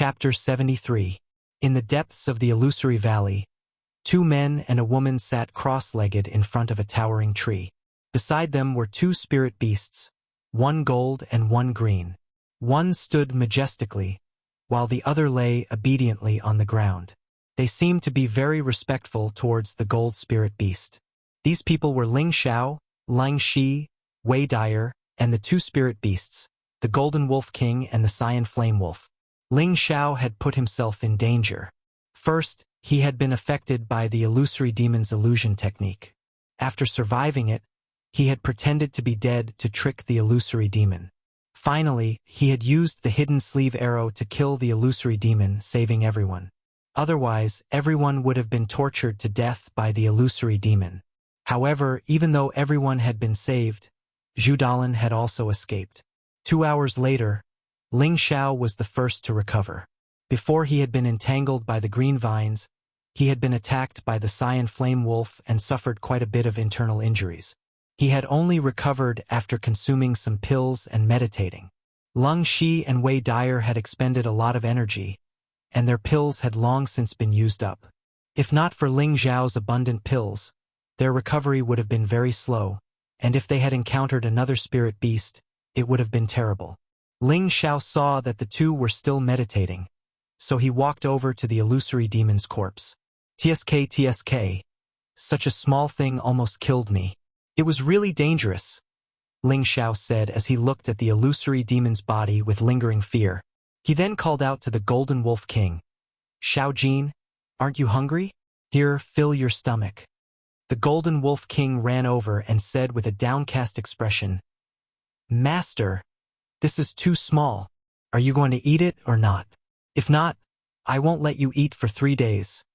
Chapter 73. In the depths of the illusory valley, two men and a woman sat cross-legged in front of a towering tree. Beside them were two spirit beasts, one gold and one green. One stood majestically, while the other lay obediently on the ground. They seemed to be very respectful towards the gold spirit beast. These people were Ling Xiao, Lang Shi, Wei Dyer, and the two spirit beasts, the Golden Wolf King and the Cyan Flame Wolf. Ling Xiao had put himself in danger. First, he had been affected by the illusory demon's illusion technique. After surviving it, he had pretended to be dead to trick the illusory demon. Finally, he had used the hidden sleeve arrow to kill the illusory demon, saving everyone. Otherwise, everyone would have been tortured to death by the illusory demon. However, even though everyone had been saved, Zhu Dalin had also escaped. 2 hours later, Ling Xiao was the first to recover. Before he had been entangled by the green vines, he had been attacked by the Cyan Flame Wolf and suffered quite a bit of internal injuries. He had only recovered after consuming some pills and meditating. Lang Shi and Wei Dyer had expended a lot of energy, and their pills had long since been used up. If not for Ling Xiao's abundant pills, their recovery would have been very slow, and if they had encountered another spirit beast, it would have been terrible. Ling Xiao saw that the two were still meditating, so he walked over to the illusory demon's corpse. TSK, such a small thing almost killed me. It was really dangerous, Ling Xiao said as he looked at the illusory demon's body with lingering fear. He then called out to the Golden Wolf King. Xiao Jin, aren't you hungry? Here, fill your stomach. The Golden Wolf King ran over and said with a downcast expression, Master, this is too small. Are you going to eat it or not? If not, I won't let you eat for 3 days,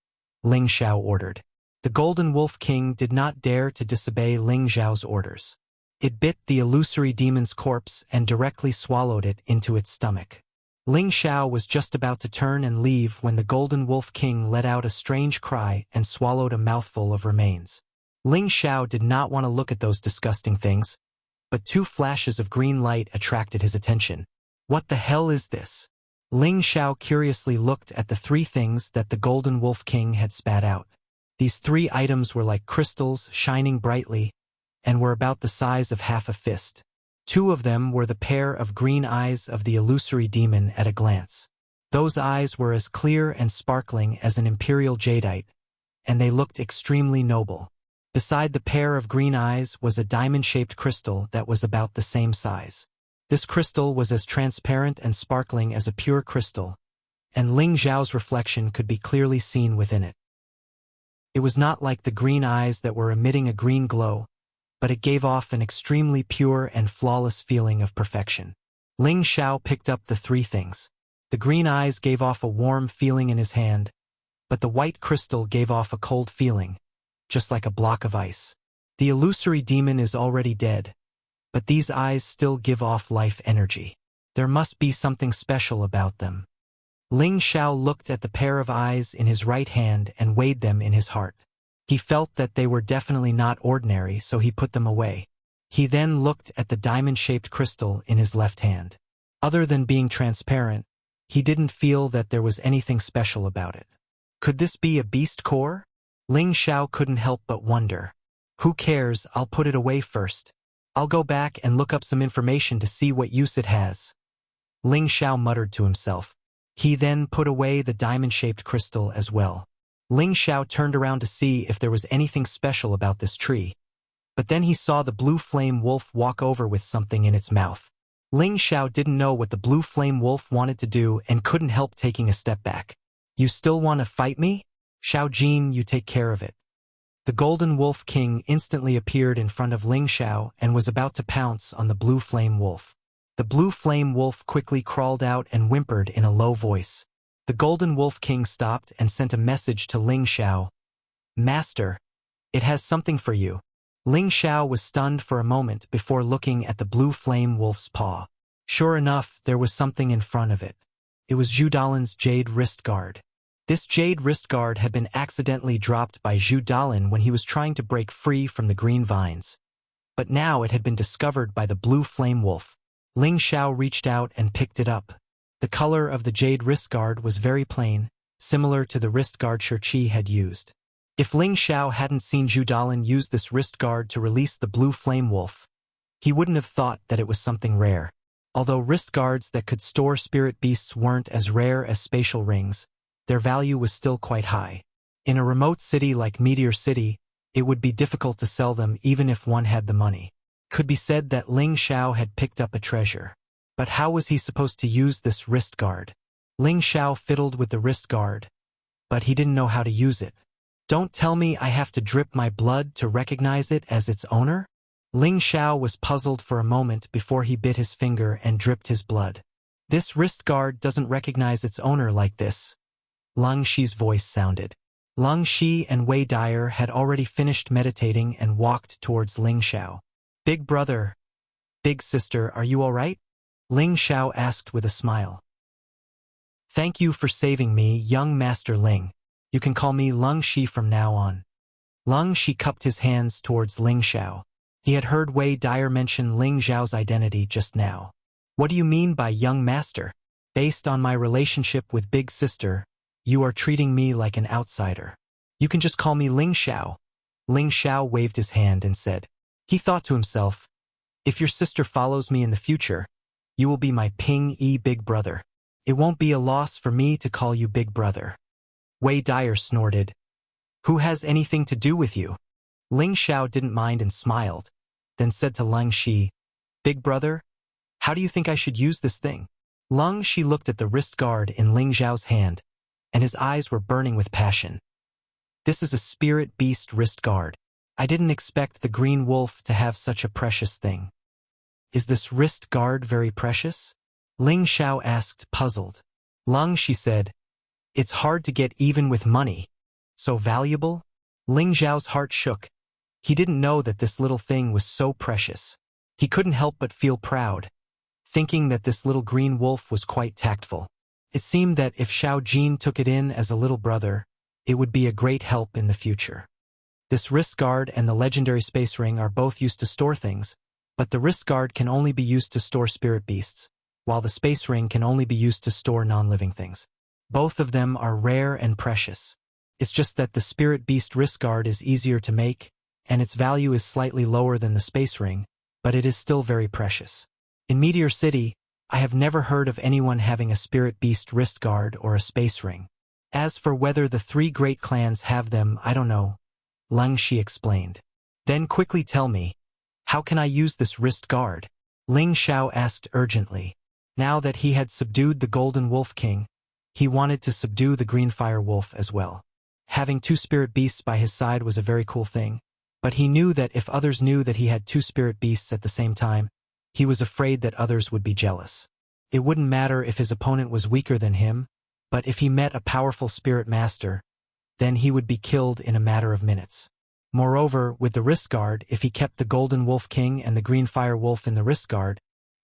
Ling Xiao ordered. The Golden Wolf King did not dare to disobey Ling Xiao's orders. It bit the illusory demon's corpse and directly swallowed it into its stomach. Ling Xiao was just about to turn and leave when the Golden Wolf King let out a strange cry and swallowed a mouthful of remains. Ling Xiao did not want to look at those disgusting things, but 2 flashes of green light attracted his attention. What the hell is this? Ling Xiao curiously looked at the 3 things that the Golden Wolf King had spat out. These 3 items were like crystals, shining brightly, and were about the size of half a fist. 2 of them were the pair of green eyes of the illusory demon at a glance. Those eyes were as clear and sparkling as an imperial jadeite, and they looked extremely noble. Beside the pair of green eyes was a diamond-shaped crystal that was about the same size. This crystal was as transparent and sparkling as a pure crystal, and Ling Xiao's reflection could be clearly seen within it. It was not like the green eyes that were emitting a green glow, but it gave off an extremely pure and flawless feeling of perfection. Ling Xiao picked up the 3 things. The green eyes gave off a warm feeling in his hand, but the white crystal gave off a cold feeling, just like a block of ice. The illusory demon is already dead, but these eyes still give off life energy. There must be something special about them. Ling Xiao looked at the pair of eyes in his right hand and weighed them in his heart. He felt that they were definitely not ordinary, so he put them away. He then looked at the diamond-shaped crystal in his left hand. Other than being transparent, he didn't feel that there was anything special about it. Could this be a beast core? Ling Xiao couldn't help but wonder. Who cares, I'll put it away first. I'll go back and look up some information to see what use it has. Ling Xiao muttered to himself. He then put away the diamond-shaped crystal as well. Ling Xiao turned around to see if there was anything special about this tree. But then he saw the blue flame wolf walk over with something in its mouth. Ling Xiao didn't know what the blue flame wolf wanted to do and couldn't help taking a step back. You still want to fight me? Xiao Jin, you take care of it. The Golden Wolf King instantly appeared in front of Ling Xiao and was about to pounce on the blue flame wolf. The blue flame wolf quickly crawled out and whimpered in a low voice. The Golden Wolf King stopped and sent a message to Ling Xiao. Master, it has something for you. Ling Xiao was stunned for a moment before looking at the blue flame wolf's paw. Sure enough, there was something in front of it. It was Zhu Dalin's jade wrist guard. This jade wrist guard had been accidentally dropped by Zhu Dalin when he was trying to break free from the green vines. But now it had been discovered by the blue flame wolf. Ling Xiao reached out and picked it up. The color of the jade wrist guard was very plain, similar to the wrist guard Shi had used. If Ling Xiao hadn't seen Zhu Dalin use this wrist guard to release the blue flame wolf, he wouldn't have thought that it was something rare. Although wrist guards that could store spirit beasts weren't as rare as spatial rings, their value was still quite high. In a remote city like Meteor City, it would be difficult to sell them even if one had the money. Could be said that Ling Xiao had picked up a treasure. But how was he supposed to use this wrist guard? Ling Xiao fiddled with the wrist guard, but he didn't know how to use it. Don't tell me I have to drip my blood to recognize it as its owner? Ling Xiao was puzzled for a moment before he bit his finger and dripped his blood. This wrist guard doesn't recognize its owner like this. Lung Shi's voice sounded. Lung Shi and Wei Dyer had already finished meditating and walked towards Ling Xiao. Big brother, big sister, are you all right? Ling Xiao asked with a smile. Thank you for saving me, young Master Ling. You can call me Lung Shi from now on. Lung Shi cupped his hands towards Ling Xiao. He had heard Wei Dyer mention Ling Xiao's identity just now. What do you mean by young master? Based on my relationship with big sister, you are treating me like an outsider. You can just call me Ling Xiao. Ling Xiao waved his hand and said. He thought to himself, if your sister follows me in the future, you will be my Ping-yi big brother. It won't be a loss for me to call you big brother. Wei Dyer snorted. Who has anything to do with you? Ling Xiao didn't mind and smiled, then said to Lung Shi, Big brother, how do you think I should use this thing? Lung Shi looked at the wrist guard in Ling Xiao's hand, and his eyes were burning with passion. This is a spirit beast wrist guard. I didn't expect the green wolf to have such a precious thing. Is this wrist guard very precious? Ling Xiao asked, puzzled. Lung Shi said, it's hard to get even with money. So valuable? Ling Xiao's heart shook. He didn't know that this little thing was so precious. He couldn't help but feel proud, thinking that this little green wolf was quite tactful. It seemed that if Xiao Jin took it in as a little brother, it would be a great help in the future. This wrist guard and the legendary space ring are both used to store things, but the wrist guard can only be used to store spirit beasts, while the space ring can only be used to store non-living things. Both of them are rare and precious. It's just that the spirit beast wrist guard is easier to make, and its value is slightly lower than the space ring, but it is still very precious. In Meteor City, I have never heard of anyone having a spirit beast wrist guard or a space ring. As for whether the three great clans have them, I don't know, Lung Shi explained. Then quickly tell me, how can I use this wrist guard? Ling Xiao asked urgently. Now that he had subdued the Golden Wolf King, he wanted to subdue the Green Fire Wolf as well. Having two spirit beasts by his side was a very cool thing, but he knew that if others knew that he had two spirit beasts at the same time, he was afraid that others would be jealous. It wouldn't matter if his opponent was weaker than him, but if he met a powerful spirit master, then he would be killed in a matter of minutes. Moreover, with the wrist guard, if he kept the Golden Wolf King and the Green Fire Wolf in the wrist guard,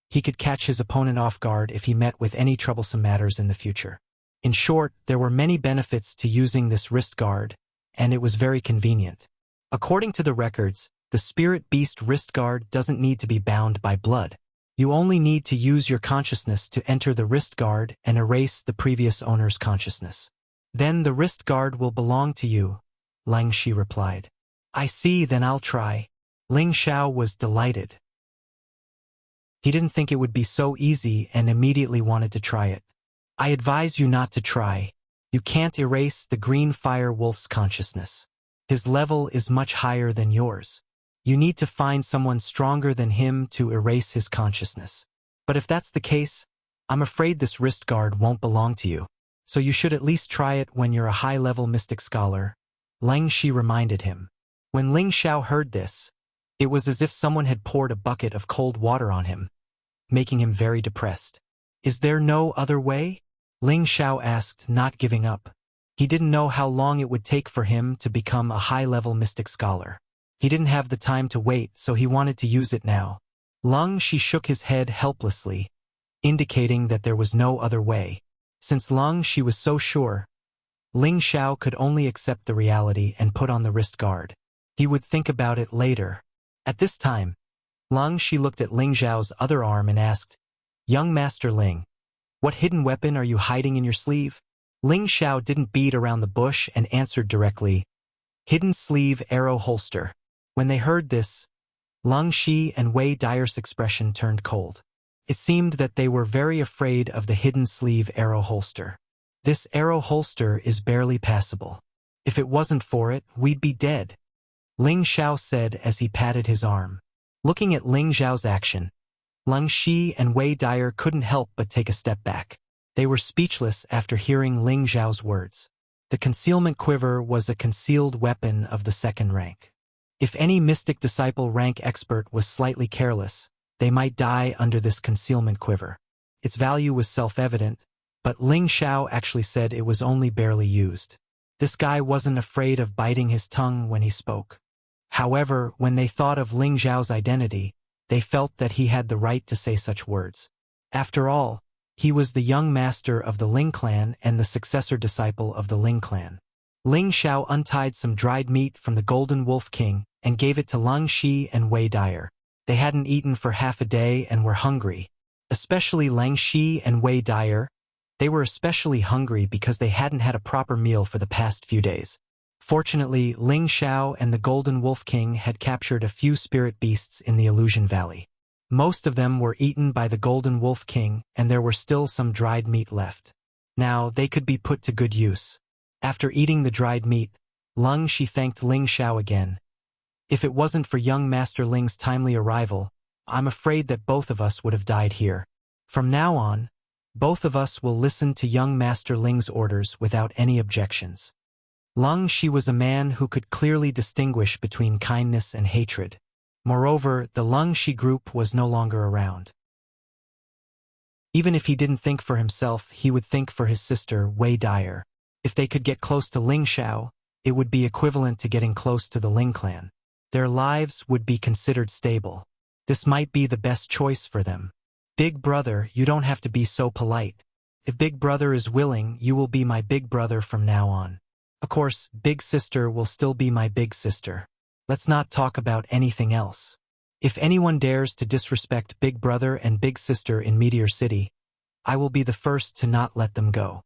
he could catch his opponent off guard if he met with any troublesome matters in the future. In short, there were many benefits to using this wrist guard, and it was very convenient. According to the records, the spirit beast wrist guard doesn't need to be bound by blood. You only need to use your consciousness to enter the wrist guard and erase the previous owner's consciousness. Then the wrist guard will belong to you, Lang Shi replied. I see, then I'll try. Ling Xiao was delighted. He didn't think it would be so easy and immediately wanted to try it. I advise you not to try. You can't erase the Green Fire Wolf's consciousness. His level is much higher than yours. You need to find someone stronger than him to erase his consciousness. But if that's the case, I'm afraid this wrist guard won't belong to you. So you should at least try it when you're a high-level mystic scholar, Lang Shi reminded him. When Ling Xiao heard this, it was as if someone had poured a bucket of cold water on him, making him very depressed. Is there no other way? Ling Xiao asked, not giving up. He didn't know how long it would take for him to become a high-level mystic scholar. He didn't have the time to wait, so he wanted to use it now. Lung Shi shook his head helplessly, indicating that there was no other way. Since Lung Shi was so sure, Ling Xiao could only accept the reality and put on the wrist guard. He would think about it later. At this time, Lung Shi looked at Ling Xiao's other arm and asked, Young Master Ling, What hidden weapon are you hiding in your sleeve? Ling Xiao didn't beat around the bush and answered directly, hidden sleeve arrow holster. When they heard this, Lung Shi and Wei Dyer's expression turned cold. It seemed that they were very afraid of the hidden sleeve arrow holster. This arrow holster is barely passable. If it wasn't for it, we'd be dead, Ling Xiao said as he patted his arm. Looking at Ling Xiao's action, Lung Shi and Wei Dyer couldn't help but take a step back. They were speechless after hearing Ling Xiao's words. The concealment quiver was a concealed weapon of the second rank. If any mystic disciple rank expert was slightly careless, they might die under this concealment quiver. Its value was self-evident, but Ling Xiao actually said it was only barely used. This guy wasn't afraid of biting his tongue when he spoke. However, when they thought of Ling Xiao's identity, they felt that he had the right to say such words. After all, he was the young master of the Ling clan and the successor disciple of the Ling clan. Ling Xiao untied some dried meat from the Golden Wolf King and gave it to Lung Shi and Wei Dyer. They hadn't eaten for half a day and were hungry. Especially Lang Shi and Wei Dyer. They were especially hungry because they hadn't had a proper meal for the past few days. Fortunately, Ling Xiao and the Golden Wolf King had captured a few spirit beasts in the Illusion Valley. Most of them were eaten by the Golden Wolf King, and there were still some dried meat left. Now, they could be put to good use. After eating the dried meat, Lung Shi thanked Ling Xiao again. If it wasn't for young Master Ling's timely arrival, I'm afraid that both of us would have died here. From now on, both of us will listen to young Master Ling's orders without any objections. Lung Shi was a man who could clearly distinguish between kindness and hatred. Moreover, the Lung Shi group was no longer around. Even if he didn't think for himself, he would think for his sister, Wei Dyer. If they could get close to Ling Xiao, it would be equivalent to getting close to the Ling clan. Their lives would be considered stable. This might be the best choice for them. Big brother, you don't have to be so polite. If big brother is willing, you will be my big brother from now on. Of course, big sister will still be my big sister. Let's not talk about anything else. If anyone dares to disrespect big brother and big sister in Meteor City, I will be the first to not let them go.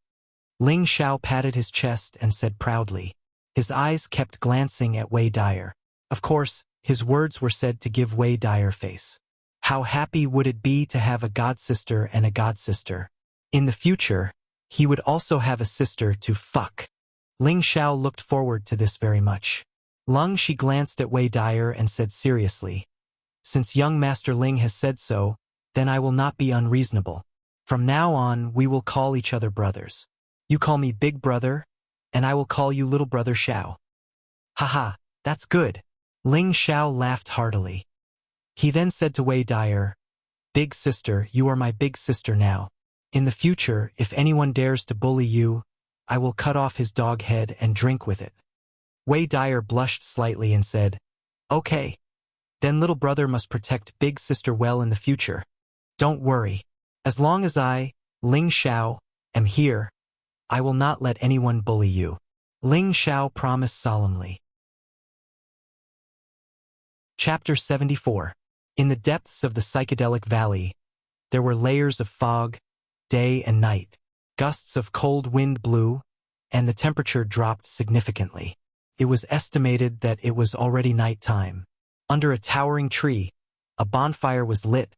Ling Xiao patted his chest and said proudly. His eyes kept glancing at Wei Dyer. Of course, his words were said to give Wei Dyer face. How happy would it be to have a god-sister and a god-sister? In the future, he would also have a sister to fuck. Ling Xiao looked forward to this very much. Lung Shi glanced at Wei Dyer and said seriously, since young Master Ling has said so, then I will not be unreasonable. From now on, we will call each other brothers. You call me Big Brother, and I will call you Little Brother Xiao. Haha, that's good. Ling Xiao laughed heartily. He then said to Wei Dyer, Big sister, you are my big sister now. In the future, if anyone dares to bully you, I will cut off his dog head and drink with it. Wei Dyer blushed slightly and said, Okay. Then little brother must protect big sister well in the future. Don't worry. As long as I, Ling Xiao, am here, I will not let anyone bully you. Ling Xiao promised solemnly. Chapter 74. In the depths of the psychedelic valley, there were layers of fog, day and night. Gusts of cold wind blew, and the temperature dropped significantly. It was estimated that it was already night time. Under a towering tree, a bonfire was lit,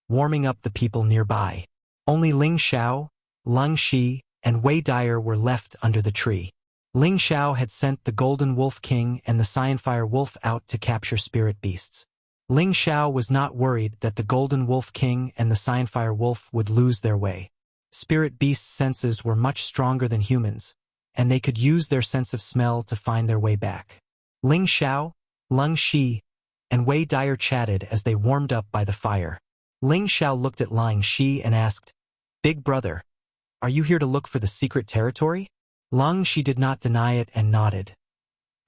warming up the people nearby. Only Ling Xiao, Lung Shi, and Wei Dyer were left under the tree. Ling Xiao had sent the Golden Wolf King and the Cyanfire Wolf out to capture spirit beasts. Ling Xiao was not worried that the Golden Wolf King and the Cyanfire Wolf would lose their way. Spirit beasts' senses were much stronger than humans, and they could use their sense of smell to find their way back. Ling Xiao, Lung Shi, and Wei Dyer chatted as they warmed up by the fire. Ling Xiao looked at Lang Shi and asked, Big brother, are you here to look for the secret territory? Lung Shi did not deny it and nodded.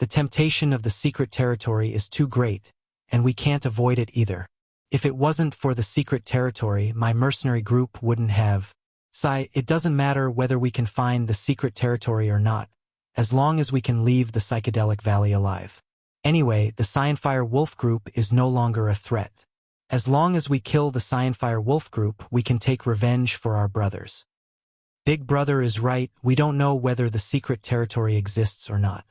The temptation of the secret territory is too great, and we can't avoid it either. If it wasn't for the secret territory, my mercenary group wouldn't have. Sai, it doesn't matter whether we can find the secret territory or not, as long as we can leave the psychedelic valley alive. Anyway, the Cyanfire Wolf group is no longer a threat. As long as we kill the Cyanfire Wolf group, we can take revenge for our brothers. Big Brother is right, we don't know whether the secret territory exists or not.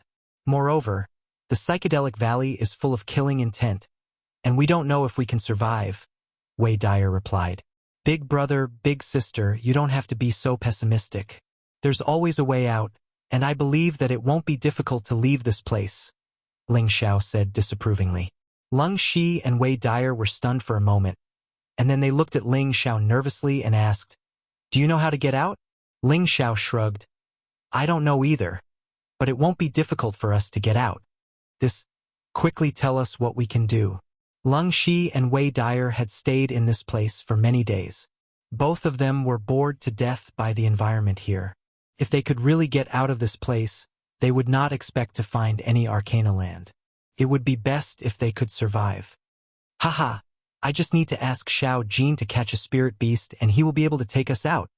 Moreover, the psychedelic valley is full of killing intent, and we don't know if we can survive, Wei Dyer replied. Big Brother, Big Sister, you don't have to be so pessimistic. There's always a way out, and I believe that it won't be difficult to leave this place, Ling Xiao said disapprovingly. Lung Shi and Wei Dyer were stunned for a moment, and then they looked at Ling Xiao nervously and asked, "Do you know how to get out?" Ling Xiao shrugged. "I don't know either, but it won't be difficult for us to get out. Quickly tell us what we can do." Lung Shi and Wei Dyer had stayed in this place for many days. Both of them were bored to death by the environment here. If they could really get out of this place, they would not expect to find any Arcana land. It would be best if they could survive. Haha, I just need to ask Xiao Jin to catch a spirit beast and he will be able to take us out,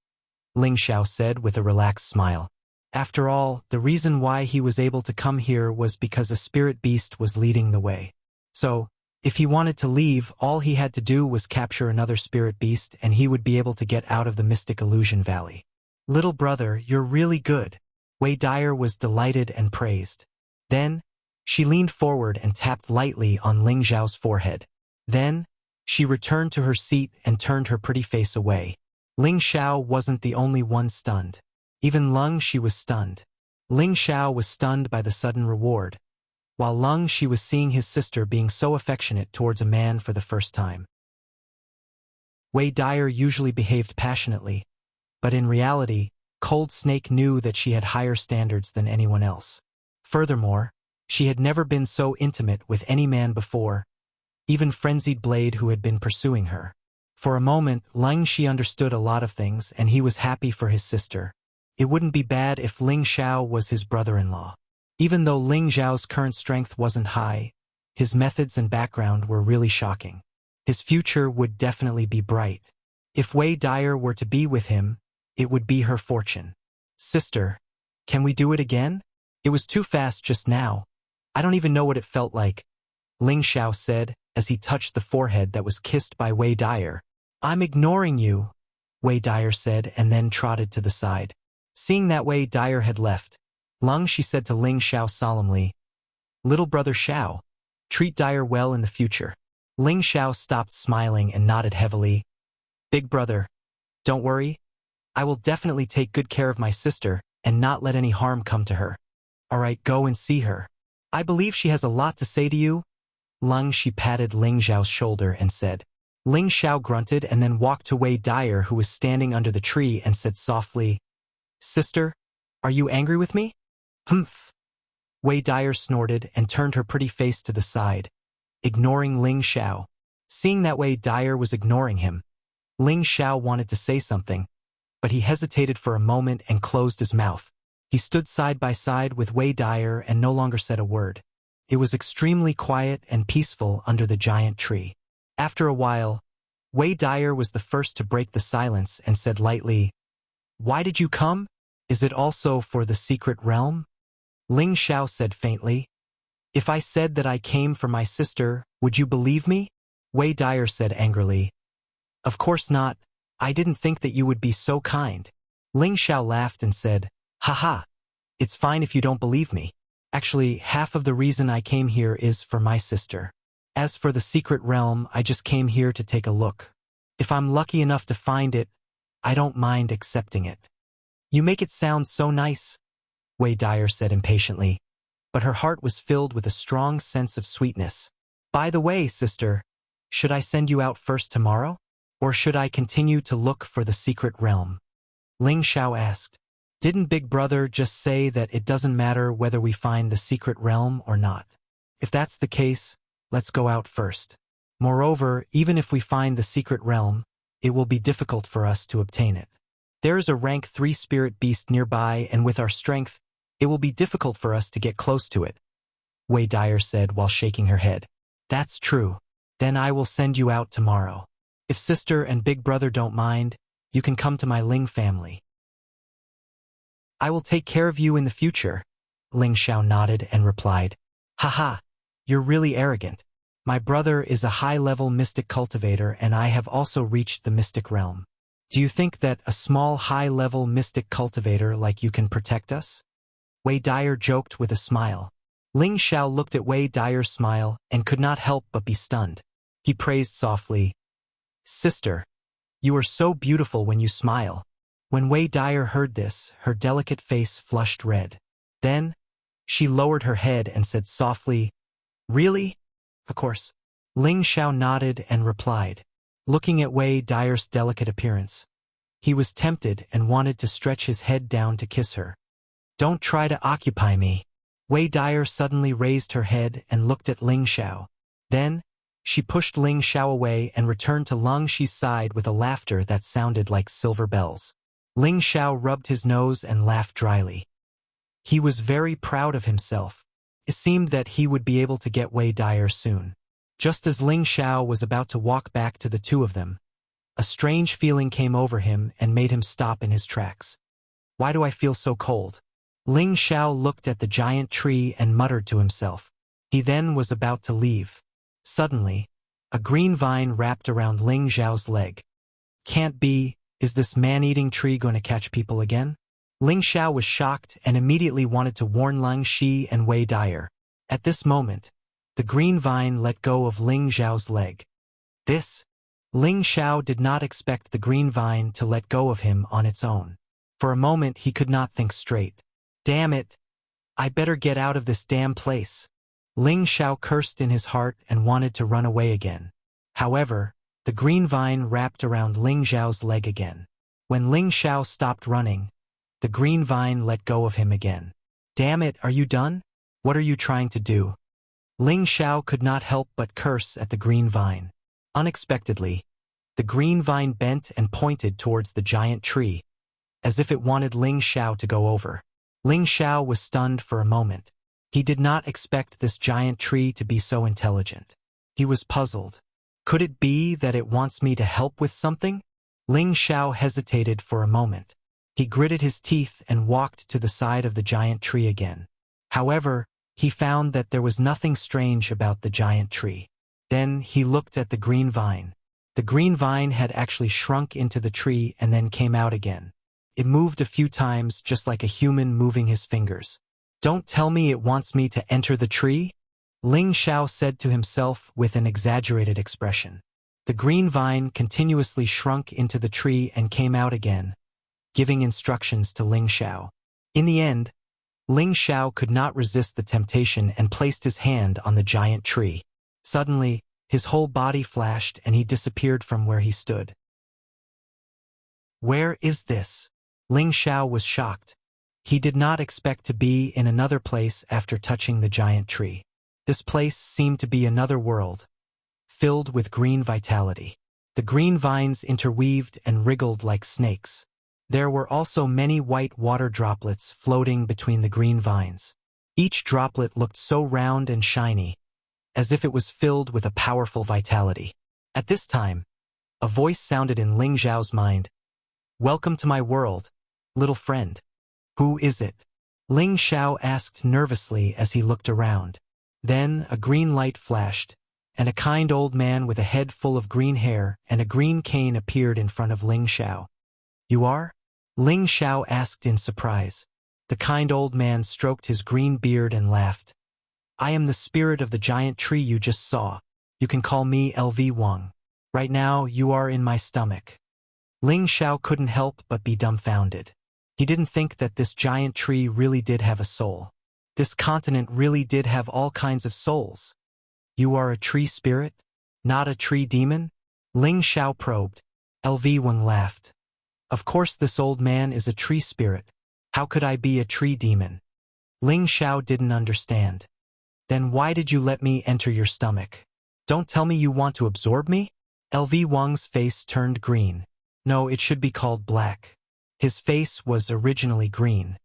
Ling Xiao said with a relaxed smile. After all, the reason why he was able to come here was because a spirit beast was leading the way. So, if he wanted to leave, all he had to do was capture another spirit beast and he would be able to get out of the Mystic Illusion Valley. Little brother, you're really good. Wei Dyer was delighted and praised. Then, she leaned forward and tapped lightly on Ling Xiao's forehead. Then, she returned to her seat and turned her pretty face away. Ling Xiao wasn't the only one stunned. Even Lung Shi was stunned. Ling Xiao was stunned by the sudden reward, while Lung Shi was seeing his sister being so affectionate towards a man for the first time. Wei Dyer usually behaved passionately, but in reality, Cold Snake knew that she had higher standards than anyone else. Furthermore, she had never been so intimate with any man before, even Frenzied Blade who had been pursuing her. For a moment, Ling Shi understood a lot of things and he was happy for his sister. It wouldn't be bad if Ling Xiao was his brother-in-law. Even though Ling Xiao's current strength wasn't high, his methods and background were really shocking. His future would definitely be bright. If Wei Dyer were to be with him, it would be her fortune. Sister, can we do it again? It was too fast just now. I don't even know what it felt like, Ling Xiao said as he touched the forehead that was kissed by Wei Dyer. I'm ignoring you, Wei Dyer said and then trotted to the side. Seeing that Wei Dyer had left, Lung Shi said to Ling Xiao solemnly, Little brother Xiao, treat Dyer well in the future. Ling Xiao stopped smiling and nodded heavily. Big brother, don't worry. I will definitely take good care of my sister and not let any harm come to her. Alright, go and see her. I believe she has a lot to say to you. Lung Shi patted Ling Xiao's shoulder and said. Ling Xiao grunted and then walked to Wei Dyer who was standing under the tree and said softly, Sister, are you angry with me? Humph. Wei Dyer snorted and turned her pretty face to the side, ignoring Ling Xiao. Seeing that Wei Dyer was ignoring him, Ling Xiao wanted to say something, but he hesitated for a moment and closed his mouth. He stood side by side with Wei Dyer and no longer said a word. It was extremely quiet and peaceful under the giant tree. After a while, Wei Dyer was the first to break the silence and said lightly, Why did you come? Is it also for the secret realm? Ling Xiao said faintly. If I said that I came for my sister, would you believe me? Wei Dyer said angrily. Of course not. I didn't think that you would be so kind. Ling Xiao laughed and said, Haha, it's fine if you don't believe me. Actually, half of the reason I came here is for my sister. As for the secret realm, I just came here to take a look. If I'm lucky enough to find it, I don't mind accepting it. You make it sound so nice, Wei Dyer said impatiently, but her heart was filled with a strong sense of sweetness. By the way, sister, should I send you out first tomorrow? Or should I continue to look for the secret realm? Ling Xiao asked. Didn't Big Brother just say that it doesn't matter whether we find the secret realm or not? If that's the case, let's go out first. Moreover, even if we find the secret realm, it will be difficult for us to obtain it. There is a rank 3 spirit beast nearby and with our strength, it will be difficult for us to get close to it, Wei Dyer said while shaking her head. That's true. Then I will send you out tomorrow. If sister and Big Brother don't mind, you can come to my Ling family. I will take care of you in the future, Ling Xiao nodded and replied. Haha, you're really arrogant. My brother is a high-level mystic cultivator and I have also reached the mystic realm. Do you think that a small high-level mystic cultivator like you can protect us? Wei Dyer joked with a smile. Ling Xiao looked at Wei Dyer's smile and could not help but be stunned. He praised softly, "Sister, you are so beautiful when you smile." When Wei Dyer heard this, her delicate face flushed red. Then, she lowered her head and said softly, "Really? Of course." Ling Xiao nodded and replied, looking at Wei Dyer's delicate appearance. He was tempted and wanted to stretch his head down to kiss her. "Don't try to occupy me." Wei Dyer suddenly raised her head and looked at Ling Xiao. Then, she pushed Ling Xiao away and returned to Ling Xi's side with a laughter that sounded like silver bells. Ling Xiao rubbed his nose and laughed dryly. He was very proud of himself. It seemed that he would be able to get Wei Dyer soon. Just as Ling Xiao was about to walk back to the two of them, a strange feeling came over him and made him stop in his tracks. "Why do I feel so cold?" Ling Xiao looked at the giant tree and muttered to himself. He then was about to leave. Suddenly, a green vine wrapped around Ling Xiao's leg. "Can't be, is this man-eating tree going to catch people again?" Ling Xiao was shocked and immediately wanted to warn Ling Xi and Wei Dyer. At this moment, the green vine let go of Ling Xiao's leg. Ling Xiao did not expect the green vine to let go of him on its own. For a moment he could not think straight. "Damn it! I better get out of this damn place." Ling Xiao cursed in his heart and wanted to run away again. However, the green vine wrapped around Ling Xiao's leg again. When Ling Xiao stopped running, the green vine let go of him again. "Damn it, are you done? What are you trying to do?" Ling Xiao could not help but curse at the green vine. Unexpectedly, the green vine bent and pointed towards the giant tree, as if it wanted Ling Xiao to go over. Ling Xiao was stunned for a moment. He did not expect this giant tree to be so intelligent. He was puzzled. Could it be that it wants me to help with something? Ling Xiao hesitated for a moment. He gritted his teeth and walked to the side of the giant tree again. However, he found that there was nothing strange about the giant tree. Then he looked at the green vine. The green vine had actually shrunk into the tree and then came out again. It moved a few times just like a human moving his fingers. "Don't tell me it wants me to enter the tree?" Ling Xiao said to himself with an exaggerated expression. The green vine continuously shrunk into the tree and came out again, giving instructions to Ling Xiao. In the end, Ling Xiao could not resist the temptation and placed his hand on the giant tree. Suddenly, his whole body flashed and he disappeared from where he stood. "Where is this?" Ling Xiao was shocked. He did not expect to be in another place after touching the giant tree. This place seemed to be another world, filled with green vitality. The green vines interweaved and wriggled like snakes. There were also many white water droplets floating between the green vines. Each droplet looked so round and shiny, as if it was filled with a powerful vitality. At this time, a voice sounded in Ling Xiao's mind. "Welcome to my world, little friend." "Who is it?" Ling Xiao asked nervously as he looked around. Then a green light flashed, and a kind old man with a head full of green hair and a green cane appeared in front of Ling Xiao. "You are?" Ling Xiao asked in surprise. The kind old man stroked his green beard and laughed. "I am the spirit of the giant tree you just saw. You can call me LV Wang. Right now, you are in my stomach." Ling Xiao couldn't help but be dumbfounded. He didn't think that this giant tree really did have a soul. This continent really did have all kinds of souls. "You are a tree spirit? Not a tree demon?" Ling Xiao probed. LV Wang laughed. "Of course this old man is a tree spirit. How could I be a tree demon?" Ling Xiao didn't understand. "Then why did you let me enter your stomach? Don't tell me you want to absorb me?" LV Wang's face turned green. No, it should be called black. His face was originally green.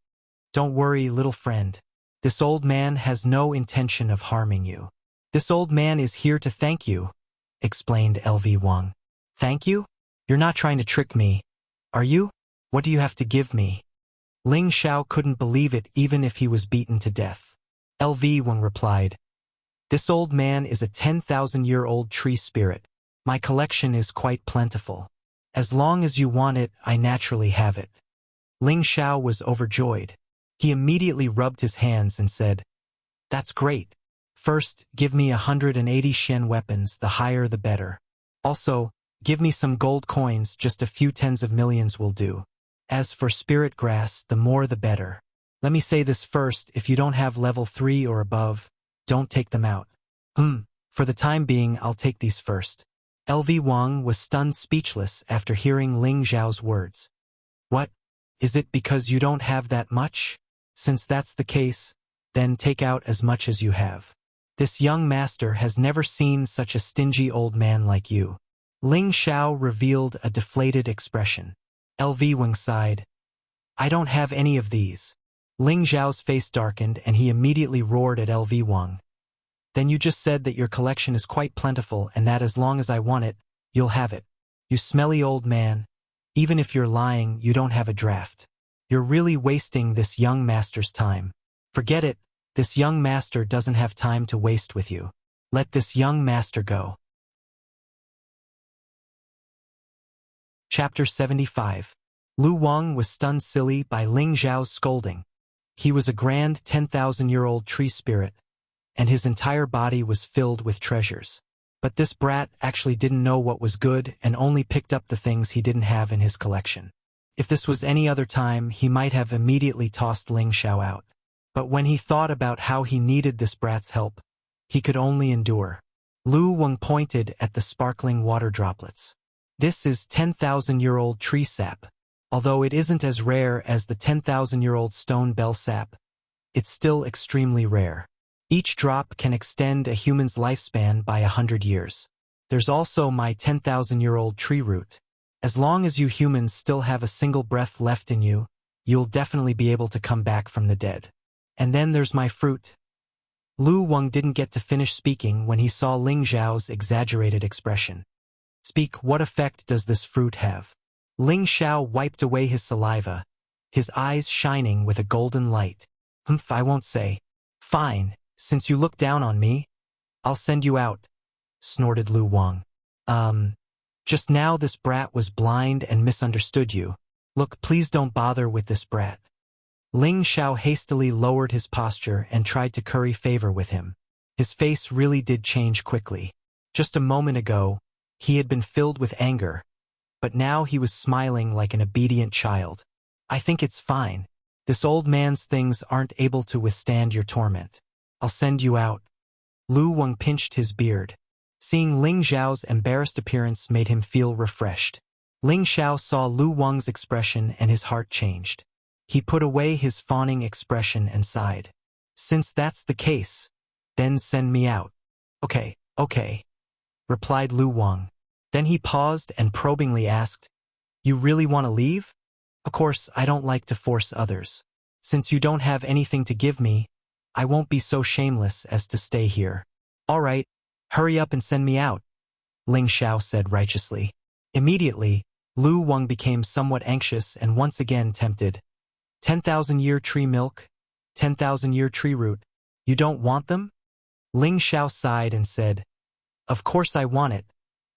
"Don't worry, little friend. This old man has no intention of harming you. This old man is here to thank you," explained LV Wang. "Thank you? You're not trying to trick me, are you? What do you have to give me?" Ling Xiao couldn't believe it even if he was beaten to death. LV Wang replied, "This old man is a 10,000-year-old tree spirit. My collection is quite plentiful. As long as you want it, I naturally have it. Ling Xiao was overjoyed. He immediately rubbed his hands and said, "That's great. First, give me 180 Shen weapons, the higher the better. Also, give me some gold coins, just a few tens of millions will do. As for spirit grass, the more the better. Let me say this first, if you don't have level 3 or above, don't take them out." For the time being, I'll take these first. LV Wang was stunned speechless after hearing Ling Xiao's words. What? Is it because you don't have that much? Since that's the case, then take out as much as you have. This young master has never seen such a stingy old man like you. Ling Xiao revealed a deflated expression. LV Wang sighed. I don't have any of these. Ling Xiao's face darkened and he immediately roared at LV Wang. Then you just said that your collection is quite plentiful and that as long as I want it, you'll have it. You smelly old man. Even if you're lying, you don't have a draft. You're really wasting this young master's time. Forget it, this young master doesn't have time to waste with you. Let this young master go. Chapter 75. Lu Wang was stunned silly by Ling Xiao's scolding. He was a grand 10,000-year-old tree spirit, and his entire body was filled with treasures. But this brat actually didn't know what was good and only picked up the things he didn't have in his collection. If this was any other time, he might have immediately tossed Ling Xiao out. But when he thought about how he needed this brat's help, he could only endure. Lu Wang pointed at the sparkling water droplets. This is 10,000-year-old tree sap. Although it isn't as rare as the 10,000-year-old stone bell sap, it's still extremely rare. Each drop can extend a human's lifespan by 100 years. There's also my 10,000-year-old tree root. As long as you humans still have a single breath left in you, you'll definitely be able to come back from the dead. And then there's my fruit. Lu Wang didn't get to finish speaking when he saw Ling Xiao's exaggerated expression. Speak, what effect does this fruit have? Ling Xiao wiped away his saliva, his eyes shining with a golden light. I won't say. Fine, since you look down on me, I'll send you out, snorted Lu Wang. Just now this brat was blind and misunderstood you. Look, please don't bother with this brat. Ling Xiao hastily lowered his posture and tried to curry favor with him. His face really did change quickly. Just a moment ago, he had been filled with anger, but now he was smiling like an obedient child. I think it's fine. This old man's things aren't able to withstand your torment. I'll send you out. Lu Wang pinched his beard. Seeing Ling Xiao's embarrassed appearance made him feel refreshed. Ling Xiao saw Lu Wang's expression and his heart changed. He put away his fawning expression and sighed. Since that's the case, then send me out. Okay, replied Lu Wang. Then he paused and probingly asked, You really want to leave? Of course, I don't like to force others. Since you don't have anything to give me, I won't be so shameless as to stay here. All right, hurry up and send me out, Ling Xiao said righteously. Immediately, Lu Wang became somewhat anxious and once again tempted. 10,000-year tree milk, 10,000-year tree root, you don't want them? Ling Xiao sighed and said, Of course I want it,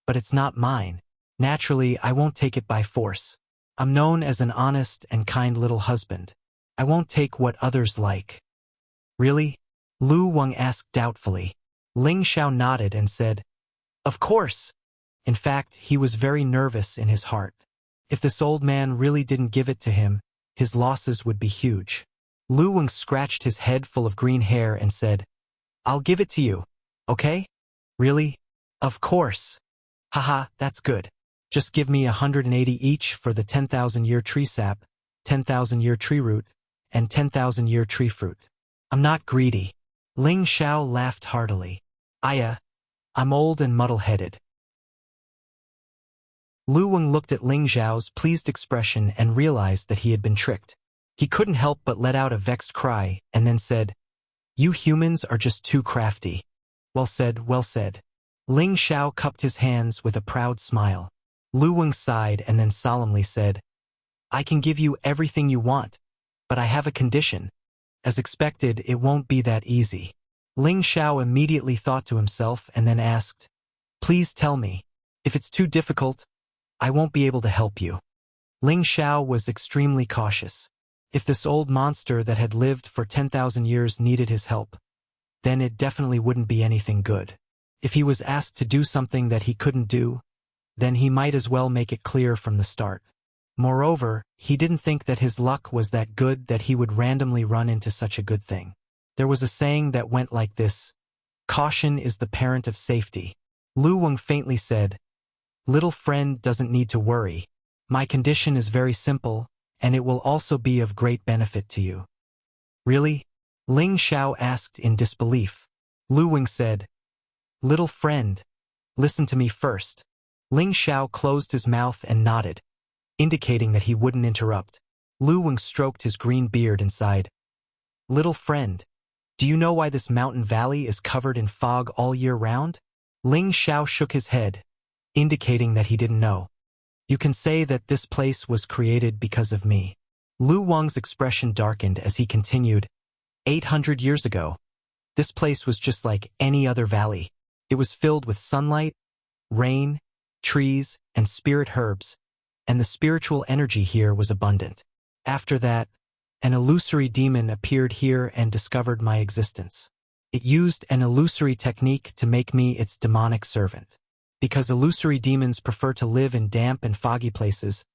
but it's not mine. Naturally, I won't take it by force. I'm known as an honest and kind little husband. I won't take what others like. Really? Lu Wang asked doubtfully. Ling Xiao nodded and said, Of course. In fact, he was very nervous in his heart. If this old man really didn't give it to him, his losses would be huge. Lu Wang scratched his head full of green hair and said, I'll give it to you, okay? Really? Of course. Haha, that's good. Just give me 180 each for the 10,000-year tree sap, 10,000-year tree root, and 10,000-year tree fruit. I'm not greedy. Ling Xiao laughed heartily. I'm old and muddle-headed. Lu Wang looked at Ling Xiao's pleased expression and realized that he had been tricked. He couldn't help but let out a vexed cry and then said, You humans are just too crafty. Well said, well said. Ling Xiao cupped his hands with a proud smile. Lu Wang sighed and then solemnly said, I can give you everything you want, but I have a condition. As expected, it won't be that easy. Ling Xiao immediately thought to himself and then asked, Please tell me. If it's too difficult, I won't be able to help you. Ling Xiao was extremely cautious. If this old monster that had lived for 10,000 years needed his help, then it definitely wouldn't be anything good. If he was asked to do something that he couldn't do, then he might as well make it clear from the start. Moreover, he didn't think that his luck was that good that he would randomly run into such a good thing. There was a saying that went like this: "Caution is the parent of safety." Lu Wang faintly said, "Little friend doesn't need to worry. My condition is very simple, and it will also be of great benefit to you." "Really?" Ling Xiao asked in disbelief. Lu Wang said, "Little friend, listen to me first." Ling Xiao closed his mouth and nodded, indicating that he wouldn't interrupt. Lu Wang stroked his green beard and sighed. "Little friend, do you know why this mountain valley is covered in fog all year round?" Ling Xiao shook his head, indicating that he didn't know. "You can say that this place was created because of me." Lu Wang's expression darkened as he continued, 800 years ago, this place was just like any other valley. It was filled with sunlight, rain, trees, and spirit herbs, and the spiritual energy here was abundant. After that, an illusory demon appeared here and discovered my existence. It used an illusory technique to make me its demonic servant. Because illusory demons prefer to live in damp and foggy places,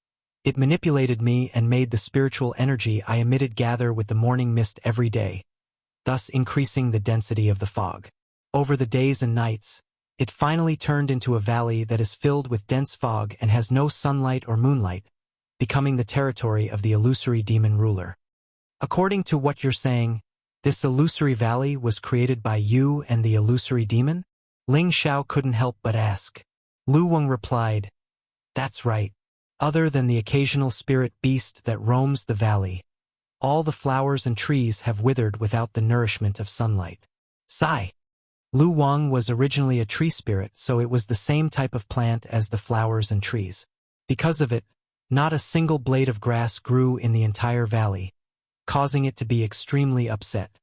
it manipulated me and made the spiritual energy I emitted gather with the morning mist every day, thus increasing the density of the fog. Over the days and nights, it finally turned into a valley that is filled with dense fog and has no sunlight or moonlight, becoming the territory of the illusory demon ruler. According to what you're saying, this illusory valley was created by you and the illusory demon? Ling Xiao couldn't help but ask. Lu Wang replied, "That's right. Other than the occasional spirit beast that roams the valley, all the flowers and trees have withered without the nourishment of sunlight." Sigh. Lu Wang was originally a tree spirit, so it was the same type of plant as the flowers and trees. Because of it, not a single blade of grass grew in the entire valley, causing it to be extremely upset.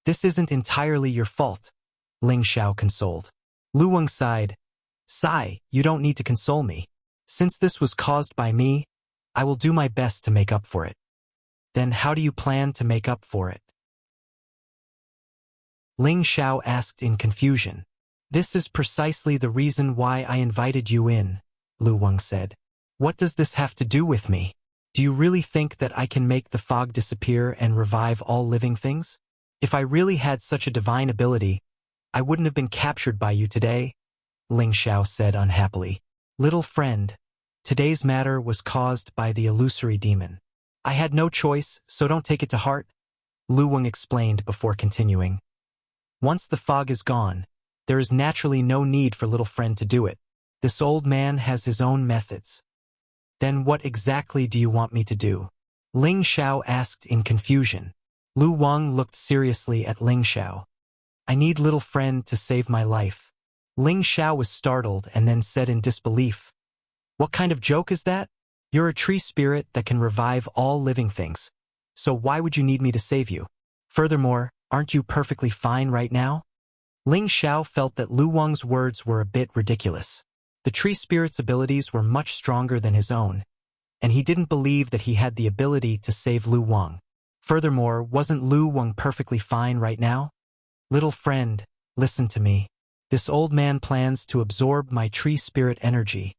"This isn't entirely your fault," Ling Xiao consoled. Lu Wang sighed. "Sigh, you don't need to console me. Since this was caused by me, I will do my best to make up for it." "Then how do you plan to make up for it?" Ling Xiao asked in confusion. "This is precisely the reason why I invited you in," Lu Wang said. "What does this have to do with me? Do you really think that I can make the fog disappear and revive all living things? If I really had such a divine ability, I wouldn't have been captured by you today," Ling Xiao said unhappily. "Little friend, today's matter was caused by the illusory demon. I had no choice, so don't take it to heart," Lu Wang explained before continuing. "Once the fog is gone, there is naturally no need for little friend to do it. This old man has his own methods." "Then what exactly do you want me to do?" Ling Xiao asked in confusion. Lu Wang looked seriously at Ling Xiao. "I need little friend to save my life." Ling Xiao was startled and then said in disbelief, "What kind of joke is that? You're a tree spirit that can revive all living things. So why would you need me to save you? Furthermore, aren't you perfectly fine right now?" Ling Xiao felt that Lu Wang's words were a bit ridiculous. The tree spirit's abilities were much stronger than his own, and he didn't believe that he had the ability to save Lu Wang. Furthermore, wasn't Lu Wang perfectly fine right now? "Little friend, listen to me. This old man plans to absorb my tree spirit energy,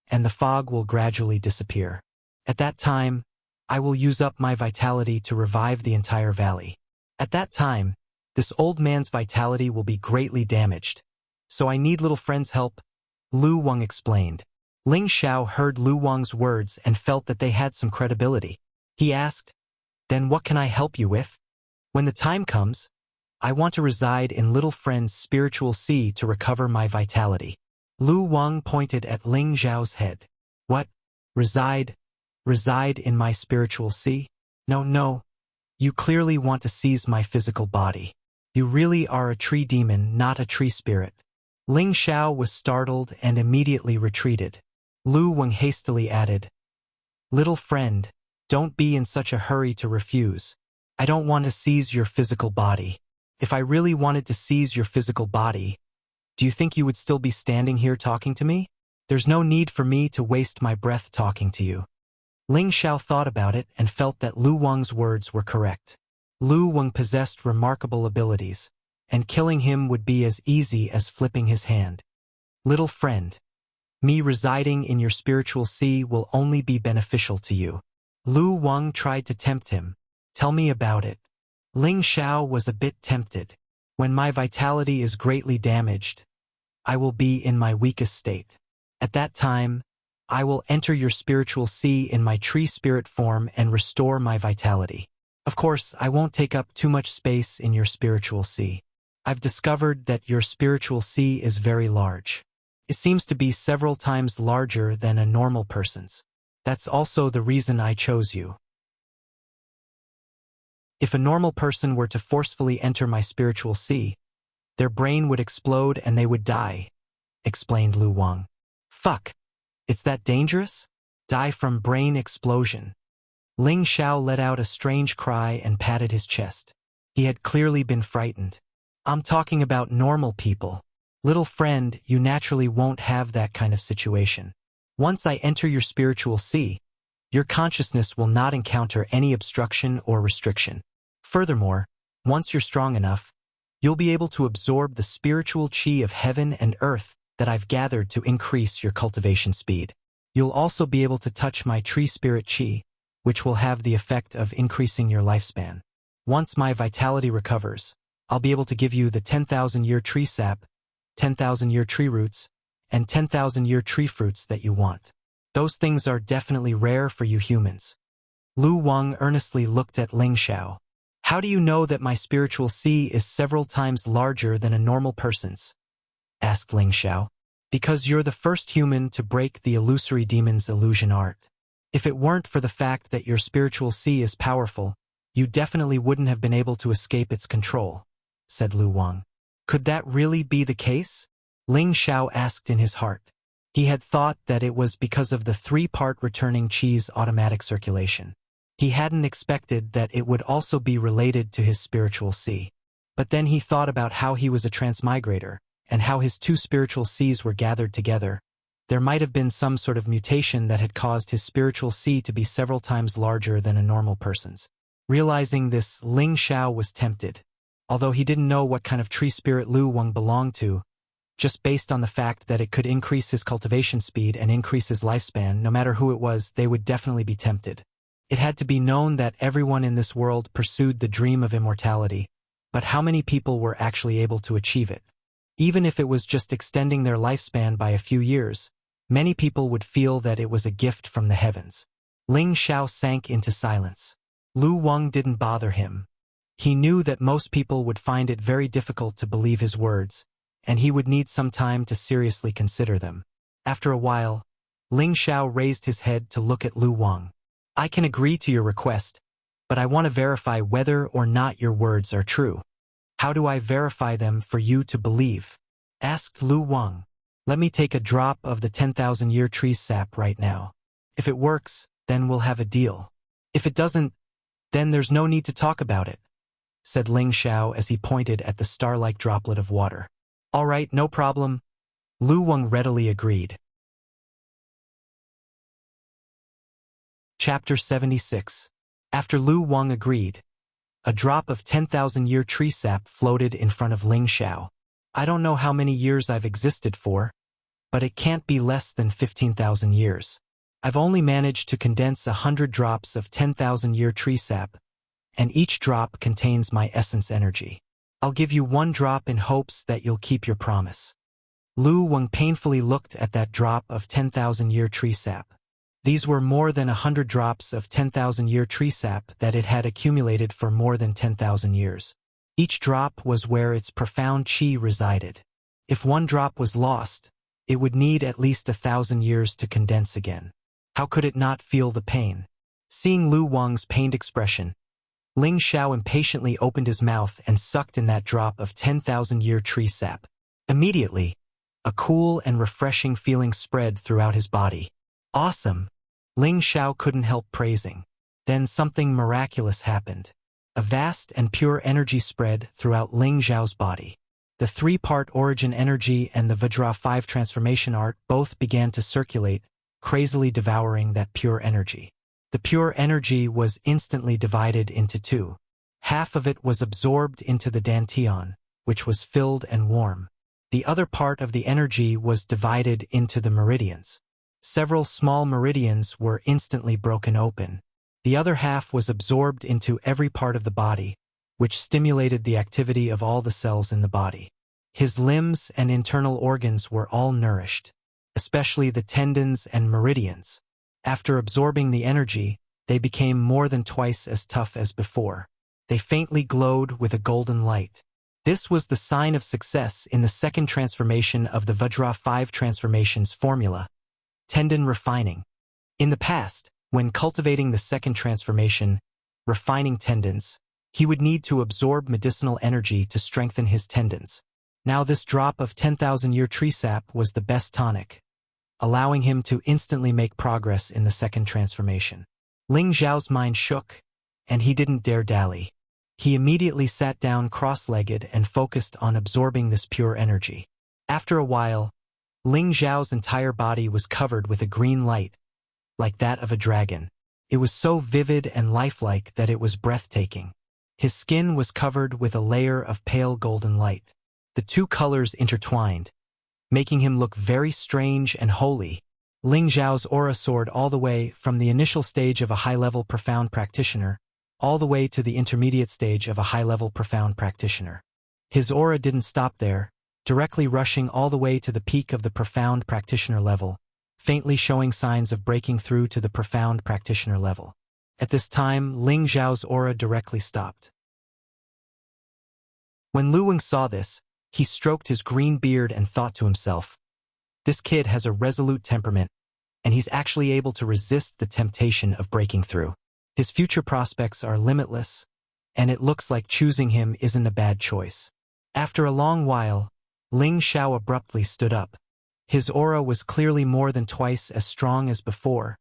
and the fog will gradually disappear. At that time, I will use up my vitality to revive the entire valley. At that time, this old man's vitality will be greatly damaged. So I need little friend's help," Lu Wang explained. Ling Xiao heard Lu Wang's words and felt that they had some credibility. He asked, "Then what can I help you with?" "When the time comes, I want to reside in little friend's spiritual sea to recover my vitality." Lu Wang pointed at Ling Xiao's head. "What? Reside? Reside in my spiritual sea? No. You clearly want to seize my physical body. You really are a tree demon, not a tree spirit." Ling Xiao was startled and immediately retreated. Lu Wang hastily added, "Little friend, don't be in such a hurry to refuse. I don't want to seize your physical body. If I really wanted to seize your physical body, do you think you would still be standing here talking to me?" There's no need for me to waste my breath talking to you. Ling Xiao thought about it and felt that Lu Wang's words were correct. Lu Wang possessed remarkable abilities, and killing him would be as easy as flipping his hand. Little friend, me residing in your spiritual sea will only be beneficial to you. Lu Wang tried to tempt him. Tell me about it. Ling Xiao was a bit tempted. When my vitality is greatly damaged, I will be in my weakest state. At that time, I will enter your spiritual sea in my tree spirit form and restore my vitality. Of course, I won't take up too much space in your spiritual sea. I've discovered that your spiritual sea is very large. It seems to be several times larger than a normal person's. That's also the reason I chose you. If a normal person were to forcefully enter my spiritual sea, their brain would explode and they would die, explained Lu Wang. Fuck. It's that dangerous? Die from brain explosion. Ling Xiao let out a strange cry and patted his chest. He had clearly been frightened. I'm talking about normal people. Little friend, you naturally won't have that kind of situation. Once I enter your spiritual sea, your consciousness will not encounter any obstruction or restriction. Furthermore, once you're strong enough, you'll be able to absorb the spiritual chi of heaven and earth that I've gathered to increase your cultivation speed. You'll also be able to touch my tree spirit chi, which will have the effect of increasing your lifespan. Once my vitality recovers, I'll be able to give you the 10,000-year tree sap, 10,000-year tree roots, and 10,000-year tree fruits that you want. Those things are definitely rare for you humans. Lu Wang earnestly looked at Ling Xiao. How do you know that my spiritual sea is several times larger than a normal person's? Asked Ling Xiao. Because you're the first human to break the illusory demon's illusion art. If it weren't for the fact that your spiritual sea is powerful, you definitely wouldn't have been able to escape its control, said Lu Wang. Could that really be the case? Ling Xiao asked in his heart. He had thought that it was because of the 3-part returning chi's automatic circulation. He hadn't expected that it would also be related to his spiritual sea. But then he thought about how he was a transmigrator, and how his 2 spiritual seas were gathered together. There might have been some sort of mutation that had caused his spiritual sea to be several times larger than a normal person's. Realizing this, Ling Xiao was tempted. Although he didn't know what kind of tree spirit Lu Wang belonged to, just based on the fact that it could increase his cultivation speed and increase his lifespan, no matter who it was, they would definitely be tempted. It had to be known that everyone in this world pursued the dream of immortality, but how many people were actually able to achieve it? Even if it was just extending their lifespan by a few years, many people would feel that it was a gift from the heavens. Ling Xiao sank into silence. Lu Wang didn't bother him. He knew that most people would find it very difficult to believe his words, and he would need some time to seriously consider them. After a while, Ling Xiao raised his head to look at Lu Wang. I can agree to your request, but I want to verify whether or not your words are true. How do I verify them for you to believe? Asked Lu Wang. Let me take a drop of the 10,000-year tree sap right now. If it works, then we'll have a deal. If it doesn't, then there's no need to talk about it, said Ling Xiao as he pointed at the star-like droplet of water. All right, no problem. Lu Wang readily agreed. Chapter 76. After Lu Wang agreed, a drop of 10,000-year tree sap floated in front of Ling Xiao. I don't know how many years I've existed for, but it can't be less than 15,000 years. I've only managed to condense 100 drops of 10,000-year tree sap, and each drop contains my essence energy. I'll give you 1 drop in hopes that you'll keep your promise. Lu Wang painfully looked at that drop of 10,000-year tree sap. These were more than 100 drops of 10,000-year tree sap that it had accumulated for more than 10,000 years. Each drop was where its profound chi resided. If 1 drop was lost, it would need at least 1,000 years to condense again. How could it not feel the pain? Seeing Lu Wang's pained expression, Ling Xiao impatiently opened his mouth and sucked in that drop of 10,000-year tree sap. Immediately, a cool and refreshing feeling spread throughout his body. Awesome! Ling Xiao couldn't help praising. Then something miraculous happened. A vast and pure energy spread throughout Ling Xiao's body. The three-part origin energy and the Vajra 5 transformation art both began to circulate, crazily devouring that pure energy. The pure energy was instantly divided into two. Half of it was absorbed into the dantian, which was filled and warm. The other part of the energy was divided into the meridians. Several small meridians were instantly broken open. The other half was absorbed into every part of the body, which stimulated the activity of all the cells in the body. His limbs and internal organs were all nourished, especially the tendons and meridians. After absorbing the energy, they became more than twice as tough as before. They faintly glowed with a golden light. This was the sign of success in the second transformation of the Vajra 5 transformations formula, tendon refining. In the past, when cultivating the second transformation, refining tendons, he would need to absorb medicinal energy to strengthen his tendons. Now this drop of 10,000-year tree sap was the best tonic, allowing him to instantly make progress in the second transformation. Ling Xiao's mind shook, and he didn't dare dally. He immediately sat down cross-legged and focused on absorbing this pure energy. After a while, Ling Xiao's entire body was covered with a green light, like that of a dragon. It was so vivid and lifelike that it was breathtaking. His skin was covered with a layer of pale golden light. The two colors intertwined, making him look very strange and holy. Ling Xiao's aura soared all the way from the initial stage of a high-level profound practitioner, all the way to the intermediate stage of a high-level profound practitioner. His aura didn't stop there, directly rushing all the way to the peak of the profound practitioner level, faintly showing signs of breaking through to the profound practitioner level. At this time, Ling Xiao's aura directly stopped. When Lu Weng saw this, he stroked his green beard and thought to himself, "This kid has a resolute temperament, and he's actually able to resist the temptation of breaking through. His future prospects are limitless, and it looks like choosing him isn't a bad choice." After a long while, Ling Xiao abruptly stood up. His aura was clearly more than twice as strong as before,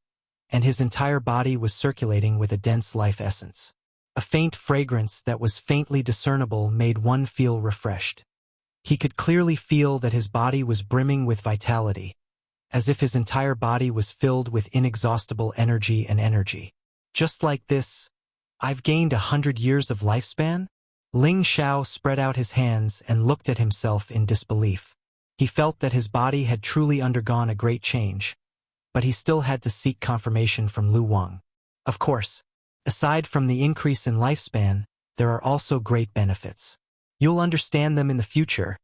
and his entire body was circulating with a dense life essence. A faint fragrance that was faintly discernible made one feel refreshed. He could clearly feel that his body was brimming with vitality, as if his entire body was filled with inexhaustible energy and energy. Just like this, I've gained 100 years of lifespan? Ling Xiao spread out his hands and looked at himself in disbelief. He felt that his body had truly undergone a great change, but he still had to seek confirmation from Lu Weng. Of course, aside from the increase in lifespan, there are also great benefits. You'll understand them in the future,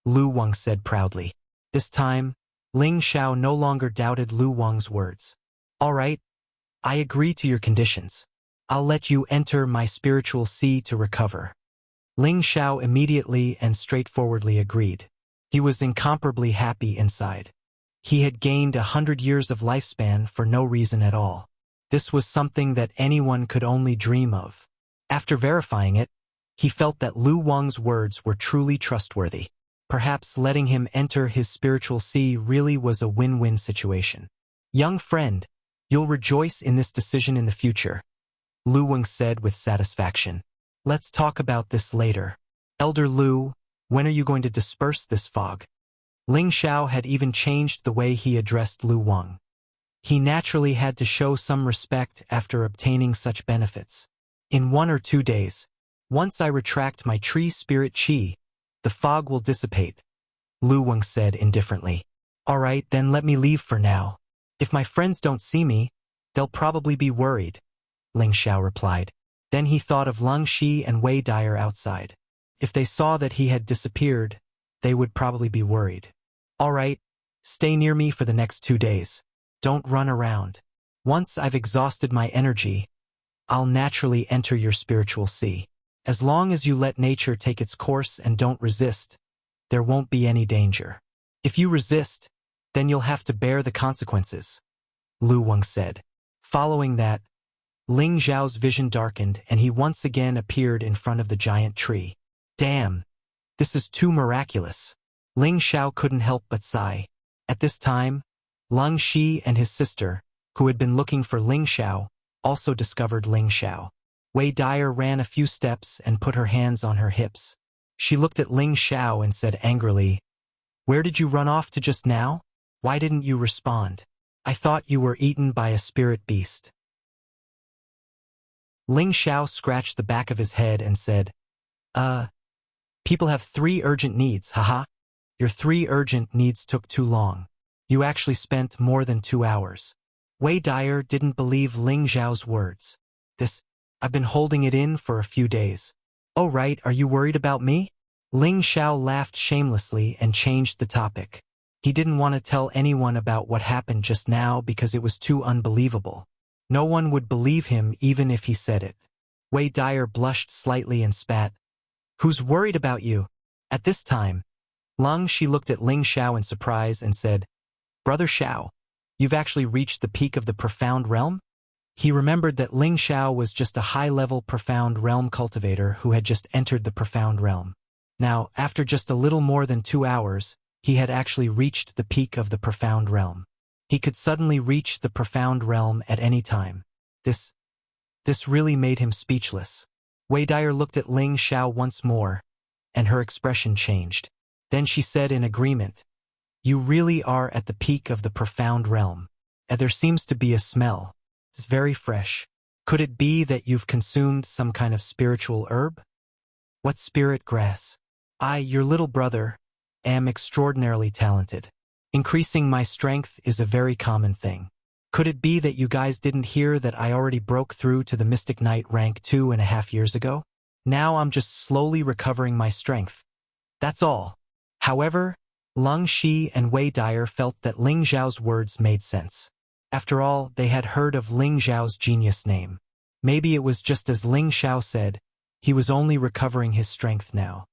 Lu Weng said proudly. This time, Ling Xiao no longer doubted Lu Weng's words. All right, I agree to your conditions. I'll let you enter my spiritual sea to recover. Ling Xiao immediately and straightforwardly agreed. He was incomparably happy inside. He had gained 100 years of lifespan for no reason at all. This was something that anyone could only dream of. After verifying it, he felt that Lu Weng's words were truly trustworthy. Perhaps letting him enter his spiritual sea really was a win-win situation. Young friend, you'll rejoice in this decision in the future, Lu Weng said with satisfaction. Let's talk about this later. Elder Lu, when are you going to disperse this fog? Ling Xiao had even changed the way he addressed Lu Weng. He naturally had to show some respect after obtaining such benefits. In 1 or 2 days, once I retract my tree spirit qi, the fog will dissipate, Lu Weng said indifferently. All right, then let me leave for now. If my friends don't see me, they'll probably be worried, Ling Xiao replied. Then he thought of Lung Shi and Wei Dyer outside. If they saw that he had disappeared, they would probably be worried. All right, stay near me for the next 2 days. Don't run around. Once I've exhausted my energy, I'll naturally enter your spiritual sea. As long as you let nature take its course and don't resist, there won't be any danger. If you resist, then you'll have to bear the consequences, Lu Weng said. Following that, Ling Xiao's vision darkened and he once again appeared in front of the giant tree. Damn, this is too miraculous. Ling Xiao couldn't help but sigh. At this time, Lung Shi and his sister, who had been looking for Ling Xiao, also discovered Ling Xiao. Wei Dyer ran a few steps and put her hands on her hips. She looked at Ling Xiao and said angrily, "Where did you run off to just now? Why didn't you respond? I thought you were eaten by a spirit beast." Ling Xiao scratched the back of his head and said, People have 3 urgent needs, haha. Your 3 urgent needs took too long. You actually spent more than 2 hours. Wei Dyer didn't believe Ling Xiao's words. I've been holding it in for a few days. Oh right, are you worried about me? Ling Xiao laughed shamelessly and changed the topic. He didn't want to tell anyone about what happened just now because it was too unbelievable. No one would believe him even if he said it. Wei Dyer blushed slightly and spat. "Who's worried about you?" At this time, She looked at Ling Xiao in surprise and said, "Brother Xiao, you've actually reached the peak of the profound realm?" He remembered that Ling Xiao was just a high-level profound realm cultivator who had just entered the profound realm. Now, after just a little more than 2 hours, he had actually reached the peak of the profound realm. He could suddenly reach the profound realm at any time. This really made him speechless. Wei Dyer looked at Ling Xiao once more, and her expression changed. Then she said in agreement, "You really are at the peak of the profound realm. And there seems to be a smell. It's very fresh. Could it be that you've consumed some kind of spiritual herb?" "What spirit grass? I, your little brother, am extraordinarily talented. Increasing my strength is a very common thing. Could it be that you guys didn't hear that I already broke through to the Mystic Knight rank 2.5 years ago? Now I'm just slowly recovering my strength. That's all." However, Lung Shi and Wei Dyer felt that Ling Xiao's words made sense. After all, they had heard of Ling Xiao's genius name. Maybe it was just as Ling Xiao said, he was only recovering his strength now.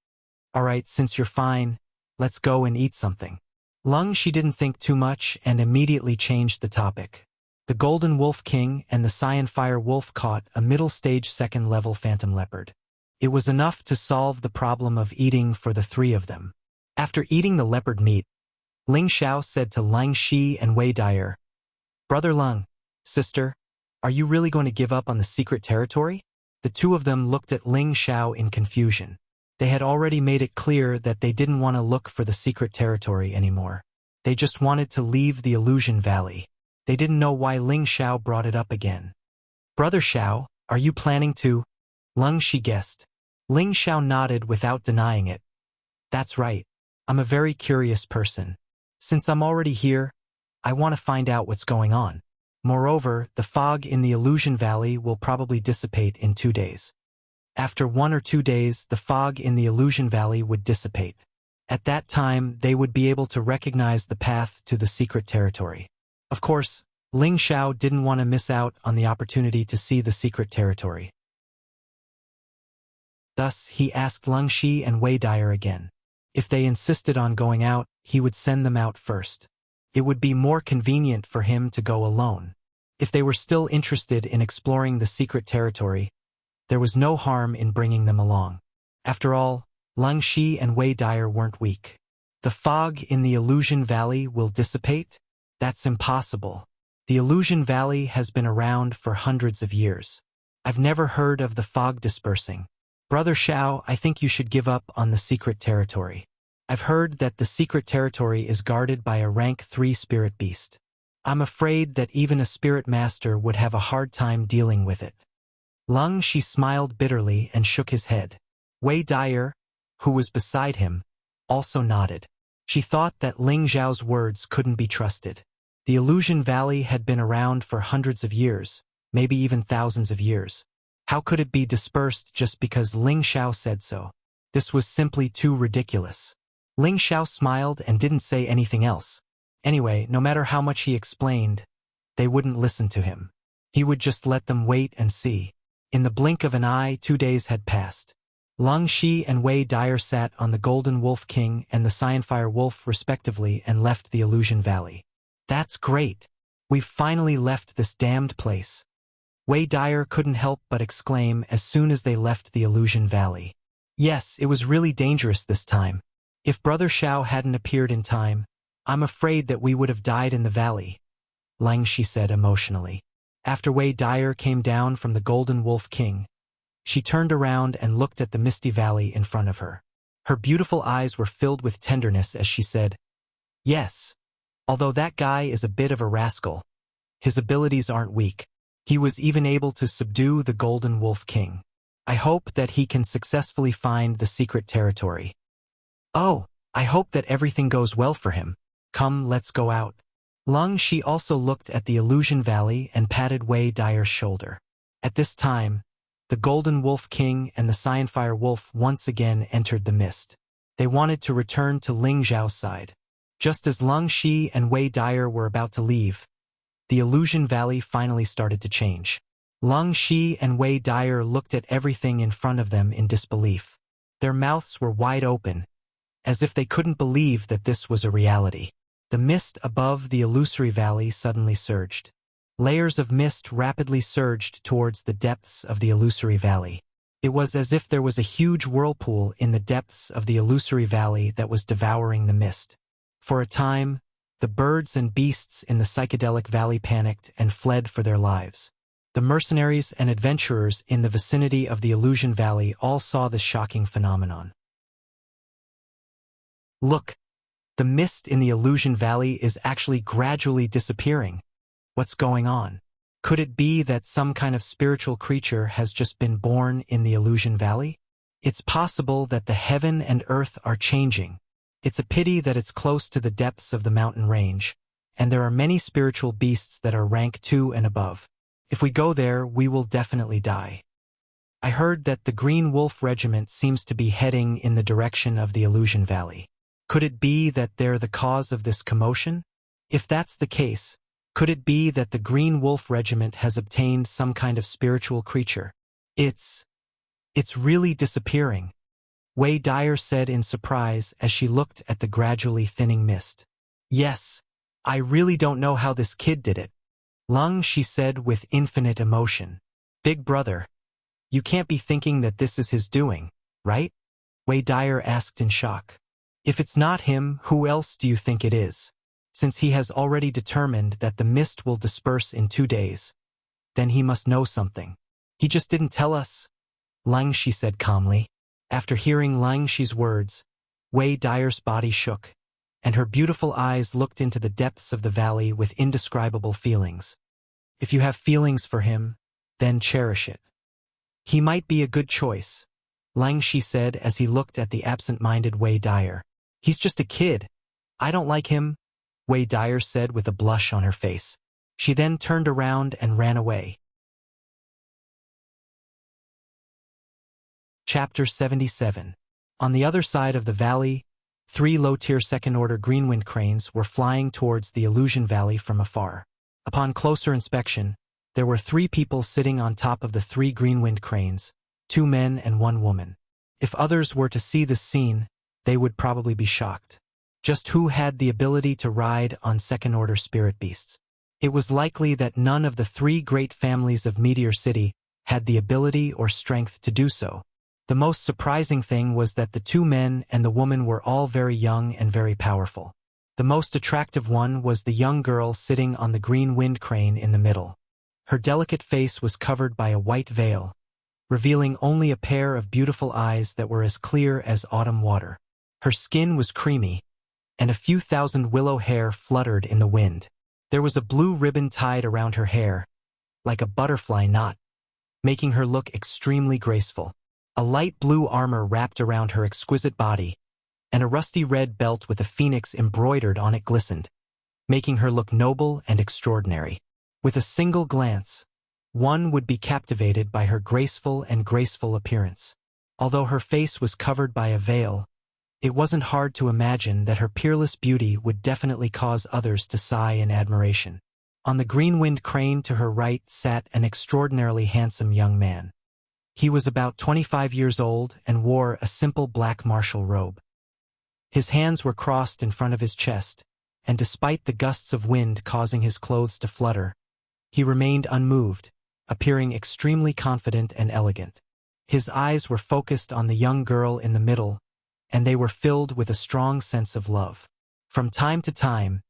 "Alright, since you're fine, let's go and eat something." Lung Shi didn't think too much and immediately changed the topic. The Golden Wolf King and the Cyan Fire Wolf caught a middle-stage 2nd-level phantom leopard. It was enough to solve the problem of eating for the 3 of them. After eating the leopard meat, Ling Xiao said to Lang Shi and Wei Dyer, "Brother Lung, sister, are you really going to give up on the secret territory?" The 2 of them looked at Ling Xiao in confusion. They had already made it clear that they didn't want to look for the secret territory anymore. They just wanted to leave the Illusion Valley. They didn't know why Ling Xiao brought it up again. "Brother Xiao, are you planning to?" Lung Shi guessed. Ling Xiao nodded without denying it. "That's right. I'm a very curious person. Since I'm already here, I want to find out what's going on. Moreover, the fog in the Illusion Valley will probably dissipate in 2 days. After 1 or 2 days, the fog in the Illusion Valley would dissipate. At that time, they would be able to recognize the path to the secret territory." Of course, Ling Xiao didn't want to miss out on the opportunity to see the secret territory. Thus, he asked Lung Shi and Wei Dyer again. If they insisted on going out, he would send them out first. It would be more convenient for him to go alone. If they were still interested in exploring the secret territory, there was no harm in bringing them along. After all, Lung Shi and Wei Dyer weren't weak. The fog in the Illusion Valley will dissipate? That's impossible. The Illusion Valley has been around for hundreds of years. I've never heard of the fog dispersing. Brother Xiao, I think you should give up on the secret territory. I've heard that the secret territory is guarded by a rank 3 spirit beast. I'm afraid that even a spirit master would have a hard time dealing with it. Lung Shi smiled bitterly and shook his head. Wei Dyer, who was beside him, also nodded. She thought that Ling Xiao's words couldn't be trusted. The Illusion Valley had been around for hundreds of years, maybe even thousands of years. How could it be dispersed just because Ling Xiao said so? This was simply too ridiculous. Ling Xiao smiled and didn't say anything else. Anyway, no matter how much he explained, they wouldn't listen to him. He would just let them wait and see. In the blink of an eye, 2 days had passed. Lung Shi and Wei Dyer sat on the Golden Wolf King and the Cyan Fire Wolf respectively and left the Illusion Valley. That's great. We've finally left this damned place. Wei Dyer couldn't help but exclaim as soon as they left the Illusion Valley. Yes, it was really dangerous this time. If Brother Xiao hadn't appeared in time, I'm afraid that we would have died in the valley, Lang Shi said emotionally. After Wei Dyer came down from the Golden Wolf King, she turned around and looked at the misty valley in front of her. Her beautiful eyes were filled with tenderness as she said, "Yes. Although that guy is a bit of a rascal, his abilities aren't weak. He was even able to subdue the Golden Wolf King. I hope that he can successfully find the secret territory. Oh, I hope that everything goes well for him. Come, let's go out." Lung Shi also looked at the Illusion Valley and patted Wei Dyer's shoulder. At this time, the Golden Wolf King and the Cyanfire Wolf once again entered the mist. They wanted to return to Ling Zhao's side. Just as Lung Shi and Wei Dyer were about to leave, the Illusion Valley finally started to change. Lung Shi and Wei Dyer looked at everything in front of them in disbelief. Their mouths were wide open, as if they couldn't believe that this was a reality. The mist above the illusory valley suddenly surged. Layers of mist rapidly surged towards the depths of the illusory valley. It was as if there was a huge whirlpool in the depths of the illusory valley that was devouring the mist. For a time, the birds and beasts in the psychedelic valley panicked and fled for their lives. The mercenaries and adventurers in the vicinity of the Illusion Valley all saw this shocking phenomenon. Look! The mist in the Illusion Valley is actually gradually disappearing. What's going on? Could it be that some kind of spiritual creature has just been born in the Illusion Valley? It's possible that the heaven and earth are changing. It's a pity that it's close to the depths of the mountain range, and there are many spiritual beasts that are rank 2 and above. If we go there, we will definitely die. I heard that the Green Wolf Regiment seems to be heading in the direction of the Illusion Valley. Could it be that they're the cause of this commotion? If that's the case, could it be that the Green Wolf Regiment has obtained some kind of spiritual creature? It's really disappearing, Wei Dyer said in surprise as she looked at the gradually thinning mist. Yes, I really don't know how this kid did it. Lung Shi said with infinite emotion. Big brother, you can't be thinking that this is his doing, right? Wei Dyer asked in shock. If it's not him, who else do you think it is? Since he has already determined that the mist will disperse in 2 days, then he must know something. He just didn't tell us, Lung Shi said calmly. After hearing Lung Shi's words, Wei Dyer's body shook, and her beautiful eyes looked into the depths of the valley with indescribable feelings. If you have feelings for him, then cherish it. He might be a good choice, Lung Shi said as he looked at the absent-minded Wei Dyer. He's just a kid. I don't like him, Wei Dyer said with a blush on her face. She then turned around and ran away. Chapter 77. On the other side of the valley, 3 low-tier second-order greenwind cranes were flying towards the Illusion Valley from afar. Upon closer inspection, there were 3 people sitting on top of the 3 greenwind cranes, 2 men and 1 woman. If others were to see this scene, they would probably be shocked. Just who had the ability to ride on second-order spirit beasts? It was likely that none of the 3 great families of Meteor City had the ability or strength to do so. The most surprising thing was that the 2 men and the woman were all very young and very powerful. The most attractive one was the young girl sitting on the green wind crane in the middle. Her delicate face was covered by a white veil, revealing only a pair of beautiful eyes that were as clear as autumn water. Her skin was creamy, and a few thousand willow hair fluttered in the wind. There was a blue ribbon tied around her hair, like a butterfly knot, making her look extremely graceful. A light blue armor wrapped around her exquisite body, and a rusty red belt with a phoenix embroidered on it glistened, making her look noble and extraordinary. With a single glance, one would be captivated by her graceful appearance. Although her face was covered by a veil, it wasn't hard to imagine that her peerless beauty would definitely cause others to sigh in admiration. On the greenwind crane to her right sat an extraordinarily handsome young man. He was about 25 years old and wore a simple black martial robe. His hands were crossed in front of his chest, and despite the gusts of wind causing his clothes to flutter, he remained unmoved, appearing extremely confident and elegant. His eyes were focused on the young girl in the middle, and they were filled with a strong sense of love. From time to time,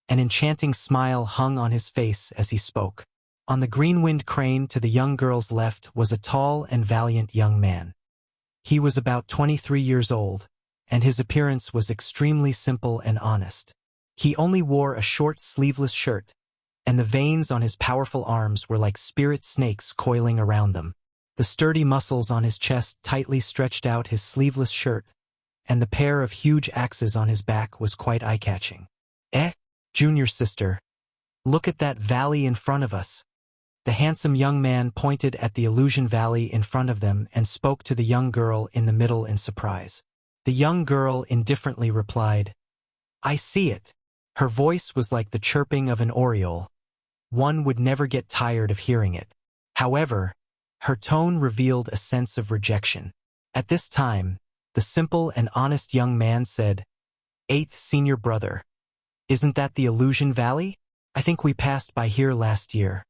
an enchanting smile hung on his face as he spoke. On the greenwind crane to the young girl's left was a tall and valiant young man. He was about 23 years old, and his appearance was extremely simple and honest. He only wore a short sleeveless shirt, and the veins on his powerful arms were like spirit snakes coiling around them. The sturdy muscles on his chest tightly stretched out his sleeveless shirt, and the pair of huge axes on his back was quite eye-catching. Junior sister, look at that valley in front of us. The handsome young man pointed at the illusion valley in front of them and spoke to the young girl in the middle in surprise. The young girl indifferently replied, I see it. Her voice was like the chirping of an oriole. One would never get tired of hearing it. However, her tone revealed a sense of rejection. At this time, the simple and honest young man said, Eighth senior brother, isn't that the illusion valley? I think we passed by here last year.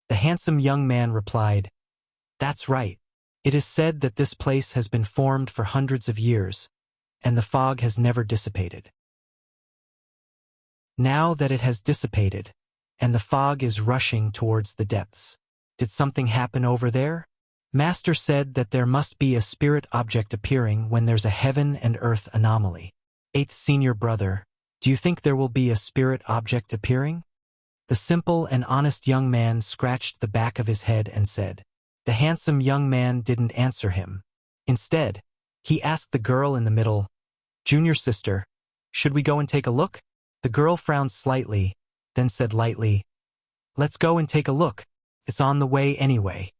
The handsome young man replied, That's right. It is said that this place has been formed for hundreds of years, and the fog has never dissipated. Now that it has dissipated, and the fog is rushing towards the depths, did something happen over there? Master said that there must be a spirit object appearing when there's a heaven and earth anomaly. Eighth senior brother, do you think there will be a spirit object appearing? The simple and honest young man scratched the back of his head and said. The handsome young man didn't answer him. Instead, he asked the girl in the middle, Junior sister, should we go and take a look? The girl frowned slightly, then said lightly, Let's go and take a look. It's on the way anyway.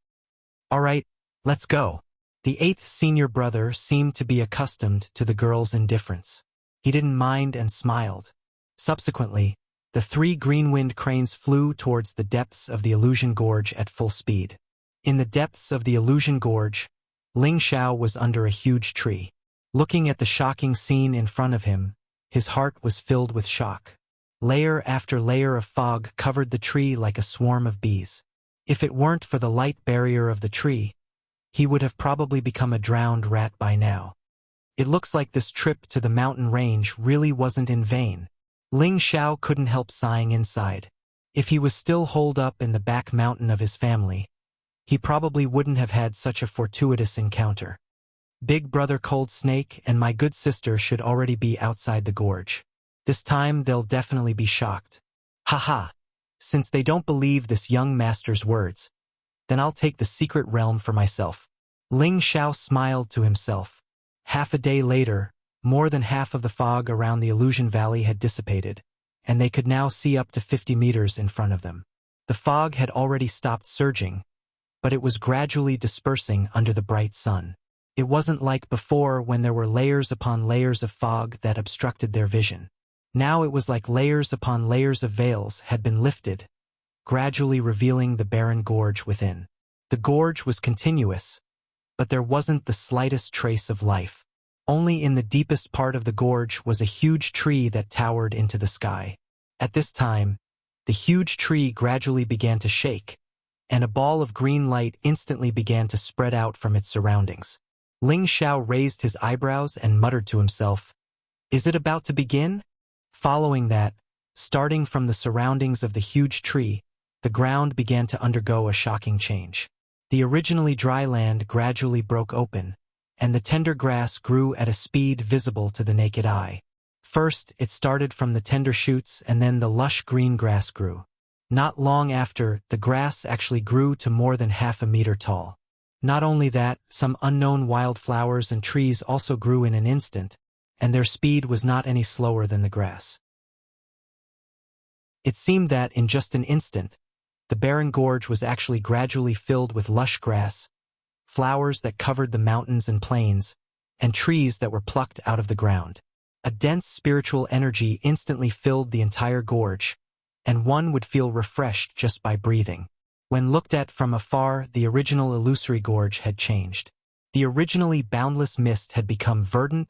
All right, let's go. The eighth senior brother seemed to be accustomed to the girl's indifference. He didn't mind and smiled. Subsequently, the three green-winged cranes flew towards the depths of the illusion gorge at full speed. In the depths of the illusion gorge, Ling Xiao was under a huge tree. Looking at the shocking scene in front of him, his heart was filled with shock. Layer after layer of fog covered the tree like a swarm of bees. If it weren't for the light barrier of the tree, he would have probably become a drowned rat by now. It looks like this trip to the mountain range really wasn't in vain. Ling Xiao couldn't help sighing inside. If he was still holed up in the back mountain of his family, he probably wouldn't have had such a fortuitous encounter. Big brother Cold Snake and my good sister should already be outside the gorge. This time they'll definitely be shocked. Haha. Since they don't believe this young master's words, then I'll take the secret realm for myself. Ling Xiao smiled to himself. Half a day later, more than half of the fog around the illusion valley had dissipated, and they could now see up to 50 meters in front of them. The fog had already stopped surging, but it was gradually dispersing under the bright sun. It wasn't like before when there were layers upon layers of fog that obstructed their vision. Now it was like layers upon layers of veils had been lifted, gradually revealing the barren gorge within. The gorge was continuous, but there wasn't the slightest trace of life. Only in the deepest part of the gorge was a huge tree that towered into the sky. At this time, the huge tree gradually began to shake, and a ball of green light instantly began to spread out from its surroundings. Ling Xiao raised his eyebrows and muttered to himself, Is it about to begin? Following that, starting from the surroundings of the huge tree, the ground began to undergo a shocking change. The originally dry land gradually broke open, and the tender grass grew at a speed visible to the naked eye. First, it started from the tender shoots and then the lush green grass grew. Not long after, the grass actually grew to more than half a meter tall. Not only that, some unknown wildflowers and trees also grew in an instant, and their speed was not any slower than the grass. It seemed that, in just an instant, the barren gorge was actually gradually filled with lush grass, flowers that covered the mountains and plains, and trees that were plucked out of the ground. A dense spiritual energy instantly filled the entire gorge, and one would feel refreshed just by breathing. When looked at from afar, the original illusory gorge had changed. The originally boundless mist had become verdant,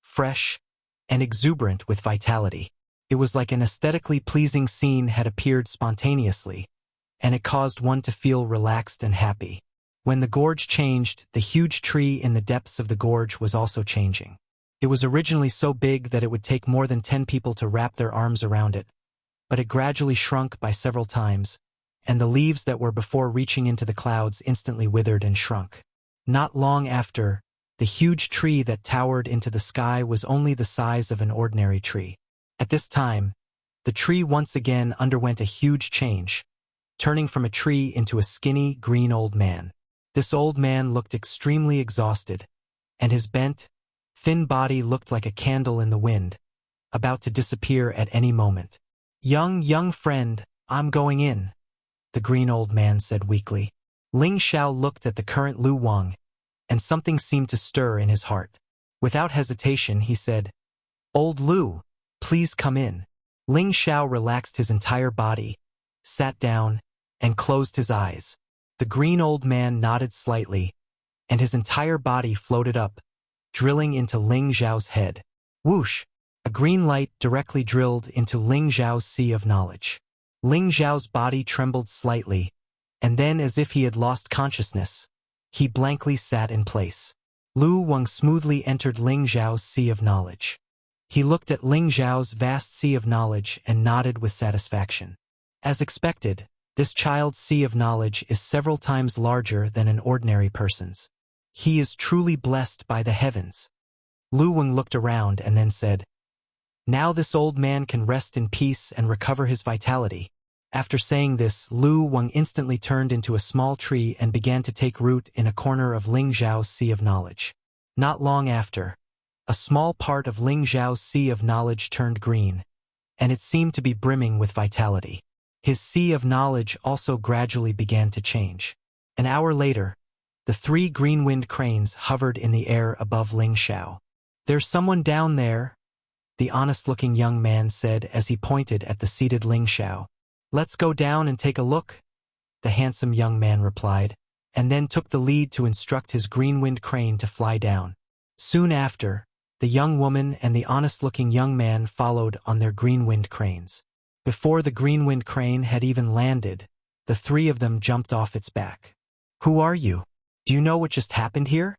fresh, and exuberant with vitality. It was like an aesthetically pleasing scene had appeared spontaneously, and it caused one to feel relaxed and happy. When the gorge changed, the huge tree in the depths of the gorge was also changing. It was originally so big that it would take more than 10 people to wrap their arms around it, but it gradually shrunk by several times, and the leaves that were before reaching into the clouds instantly withered and shrunk. Not long after, The huge tree that towered into the sky was only the size of an ordinary tree. At this time, the tree once again underwent a huge change, turning from a tree into a skinny, green old man. This old man looked extremely exhausted, and his bent, thin body looked like a candle in the wind, about to disappear at any moment. Young friend, I'm going in," the green old man said weakly. Ling Xiao looked at the current Lu Wang, and something seemed to stir in his heart. Without hesitation, he said, "Old Lu, please come in." Ling Xiao relaxed his entire body, sat down, and closed his eyes. The green old man nodded slightly, and his entire body floated up, drilling into Ling Xiao's head. Whoosh! A green light directly drilled into Ling Xiao's sea of knowledge. Ling Xiao's body trembled slightly, and then, as if he had lost consciousness, he blankly sat in place. Lu Wang smoothly entered Ling Xiao's sea of knowledge. He looked at Ling Xiao's vast sea of knowledge and nodded with satisfaction. As expected, this child's sea of knowledge is several times larger than an ordinary person's. He is truly blessed by the heavens. Lu Wang looked around and then said, "Now this old man can rest in peace and recover his vitality." After saying this, Lu Wang instantly turned into a small tree and began to take root in a corner of Ling Xiao's sea of knowledge. Not long after, a small part of Ling Xiao's sea of knowledge turned green, and it seemed to be brimming with vitality. His sea of knowledge also gradually began to change. An hour later, the 3 green-winged cranes hovered in the air above Ling Xiao. "There's someone down there," the honest-looking young man said as he pointed at the seated Ling Xiao. "Let's go down and take a look," the handsome young man replied, and then took the lead to instruct his green-winged crane to fly down. Soon after, the young woman and the honest-looking young man followed on their green-winged cranes. Before the green-winged crane had even landed, the 3 of them jumped off its back. "Who are you? Do you know what just happened here?"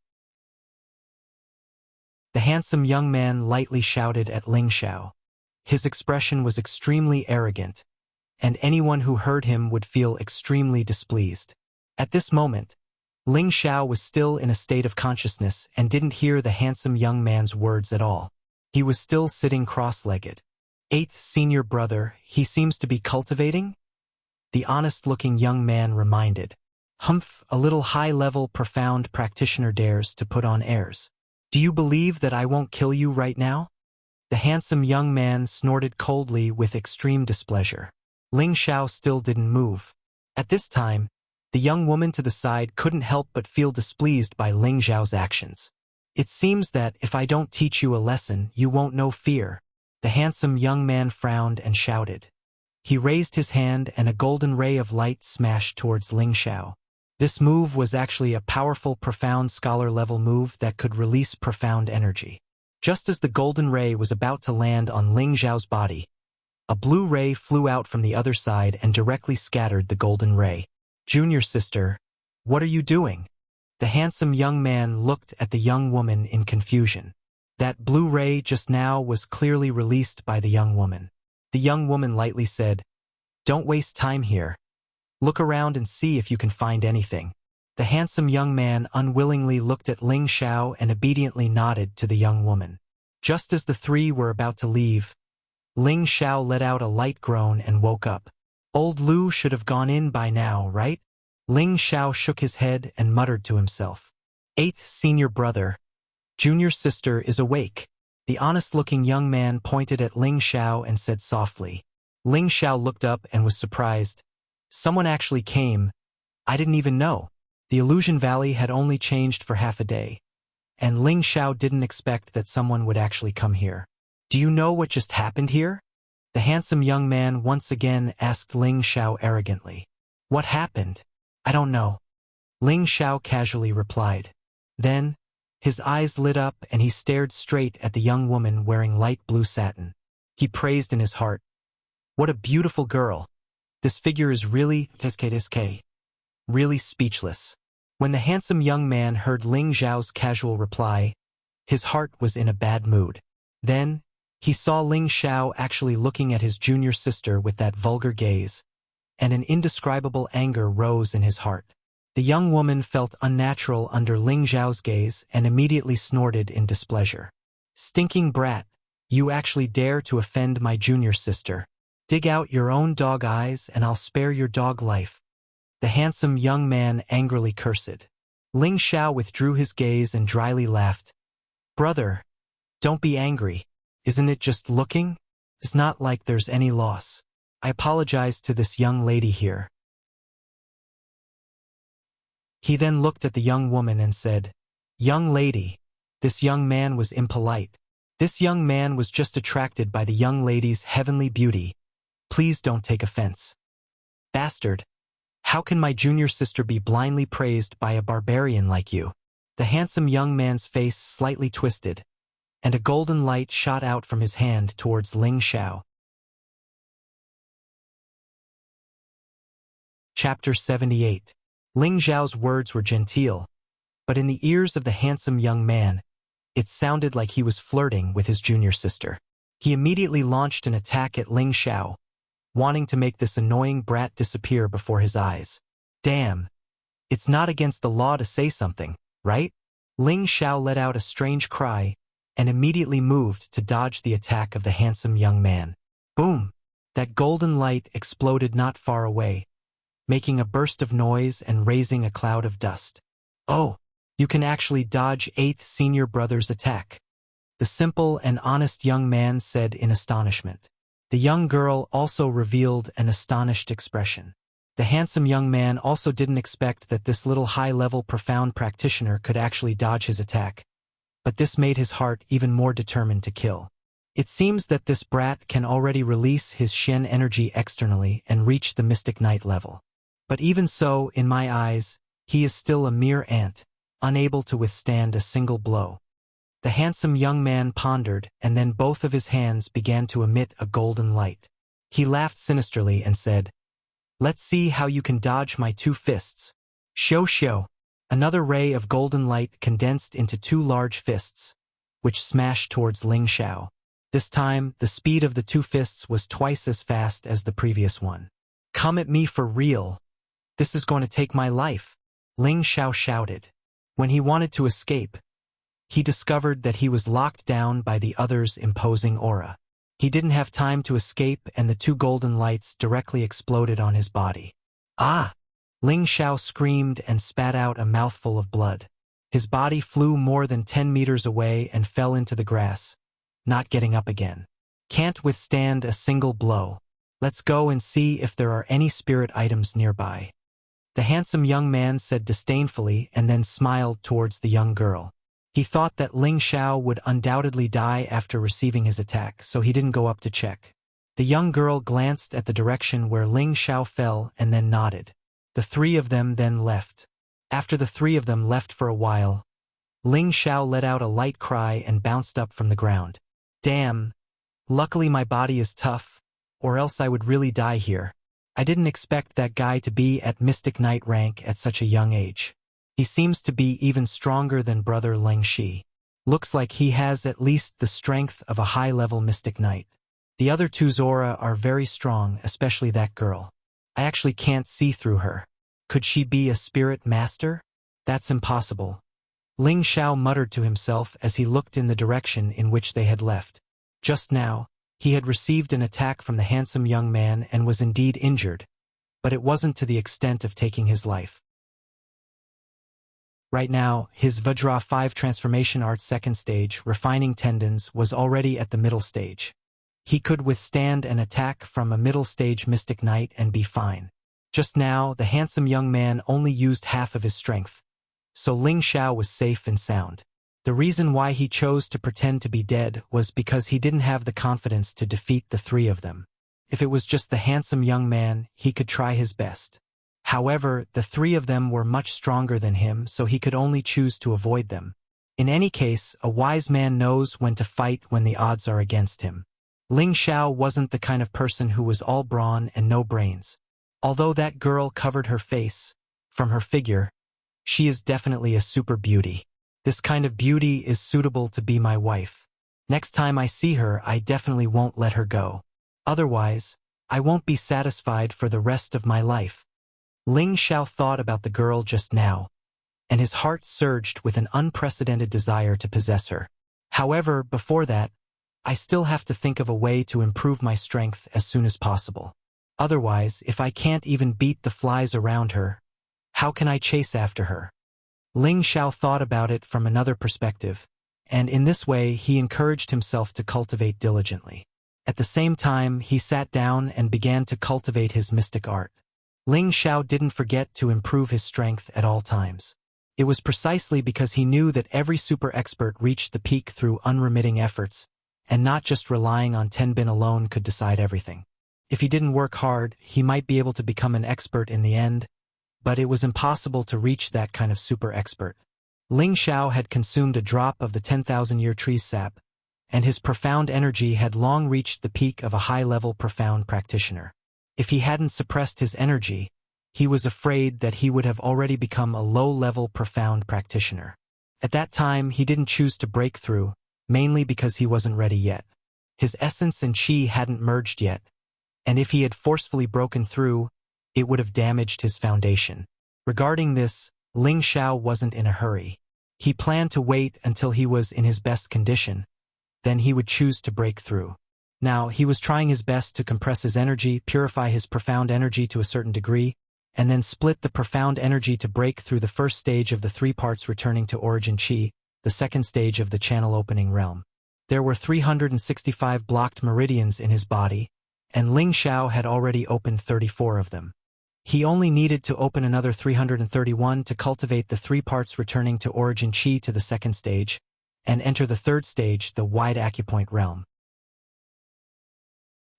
The handsome young man lightly shouted at Ling Xiao. His expression was extremely arrogant, and anyone who heard him would feel extremely displeased. At this moment, Ling Xiao was still in a state of consciousness and didn't hear the handsome young man's words at all. He was still sitting cross-legged. "Eighth senior brother, he seems to be cultivating?" the honest-looking young man reminded. "Humph, a little high-level, profound practitioner dares to put on airs. Do you believe that I won't kill you right now?" The handsome young man snorted coldly with extreme displeasure. Ling Xiao still didn't move. At this time, the young woman to the side couldn't help but feel displeased by Ling Xiao's actions. "It seems that if I don't teach you a lesson, you won't know fear." The handsome young man frowned and shouted. He raised his hand and a golden ray of light smashed towards Ling Xiao. This move was actually a powerful, profound scholar-level move that could release profound energy. Just as the golden ray was about to land on Ling Xiao's body, a blue ray flew out from the other side and directly scattered the golden ray. "Junior sister, what are you doing?" The handsome young man looked at the young woman in confusion. That blue ray just now was clearly released by the young woman. The young woman lightly said, "Don't waste time here. Look around and see if you can find anything." The handsome young man unwillingly looked at Ling Xiao and obediently nodded to the young woman. Just as the 3 were about to leave, Ling Xiao let out a light groan and woke up. "Old Lu should have gone in by now, right?" Ling Xiao shook his head and muttered to himself. "Eighth senior brother, junior sister is awake." The honest-looking young man pointed at Ling Xiao and said softly. Ling Xiao looked up and was surprised. "Someone actually came. I didn't even know." The Illusion Valley had only changed for half a day, and Ling Xiao didn't expect that someone would actually come here. "Do you know what just happened here?" the handsome young man once again asked Ling Xiao arrogantly. "What happened?" "I don't know," Ling Xiao casually replied. Then, his eyes lit up and he stared straight at the young woman wearing light blue satin. He praised in his heart, "What a beautiful girl. This figure is really really speechless." When the handsome young man heard Ling Xiao's casual reply, his heart was in a bad mood. Then, he saw Ling Xiao actually looking at his junior sister with that vulgar gaze, and an indescribable anger rose in his heart. The young woman felt unnatural under Ling Xiao's gaze and immediately snorted in displeasure. Stinking brat, you actually dare to offend my junior sister. Dig out your own dog eyes and I'll spare your dog life. The handsome young man angrily cursed. Ling Xiao withdrew his gaze and dryly laughed. Brother, don't be angry. Isn't it just looking? It's not like there's any loss. I apologize to this young lady here. He then looked at the young woman and said, Young lady. This young man was impolite. This young man was just attracted by the young lady's heavenly beauty. Please don't take offense. Bastard. How can my junior sister be blindly praised by a barbarian like you? The handsome young man's face slightly twisted, and a golden light shot out from his hand towards Ling Xiao. Chapter 78. Ling Xiao's words were genteel, but in the ears of the handsome young man, it sounded like he was flirting with his junior sister. He immediately launched an attack at Ling Xiao, wanting to make this annoying brat disappear before his eyes. Damn. It's not against the law to say something, right? Ling Xiao let out a strange cry and immediately moved to dodge the attack of the handsome young man. Boom! That golden light exploded not far away, making a burst of noise and raising a cloud of dust. Oh, you can actually dodge 8th senior brother's attack, the simple and honest young man said in astonishment. The young girl also revealed an astonished expression. The handsome young man also didn't expect that this little high-level profound practitioner could actually dodge his attack, but this made his heart even more determined to kill. It seems that this brat can already release his Shen energy externally and reach the Mystic Knight level. But even so, in my eyes, he is still a mere ant, unable to withstand a single blow. The handsome young man pondered, and then both of his hands began to emit a golden light. He laughed sinisterly and said, Let's see how you can dodge my 2 fists. Show. Another ray of golden light condensed into 2 large fists, which smashed towards Ling Xiao. This time, the speed of the 2 fists was twice as fast as the previous one. Come at me for real. This is going to take my life, Ling Xiao shouted. When he wanted to escape, he discovered that he was locked down by the other's imposing aura. He didn't have time to escape and the 2 golden lights directly exploded on his body. Ah! Ling Xiao screamed and spat out a mouthful of blood. His body flew more than 10 meters away and fell into the grass, not getting up again. Can't withstand a single blow. Let's go and see if there are any spirit items nearby. The handsome young man said disdainfully and then smiled towards the young girl. He thought that Ling Xiao would undoubtedly die after receiving his attack, so he didn't go up to check. The young girl glanced at the direction where Ling Xiao fell and then nodded. The 3 of them then left. After the 3 of them left for a while, Ling Xiao let out a light cry and bounced up from the ground. Damn! Luckily my body is tough, or else I would really die here. I didn't expect that guy to be at Mystic Knight rank at such a young age. He seems to be even stronger than brother Leng Shi. Looks like he has at least the strength of a high-level Mystic Knight. The other 2 Zora are very strong, especially that girl. I actually can't see through her. Could she be a spirit master? That's impossible. Ling Xiao muttered to himself as he looked in the direction in which they had left. Just now, he had received an attack from the handsome young man and was indeed injured, but it wasn't to the extent of taking his life. Right now, his Vajra 5 transformation art 2nd stage, refining tendons, was already at the middle stage. He could withstand an attack from a middle stage Mystic Knight and be fine. Just now, the handsome young man only used half of his strength, so Ling Xiao was safe and sound. The reason why he chose to pretend to be dead was because he didn't have the confidence to defeat the 3 of them. If it was just the handsome young man, he could try his best. However, the 3 of them were much stronger than him, so he could only choose to avoid them. In any case, a wise man knows when to fight when the odds are against him. Ling Xiao wasn't the kind of person who was all brawn and no brains. Although that girl covered her face, from her figure, she is definitely a super beauty. This kind of beauty is suitable to be my wife. Next time I see her, I definitely won't let her go. Otherwise, I won't be satisfied for the rest of my life. Ling Xiao thought about the girl just now, and his heart surged with an unprecedented desire to possess her. However, before that, I still have to think of a way to improve my strength as soon as possible. Otherwise, if I can't even beat the flies around her, how can I chase after her? Ling Xiao thought about it from another perspective, and in this way he encouraged himself to cultivate diligently. At the same time, he sat down and began to cultivate his mystic art. Ling Xiao didn't forget to improve his strength at all times. It was precisely because he knew that every super expert reached the peak through unremitting efforts, and not just relying on Tenbin alone could decide everything. If he didn't work hard, he might be able to become an expert in the end, but it was impossible to reach that kind of super expert. Ling Xiao had consumed a drop of the 10,000-year tree's sap, and his profound energy had long reached the peak of a high-level profound practitioner. If he hadn't suppressed his energy, he was afraid that he would have already become a low-level profound practitioner. At that time, he didn't choose to break through, mainly because he wasn't ready yet. His essence and qi hadn't merged yet, and if he had forcefully broken through, it would have damaged his foundation. Regarding this, Ling Xiao wasn't in a hurry. He planned to wait until he was in his best condition, then he would choose to break through. Now, he was trying his best to compress his energy, purify his profound energy to a certain degree, and then split the profound energy to break through the first stage of the three parts returning to origin qi, the second stage of the channel opening realm. There were 365 blocked meridians in his body, and Ling Xiao had already opened 34 of them. He only needed to open another 331 to cultivate the three parts returning to origin qi to the second stage, and enter the third stage, the wide acupoint realm.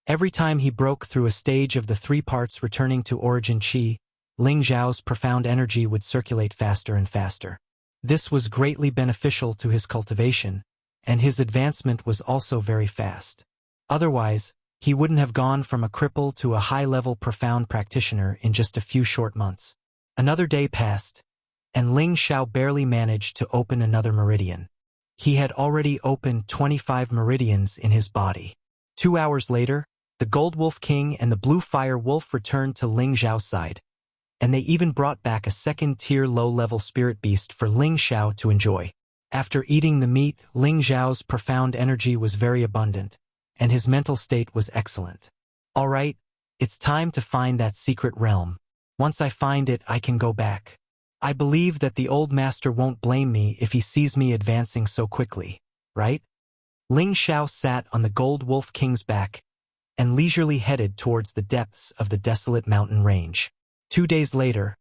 Every time he broke through a stage of the three parts returning to origin qi, Ling Xiao's profound energy would circulate faster and faster. This was greatly beneficial to his cultivation, and his advancement was also very fast. Otherwise, he wouldn't have gone from a cripple to a high-level profound practitioner in just a few short months. Another day passed, and Ling Xiao barely managed to open another meridian. He had already opened 25 meridians in his body. 2 hours later, the Gold Wolf King and the Blue Fire Wolf returned to Ling Xiao's side, and they even brought back a second-tier low-level spirit beast for Ling Xiao to enjoy. After eating the meat, Ling Xiao's profound energy was very abundant, and his mental state was excellent. All right, it's time to find that secret realm. Once I find it, I can go back. I believe that the old master won't blame me if he sees me advancing so quickly, right? Ling Xiao sat on the Gold Wolf King's back and leisurely headed towards the depths of the desolate mountain range. 2 days later,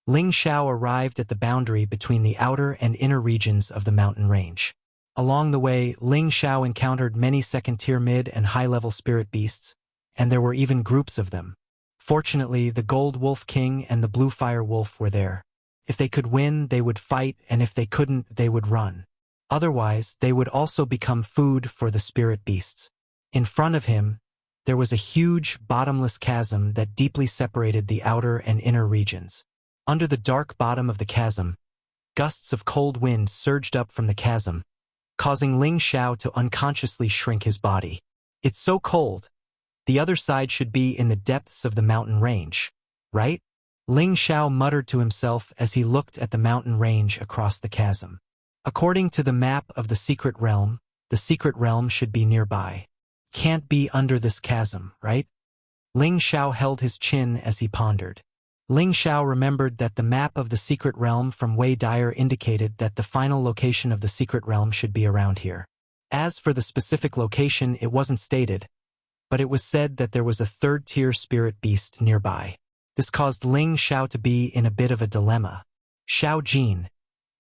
Ling Xiao arrived at the boundary between the outer and inner regions of the mountain range. Along the way, Ling Xiao encountered many second-tier mid and high-level spirit beasts, and there were even groups of them. Fortunately, the Gold Wolf King and the Blue Fire Wolf were there. If they could win, they would fight, and if they couldn't, they would run. Otherwise, they would also become food for the spirit beasts. In front of him, there was a huge, bottomless chasm that deeply separated the outer and inner regions. Under the dark bottom of the chasm, gusts of cold wind surged up from the chasm, causing Ling Xiao to unconsciously shrink his body. It's so cold. The other side should be in the depths of the mountain range, right? Ling Xiao muttered to himself as he looked at the mountain range across the chasm. According to the map of the secret realm should be nearby. Can't be under this chasm, right? Ling Xiao held his chin as he pondered. Ling Xiao remembered that the map of the secret realm from Wei Dyer indicated that the final location of the secret realm should be around here. As for the specific location, it wasn't stated, but it was said that there was a third-tier spirit beast nearby. This caused Ling Xiao to be in a bit of a dilemma. Xiao Jin,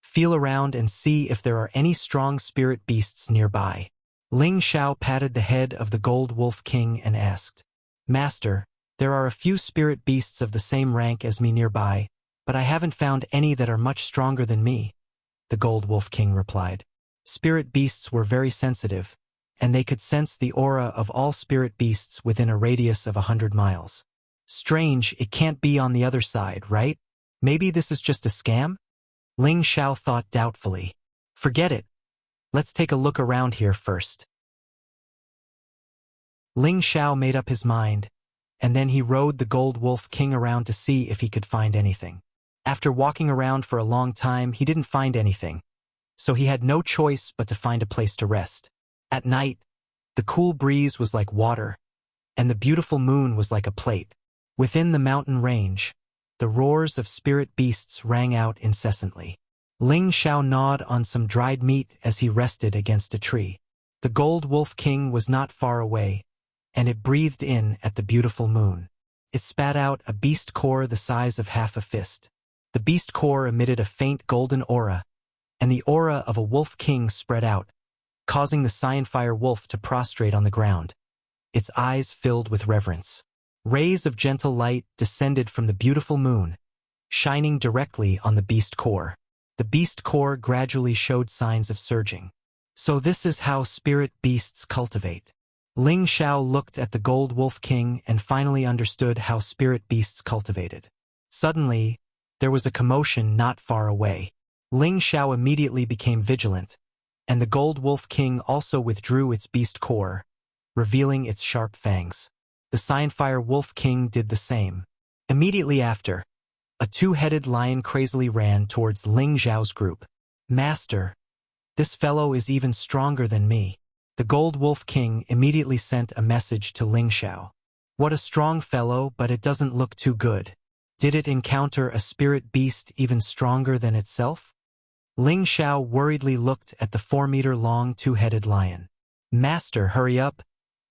feel around and see if there are any strong spirit beasts nearby. Ling Xiao patted the head of the Gold Wolf King and asked, Master, there are a few spirit beasts of the same rank as me nearby, but I haven't found any that are much stronger than me, the Gold Wolf King replied. Spirit beasts were very sensitive, and they could sense the aura of all spirit beasts within a radius of 100 miles. Strange, it can't be on the other side, right? Maybe this is just a scam? Ling Xiao thought doubtfully. Forget it. Let's take a look around here first. Ling Xiao made up his mind, and then he rode the Gold Wolf King around to see if he could find anything. After walking around for a long time, he didn't find anything, so he had no choice but to find a place to rest. At night, the cool breeze was like water, and the beautiful moon was like a plate. Within the mountain range, the roars of spirit beasts rang out incessantly. Ling Xiao gnawed on some dried meat as he rested against a tree. The Gold Wolf King was not far away, and it breathed in at the beautiful moon. It spat out a beast core the size of half a fist. The beast core emitted a faint golden aura, and the aura of a wolf king spread out, causing the Cyanfire wolf to prostrate on the ground, its eyes filled with reverence. Rays of gentle light descended from the beautiful moon, shining directly on the beast core. The beast core gradually showed signs of surging. So this is how spirit beasts cultivate. Ling Xiao looked at the Gold Wolf King and finally understood how spirit beasts cultivated. Suddenly, there was a commotion not far away. Ling Xiao immediately became vigilant, and the Gold Wolf King also withdrew its beast core, revealing its sharp fangs. The Cyanfire Wolf King did the same. Immediately after, a two-headed lion crazily ran towards Ling Xiao's group. "Master, this fellow is even stronger than me." The Gold Wolf King immediately sent a message to Ling Xiao. "What a strong fellow, but it doesn't look too good. Did it encounter a spirit beast even stronger than itself?" Ling Xiao worriedly looked at the 4-meter-long two-headed lion. "Master, hurry up.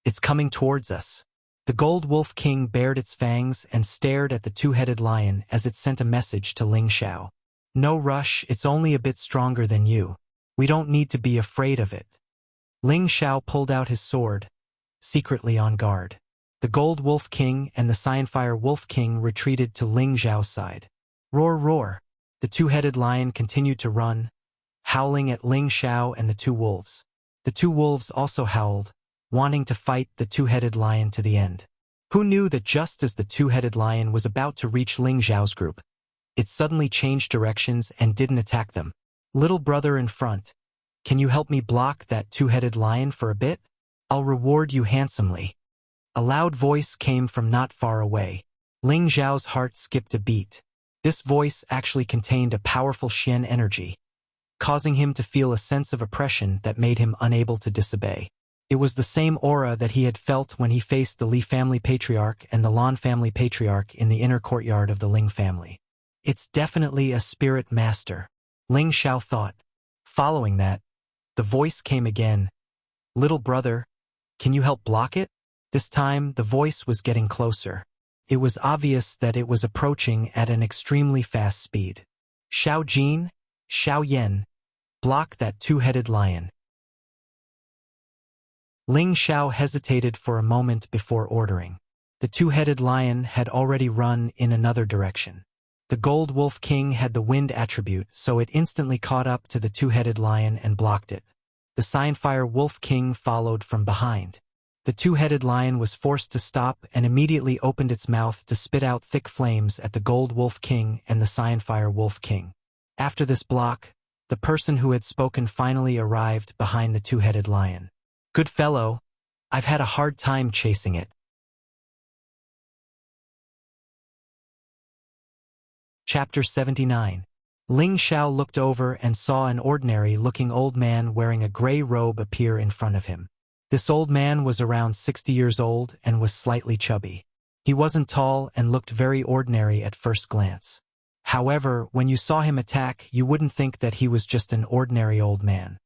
It's coming towards us." The Gold Wolf King bared its fangs and stared at the two-headed lion as it sent a message to Ling Xiao. "No rush, it's only a bit stronger than you. We don't need to be afraid of it." Ling Xiao pulled out his sword, secretly on guard. The Gold Wolf King and the Cyanfire Wolf King retreated to Ling Xiao's side. Roar, roar! The two-headed lion continued to run, howling at Ling Xiao and the two wolves. The two wolves also howled, wanting to fight the two-headed lion to the end. Who knew that just as the two-headed lion was about to reach Ling Xiao's group, it suddenly changed directions and didn't attack them. "Little brother in front, can you help me block that two-headed lion for a bit? I'll reward you handsomely." A loud voice came from not far away. Ling Xiao's heart skipped a beat. This voice actually contained a powerful Xian energy, causing him to feel a sense of oppression that made him unable to disobey. It was the same aura that he had felt when he faced the Li family patriarch and the Lan family patriarch in the inner courtyard of the Ling family. "It's definitely a spirit master," Ling Xiao thought. Following that, the voice came again. "Little brother, can you help block it?" This time, the voice was getting closer. It was obvious that it was approaching at an extremely fast speed. "Xiao Jin, Xiao Yan, block that two-headed lion." Ling Xiao hesitated for a moment before ordering. The two-headed lion had already run in another direction. The Gold Wolf King had the wind attribute, so it instantly caught up to the two-headed lion and blocked it. The Cyanfire Wolf King followed from behind. The two-headed lion was forced to stop and immediately opened its mouth to spit out thick flames at the Gold Wolf King and the Cyanfire Wolf King. After this block, the person who had spoken finally arrived behind the two-headed lion. "Good fellow, I've had a hard time chasing it." Chapter 79. Ling Xiao looked over and saw an ordinary-looking old man wearing a gray robe appear in front of him. This old man was around 60 years old and was slightly chubby. He wasn't tall and looked very ordinary at first glance. However, when you saw him attack, you wouldn't think that he was just an ordinary old man.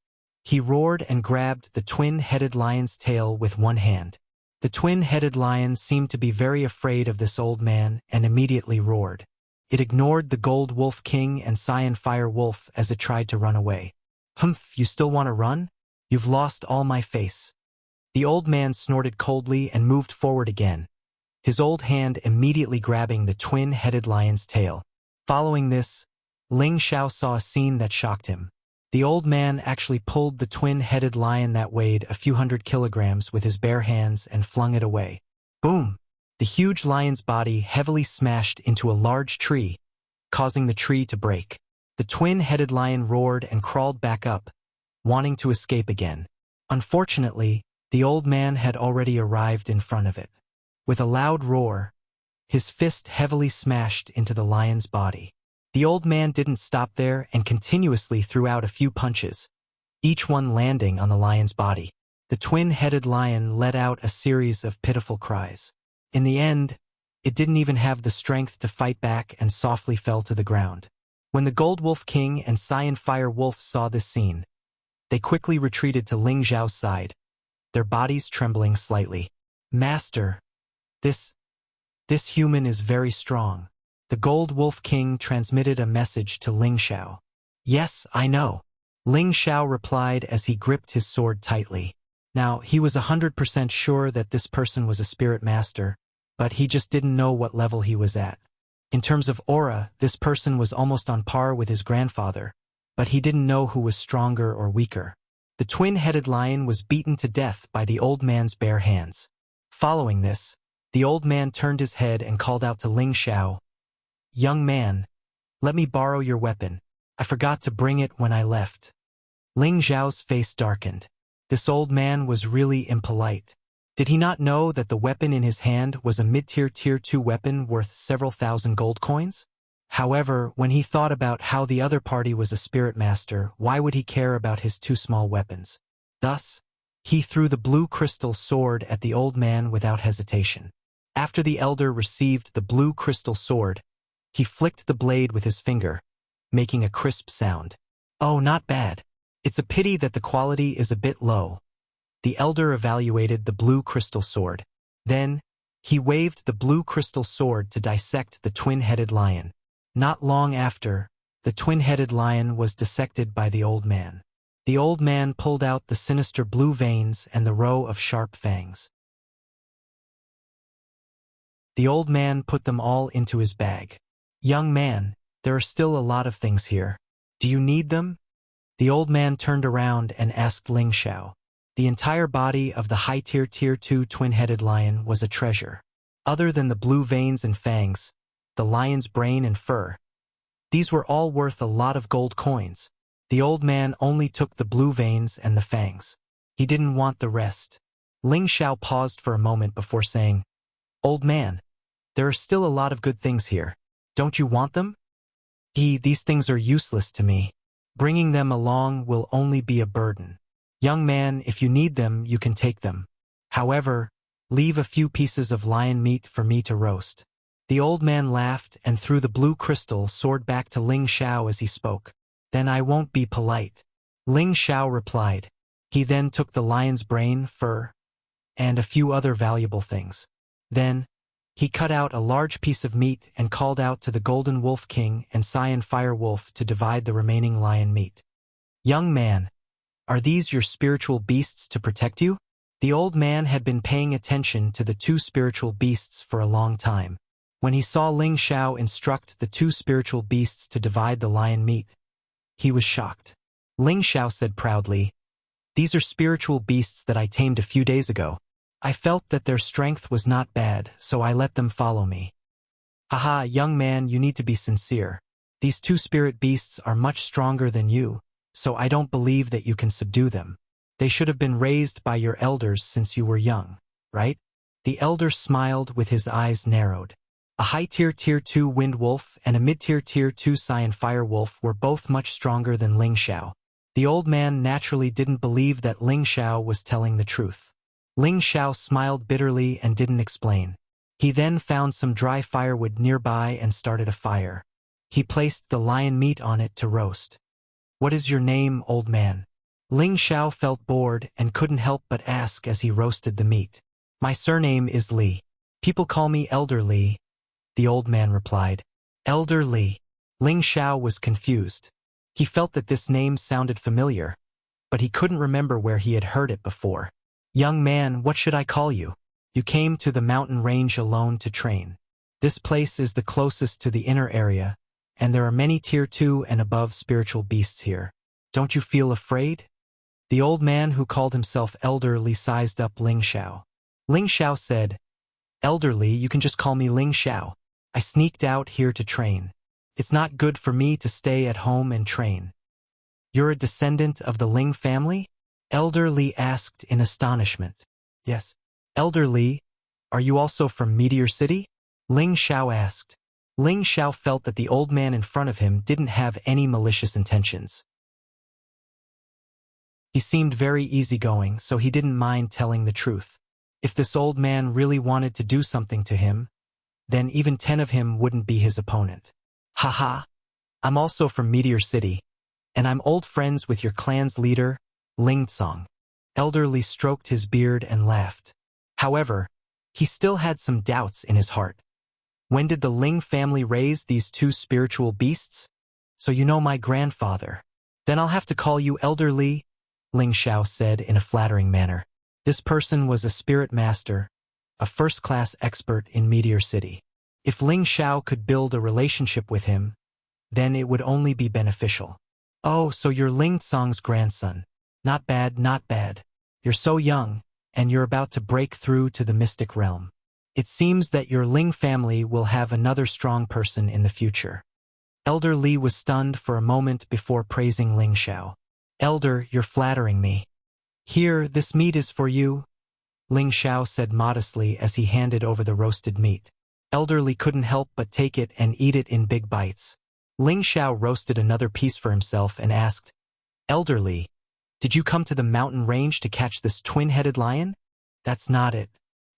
He roared and grabbed the twin-headed lion's tail with one hand. The twin-headed lion seemed to be very afraid of this old man and immediately roared. It ignored the Gold Wolf King and Cyanfire Wolf as it tried to run away. "Humph, you still want to run? You've lost all my face." The old man snorted coldly and moved forward again, his old hand immediately grabbing the twin-headed lion's tail. Following this, Ling Xiao saw a scene that shocked him. The old man actually pulled the twin-headed lion that weighed a few hundred kilograms with his bare hands and flung it away. Boom! The huge lion's body heavily smashed into a large tree, causing the tree to break. The twin-headed lion roared and crawled back up, wanting to escape again. Unfortunately, the old man had already arrived in front of it. With a loud roar, his fist heavily smashed into the lion's body. The old man didn't stop there and continuously threw out a few punches, each one landing on the lion's body. The twin-headed lion let out a series of pitiful cries. In the end, it didn't even have the strength to fight back and softly fell to the ground. When the Gold Wolf King and Cyan Fire Wolf saw this scene, they quickly retreated to Ling Xiao's side, their bodies trembling slightly. "Master, this human is very strong." The Gold Wolf King transmitted a message to Ling Xiao. "Yes, I know," Ling Xiao replied as he gripped his sword tightly. Now, he was 100% sure that this person was a spirit master, but he just didn't know what level he was at. In terms of aura, this person was almost on par with his grandfather, but he didn't know who was stronger or weaker. The twin-headed lion was beaten to death by the old man's bare hands. Following this, the old man turned his head and called out to Ling Xiao, "Young man, let me borrow your weapon. I forgot to bring it when I left." Ling Xiao's face darkened. This old man was really impolite. Did he not know that the weapon in his hand was a mid-tier Tier 2 weapon worth several thousand gold coins? However, when he thought about how the other party was a spirit master, why would he care about his two small weapons? Thus, he threw the blue crystal sword at the old man without hesitation. After the elder received the blue crystal sword, he flicked the blade with his finger, making a crisp sound. "Oh, not bad. It's a pity that the quality is a bit low." The elder evaluated the blue crystal sword. Then, he waved the blue crystal sword to dissect the twin-headed lion. Not long after, the twin-headed lion was dissected by the old man. The old man pulled out the sinister blue veins and the row of sharp fangs. The old man put them all into his bag. "Young man, there are still a lot of things here. Do you need them?" The old man turned around and asked Ling Xiao. The entire body of the high-tier Tier 2 twin-headed lion was a treasure. Other than the blue veins and fangs, the lion's brain and fur, these were all worth a lot of gold coins. The old man only took the blue veins and the fangs. He didn't want the rest. Ling Xiao paused for a moment before saying, "Old man, there are still a lot of good things here. Don't you want them?" These things are useless to me. Bringing them along will only be a burden. Young man, if you need them, you can take them. However, leave a few pieces of lion meat for me to roast." The old man laughed and threw the blue crystal sword back to Ling Xiao as he spoke. "Then I won't be polite," Ling Xiao replied. He then took the lion's brain, fur, and a few other valuable things. Then, he cut out a large piece of meat and called out to the Golden Wolf King and Cyan Fire Wolf to divide the remaining lion meat. "Young man, are these your spiritual beasts to protect you?" The old man had been paying attention to the two spiritual beasts for a long time. When he saw Ling Xiao instruct the two spiritual beasts to divide the lion meat, he was shocked. Ling Xiao said proudly, "These are spiritual beasts that I tamed a few days ago. I felt that their strength was not bad, so I let them follow me." "Haha, young man, you need to be sincere. These two spirit beasts are much stronger than you, so I don't believe that you can subdue them. They should have been raised by your elders since you were young, right?" The elder smiled with his eyes narrowed. A high-tier Tier 2 Wind Wolf and a mid-tier Tier 2 Cyan Fire Wolf were both much stronger than Ling Xiao. The old man naturally didn't believe that Ling Xiao was telling the truth. Ling Xiao smiled bitterly and didn't explain. He then found some dry firewood nearby and started a fire. He placed the lion meat on it to roast. "What is your name, old man?" Ling Xiao felt bored and couldn't help but ask as he roasted the meat. "My surname is Li. People call me Elder Li," the old man replied. "Elder Li." Ling Xiao was confused. He felt that this name sounded familiar, but he couldn't remember where he had heard it before. "Young man, what should I call you? You came to the mountain range alone to train. This place is the closest to the inner area, and there are many Tier 2 and above spiritual beasts here. Don't you feel afraid?" The old man who called himself Elder Li sized up Ling Xiao. Ling Xiao said, "Elder Li, you can just call me Ling Xiao. I sneaked out here to train. It's not good for me to stay at home and train." "You're a descendant of the Ling family?" Elder Li asked in astonishment. "Yes." "Elder Li, Are you also from Meteor City? Ling Xiao asked. Ling Xiao felt that the old man in front of him didn't have any malicious intentions. He seemed very easygoing, so he didn't mind telling the truth. If this old man really wanted to do something to him, then even 10 of him wouldn't be his opponent. Haha, I'm also from Meteor City, and I'm old friends with your clan's leader, Ling Tsong. Elder Li stroked his beard and laughed. However, he still had some doubts in his heart. When did the Ling family raise these two spiritual beasts? So you know my grandfather. Then I'll have to call you Elder Li, Ling Xiao said in a flattering manner. This person was a spirit master, a first-class expert in Meteor City. If Ling Xiao could build a relationship with him, then it would only be beneficial. Oh, so you're Ling Tsong's grandson. Not bad, not bad. You're so young, and you're about to break through to the mystic realm. It seems that your Ling family will have another strong person in the future. Elder Li was stunned for a moment before praising Ling Xiao. Elder, you're flattering me. Here, this meat is for you, Ling Xiao said modestly as he handed over the roasted meat. Elder Li couldn't help but take it and eat it in big bites. Ling Xiao roasted another piece for himself and asked, Elder Li, did you come to the mountain range to catch this twin-headed lion? That's not it.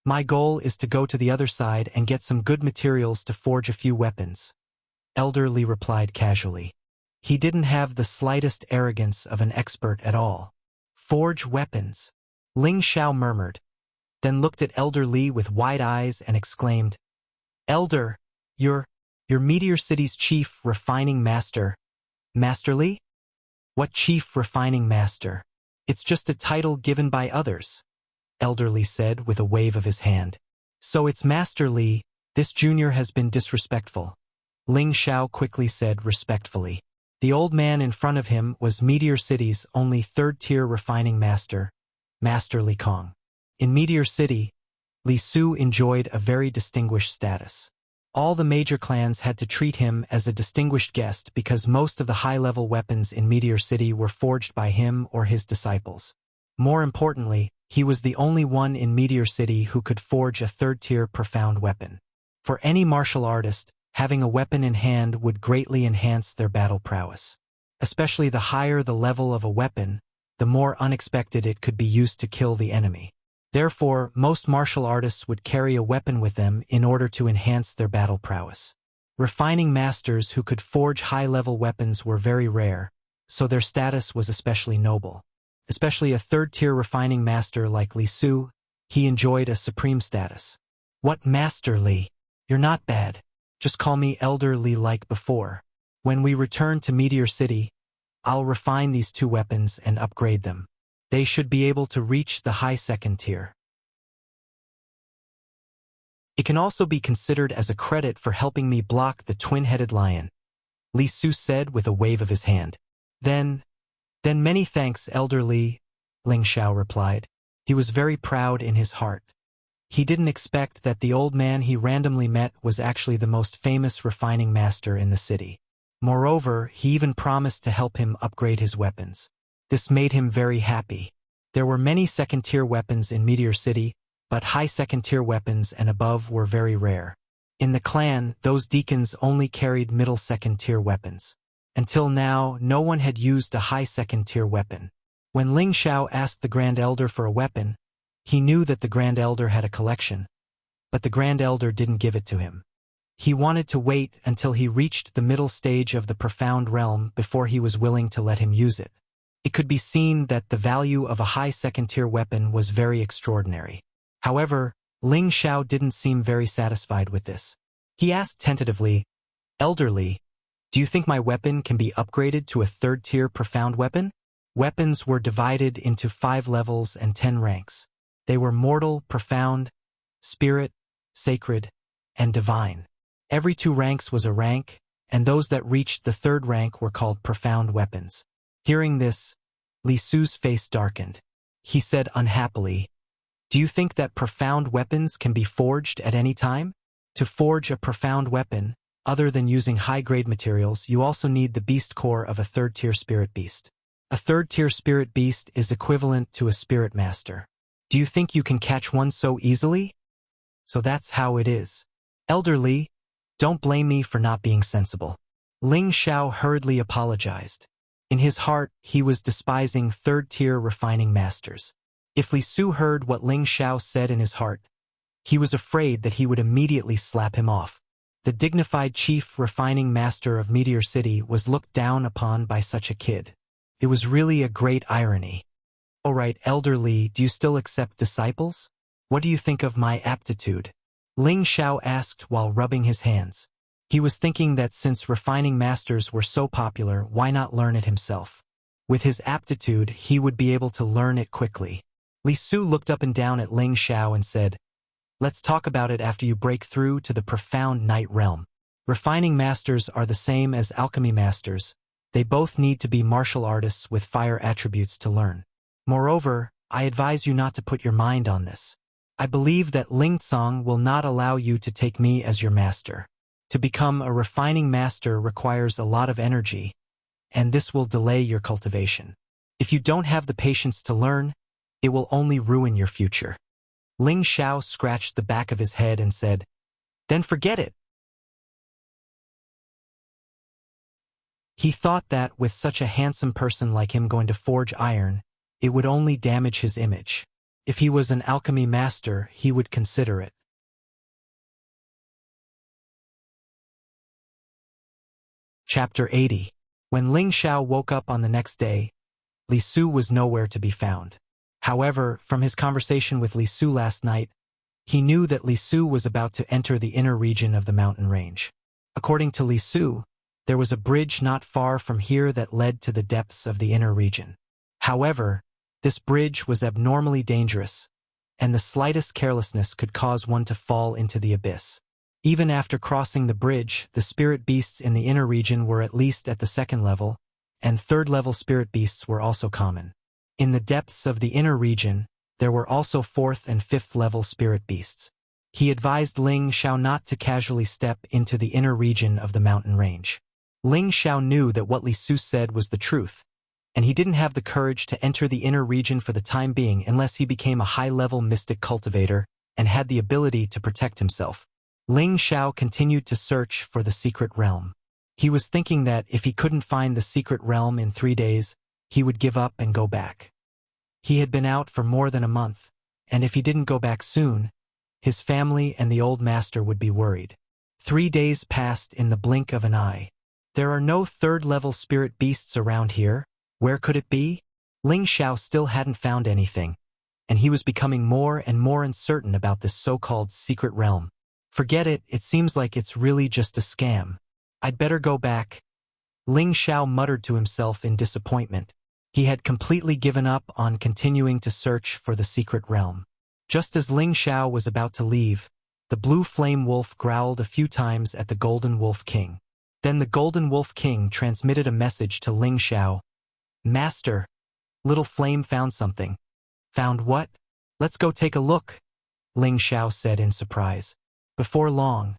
My goal is to go to the other side and get some good materials to forge a few weapons. Elder Li replied casually. He didn't have the slightest arrogance of an expert at all. Forge weapons, Ling Xiao murmured, then looked at Elder Li with wide eyes and exclaimed, Elder, you're Meteor City's chief refining master. Master Li? What chief refining master? It's just a title given by others, Elder Li said with a wave of his hand. So it's Master Li, this junior has been disrespectful, Ling Xiao quickly said respectfully. The old man in front of him was Meteor City's only third-tier refining master, Master Li Kong. In Meteor City, Li Su enjoyed a very distinguished status. All the major clans had to treat him as a distinguished guest because most of the high-level weapons in Meteor City were forged by him or his disciples. More importantly, he was the only one in Meteor City who could forge a third-tier profound weapon. For any martial artist, having a weapon in hand would greatly enhance their battle prowess. Especially the higher the level of a weapon, the more unexpected it could be used to kill the enemy. Therefore, most martial artists would carry a weapon with them in order to enhance their battle prowess. Refining masters who could forge high-level weapons were very rare, so their status was especially noble. Especially a third-tier refining master like Li Su, he enjoyed a supreme status. What Master Li? You're not bad. Just call me Elder Li like before. When we return to Meteor City, I'll refine these two weapons and upgrade them. They should be able to reach the high second tier. It can also be considered as a credit for helping me block the twin-headed lion, Li Su said with a wave of his hand. Then many thanks, Elder Li, Ling Xiao replied. He was very proud in his heart. He didn't expect that the old man he randomly met was actually the most famous refining master in the city. Moreover, he even promised to help him upgrade his weapons. This made him very happy. There were many second-tier weapons in Meteor City, but high second-tier weapons and above were very rare. In the clan, those deacons only carried middle second-tier weapons. Until now, no one had used a high second-tier weapon. When Ling Xiao asked the Grand Elder for a weapon, he knew that the Grand Elder had a collection, but the Grand Elder didn't give it to him. He wanted to wait until he reached the middle stage of the profound realm before he was willing to let him use it. It could be seen that the value of a high second-tier weapon was very extraordinary. However, Ling Xiao didn't seem very satisfied with this. He asked tentatively, Elder Li, do you think my weapon can be upgraded to a third-tier profound weapon? Weapons were divided into 5 levels and 10 ranks. They were mortal, profound, spirit, sacred, and divine. Every 2 ranks was a rank, and those that reached the 3rd rank were called profound weapons. Hearing this, Li Su's face darkened. He said unhappily, do you think that profound weapons can be forged at any time? To forge a profound weapon, other than using high-grade materials, you also need the beast core of a third-tier spirit beast. A third-tier spirit beast is equivalent to a spirit master. Do you think you can catch one so easily? So that's how it is. Elder Li, don't blame me for not being sensible. Ling Xiao hurriedly apologized. In his heart, he was despising third-tier refining masters. If Li Su heard what Ling Xiao said in his heart, he was afraid that he would immediately slap him off. The dignified chief refining master of Meteor City was looked down upon by such a kid. It was really a great irony. All right, Elder Li, do you still accept disciples? What do you think of my aptitude? Ling Xiao asked while rubbing his hands. He was thinking that since refining masters were so popular, why not learn it himself? With his aptitude, he would be able to learn it quickly. Li Su looked up and down at Ling Xiao and said, "Let's talk about it after you break through to the profound night realm. Refining masters are the same as alchemy masters. They both need to be martial artists with fire attributes to learn. Moreover, I advise you not to put your mind on this. I believe that Ling Tsong will not allow you to take me as your master. To become a refining master requires a lot of energy, and this will delay your cultivation. If you don't have the patience to learn, it will only ruin your future." Ling Xiao scratched the back of his head and said, "Then forget it." He thought that with such a handsome person like him going to forge iron, it would only damage his image. If he was an alchemy master, he would consider it. Chapter 80. When Ling Xiao woke up on the next day, Li Su was nowhere to be found. However, from his conversation with Li Su last night, he knew that Li Su was about to enter the inner region of the mountain range. According to Li Su, there was a bridge not far from here that led to the depths of the inner region. However, this bridge was abnormally dangerous, and the slightest carelessness could cause one to fall into the abyss. Even after crossing the bridge, the spirit beasts in the inner region were at least at the second level, and third-level spirit beasts were also common. In the depths of the inner region, there were also fourth and fifth-level spirit beasts. He advised Ling Xiao not to casually step into the inner region of the mountain range. Ling Xiao knew that what Li Su said was the truth, and he didn't have the courage to enter the inner region for the time being unless he became a high-level mystic cultivator and had the ability to protect himself. Ling Xiao continued to search for the secret realm. He was thinking that if he couldn't find the secret realm in 3 days, he would give up and go back. He had been out for more than a month, and if he didn't go back soon, his family and the old master would be worried. 3 days passed in the blink of an eye. There are no third-level spirit beasts around here. Where could it be? Ling Xiao still hadn't found anything, and he was becoming more and more uncertain about this so-called secret realm. Forget it, it seems like it's really just a scam. I'd better go back. Ling Xiao muttered to himself in disappointment. He had completely given up on continuing to search for the secret realm. Just as Ling Xiao was about to leave, the blue flame wolf growled a few times at the Golden Wolf King. Then the Golden Wolf King transmitted a message to Ling Xiao. "Master, Little Flame found something." "Found what? Let's go take a look," Ling Xiao said in surprise. Before long,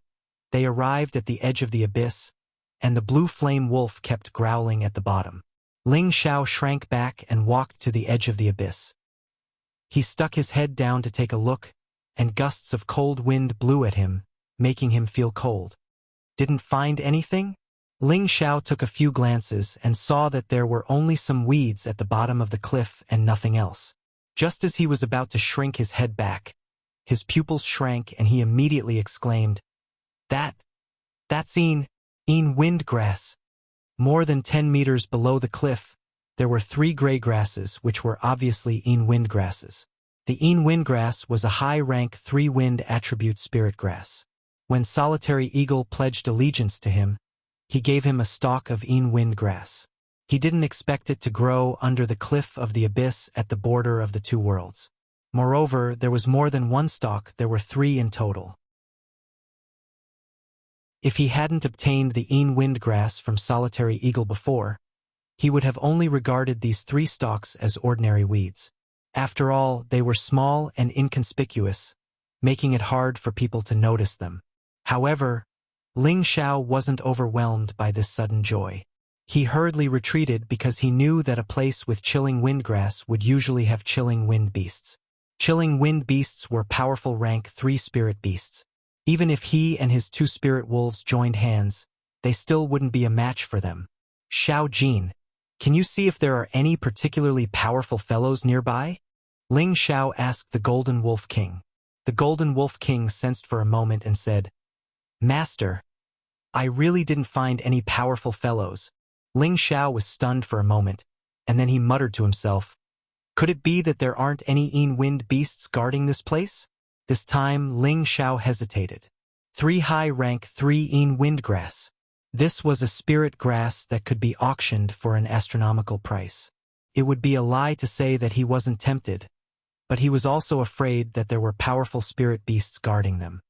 they arrived at the edge of the abyss, and the blue flame wolf kept growling at the bottom. Ling Xiao shrank back and walked to the edge of the abyss. He stuck his head down to take a look, and gusts of cold wind blew at him, making him feel cold. Didn't find anything? Ling Xiao took a few glances and saw that there were only some weeds at the bottom of the cliff and nothing else. Just as he was about to shrink his head back, his pupils shrank and he immediately exclaimed, That's een windgrass." More than 10 meters below the cliff, there were 3 gray grasses which were obviously een windgrasses. The een windgrass was a high-rank 3-wind attribute spirit grass. When Solitary Eagle pledged allegiance to him, he gave him a stalk of een windgrass. He didn't expect it to grow under the cliff of the abyss at the border of the 2 worlds. Moreover, there was more than 1 stalk, there were 3 in total. If he hadn't obtained the een windgrass from Solitary Eagle before, he would have only regarded these 3 stalks as ordinary weeds. After all, they were small and inconspicuous, making it hard for people to notice them. However, Ling Xiao wasn't overwhelmed by this sudden joy. He hurriedly retreated because he knew that a place with chilling windgrass would usually have chilling wind beasts. Chilling wind beasts were powerful rank 3 spirit beasts. Even if he and his 2 spirit wolves joined hands, they still wouldn't be a match for them. Xiao Jin, can you see if there are any particularly powerful fellows nearby? Ling Xiao asked the Golden Wolf King. The Golden Wolf King sensed for a moment and said, Master, I really didn't find any powerful fellows. Ling Xiao was stunned for a moment, and then he muttered to himself, could it be that there aren't any wind beasts guarding this place? This time, Ling Xiao hesitated. 3 high rank 3 windgrass. This was a spirit grass that could be auctioned for an astronomical price. It would be a lie to say that he wasn't tempted, but he was also afraid that there were powerful spirit beasts guarding them.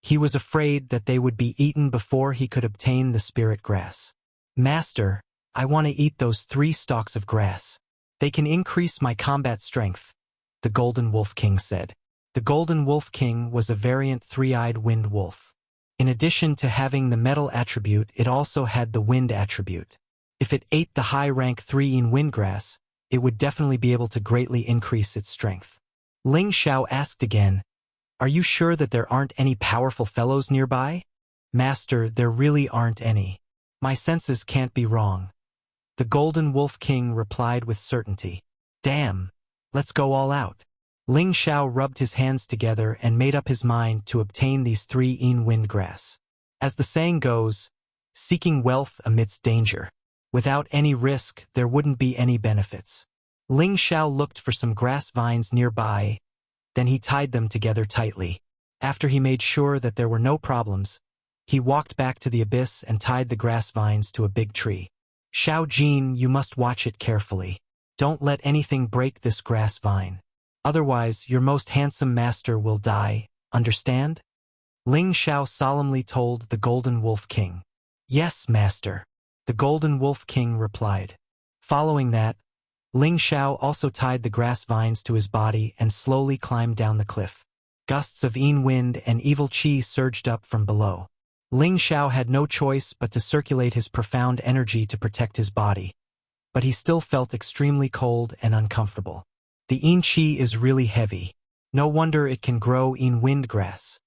He was afraid that they would be eaten before he could obtain the spirit grass. Master, I want to eat those 3 stalks of grass. They can increase my combat strength, the Golden Wolf King said. The Golden Wolf King was a variant 3-eyed wind wolf. In addition to having the metal attribute, it also had the wind attribute. If it ate the high-rank 3 windgrass, it would definitely be able to greatly increase its strength. Ling Xiao asked again, are you sure that there aren't any powerful fellows nearby? Master, there really aren't any. My senses can't be wrong. The Golden Wolf King replied with certainty. Damn, let's go all out. Ling Xiao rubbed his hands together and made up his mind to obtain these 3 windgrass. As the saying goes, seeking wealth amidst danger. Without any risk, there wouldn't be any benefits. Ling Xiao looked for some grass vines nearby, then he tied them together tightly. After he made sure that there were no problems, he walked back to the abyss and tied the grass vines to a big tree. Xiao Jin, you must watch it carefully. Don't let anything break this grass vine. Otherwise, your most handsome master will die, understand? Ling Xiao solemnly told the Golden Wolf King. Yes, master, the Golden Wolf King replied. Following that, Ling Xiao also tied the grass vines to his body and slowly climbed down the cliff. Gusts of wind and evil qi surged up from below. Ling Xiao had no choice but to circulate his profound energy to protect his body, but he still felt extremely cold and uncomfortable. The qi is really heavy. No wonder it can grow wind grass.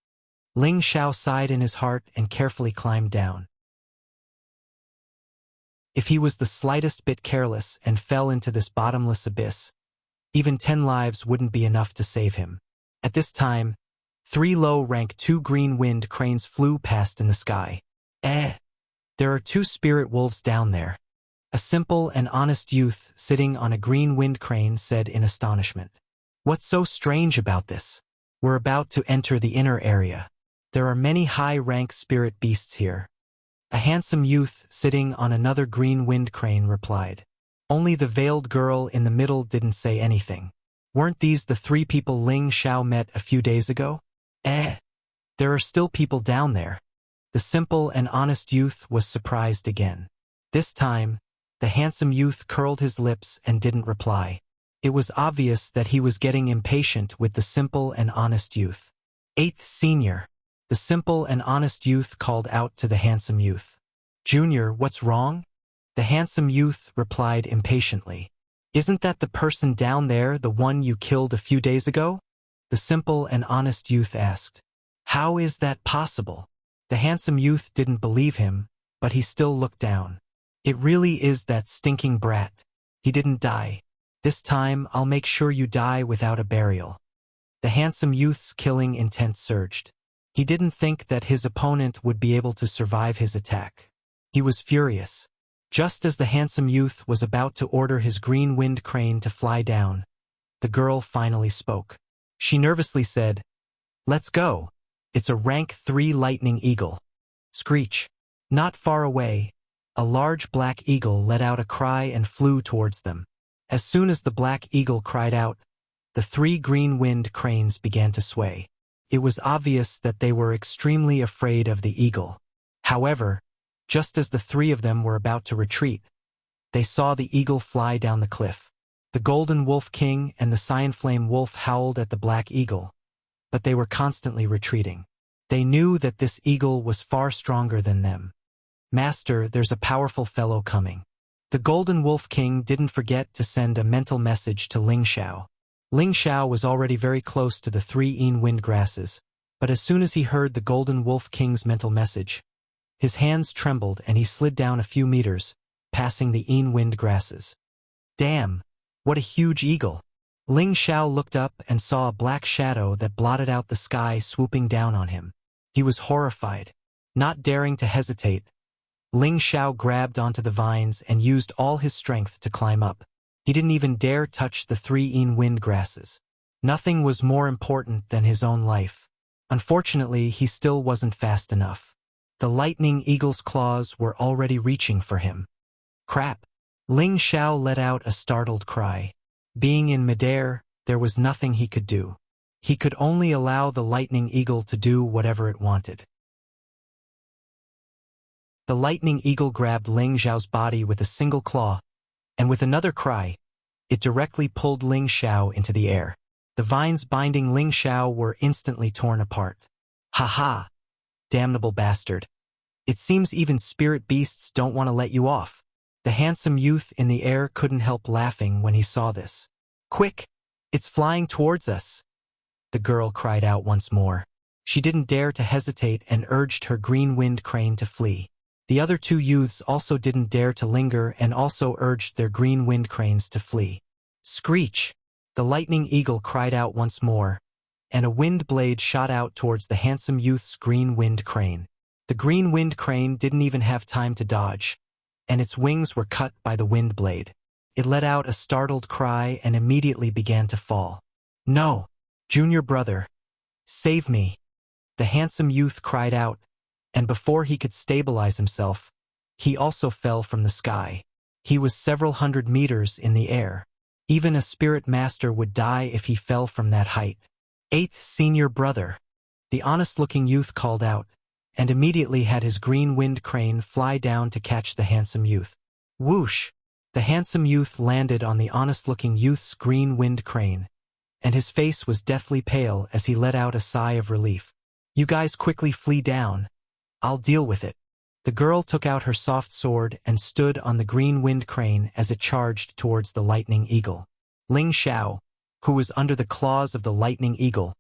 Ling Xiao sighed in his heart and carefully climbed down. If he was the slightest bit careless and fell into this bottomless abyss, even 10 lives wouldn't be enough to save him. At this time, 3 low-rank 2 green wind cranes flew past in the sky. There are 2 spirit wolves down there. A simple and honest youth sitting on a green wind crane said in astonishment. What's so strange about this? We're about to enter the inner area. There are many high-rank spirit beasts here. A handsome youth sitting on another green wind crane replied. Only the veiled girl in the middle didn't say anything. Weren't these the 3 people Ling Xiao met a few days ago? There are still people down there. The simple and honest youth was surprised again. This time, the handsome youth curled his lips and didn't reply. It was obvious that he was getting impatient with the simple and honest youth. 8th Senior. The simple and honest youth called out to the handsome youth. Junior, what's wrong? The handsome youth replied impatiently. Isn't that the person down there, the one you killed a few days ago? The simple and honest youth asked. How is that possible? The handsome youth didn't believe him, but he still looked down. It really is that stinking brat. He didn't die. This time I'll make sure you die without a burial. The handsome youth's killing intent surged. He didn't think that his opponent would be able to survive his attack. He was furious. Just as the handsome youth was about to order his green wind crane to fly down, the girl finally spoke. She nervously said, Let's go. It's a rank 3 lightning eagle. Screech. Not far away, a large black eagle let out a cry and flew towards them. As soon as the black eagle cried out, the 3 green wind cranes began to sway. It was obvious that they were extremely afraid of the eagle. However, just as the 3 of them were about to retreat, they saw the eagle fly down the cliff. The Golden Wolf King and the Cyan Flame Wolf howled at the black eagle, but they were constantly retreating. They knew that this eagle was far stronger than them. Master, there's a powerful fellow coming. The Golden Wolf King didn't forget to send a mental message to Ling Xiao. Ling Xiao was already very close to the 3 wind grasses, but as soon as he heard the Golden Wolf King's mental message, his hands trembled and he slid down a few meters, passing the wind grasses. Damn! What a huge eagle! Ling Xiao looked up and saw a black shadow that blotted out the sky swooping down on him. He was horrified. Not daring to hesitate, Ling Xiao grabbed onto the vines and used all his strength to climb up. He didn't even dare touch the 3 wind grasses. Nothing was more important than his own life. Unfortunately, he still wasn't fast enough. The lightning eagle's claws were already reaching for him. Crap! Ling Xiao let out a startled cry. Being in midair, there was nothing he could do. He could only allow the lightning eagle to do whatever it wanted. The lightning eagle grabbed Ling Xiao's body with a single claw, and with another cry, it directly pulled Ling Xiao into the air. The vines binding Ling Xiao were instantly torn apart. Ha ha! Damnable bastard. It seems even spirit beasts don't want to let you off. The handsome youth in the air couldn't help laughing when he saw this. Quick! It's flying towards us! The girl cried out once more. She didn't dare to hesitate and urged her green wind crane to flee. The other 2 youths also didn't dare to linger and also urged their green wind cranes to flee. Screech! The lightning eagle cried out once more, and a wind blade shot out towards the handsome youth's green wind crane. The green wind crane didn't even have time to dodge, and its wings were cut by the wind blade. It let out a startled cry and immediately began to fall. No! Junior brother! Save me! The handsome youth cried out, and before he could stabilize himself, he also fell from the sky. He was several hundred meters in the air. Even a spirit master would die if he fell from that height. 8th senior brother! The honest-looking youth called out, and immediately had his green wind crane fly down to catch the handsome youth. Whoosh! The handsome youth landed on the honest-looking youth's green wind crane, and his face was deathly pale as he let out a sigh of relief. You guys quickly flee down. I'll deal with it. The girl took out her soft sword and stood on the green wind crane as it charged towards the lightning eagle. Ling Xiao, who was under the claws of the lightning eagle,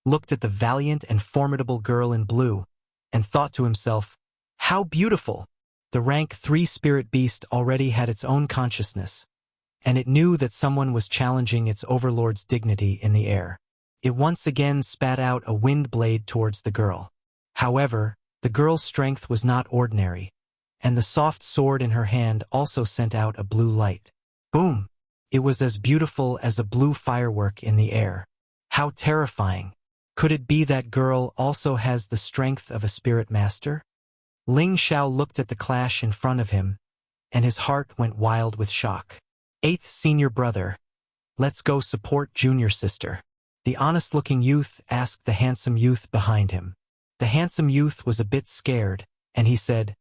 looked at the valiant and formidable girl in blue, and thought to himself, how beautiful! The rank 3 spirit beast already had its own consciousness, and it knew that someone was challenging its overlord's dignity in the air. It once again spat out a wind blade towards the girl. However, the girl's strength was not ordinary, and the soft sword in her hand also sent out a blue light. Boom! It was as beautiful as a blue firework in the air. How terrifying! Could it be that girl also has the strength of a spirit master? Ling Xiao looked at the clash in front of him, and his heart went wild with shock. 8th senior brother, let's go support junior sister. The honest-looking youth asked the handsome youth behind him. The handsome youth was a bit scared, and he said,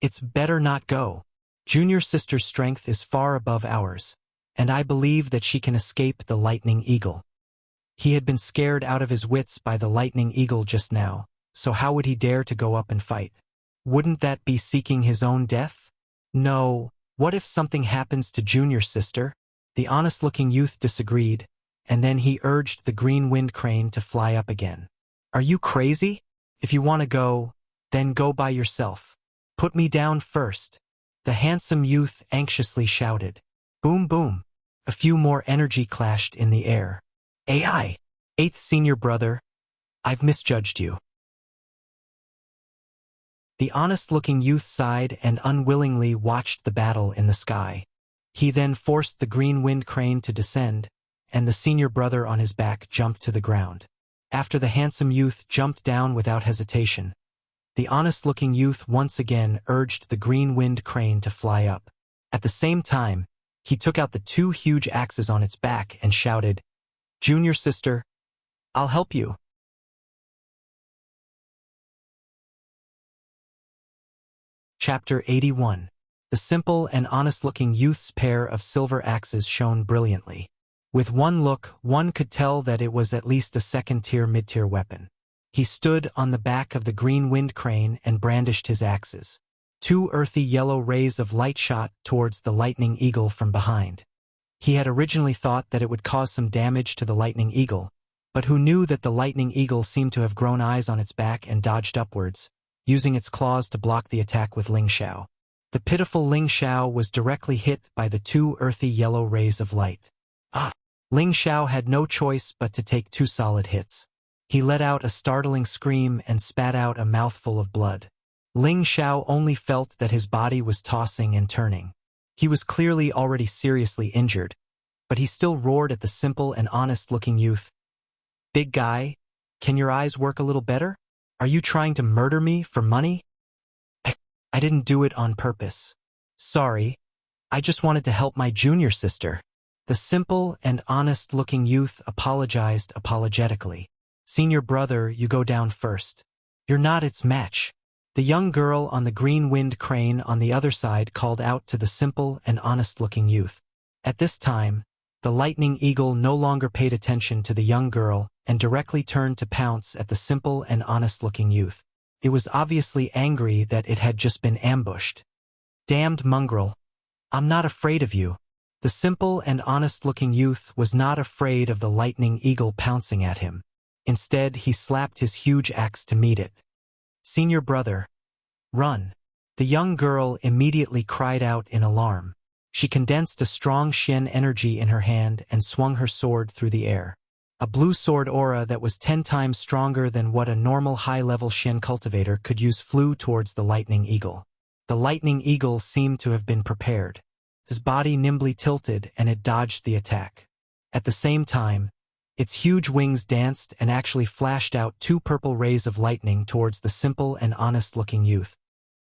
it's better not go. Junior sister's strength is far above ours, and I believe that she can escape the lightning eagle. He had been scared out of his wits by the lightning eagle just now, so how would he dare to go up and fight? Wouldn't that be seeking his own death? No, what if something happens to junior sister? The honest-looking youth disagreed, and then he urged the green wind crane to fly up again. Are you crazy? If you want to go, then go by yourself. Put me down first. The handsome youth anxiously shouted. Boom boom. A few more energy clashed in the air. AI, 8th senior brother, I've misjudged you. The honest-looking youth sighed and unwillingly watched the battle in the sky. He then forced the green wind crane to descend, and the senior brother on his back jumped to the ground. After the handsome youth jumped down without hesitation, the honest-looking youth once again urged the green wind crane to fly up. At the same time, he took out the 2 huge axes on its back and shouted, Junior sister, I'll help you. Chapter 81. The simple and honest-looking youth's pair of silver axes shone brilliantly. With one look, one could tell that it was at least a second-tier mid-tier weapon. He stood on the back of the green wind crane and brandished his axes. 2 earthy yellow rays of light shot towards the lightning eagle from behind. He had originally thought that it would cause some damage to the lightning eagle, but who knew that the lightning eagle seemed to have grown eyes on its back and dodged upwards, using its claws to block the attack with Ling Xiao. The pitiful Ling Xiao was directly hit by the two earthy yellow rays of light. Ling Xiao had no choice but to take 2 solid hits. He let out a startling scream and spat out a mouthful of blood. Ling Xiao only felt that his body was tossing and turning. He was clearly already seriously injured, but he still roared at the simple and honest-looking youth. "Big guy, can your eyes work a little better? Are you trying to murder me for money?" I didn't do it on purpose. Sorry, I just wanted to help my junior sister." The simple and honest-looking youth apologized apologetically. "Senior brother, you go down first. You're not its match." The young girl on the green-winged crane on the other side called out to the simple and honest-looking youth. At this time, the lightning eagle no longer paid attention to the young girl and directly turned to pounce at the simple and honest-looking youth. It was obviously angry that it had just been ambushed. "Damned mongrel, I'm not afraid of you." The simple and honest-looking youth was not afraid of the lightning eagle pouncing at him. Instead, he slapped his huge axe to meet it. "Senior brother, run." The young girl immediately cried out in alarm. She condensed a strong Shen energy in her hand and swung her sword through the air. A blue sword aura that was 10 times stronger than what a normal high-level Shen cultivator could use flew towards the lightning eagle. The lightning eagle seemed to have been prepared. His body nimbly tilted and it dodged the attack. At the same time, its huge wings danced and actually flashed out 2 purple rays of lightning towards the simple and honest-looking youth.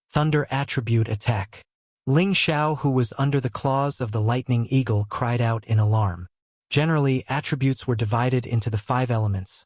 Thunder attribute attack. Ling Xiao, who was under the claws of the lightning eagle, cried out in alarm. Generally, attributes were divided into the 5 elements: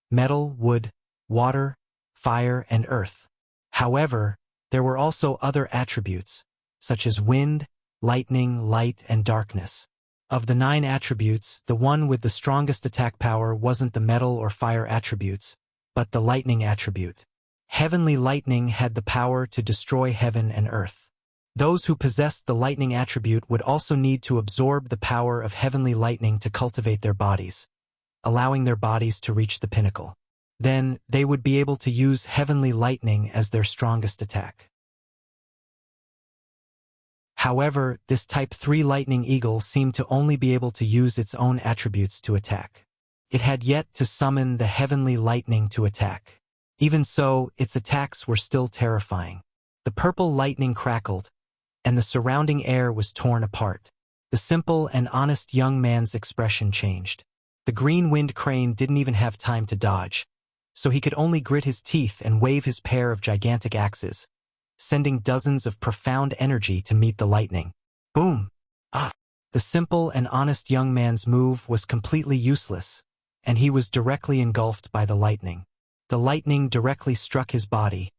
metal, wood, water, fire, and earth. However, there were also other attributes, such as wind, lightning, light, and darkness. Of the 9 attributes, the one with the strongest attack power wasn't the metal or fire attributes, but the lightning attribute. Heavenly lightning had the power to destroy heaven and earth. Those who possessed the lightning attribute would also need to absorb the power of heavenly lightning to cultivate their bodies, allowing their bodies to reach the pinnacle. Then, they would be able to use heavenly lightning as their strongest attack. However, this Type 3 lightning eagle seemed to only be able to use its own attributes to attack. It had yet to summon the heavenly lightning to attack. Even so, its attacks were still terrifying. The purple lightning crackled, and the surrounding air was torn apart. The simple and honest young man's expression changed. The green-winged crane didn't even have time to dodge, so he could only grit his teeth and wave his pair of gigantic axes, sending dozens of profound energy to meet the lightning. Boom! The simple and honest young man's move was completely useless, and he was directly engulfed by the lightning. The lightning directly struck his body,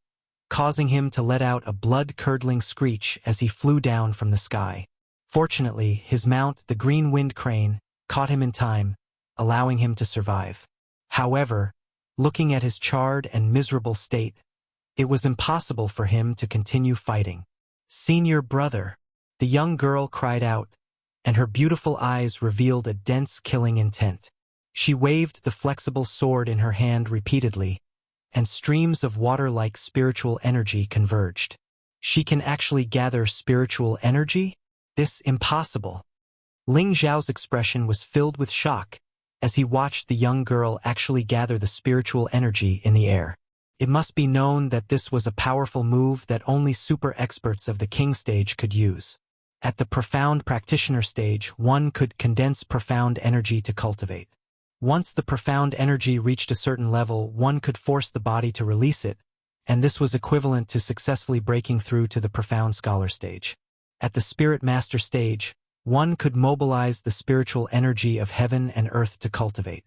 causing him to let out a blood-curdling screech as he flew down from the sky. Fortunately, his mount, the green-winged crane, caught him in time, allowing him to survive. However, looking at his charred and miserable state, it was impossible for him to continue fighting. "Senior brother," the young girl cried out, and her beautiful eyes revealed a dense killing intent. She waved the flexible sword in her hand repeatedly, and streams of water-like spiritual energy converged. "She can actually gather spiritual energy? This impossible." Ling Zhao's expression was filled with shock as he watched the young girl actually gather the spiritual energy in the air. It must be known that this was a powerful move that only super experts of the king stage could use. At the profound practitioner stage, one could condense profound energy to cultivate. Once the profound energy reached a certain level, one could force the body to release it, and this was equivalent to successfully breaking through to the profound scholar stage. At the spirit master stage, one could mobilize the spiritual energy of heaven and earth to cultivate.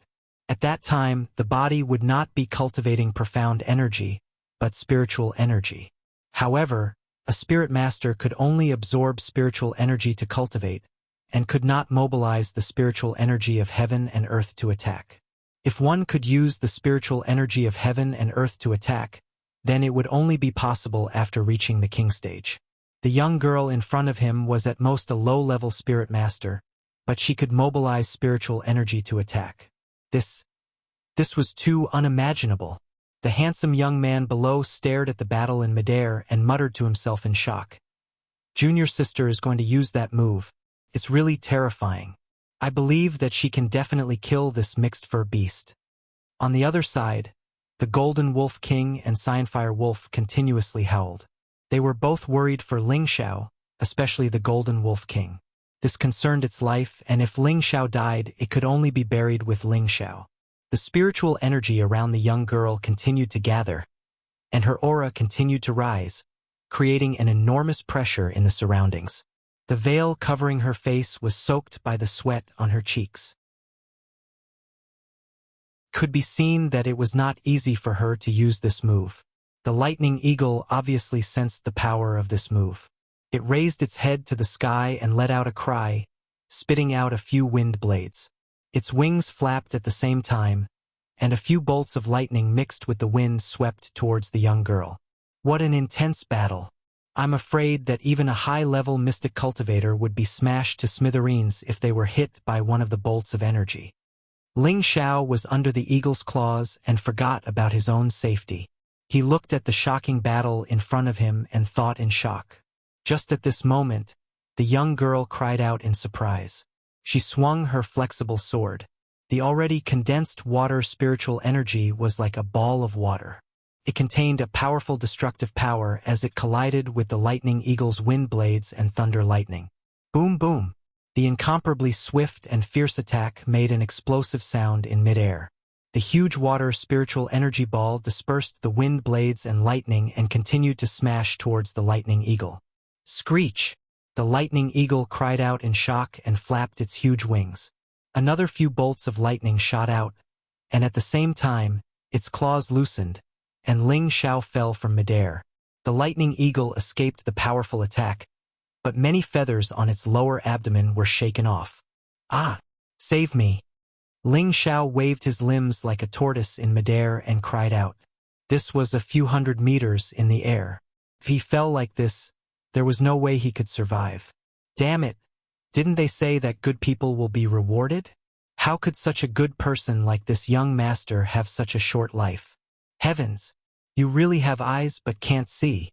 At that time, the body would not be cultivating profound energy, but spiritual energy. However, a spirit master could only absorb spiritual energy to cultivate, and could not mobilize the spiritual energy of heaven and earth to attack. If one could use the spiritual energy of heaven and earth to attack, then it would only be possible after reaching the king stage. The young girl in front of him was at most a low-level spirit master, but she could mobilize spiritual energy to attack. This was too unimaginable. The handsome young man below stared at the battle in midair and muttered to himself in shock. Junior sister is going to use that move. It's really terrifying. I believe that she can definitely kill this mixed fur beast. On the other side, the Golden Wolf King and Cyanfire Wolf continuously howled. They were both worried for Ling Xiao, especially the Golden Wolf King. This concerned its life, and if Ling Xiao died, it could only be buried with Ling Xiao. The spiritual energy around the young girl continued to gather, and her aura continued to rise, creating an enormous pressure in the surroundings. The veil covering her face was soaked by the sweat on her cheeks. Could be seen that it was not easy for her to use this move. The lightning eagle obviously sensed the power of this move. It raised its head to the sky and let out a cry, spitting out a few wind blades. Its wings flapped at the same time, and a few bolts of lightning mixed with the wind swept towards the young girl. What an intense battle! I'm afraid that even a high-level mystic cultivator would be smashed to smithereens if they were hit by one of the bolts of energy. Ling Xiao was under the eagle's claws and forgot about his own safety. He looked at the shocking battle in front of him and thought in shock. Just at this moment, the young girl cried out in surprise. She swung her flexible sword. The already condensed water spiritual energy was like a ball of water. It contained a powerful destructive power as it collided with the lightning eagle's wind blades and thunder lightning. Boom boom! The incomparably swift and fierce attack made an explosive sound in midair. The huge water spiritual energy ball dispersed the wind blades and lightning and continued to smash towards the lightning eagle. Screech! The lightning eagle cried out in shock and flapped its huge wings. Another few bolts of lightning shot out, and at the same time, its claws loosened, and Ling Xiao fell from midair. The lightning eagle escaped the powerful attack, but many feathers on its lower abdomen were shaken off. Ah! Save me! Ling Xiao waved his limbs like a tortoise in midair and cried out. This was a few hundred meters in the air. If he fell like this, there was no way he could survive. Damn it! Didn't they say that good people will be rewarded? How could such a good person like this young master have such a short life? Heavens! You really have eyes but can't see.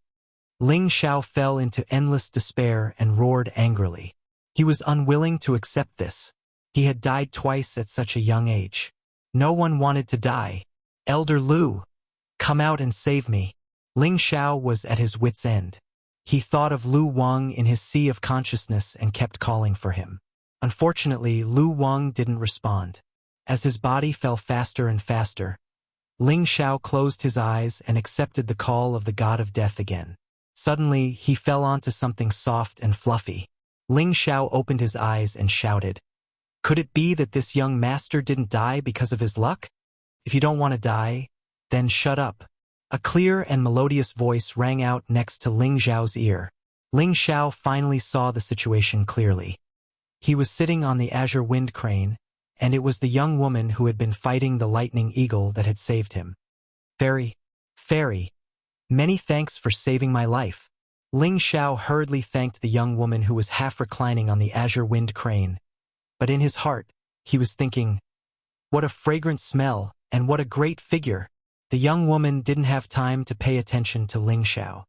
Ling Xiao fell into endless despair and roared angrily. He was unwilling to accept this. He had died twice at such a young age. No one wanted to die. Elder Lu, come out and save me. Ling Xiao was at his wit's end. He thought of Lu Wang in his sea of consciousness and kept calling for him. Unfortunately, Lu Wang didn't respond. As his body fell faster and faster, Ling Xiao closed his eyes and accepted the call of the god of death again. Suddenly, he fell onto something soft and fluffy. Ling Xiao opened his eyes and shouted, "Could it be that this young master didn't die because of his luck? If you don't want to die, then shut up." A clear and melodious voice rang out next to Ling Xiao's ear. Ling Xiao finally saw the situation clearly. He was sitting on the azure wind crane, and it was the young woman who had been fighting the lightning eagle that had saved him. Fairy, many thanks for saving my life." Ling Xiao hurriedly thanked the young woman who was half reclining on the azure wind crane. But in his heart, he was thinking, what a fragrant smell, and what a great figure. The young woman didn't have time to pay attention to Ling Xiao.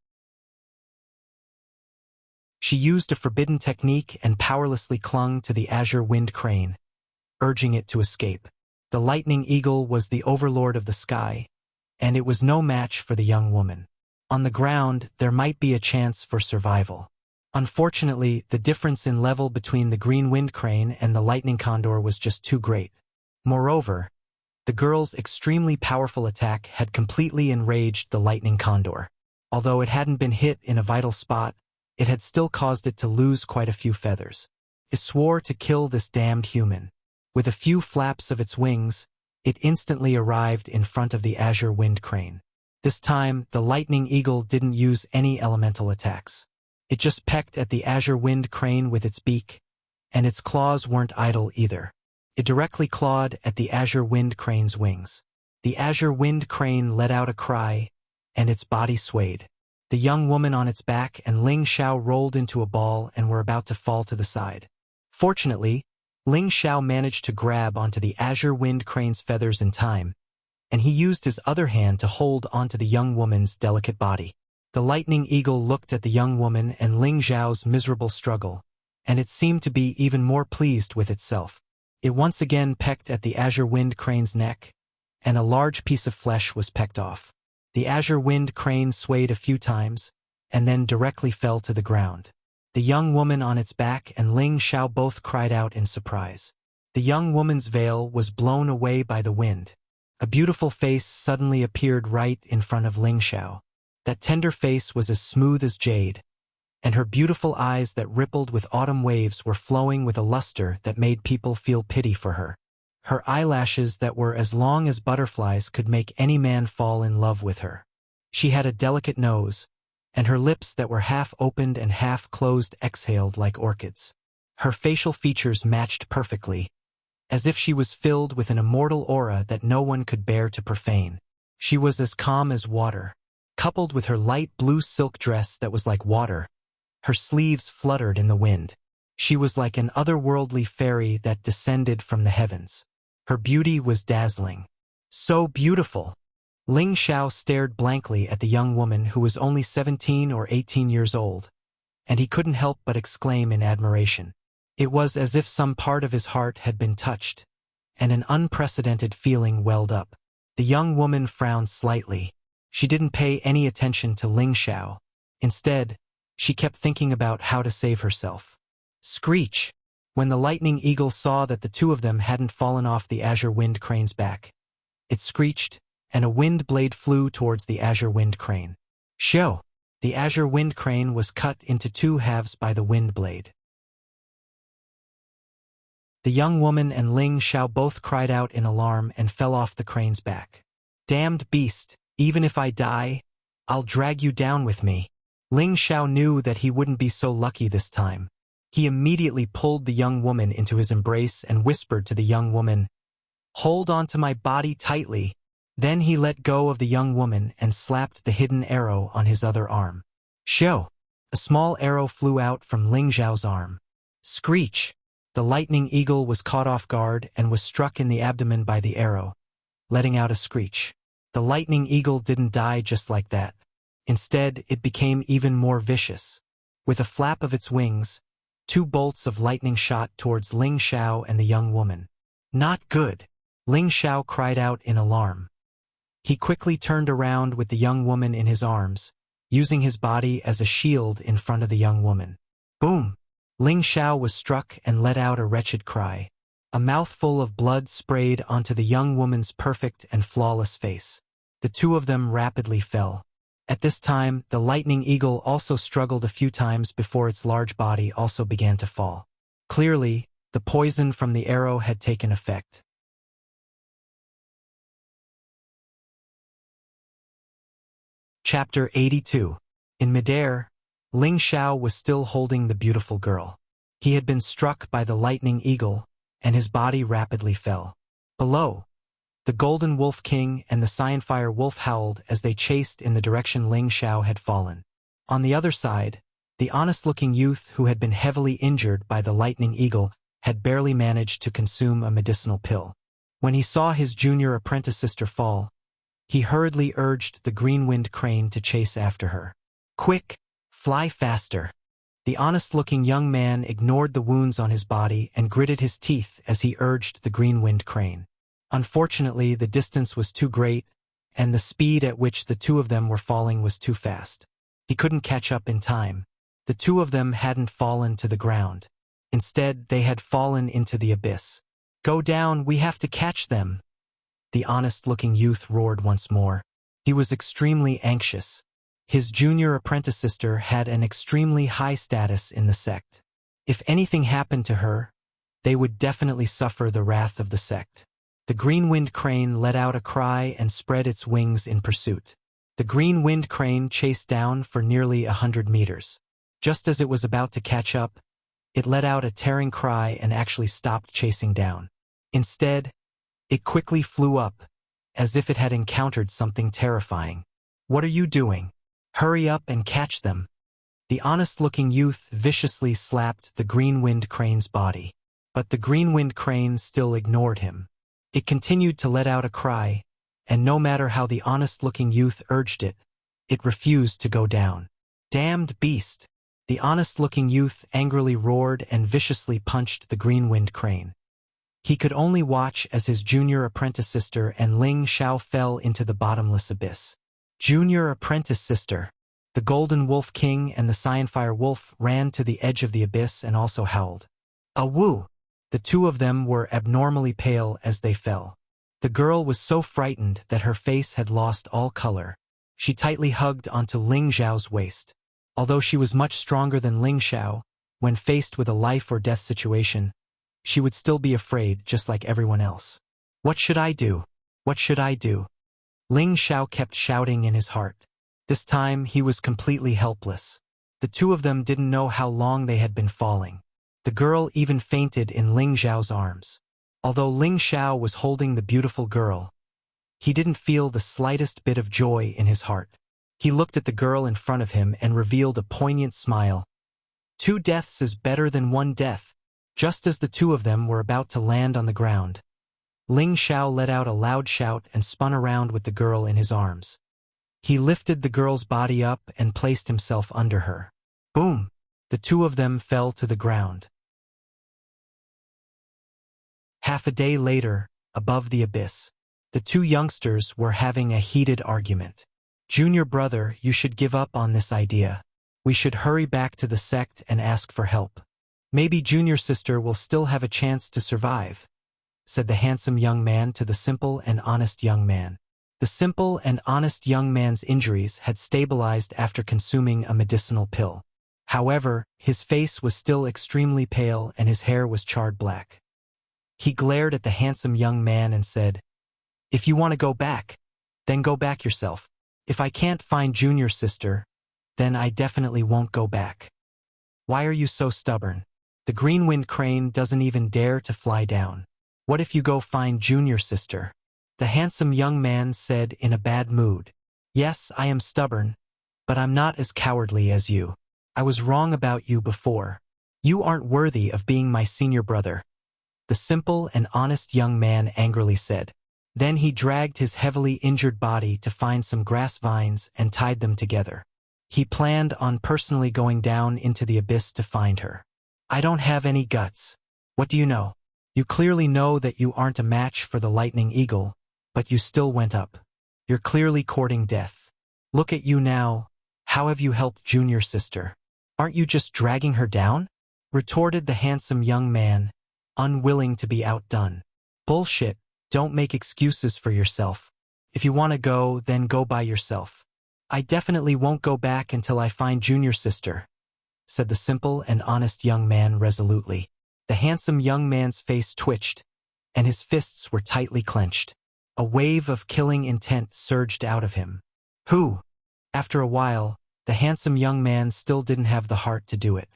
She used a forbidden technique and powerlessly clung to the azure wind crane, urging it to escape. The lightning eagle was the overlord of the sky, and it was no match for the young woman. On the ground, there might be a chance for survival. Unfortunately, the difference in level between the green wind crane and the lightning condor was just too great. Moreover, the girl's extremely powerful attack had completely enraged the lightning condor. Although it hadn't been hit in a vital spot, it had still caused it to lose quite a few feathers. It swore to kill this damned human. With a few flaps of its wings, it instantly arrived in front of the azure wind crane. This time, the lightning eagle didn't use any elemental attacks. It just pecked at the azure wind crane with its beak, and its claws weren't idle either. It directly clawed at the azure wind crane's wings. The azure wind crane let out a cry, and its body swayed. The young woman on its back and Ling Xiao rolled into a ball and were about to fall to the side. Fortunately, Ling Xiao managed to grab onto the azure wind crane's feathers in time, and he used his other hand to hold onto the young woman's delicate body. The lightning eagle looked at the young woman and Ling Xiao's miserable struggle, and it seemed to be even more pleased with itself. It once again pecked at the azure wind crane's neck, and a large piece of flesh was pecked off. The azure wind crane swayed a few times, and then directly fell to the ground. The young woman on its back and Ling Xiao both cried out in surprise. The young woman's veil was blown away by the wind. A beautiful face suddenly appeared right in front of Ling Xiao. That tender face was as smooth as jade, and her beautiful eyes that rippled with autumn waves were flowing with a luster that made people feel pity for her. Her eyelashes that were as long as butterflies could make any man fall in love with her. She had a delicate nose, and her lips that were half opened and half closed exhaled like orchids. Her facial features matched perfectly, as if she was filled with an immortal aura that no one could bear to profane. She was as calm as water. Coupled with her light blue silk dress that was like water, her sleeves fluttered in the wind. She was like an otherworldly fairy that descended from the heavens. Her beauty was dazzling. So beautiful! Ling Xiao stared blankly at the young woman who was only 17 or 18 years old, and he couldn't help but exclaim in admiration. It was as if some part of his heart had been touched, and an unprecedented feeling welled up. The young woman frowned slightly. She didn't pay any attention to Ling Xiao. Instead, she kept thinking about how to save herself. Screech! When the lightning eagle saw that the two of them hadn't fallen off the azure wind crane's back, it screeched, and a wind blade flew towards the azure wind crane. Show! The azure wind crane was cut into two halves by the wind blade. The young woman and Ling Xiao both cried out in alarm and fell off the crane's back. Damned beast! Even if I die, I'll drag you down with me. Ling Xiao knew that he wouldn't be so lucky this time. He immediately pulled the young woman into his embrace and whispered to the young woman, "Hold on to my body tightly." Then he let go of the young woman and slapped the hidden arrow on his other arm. Show! A small arrow flew out from Ling Xiao's arm. Screech! The lightning eagle was caught off guard and was struck in the abdomen by the arrow, letting out a screech. The lightning eagle didn't die just like that. Instead, it became even more vicious. With a flap of its wings, two bolts of lightning shot towards Ling Xiao and the young woman. Not good! Ling Xiao cried out in alarm. He quickly turned around with the young woman in his arms, using his body as a shield in front of the young woman. Boom! Ling Xiao was struck and let out a wretched cry. A mouthful of blood sprayed onto the young woman's perfect and flawless face. The two of them rapidly fell. At this time, the lightning eagle also struggled a few times before its large body also began to fall. Clearly, the poison from the arrow had taken effect. Chapter 82. In midair, Ling Xiao was still holding the beautiful girl. He had been struck by the lightning eagle, and his body rapidly fell. Below, the Golden Wolf King and the Cyanfire Wolf howled as they chased in the direction Ling Xiao had fallen. On the other side, the honest-looking youth who had been heavily injured by the lightning eagle had barely managed to consume a medicinal pill. When he saw his junior apprentice sister fall, he hurriedly urged the green-winged crane to chase after her. Quick! Fly faster! The honest-looking young man ignored the wounds on his body and gritted his teeth as he urged the green-winged crane. Unfortunately, the distance was too great, and the speed at which the two of them were falling was too fast. He couldn't catch up in time. The two of them hadn't fallen to the ground. Instead, they had fallen into the abyss. Go down, we have to catch them! The honest-looking youth roared once more. He was extremely anxious. His junior apprentice sister had an extremely high status in the sect. If anything happened to her, they would definitely suffer the wrath of the sect. The green-winged crane let out a cry and spread its wings in pursuit. The green-winged crane chased down for nearly 100 meters. Just as it was about to catch up, it let out a tearing cry and actually stopped chasing down. Instead, it quickly flew up, as if it had encountered something terrifying. What are you doing? Hurry up and catch them! The honest-looking youth viciously slapped the green-winged crane's body. But the green-winged crane still ignored him. It continued to let out a cry, and no matter how the honest-looking youth urged it, it refused to go down. "Damned beast!" The honest-looking youth angrily roared and viciously punched the green-winged crane. He could only watch as his junior apprentice sister and Ling Xiao fell into the bottomless abyss. Junior apprentice sister. The Golden Wolf King and the Cyanfire Wolf ran to the edge of the abyss and also howled. "Awoo!" The two of them were abnormally pale as they fell. The girl was so frightened that her face had lost all color. She tightly hugged onto Ling Xiao's waist. Although she was much stronger than Ling Xiao, when faced with a life-or-death situation, she would still be afraid just like everyone else. "What should I do? What should I do?" Ling Xiao kept shouting in his heart. This time he was completely helpless. The two of them didn't know how long they had been falling. The girl even fainted in Ling Xiao's arms. Although Ling Xiao was holding the beautiful girl, he didn't feel the slightest bit of joy in his heart. He looked at the girl in front of him and revealed a poignant smile. 2 deaths is better than 1 death. Just as the two of them were about to land on the ground, Ling Xiao let out a loud shout and spun around with the girl in his arms. He lifted the girl's body up and placed himself under her. Boom! The two of them fell to the ground. Half a day later, above the abyss, the two youngsters were having a heated argument. "Junior brother, you should give up on this idea. We should hurry back to the sect and ask for help. Maybe junior sister will still have a chance to survive," said the handsome young man to the simple and honest young man. The simple and honest young man's injuries had stabilized after consuming a medicinal pill. However, his face was still extremely pale and his hair was charred black. He glared at the handsome young man and said, "If you want to go back, then go back yourself. If I can't find junior sister, then I definitely won't go back. Why are you so stubborn? The green-winged crane doesn't even dare to fly down. What if you go find junior sister?" The handsome young man said in a bad mood. "Yes, I am stubborn, but I'm not as cowardly as you. I was wrong about you before. You aren't worthy of being my senior brother," the simple and honest young man angrily said. Then he dragged his heavily injured body to find some grass vines and tied them together. He planned on personally going down into the abyss to find her. "I don't have any guts. What do you know? You clearly know that you aren't a match for the lightning eagle, but you still went up. You're clearly courting death. Look at you now. How have you helped junior sister? Aren't you just dragging her down?" retorted the handsome young man, unwilling to be outdone. "Bullshit. Don't make excuses for yourself. If you want to go, then go by yourself. I definitely won't go back until I find junior sister," said the simple and honest young man resolutely. The handsome young man's face twitched, and his fists were tightly clenched. A wave of killing intent surged out of him. Who? After a while, the handsome young man still didn't have the heart to do it.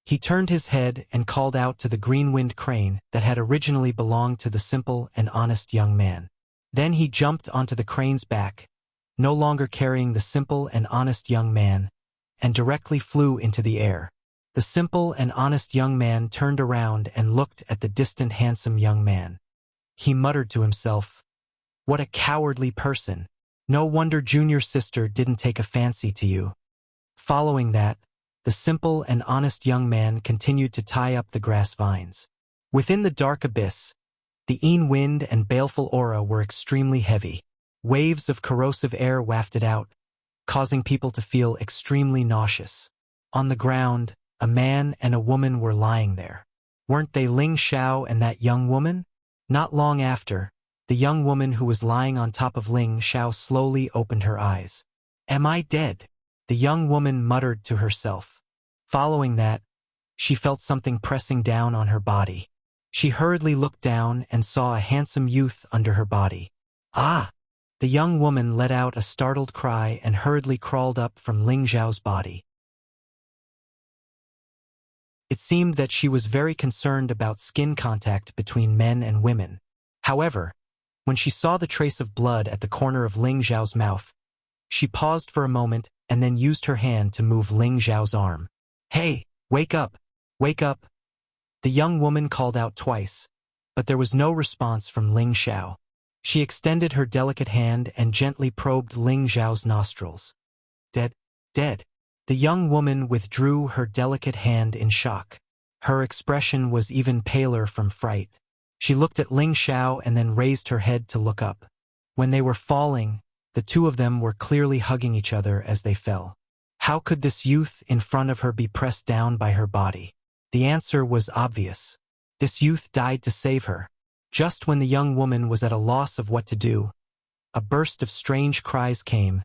He turned his head and called out to the green-winged crane that had originally belonged to the simple and honest young man. Then he jumped onto the crane's back, no longer carrying the simple and honest young man, and directly flew into the air. The simple and honest young man turned around and looked at the distant handsome young man. He muttered to himself, "What a cowardly person. No wonder junior sister didn't take a fancy to you." Following that, the simple and honest young man continued to tie up the grass vines. Within the dark abyss, the een wind and baleful aura were extremely heavy. Waves of corrosive air wafted out, causing people to feel extremely nauseous. On the ground, a man and a woman were lying there. Weren't they Ling Xiao and that young woman? Not long after, the young woman who was lying on top of Ling Xiao slowly opened her eyes. "Am I dead?" the young woman muttered to herself. Following that, she felt something pressing down on her body. She hurriedly looked down and saw a handsome youth under her body. "Ah!" The young woman let out a startled cry and hurriedly crawled up from Ling Xiao's body. It seemed that she was very concerned about skin contact between men and women. However, when she saw the trace of blood at the corner of Ling Xiao's mouth, she paused for a moment and then used her hand to move Ling Xiao's arm. "Hey, wake up! Wake up!" The young woman called out twice, but there was no response from Ling Xiao. She extended her delicate hand and gently probed Ling Xiao's nostrils. Dead, dead. The young woman withdrew her delicate hand in shock. Her expression was even paler from fright. She looked at Ling Xiao and then raised her head to look up. When they were falling, the two of them were clearly hugging each other as they fell. How could this youth in front of her be pressed down by her body? The answer was obvious. This youth died to save her. Just when the young woman was at a loss of what to do, a burst of strange cries came,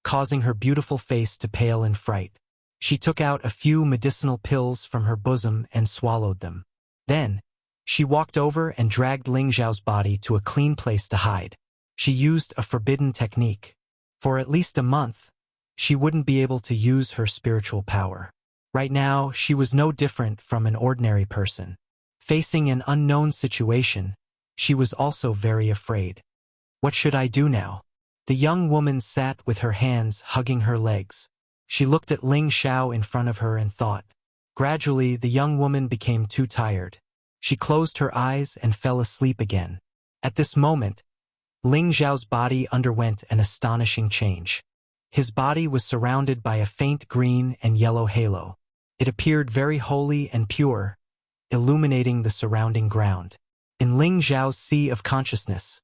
causing her beautiful face to pale in fright. She took out a few medicinal pills from her bosom and swallowed them. Then, she walked over and dragged Ling Xiao's body to a clean place to hide. She used a forbidden technique. For at least a month, she wouldn't be able to use her spiritual power. Right now, she was no different from an ordinary person. Facing an unknown situation, she was also very afraid. What should I do now? The young woman sat with her hands hugging her legs. She looked at Ling Xiao in front of her and thought. Gradually, the young woman became too tired. She closed her eyes and fell asleep again. At this moment, Ling Xiao's body underwent an astonishing change. His body was surrounded by a faint green and yellow halo. It appeared very holy and pure, illuminating the surrounding ground. In Ling Xiao's sea of consciousness,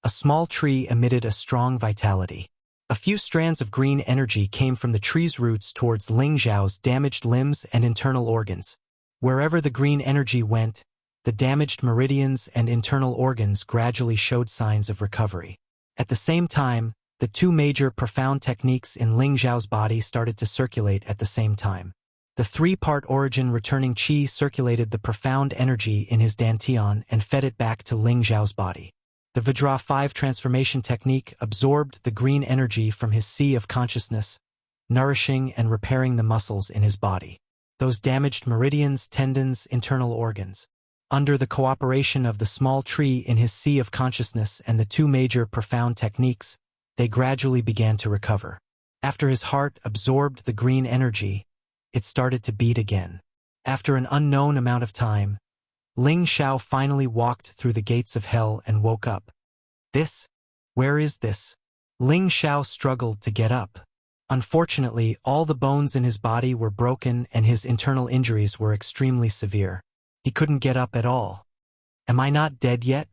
a small tree emitted a strong vitality. A few strands of green energy came from the tree's roots towards Ling Xiao's damaged limbs and internal organs. Wherever the green energy went, the damaged meridians and internal organs gradually showed signs of recovery. At the same time, the two major profound techniques in Ling Xiao's body started to circulate at the same time. The three-part origin returning qi circulated the profound energy in his dantian and fed it back to Ling Xiao's body. The Vajra 5 transformation technique absorbed the green energy from his sea of consciousness, nourishing and repairing the muscles in his body. Those damaged meridians, tendons, internal organs. Under the cooperation of the small tree in his sea of consciousness and the two major profound techniques, they gradually began to recover. After his heart absorbed the green energy, it started to beat again. After an unknown amount of time, Ling Xiao finally walked through the gates of hell and woke up. Where is this? Ling Xiao struggled to get up. Unfortunately, all the bones in his body were broken and his internal injuries were extremely severe. He couldn't get up at all. Am I not dead yet?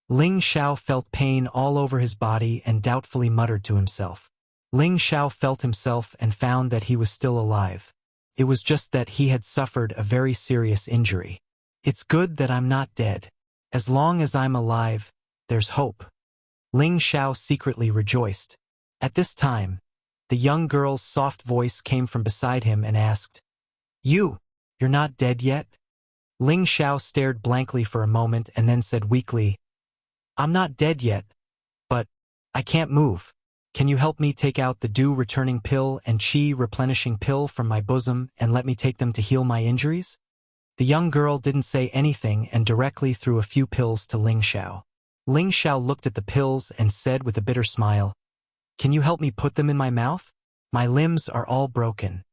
Ling Xiao felt pain all over his body and doubtfully muttered to himself. Ling Xiao felt himself and found that he was still alive. It was just that he had suffered a very serious injury. It's good that I'm not dead. As long as I'm alive, there's hope. Ling Xiao secretly rejoiced. At this time, the young girl's soft voice came from beside him and asked, You're not dead yet? Ling Xiao stared blankly for a moment and then said weakly, I'm not dead yet, but I can't move. Can you help me take out the dew-returning pill and qi-replenishing pill from my bosom and let me take them to heal my injuries? The young girl didn't say anything and directly threw a few pills to Ling Xiao. Ling Xiao looked at the pills and said with a bitter smile, Can you help me put them in my mouth? My limbs are all broken.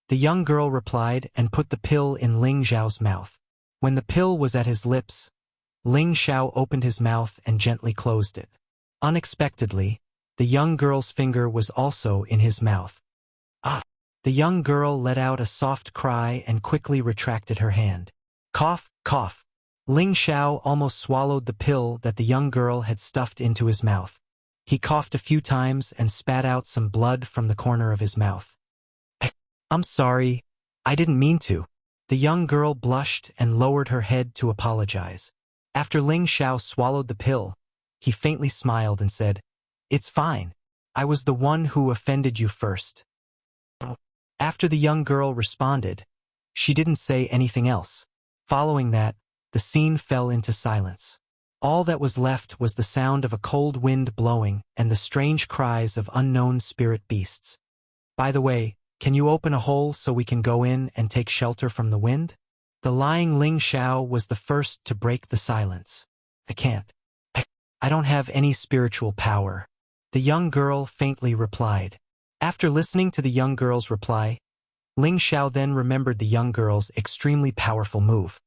The young girl replied and put the pill in Ling Xiao's mouth. When the pill was at his lips, Ling Xiao opened his mouth and gently closed it. Unexpectedly, the young girl's finger was also in his mouth. Ah! The young girl let out a soft cry and quickly retracted her hand. Cough, cough. Ling Xiao almost swallowed the pill that the young girl had stuffed into his mouth. He coughed a few times and spat out some blood from the corner of his mouth. I'm sorry. I didn't mean to. The young girl blushed and lowered her head to apologize. After Ling Xiao swallowed the pill, he faintly smiled and said, It's fine. I was the one who offended you first. After the young girl responded, she didn't say anything else. Following that, the scene fell into silence. All that was left was the sound of a cold wind blowing and the strange cries of unknown spirit beasts. By the way, can you open a hole so we can go in and take shelter from the wind? The lying Ling Xiao was the first to break the silence. I can't. I don't have any spiritual power. The young girl faintly replied. After listening to the young girl's reply, Ling Xiao then remembered the young girl's extremely powerful move.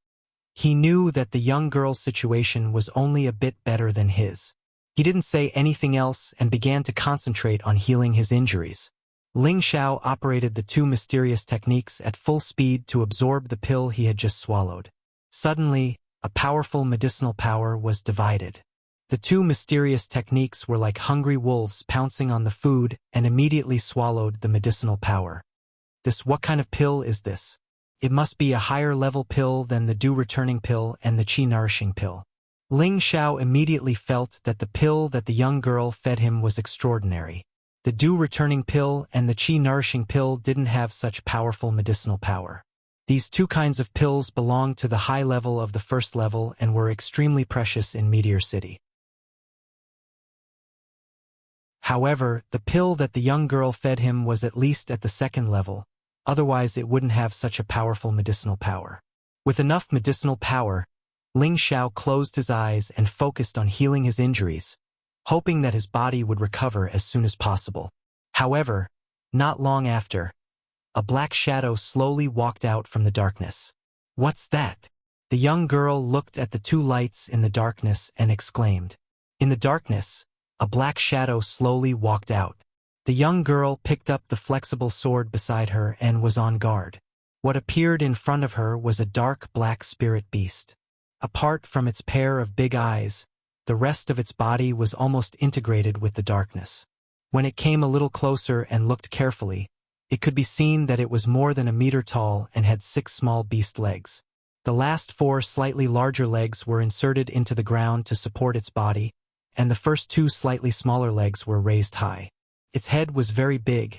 He knew that the young girl's situation was only a bit better than his. He didn't say anything else and began to concentrate on healing his injuries. Ling Xiao operated the two mysterious techniques at full speed to absorb the pill he had just swallowed. Suddenly, a powerful medicinal power was divided. The two mysterious techniques were like hungry wolves pouncing on the food and immediately swallowed the medicinal power. What kind of pill is this? It must be a higher level pill than the dew-returning pill and the qi-nourishing pill. Ling Xiao immediately felt that the pill that the young girl fed him was extraordinary. The dew-returning pill and the qi-nourishing pill didn't have such powerful medicinal power. These two kinds of pills belonged to the high level of the first level and were extremely precious in Meteor City. However, the pill that the young girl fed him was at least at the second level, otherwise it wouldn't have such a powerful medicinal power. With enough medicinal power, Ling Xiao closed his eyes and focused on healing his injuries, hoping that his body would recover as soon as possible. However, not long after, a black shadow slowly walked out from the darkness. "What's that?" The young girl looked at the two lights in the darkness and exclaimed. In the darkness, a black shadow slowly walked out. The young girl picked up the flexible sword beside her and was on guard. What appeared in front of her was a dark black spirit beast. Apart from its pair of big eyes, the rest of its body was almost integrated with the darkness. When it came a little closer and looked carefully, it could be seen that it was more than a meter tall and had 6 small beast legs. The last 4 slightly larger legs were inserted into the ground to support its body, and the first 2 slightly smaller legs were raised high. Its head was very big,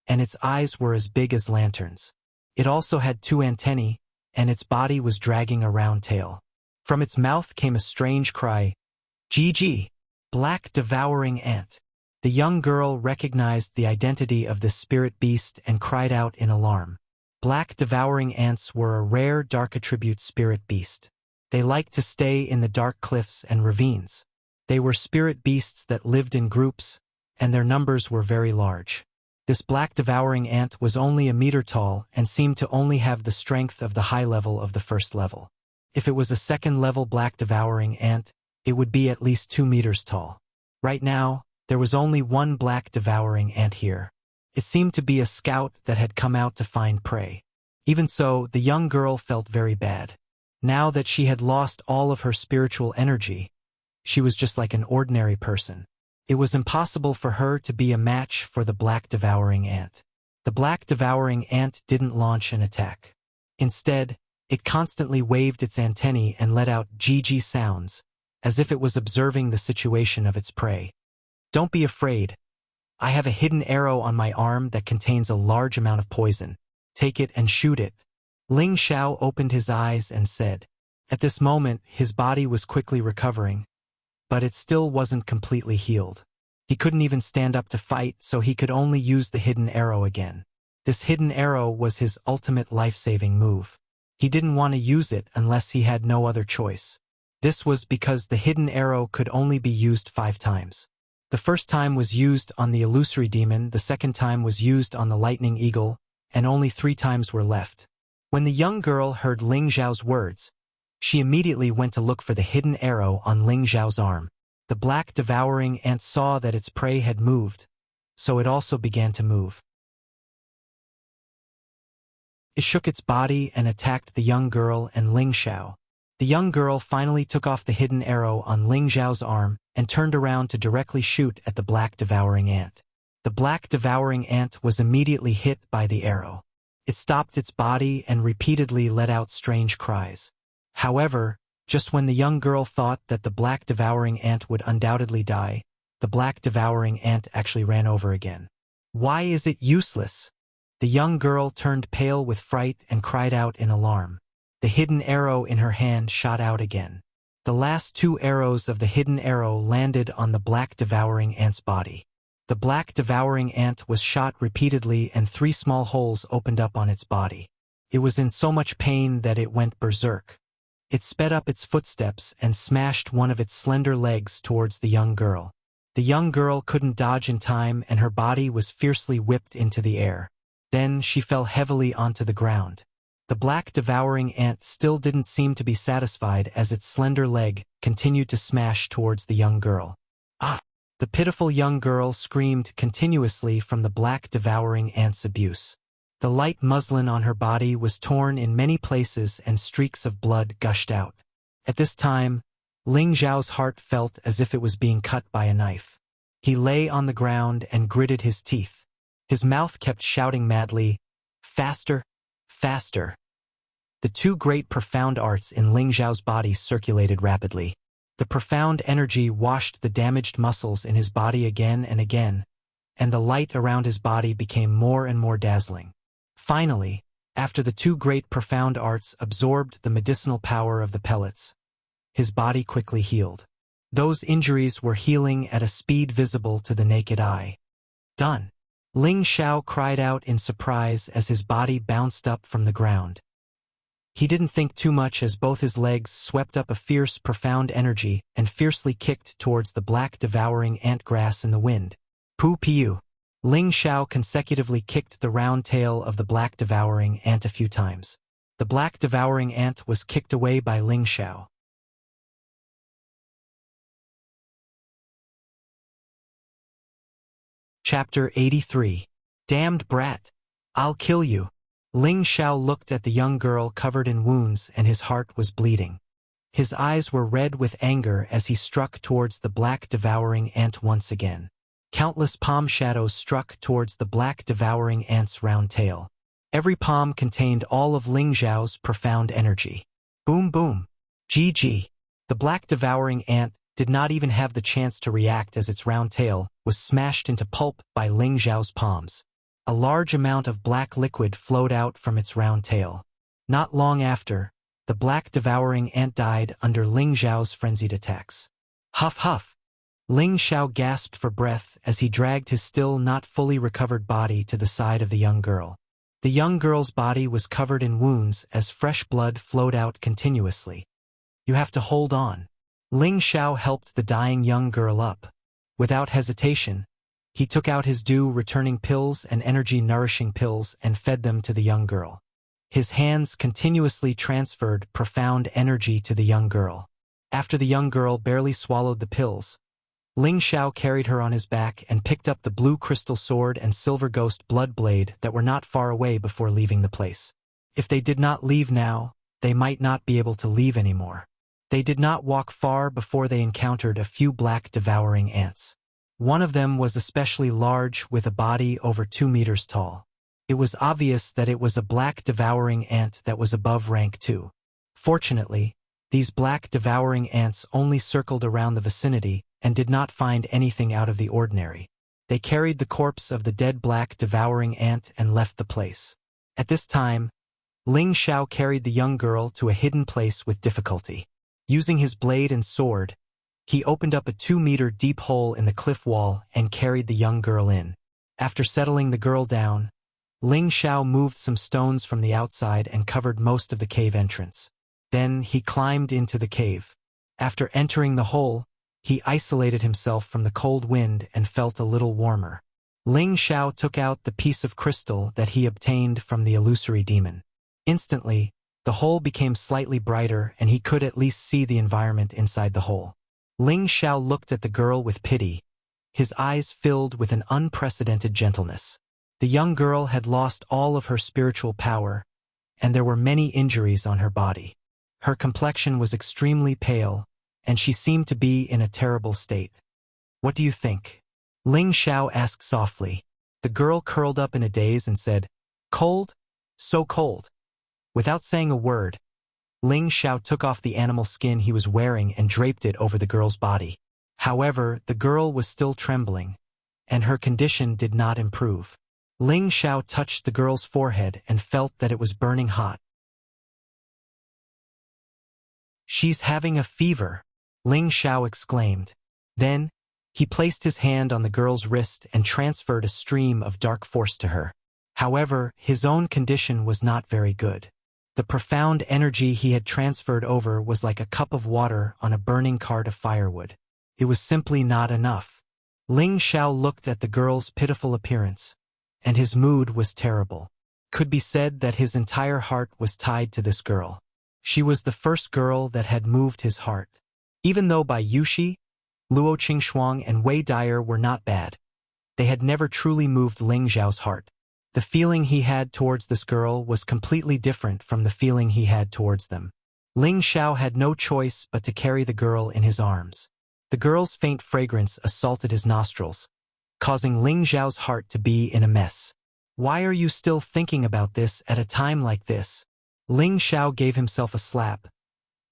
and its eyes were as big as lanterns. It also had 2 antennae, and its body was dragging a round tail. From its mouth came a strange cry, "Gigi!" Black devouring ant. The young girl recognized the identity of this spirit beast and cried out in alarm. Black devouring ants were a rare dark attribute spirit beast. They liked to stay in the dark cliffs and ravines. They were spirit beasts that lived in groups, and their numbers were very large. This black devouring ant was only a meter tall and seemed to only have the strength of the high level of the first level. If it was a second level black devouring ant, it would be at least 2 meters tall. Right now, there was only one black devouring ant here. It seemed to be a scout that had come out to find prey. Even so, the young girl felt very bad. Now that she had lost all of her spiritual energy, she was just like an ordinary person. It was impossible for her to be a match for the black devouring ant. The black devouring ant didn't launch an attack. Instead, it constantly waved its antennae and let out "Gigi" sounds, as if it was observing the situation of its prey. "Don't be afraid. I have a hidden arrow on my arm that contains a large amount of poison. Take it and shoot it." Ling Xiao opened his eyes and said. At this moment, his body was quickly recovering, but it still wasn't completely healed. He couldn't even stand up to fight, so he could only use the hidden arrow again. This hidden arrow was his ultimate life-saving move. He didn't want to use it unless he had no other choice. This was because the hidden arrow could only be used 5 times. The first time was used on the illusory demon, the second time was used on the lightning eagle, and only 3 times were left. When the young girl heard Ling Xiao's words, she immediately went to look for the hidden arrow on Ling Xiao's arm. The black devouring ant saw that its prey had moved, so it also began to move. It shook its body and attacked the young girl and Ling Xiao. The young girl finally took off the hidden arrow on Ling Xiao's arm and turned around to directly shoot at the black devouring ant. The black devouring ant was immediately hit by the arrow. It stopped its body and repeatedly let out strange cries. However, just when the young girl thought that the black devouring ant would undoubtedly die, the black devouring ant actually ran over again. "Why is it useless?" The young girl turned pale with fright and cried out in alarm. The hidden arrow in her hand shot out again. The last 2 arrows of the hidden arrow landed on the black devouring ant's body. The black devouring ant was shot repeatedly and 3 small holes opened up on its body. It was in so much pain that it went berserk. It sped up its footsteps and smashed one of its slender legs towards the young girl. The young girl couldn't dodge in time and her body was fiercely whipped into the air. Then she fell heavily onto the ground. The black devouring ant still didn't seem to be satisfied as its slender leg continued to smash towards the young girl. Ah! The pitiful young girl screamed continuously from the black devouring ant's abuse. The light muslin on her body was torn in many places and streaks of blood gushed out. At this time, Ling Zhao's heart felt as if it was being cut by a knife. He lay on the ground and gritted his teeth. His mouth kept shouting madly, "Faster! Faster!" The two great profound arts in Ling Zhao's body circulated rapidly. The profound energy washed the damaged muscles in his body again and again, and the light around his body became more and more dazzling. Finally, after the two great profound arts absorbed the medicinal power of the pellets, his body quickly healed. Those injuries were healing at a speed visible to the naked eye. Done! Ling Zhao cried out in surprise as his body bounced up from the ground. He didn't think too much as both his legs swept up a fierce, profound energy and fiercely kicked towards the black devouring ant grass in the wind. Pu-piu! Ling Zhao consecutively kicked the round tail of the black devouring ant a few times. The black devouring ant was kicked away by Ling Zhao. Chapter 83. Damned brat! I'll kill you! Ling Zhao looked at the young girl covered in wounds and his heart was bleeding. His eyes were red with anger as he struck towards the black devouring ant once again. Countless palm shadows struck towards the black devouring ant's round tail. Every palm contained all of Ling Zhao's profound energy. Boom boom! GG! The black devouring ant did not even have the chance to react as its round tail was smashed into pulp by Ling Zhao's palms. A large amount of black liquid flowed out from its round tail. Not long after, the black devouring ant died under Ling Zhao's frenzied attacks. Huff huff! Ling Zhao gasped for breath as he dragged his still not fully recovered body to the side of the young girl. The young girl's body was covered in wounds as fresh blood flowed out continuously. You have to hold on. Ling Zhao helped the dying young girl up. Without hesitation, he took out his returning pills and energy-nourishing pills and fed them to the young girl. His hands continuously transferred profound energy to the young girl. After the young girl barely swallowed the pills, Ling Zhao carried her on his back and picked up the blue crystal sword and silver ghost blood blade that were not far away before leaving the place. If they did not leave now, they might not be able to leave anymore. They did not walk far before they encountered a few black devouring ants. One of them was especially large with a body over 2 meters tall. It was obvious that it was a black devouring ant that was above rank 2. Fortunately, these black devouring ants only circled around the vicinity and did not find anything out of the ordinary. They carried the corpse of the dead black devouring ant and left the place. At this time, Ling Zhao carried the young girl to a hidden place with difficulty. Using his blade and sword, he opened up a 2-meter deep hole in the cliff wall and carried the young girl in. After settling the girl down, Ling Zhao moved some stones from the outside and covered most of the cave entrance. Then he climbed into the cave. After entering the hole, he isolated himself from the cold wind and felt a little warmer. Ling Zhao took out the piece of crystal that he obtained from the illusory demon. Instantly, the hole became slightly brighter and he could at least see the environment inside the hole. Ling Zhao looked at the girl with pity, his eyes filled with an unprecedented gentleness. The young girl had lost all of her spiritual power, and there were many injuries on her body. Her complexion was extremely pale, and she seemed to be in a terrible state. "What do you think?" Ling Zhao asked softly. The girl curled up in a daze and said, "Cold? So cold." Without saying a word, Ling Zhao took off the animal skin he was wearing and draped it over the girl's body. However, the girl was still trembling, and her condition did not improve. Ling Zhao touched the girl's forehead and felt that it was burning hot. "She's having a fever," Ling Zhao exclaimed. Then, he placed his hand on the girl's wrist and transferred a stream of dark force to her. However, his own condition was not very good. The profound energy he had transferred over was like a cup of water on a burning cart of firewood. It was simply not enough. Ling Zhao looked at the girl's pitiful appearance, and his mood was terrible. Could be said that his entire heart was tied to this girl. She was the first girl that had moved his heart. Even though Bai Yuxi, Luo Qingxuang, and Wei Dyer were not bad, they had never truly moved Ling Zhao's heart. The feeling he had towards this girl was completely different from the feeling he had towards them. Ling Xiao had no choice but to carry the girl in his arms. The girl's faint fragrance assaulted his nostrils, causing Ling Zhao's heart to be in a mess. Why are you still thinking about this at a time like this? Ling Xiao gave himself a slap,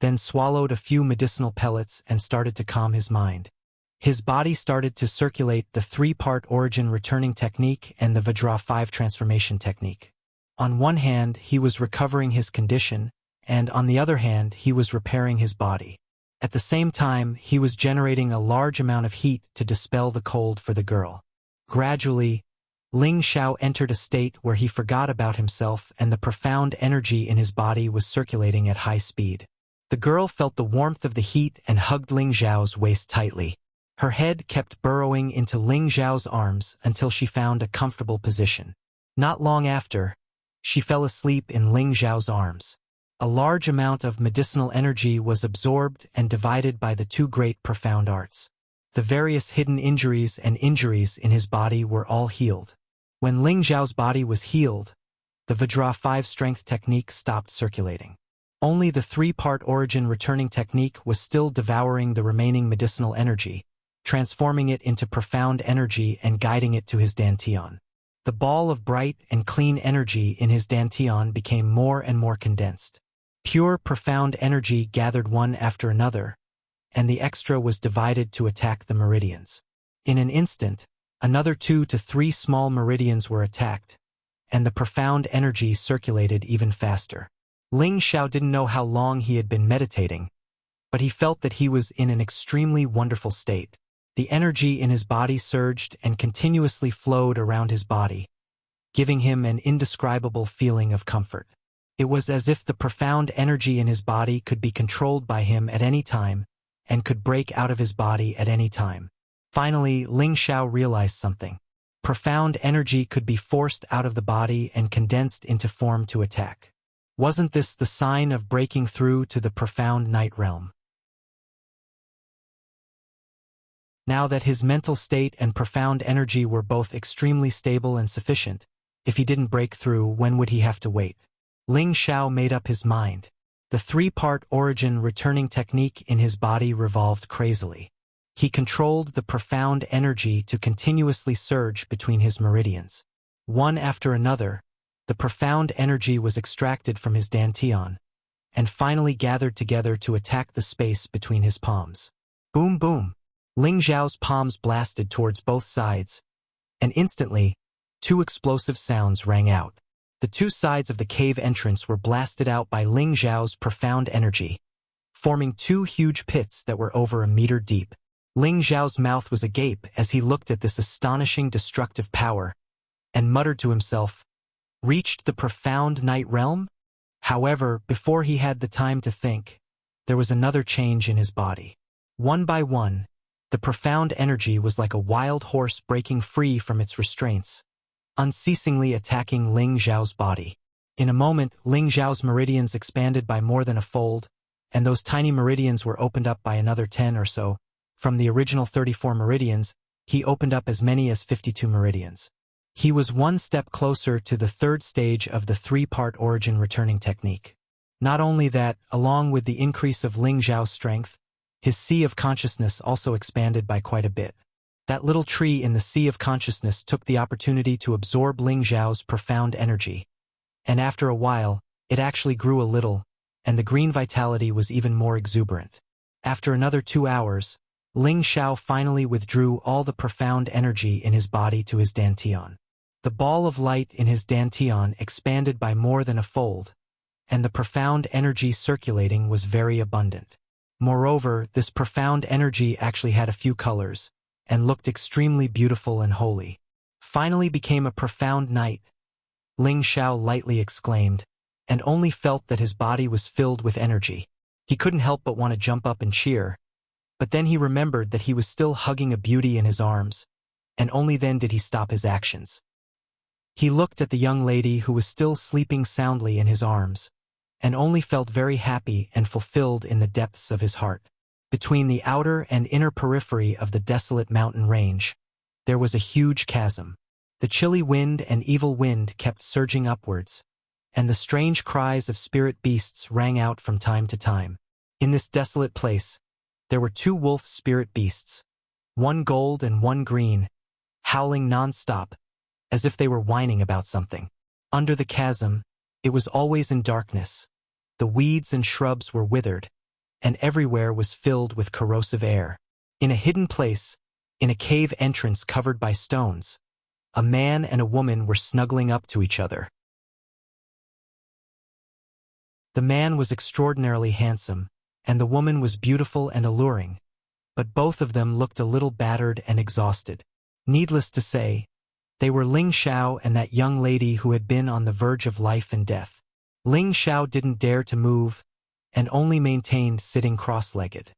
then swallowed a few medicinal pellets and started to calm his mind. His body started to circulate the three-part origin returning technique and the Vajra 5 transformation technique. On one hand, he was recovering his condition, and on the other hand, he was repairing his body. At the same time, he was generating a large amount of heat to dispel the cold for the girl. Gradually, Ling Xiao entered a state where he forgot about himself and the profound energy in his body was circulating at high speed. The girl felt the warmth of the heat and hugged Ling Xiao's waist tightly. Her head kept burrowing into Ling Zhao's arms until she found a comfortable position. Not long after, she fell asleep in Ling Zhao's arms. A large amount of medicinal energy was absorbed and divided by the two great profound arts. The various hidden injuries and injuries in his body were all healed. When Ling Zhao's body was healed, the Vajra 5 strength technique stopped circulating. Only the three-part origin returning technique was still devouring the remaining medicinal energy, transforming it into profound energy and guiding it to his dantian. The ball of bright and clean energy in his dantian became more and more condensed. Pure, profound energy gathered one after another, and the extra was divided to attack the meridians. In an instant, another 2 to 3 small meridians were attacked, and the profound energy circulated even faster. Ling Xiao didn't know how long he had been meditating, but he felt that he was in an extremely wonderful state. The energy in his body surged and continuously flowed around his body, giving him an indescribable feeling of comfort. It was as if the profound energy in his body could be controlled by him at any time and could break out of his body at any time. Finally, Ling Xiao realized something. Profound energy could be forced out of the body and condensed into form to attack. Wasn't this the sign of breaking through to the profound night realm? Now that his mental state and profound energy were both extremely stable and sufficient, if he didn't break through, when would he have to wait? Ling Xiao made up his mind. The three-part origin returning technique in his body revolved crazily. He controlled the profound energy to continuously surge between his meridians. One after another, the profound energy was extracted from his dantian, and finally gathered together to attack the space between his palms. Boom boom! Ling Zhao's palms blasted towards both sides, and instantly, 2 explosive sounds rang out. The 2 sides of the cave entrance were blasted out by Ling Zhao's profound energy, forming 2 huge pits that were over a meter deep. Ling Zhao's mouth was agape as he looked at this astonishing destructive power, and muttered to himself, "Reached the profound night realm?" However, before he had the time to think, there was another change in his body. One by one, the profound energy was like a wild horse breaking free from its restraints, unceasingly attacking Ling Zhao's body. In a moment, Ling Zhao's meridians expanded by more than a fold, and those tiny meridians were opened up by another 10 or so. From the original 34 meridians, he opened up as many as 52 meridians. He was one step closer to the third stage of the three-part origin returning technique. Not only that, along with the increase of Ling Zhao's strength, his sea of consciousness also expanded by quite a bit. That little tree in the sea of consciousness took the opportunity to absorb Ling Zhao's profound energy. And after a while, it actually grew a little, and the green vitality was even more exuberant. After another 2 hours, Ling Xiao finally withdrew all the profound energy in his body to his dantian. The ball of light in his dantian expanded by more than a fold, and the profound energy circulating was very abundant. Moreover, this profound energy actually had a few colors, and looked extremely beautiful and holy. Finally became a profound night, Ling Xiao lightly exclaimed, and only felt that his body was filled with energy. He couldn't help but want to jump up and cheer, but then he remembered that he was still hugging a beauty in his arms, and only then did he stop his actions. He looked at the young lady who was still sleeping soundly in his arms, and only felt very happy and fulfilled in the depths of his heart. Between the outer and inner periphery of the desolate mountain range, there was a huge chasm. The chilly wind and evil wind kept surging upwards, and the strange cries of spirit beasts rang out from time to time. In this desolate place, there were 2 wolf spirit beasts, one gold and one green, howling non-stop, as if they were whining about something. Under the chasm, it was always in darkness. The weeds and shrubs were withered, and everywhere was filled with corrosive air. In a hidden place, in a cave entrance covered by stones, a man and a woman were snuggling up to each other. The man was extraordinarily handsome, and the woman was beautiful and alluring, but both of them looked a little battered and exhausted. Needless to say, they were Ling Xiao and that young lady who had been on the verge of life and death. Ling Xiao didn't dare to move, and only maintained sitting cross-legged.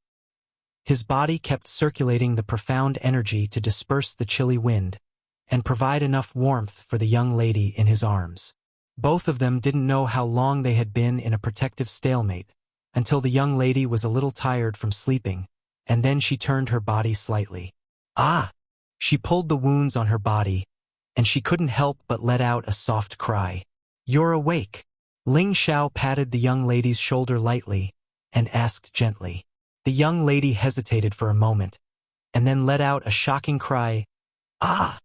His body kept circulating the profound energy to disperse the chilly wind, and provide enough warmth for the young lady in his arms. Both of them didn't know how long they had been in a protective stalemate, until the young lady was a little tired from sleeping, and then she turned her body slightly. Ah! She pulled the wounds on her body, and she couldn't help but let out a soft cry. "You're awake." Ling Xiao patted the young lady's shoulder lightly, and asked gently. The young lady hesitated for a moment, and then let out a shocking cry, "Ah!"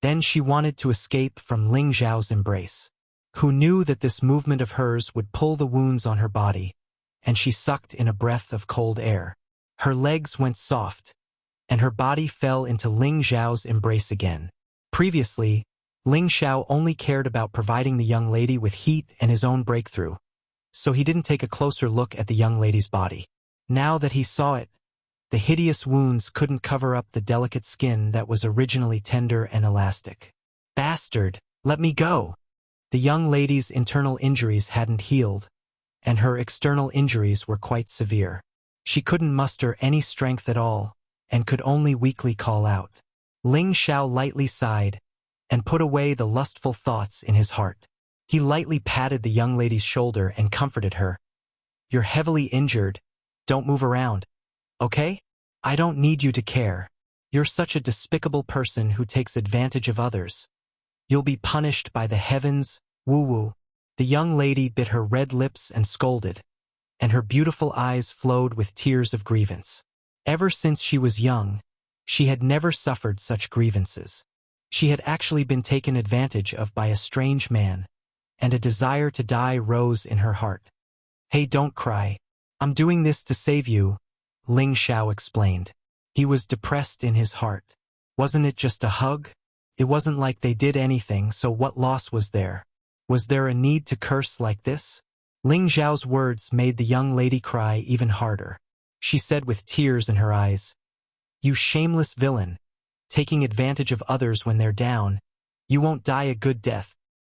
Then she wanted to escape from Ling Xiao's embrace, who knew that this movement of hers would pull the wounds on her body, and she sucked in a breath of cold air. Her legs went soft, and her body fell into Ling Xiao's embrace again. Previously, Ling Xiao only cared about providing the young lady with heat and his own breakthrough, so he didn't take a closer look at the young lady's body. Now that he saw it, the hideous wounds couldn't cover up the delicate skin that was originally tender and elastic. "Bastard, let me go!" The young lady's internal injuries hadn't healed, and her external injuries were quite severe. She couldn't muster any strength at all, and could only weakly call out. Ling Xiao lightly sighed, and put away the lustful thoughts in his heart. He lightly patted the young lady's shoulder and comforted her. "You're heavily injured. Don't move around, okay? I don't need you to care. You're such a despicable person who takes advantage of others. You'll be punished by the heavens, woo-woo." The young lady bit her red lips and scolded, and her beautiful eyes flowed with tears of grievance. Ever since she was young, she had never suffered such grievances. She had actually been taken advantage of by a strange man, and a desire to die rose in her heart. "Hey, don't cry. I'm doing this to save you," Ling Xiao explained. He was depressed in his heart. Wasn't it just a hug? It wasn't like they did anything, so what loss was there? Was there a need to curse like this? Ling Xiao's words made the young lady cry even harder. She said with tears in her eyes, "You shameless villain, taking advantage of others when they're down. You won't die a good death."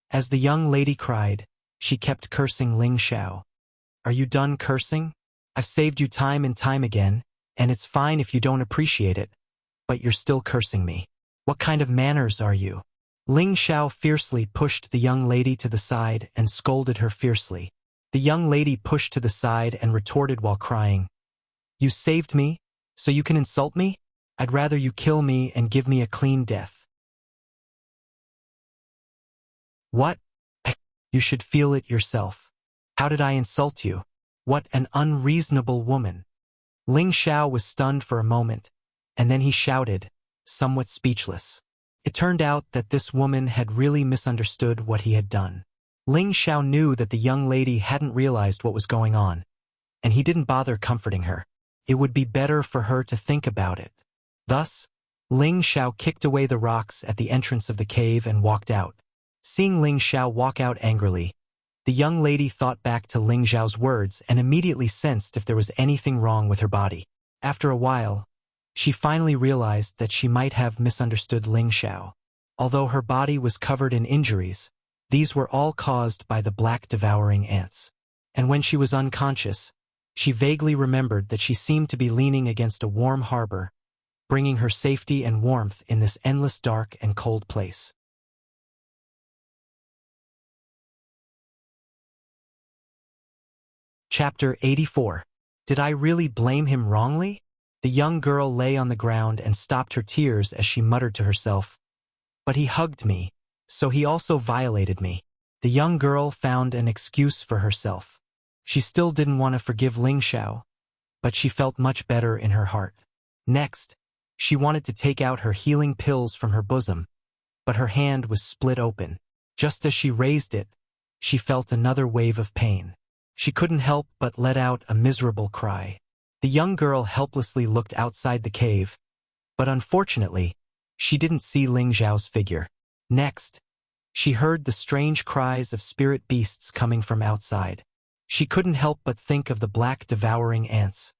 As the young lady cried, she kept cursing Ling Xiao. "Are you done cursing? I've saved you time and time again, and it's fine if you don't appreciate it, but you're still cursing me. What kind of manners are you?" Ling Xiao fiercely pushed the young lady to the side and scolded her fiercely. The young lady pushed to the side and retorted while crying, "You saved me, so you can insult me? I'd rather you kill me and give me a clean death." "What? You should feel it yourself. How did I insult you? What an unreasonable woman." Ling Xiao was stunned for a moment, and then he shouted, somewhat speechless. It turned out that this woman had really misunderstood what he had done. Ling Xiao knew that the young lady hadn't realized what was going on, and he didn't bother comforting her. It would be better for her to think about it. Thus, Ling Xiao kicked away the rocks at the entrance of the cave and walked out. Seeing Ling Xiao walk out angrily, the young lady thought back to Ling Xiao's words and immediately sensed if there was anything wrong with her body. After a while, she finally realized that she might have misunderstood Ling Xiao. Although her body was covered in injuries, these were all caused by the black devouring ants. And when she was unconscious, she vaguely remembered that she seemed to be leaning against a warm harbor, bringing her safety and warmth in this endless dark and cold place. Chapter 84. Did I really blame him wrongly? The young girl lay on the ground and stopped her tears as she muttered to herself, "But he hugged me, so he also violated me." The young girl found an excuse for herself. She still didn't want to forgive Ling Xiao, but she felt much better in her heart. Next, she wanted to take out her healing pills from her bosom, but her hand was split open. Just as she raised it, she felt another wave of pain. She couldn't help but let out a miserable cry. The young girl helplessly looked outside the cave, but unfortunately, she didn't see Ling Xiao's figure. Next, she heard the strange cries of spirit beasts coming from outside. She couldn't help but think of the black devouring ants,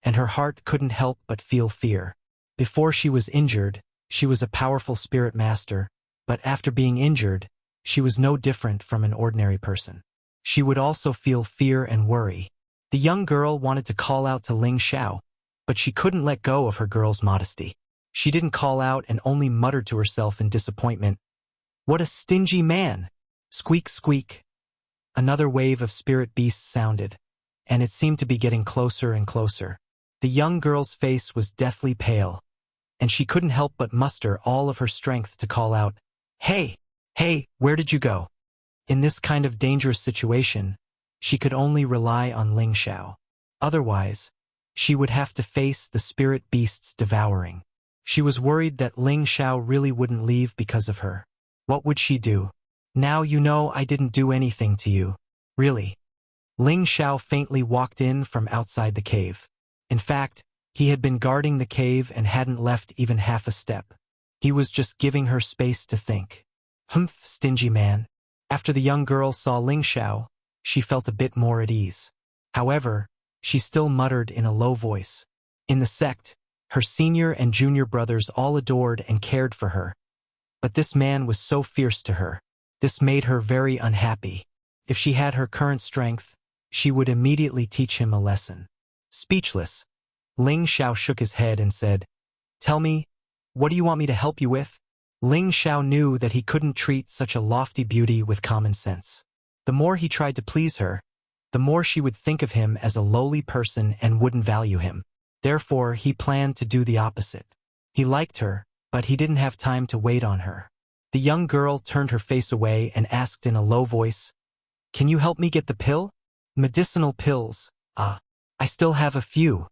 and her heart couldn't help but feel fear. Before she was injured, she was a powerful spirit master, but after being injured, she was no different from an ordinary person. She would also feel fear and worry. The young girl wanted to call out to Ling Xiao, but she couldn't let go of her girl's modesty. She didn't call out and only muttered to herself in disappointment, "What a stingy man!" Squeak, squeak. Another wave of spirit beasts sounded, and it seemed to be getting closer and closer. The young girl's face was deathly pale, and she couldn't help but muster all of her strength to call out, "Hey! Hey, where did you go?" In this kind of dangerous situation, she could only rely on Ling Xiao. Otherwise, she would have to face the spirit beasts devouring. She was worried that Ling Xiao really wouldn't leave because of her. What would she do? "Now you know I didn't do anything to you. Really?" Ling Xiao faintly walked in from outside the cave. In fact, he had been guarding the cave and hadn't left even half a step. He was just giving her space to think. "Humph, stingy man." After the young girl saw Ling Xiao, she felt a bit more at ease. However, she still muttered in a low voice. In the sect, her senior and junior brothers all adored and cared for her. But this man was so fierce to her. This made her very unhappy. If she had her current strength, she would immediately teach him a lesson. Speechless, Ling Xiao shook his head and said, "Tell me, what do you want me to help you with?" Ling Xiao knew that he couldn't treat such a lofty beauty with common sense. The more he tried to please her, the more she would think of him as a lowly person and wouldn't value him. Therefore, he planned to do the opposite. He liked her, but he didn't have time to wait on her. The young girl turned her face away and asked in a low voice, "Can you help me get the pill?" "Medicinal pills. I still have a few."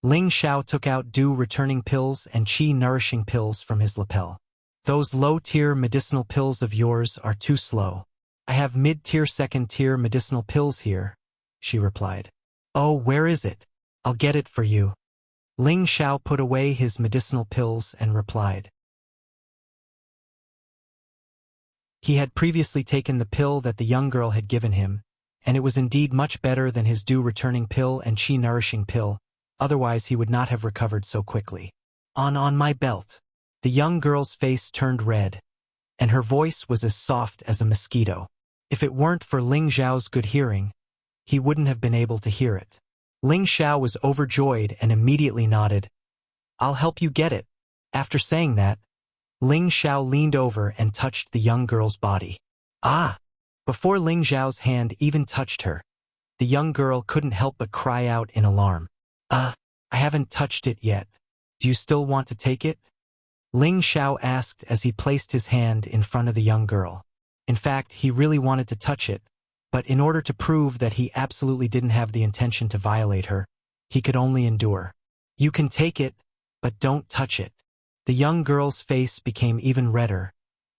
Ling Xiao took out dew-returning pills and qi-nourishing pills from his lapel. "Those low-tier medicinal pills of yours are too slow. I have mid-tier second-tier medicinal pills here," she replied. "Oh, where is it? I'll get it for you." Ling Xiao put away his medicinal pills and replied. He had previously taken the pill that the young girl had given him, and it was indeed much better than his dew-returning pill and qi-nourishing pill, otherwise he would not have recovered so quickly. On my belt." The young girl's face turned red, and her voice was as soft as a mosquito. If it weren't for Ling Xiao's good hearing, he wouldn't have been able to hear it. Ling Xiao was overjoyed and immediately nodded, "I'll help you get it." After saying that, Ling Xiao leaned over and touched the young girl's body. "Ah!" Before Ling Xiao's hand even touched her, the young girl couldn't help but cry out in alarm. I haven't touched it yet. Do you still want to take it?" Ling Xiao asked as he placed his hand in front of the young girl. In fact, he really wanted to touch it, but in order to prove that he absolutely didn't have the intention to violate her, he could only endure. "You can take it, but don't touch it." The young girl's face became even redder,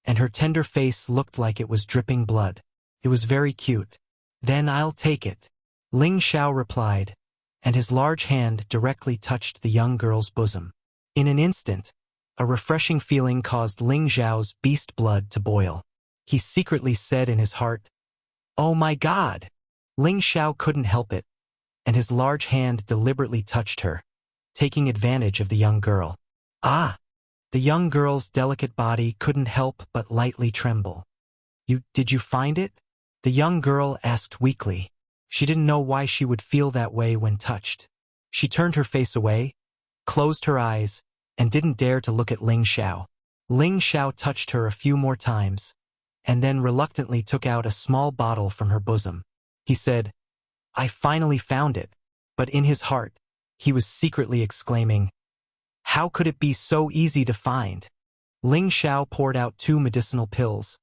and her tender face looked like it was dripping blood. It was very cute. "Then I'll take it," Ling Xiao replied, and his large hand directly touched the young girl's bosom. In an instant, a refreshing feeling caused Ling Xiao's beast blood to boil. He secretly said in his heart, "Oh my God!" Ling Xiao couldn't help it, and his large hand deliberately touched her, taking advantage of the young girl. "Ah!" The young girl's delicate body couldn't help but lightly tremble. Did you find it?" the young girl asked weakly. She didn't know why she would feel that way when touched. She turned her face away, closed her eyes, and didn't dare to look at Ling Xiao. Ling Xiao touched her a few more times, and then reluctantly took out a small bottle from her bosom. He said, I finally found it. But in his heart, he was secretly exclaiming, how could it be so easy to find? Ling Xiao poured out 2 medicinal pills,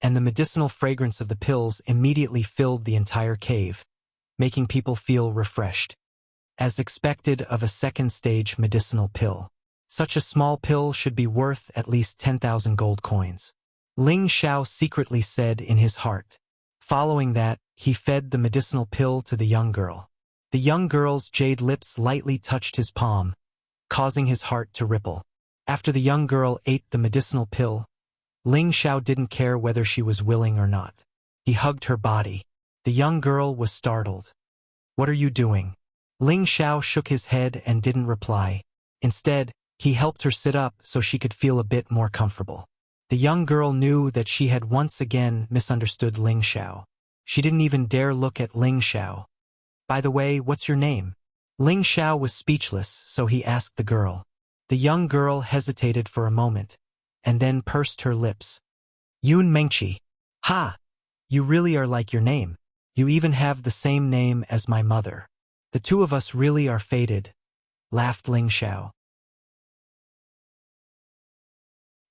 and the medicinal fragrance of the pills immediately filled the entire cave, making people feel refreshed. As expected of a second-stage medicinal pill, such a small pill should be worth at least 10,000 gold coins. Ling Xiao secretly said in his heart. Following that, he fed the medicinal pill to the young girl. The young girl's jade lips lightly touched his palm, causing his heart to ripple. After the young girl ate the medicinal pill, Ling Xiao didn't care whether she was willing or not. He hugged her body. The young girl was startled. What are you doing? Ling Xiao shook his head and didn't reply. Instead, he helped her sit up so she could feel a bit more comfortable. The young girl knew that she had once again misunderstood Ling Xiao. She didn't even dare look at Ling Xiao. By the way, what's your name? Ling Xiao was speechless, so he asked the girl. The young girl hesitated for a moment, and then pursed her lips. Yun Mengqi. Ha! You really are like your name. You even have the same name as my mother. The two of us really are fated, laughed Ling Xiao.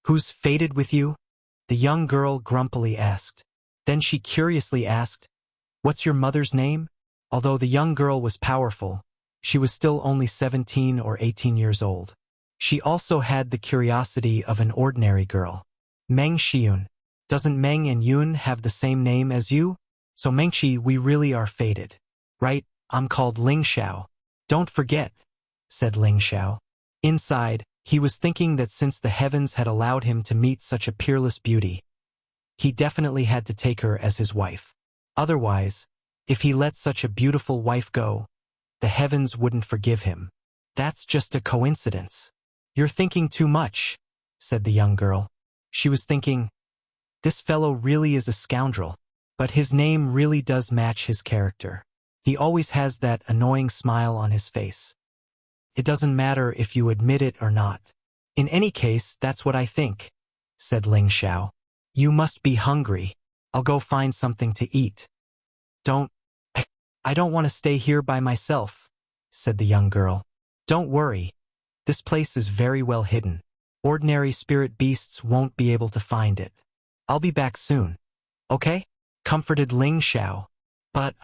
Who's fated with you? The young girl grumpily asked. Then she curiously asked, what's your mother's name? Although the young girl was powerful, she was still only 17 or 18 years old. She also had the curiosity of an ordinary girl. Meng Xiun. Doesn't Meng and Yun have the same name as you? So Mengqi, we really are fated. Right, I'm called Ling Xiao. Don't forget, said Ling Xiao. Inside, he was thinking that since the heavens had allowed him to meet such a peerless beauty, he definitely had to take her as his wife. Otherwise, if he let such a beautiful wife go, the heavens wouldn't forgive him. That's just a coincidence. You're thinking too much, said the young girl. She was thinking, this fellow really is a scoundrel, but his name really does match his character. He always has that annoying smile on his face. It doesn't matter if you admit it or not. In any case, that's what I think, said Ling Xiao. You must be hungry. I'll go find something to eat. I don't want to stay here by myself, said the young girl. Don't worry. This place is very well hidden. Ordinary spirit beasts won't be able to find it. I'll be back soon. Okay? Comforted Ling Xiao. But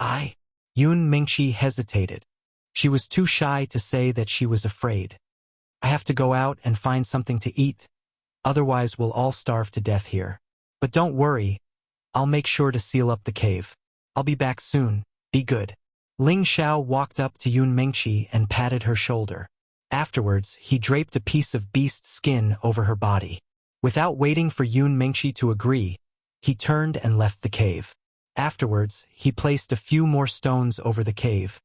Yun Mingqi hesitated. She was too shy to say that she was afraid. I have to go out and find something to eat. Otherwise we'll all starve to death here. But don't worry. I'll make sure to seal up the cave. I'll be back soon. Be good. Ling Xiao walked up to Yun Mingqi and patted her shoulder. Afterwards, he draped a piece of beast skin over her body. Without waiting for Yun Mingqi to agree, he turned and left the cave. Afterwards, he placed a few more stones over the cave,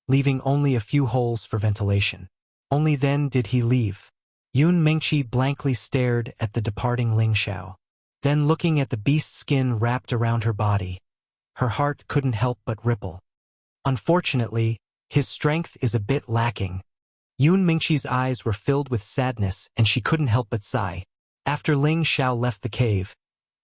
leaving only a few holes for ventilation. Only then did he leave. Yun Mingqi blankly stared at the departing Ling Xiao. Then looking at the beast skin wrapped around her body, her heart couldn't help but ripple. Unfortunately, his strength is a bit lacking. Yun Mingqi's eyes were filled with sadness and she couldn't help but sigh. After Ling Xiao left the cave,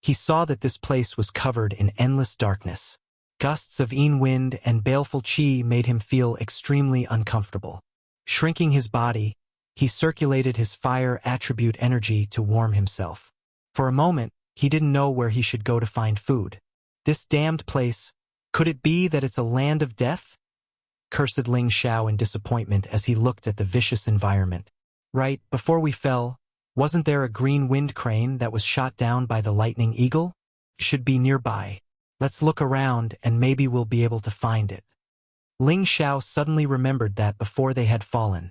he saw that this place was covered in endless darkness. Gusts of Yin wind and baleful qi made him feel extremely uncomfortable. Shrinking his body, he circulated his fire attribute energy to warm himself. For a moment, he didn't know where he should go to find food. This damned place, could it be that it's a land of death? Cursed Ling Xiao in disappointment as he looked at the vicious environment. Right before we fell, wasn't there a green wind crane that was shot down by the lightning eagle? Should be nearby. Let's look around and maybe we'll be able to find it. Ling Xiao suddenly remembered that before they had fallen,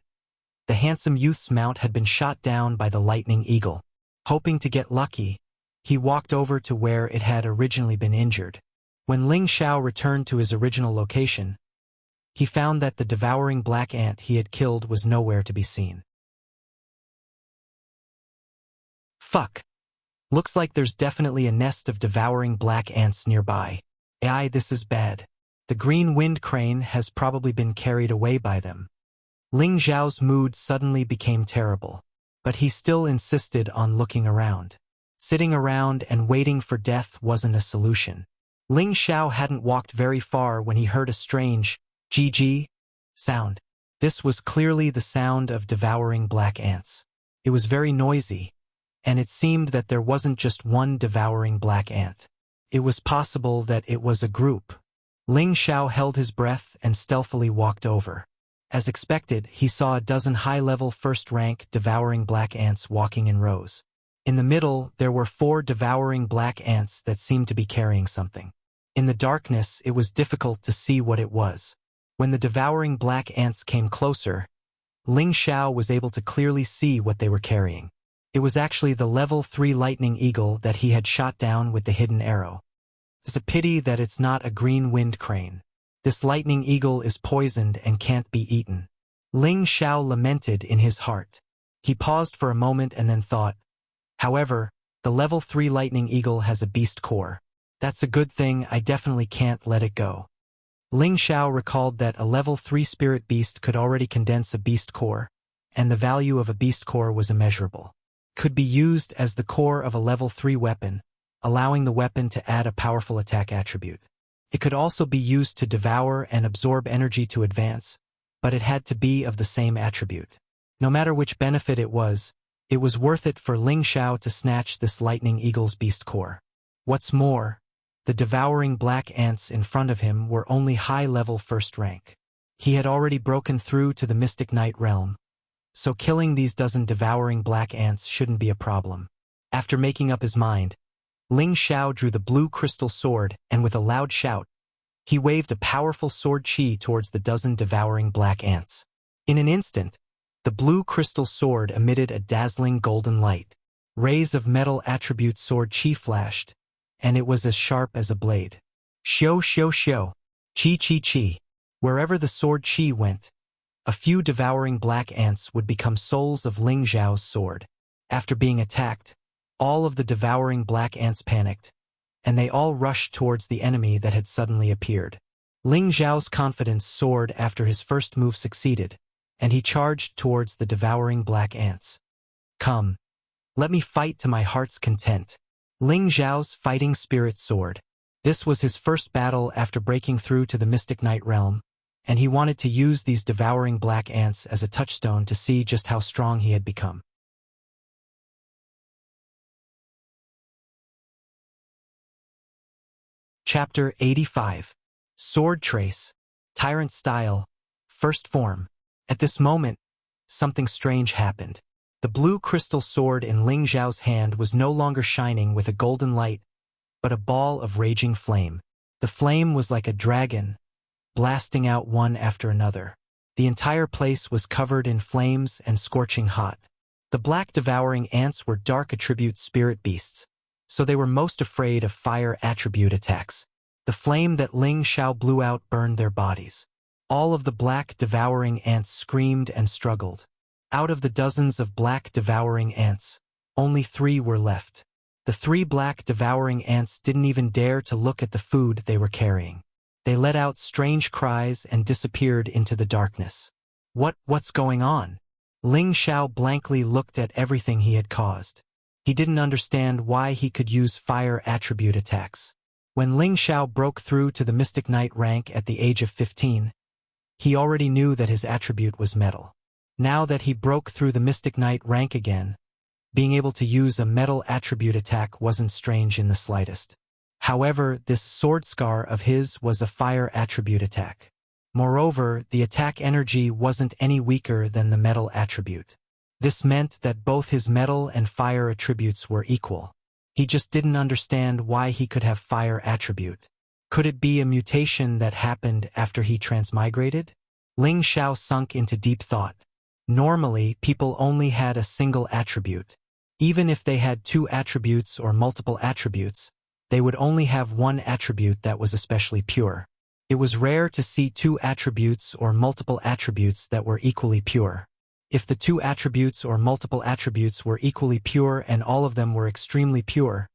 the handsome youth's mount had been shot down by the lightning eagle. Hoping to get lucky, he walked over to where it had originally been injured. When Ling Xiao returned to his original location, he found that the devouring black ant he had killed was nowhere to be seen. Fuck. Looks like there's definitely a nest of devouring black ants nearby. This is bad. The green wind crane has probably been carried away by them. Ling Xiao's mood suddenly became terrible, but he still insisted on looking around. Sitting around and waiting for death wasn't a solution. Ling Xiao hadn't walked very far when he heard a strange GG sound. This was clearly the sound of devouring black ants. It was very noisy, and it seemed that there wasn't just one devouring black ant. It was possible that it was a group. Ling Xiao held his breath and stealthily walked over. As expected, he saw a dozen high-level first-rank devouring black ants walking in rows. In the middle, there were 4 devouring black ants that seemed to be carrying something. In the darkness, it was difficult to see what it was. When the devouring black ants came closer, Ling Xiao was able to clearly see what they were carrying. It was actually the level 3 lightning eagle that he had shot down with the hidden arrow. It's a pity that it's not a green wind crane. This lightning eagle is poisoned and can't be eaten. Ling Xiao lamented in his heart. He paused for a moment and then thought, however, the level 3 lightning eagle has a beast core. That's a good thing, I definitely can't let it go. Ling Xiao recalled that a level 3 spirit beast could already condense a beast core, and the value of a beast core was immeasurable. Could be used as the core of a level 3 weapon, allowing the weapon to add a powerful attack attribute. It could also be used to devour and absorb energy to advance, but it had to be of the same attribute. No matter which benefit it was worth it for Ling Xiao to snatch this lightning eagle's beast core. What's more, the devouring black ants in front of him were only high-level first rank. He had already broken through to the Mystic Night realm, so killing these dozen devouring black ants shouldn't be a problem. After making up his mind, Ling Xiao drew the blue crystal sword, and with a loud shout, he waved a powerful sword chi towards the dozen devouring black ants. In an instant, the blue crystal sword emitted a dazzling golden light. Rays of metal attribute sword chi flashed, and it was as sharp as a blade. Xiao xiao xiao, chi chi chi. Wherever the sword chi went, a few devouring black ants would become souls of Ling Xiao's sword. After being attacked, all of the devouring black ants panicked, and they all rushed towards the enemy that had suddenly appeared. Ling Xiao's confidence soared after his first move succeeded, and he charged towards the devouring black ants. Come, let me fight to my heart's content. Ling Xiao's fighting spirit soared. This was his first battle after breaking through to the Mystic Night realm, and he wanted to use these devouring black ants as a touchstone to see just how strong he had become. Chapter 85. Sword Trace, Tyrant Style, First Form. At this moment, something strange happened. The blue crystal sword in Ling Xiao's hand was no longer shining with a golden light, but a ball of raging flame. The flame was like a dragon, blasting out one after another. The entire place was covered in flames and scorching hot. The black devouring ants were dark attribute spirit beasts, so they were most afraid of fire attribute attacks. The flame that Ling Xiao blew out burned their bodies. All of the black devouring ants screamed and struggled. Out of the dozens of black devouring ants, only 3 were left. The 3 black devouring ants didn't even dare to look at the food they were carrying. They let out strange cries and disappeared into the darkness. What's going on? Ling Xiao blankly looked at everything he had caused. He didn't understand why he could use fire attribute attacks. When Ling Xiao broke through to the Mystic Knight rank at the age of 15, he already knew that his attribute was metal. Now that he broke through the Mystic Knight rank again, being able to use a metal attribute attack wasn't strange in the slightest. However, this sword scar of his was a fire attribute attack. Moreover, the attack energy wasn't any weaker than the metal attribute. This meant that both his metal and fire attributes were equal. He just didn't understand why he could have fire attribute. Could it be a mutation that happened after he transmigrated? Ling Xiao sunk into deep thought. Normally, people only had a single attribute. Even if they had 2 attributes or multiple attributes, they would only have 1 attribute that was especially pure. It was rare to see 2 attributes or multiple attributes that were equally pure. If the 2 attributes or multiple attributes were equally pure and all of them were extremely pure,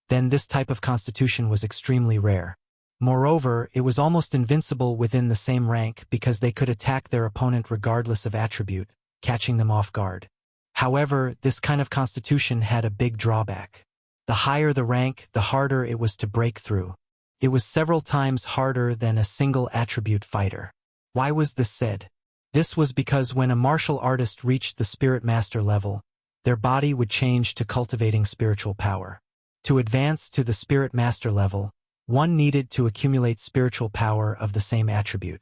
then this type of constitution was extremely rare. Moreover, it was almost invincible within the same rank because they could attack their opponent regardless of attribute, catching them off guard. However, this kind of constitution had a big drawback. The higher the rank, the harder it was to break through. It was several times harder than a single attribute fighter. Why was this said? This was because when a martial artist reached the Spirit Master level, their body would change to cultivating spiritual power. To advance to the Spirit Master level, one needed to accumulate spiritual power of the same attribute.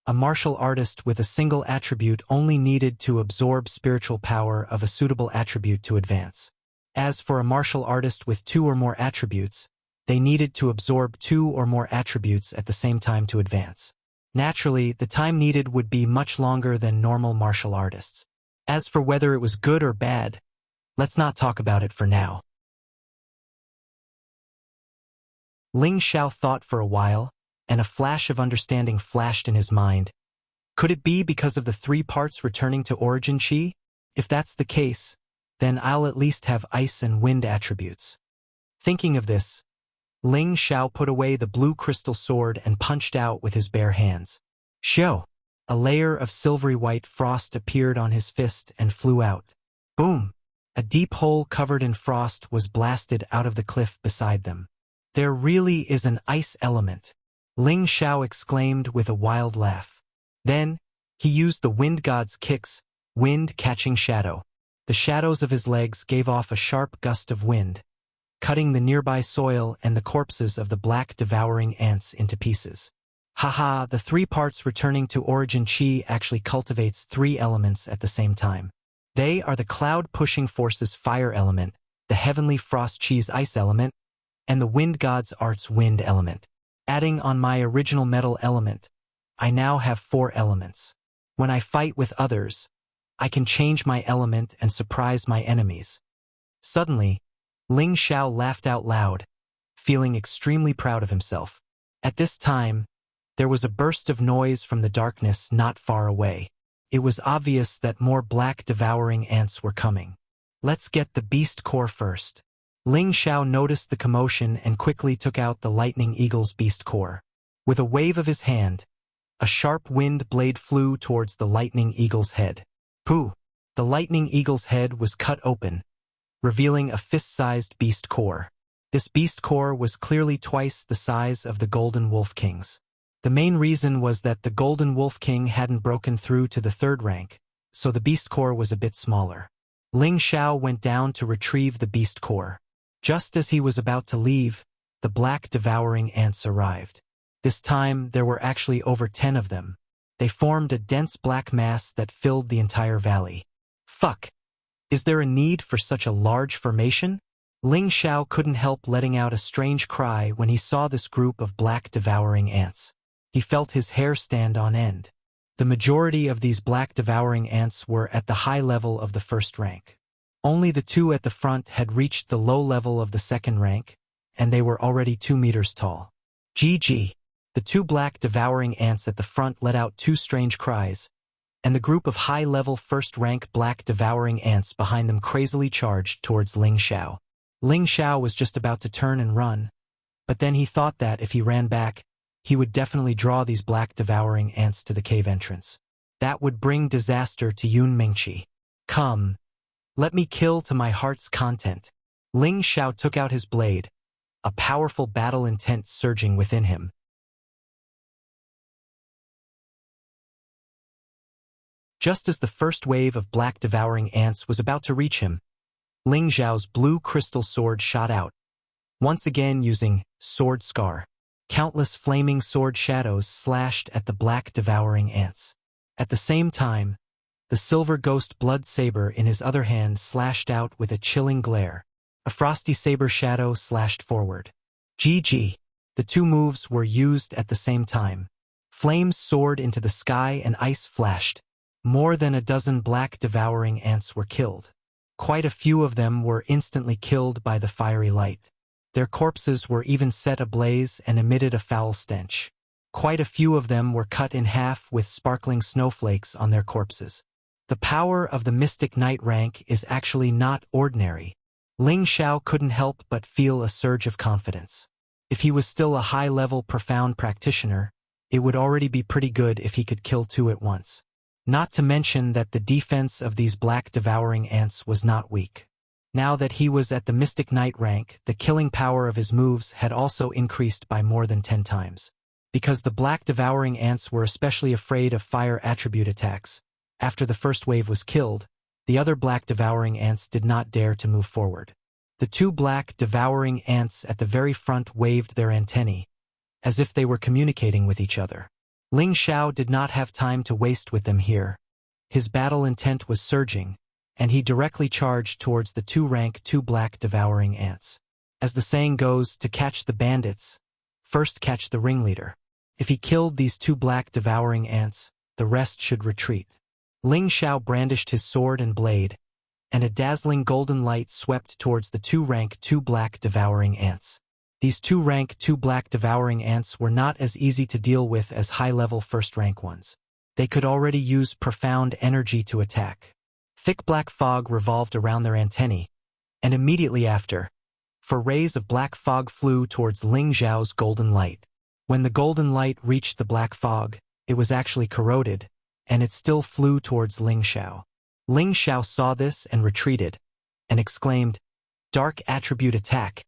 A martial artist with a single attribute only needed to absorb spiritual power of a suitable attribute to advance. As for a martial artist with 2 or more attributes, they needed to absorb 2 or more attributes at the same time to advance. Naturally, the time needed would be much longer than normal martial artists. As for whether it was good or bad, let's not talk about it for now. Ling Xiao thought for a while, and a flash of understanding flashed in his mind. Could it be because of the 3 parts returning to origin chi? If that's the case, then I'll at least have ice and wind attributes. Thinking of this, Ling Xiao put away the blue crystal sword and punched out with his bare hands. Shoo! A layer of silvery white frost appeared on his fist and flew out. Boom! A deep hole covered in frost was blasted out of the cliff beside them. There really is an ice element, Ling Xiao exclaimed with a wild laugh. Then, he used the wind god's kicks, wind catching shadow. The shadows of his legs gave off a sharp gust of wind, cutting the nearby soil and the corpses of the black devouring ants into pieces. Haha, the 3 parts returning to origin chi actually cultivates 3 elements at the same time. They are the cloud-pushing force's fire element, the heavenly frost chi's ice element, and the wind god's art's wind element. Adding on my original metal element, I now have 4 elements. When I fight with others, I can change my element and surprise my enemies. Suddenly, Ling Xiao laughed out loud, feeling extremely proud of himself. At this time, there was a burst of noise from the darkness not far away. It was obvious that more black devouring ants were coming. Let's get the beast core first. Ling Xiao noticed the commotion and quickly took out the lightning eagle's beast core. With a wave of his hand, a sharp wind blade flew towards the lightning eagle's head. Pooh! The lightning eagle's head was cut open, revealing a fist-sized beast core. This beast core was clearly twice the size of the Golden Wolf King's. The main reason was that the Golden Wolf King hadn't broken through to the 3rd rank, so the beast core was a bit smaller. Ling Xiao went down to retrieve the beast core. Just as he was about to leave, the black devouring ants arrived. This time, there were actually over 10 of them. They formed a dense black mass that filled the entire valley. Fuck! Is there a need for such a large formation? Ling Xiao couldn't help letting out a strange cry when he saw this group of black devouring ants. He felt his hair stand on end. The majority of these black devouring ants were at the high level of the 1st rank. Only the 2 at the front had reached the low level of the 2nd rank, and they were already 2 meters tall. GG. The 2 black devouring ants at the front let out 2 strange cries, and the group of high-level 1st rank black devouring ants behind them crazily charged towards Ling Xiao. Ling Xiao was just about to turn and run, but then he thought that if he ran back, he would definitely draw these black devouring ants to the cave entrance. That would bring disaster to Yun Mingqi. Come. Let me kill to my heart's content. Ling Xiao took out his blade, a powerful battle intent surging within him. Just as the first wave of black devouring ants was about to reach him, Ling Xiao's blue crystal sword shot out, once again using sword scar. Countless flaming sword shadows slashed at the black devouring ants. At the same time, the silver ghost blood saber in his other hand slashed out with a chilling glare. A frosty saber shadow slashed forward. GG. The 2 moves were used at the same time. Flames soared into the sky and ice flashed. More than a dozen black devouring ants were killed. Quite a few of them were instantly killed by the fiery light. Their corpses were even set ablaze and emitted a foul stench. Quite a few of them were cut in half with sparkling snowflakes on their corpses. The power of the Mystic Knight rank is actually not ordinary. Ling Xiao couldn't help but feel a surge of confidence. If he was still a high-level profound practitioner, it would already be pretty good if he could kill 2 at once. Not to mention that the defense of these black devouring ants was not weak. Now that he was at the Mystic Knight rank, the killing power of his moves had also increased by more than 10 times. Because the black devouring ants were especially afraid of fire attribute attacks, after the first wave was killed, the other black devouring ants did not dare to move forward. The two black devouring ants at the very front waved their antennae, as if they were communicating with each other. Ling Xiao did not have time to waste with them here. His battle intent was surging, and he directly charged towards the two black devouring ants. As the saying goes, to catch the bandits, first catch the ringleader. If he killed these two black devouring ants, the rest should retreat. Ling Xiao brandished his sword and blade, and a dazzling golden light swept towards the two black devouring ants. These two black devouring ants were not as easy to deal with as high-level first-rank ones. They could already use profound energy to attack. Thick black fog revolved around their antennae, and immediately after, rays of black fog flew towards Ling Xiao's golden light. When the golden light reached the black fog, it was actually corroded, and it still flew towards Ling Xiao. Ling Xiao saw this and retreated, and exclaimed, "Dark attribute attack,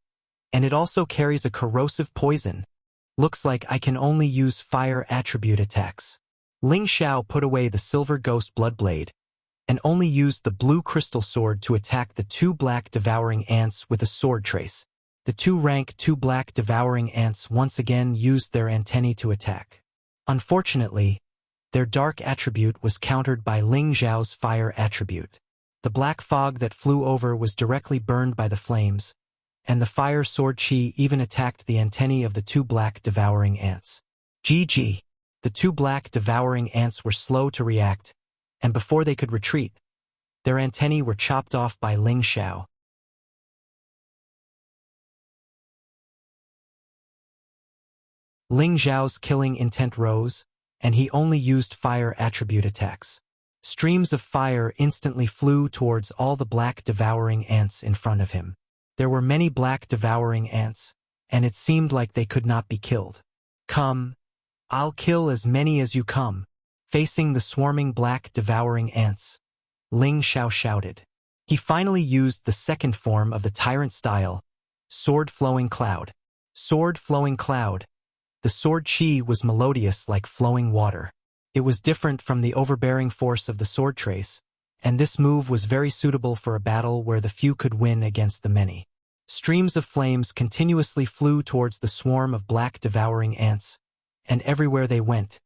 and it also carries a corrosive poison. Looks like I can only use fire attribute attacks." Ling Xiao put away the silver ghost bloodblade, and only used the blue crystal sword to attack the two black devouring ants with a sword trace. The two black devouring ants once again used their antennae to attack. Unfortunately, their dark attribute was countered by Ling Xiao's fire attribute. The black fog that flew over was directly burned by the flames, and the fire sword chi even attacked the antennae of the two black devouring ants. GG. The two black devouring ants were slow to react, and before they could retreat, their antennae were chopped off by Ling Xiao. Ling Xiao's killing intent rose, and he only used fire attribute attacks. Streams of fire instantly flew towards all the black devouring ants in front of him. There were many black devouring ants, and it seemed like they could not be killed. "Come, I'll kill as many as you come." Facing the swarming black devouring ants, Ling Xiao shouted. He finally used the second form of the tyrant style, Sword Flowing Cloud. Sword Flowing Cloud. The sword chi was melodious like flowing water. It was different from the overbearing force of the sword trace, and this move was very suitable for a battle where the few could win against the many. Streams of flames continuously flew towards the swarm of black devouring ants, and everywhere they went,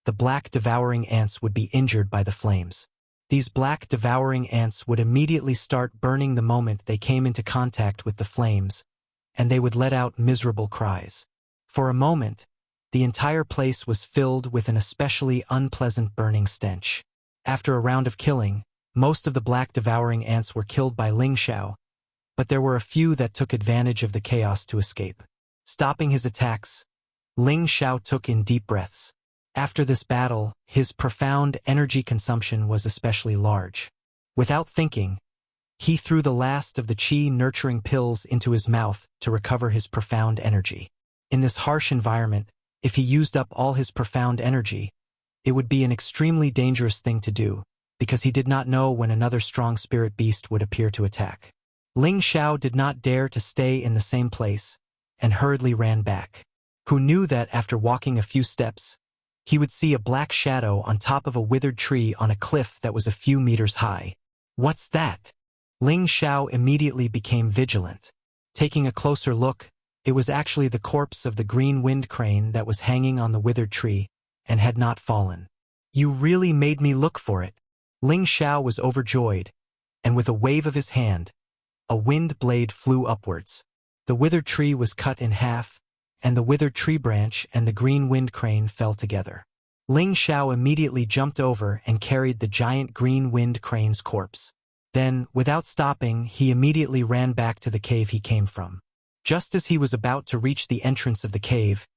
the black devouring ants would be injured by the flames. These black devouring ants would immediately start burning the moment they came into contact with the flames, and they would let out miserable cries. For a moment, the entire place was filled with an especially unpleasant burning stench. After a round of killing, most of the black devouring ants were killed by Ling Xiao, but there were a few that took advantage of the chaos to escape. Stopping his attacks, Ling Xiao took in deep breaths. After this battle, his profound energy consumption was especially large. Without thinking, he threw the last of the chi-nurturing pills into his mouth to recover his profound energy. In this harsh environment, if he used up all his profound energy, it would be an extremely dangerous thing to do, because he did not know when another strong spirit beast would appear to attack. Ling Xiao did not dare to stay in the same place, and hurriedly ran back. Who knew that after walking a few steps, he would see a black shadow on top of a withered tree on a cliff that was a few meters high. "What's that?" Ling Xiao immediately became vigilant. Taking a closer look, it was actually the corpse of the green wind crane that was hanging on the withered tree, and had not fallen. "You really made me look for it." Ling Xiao was overjoyed, and with a wave of his hand, a wind blade flew upwards. The withered tree was cut in half, and the withered tree branch and the green wind crane fell together. Ling Xiao immediately jumped over and carried the giant green wind crane's corpse. Then, without stopping, he immediately ran back to the cave he came from. Just as he was about to reach the entrance of the cave,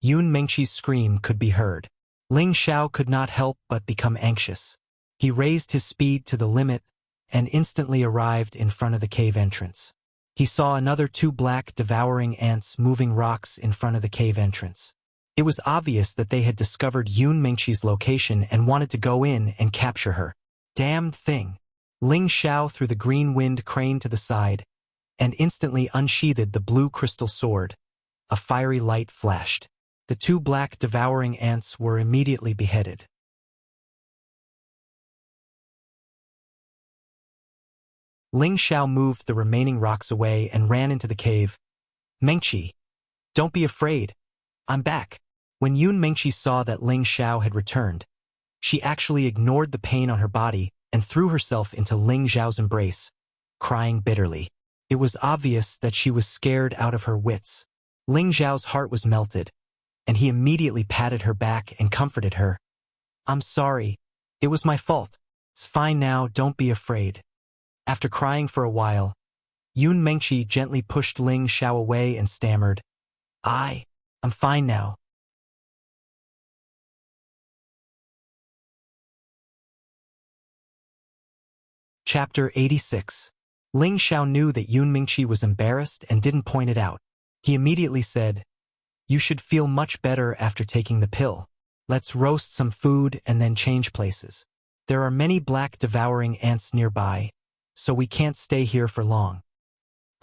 Yun Mengqi's scream could be heard. Ling Xiao could not help but become anxious. He raised his speed to the limit and instantly arrived in front of the cave entrance. He saw another two black devouring ants moving rocks in front of the cave entrance. It was obvious that they had discovered Yun Mengqi's location and wanted to go in and capture her. Damned thing! Ling Xiao threw the green wind crane to the side and instantly unsheathed the blue crystal sword. A fiery light flashed. The two black devouring ants were immediately beheaded. Ling Xiao moved the remaining rocks away and ran into the cave. Mengqi, don't be afraid. I'm back. When Yun Mengqi saw that Ling Xiao had returned, she actually ignored the pain on her body and threw herself into Ling Xiao's embrace, crying bitterly. It was obvious that she was scared out of her wits. Ling Xiao's heart was melted, and he immediately patted her back and comforted her. I'm sorry. It was my fault. It's fine now, don't be afraid. After crying for a while, Yun Mengqi gently pushed Ling Xiao away and stammered, I'm fine now. Chapter 86. Ling Xiao knew that Yun Mengqi was embarrassed and didn't point it out. He immediately said, You should feel much better after taking the pill. Let's roast some food and then change places. There are many black devouring ants nearby, so we can't stay here for long.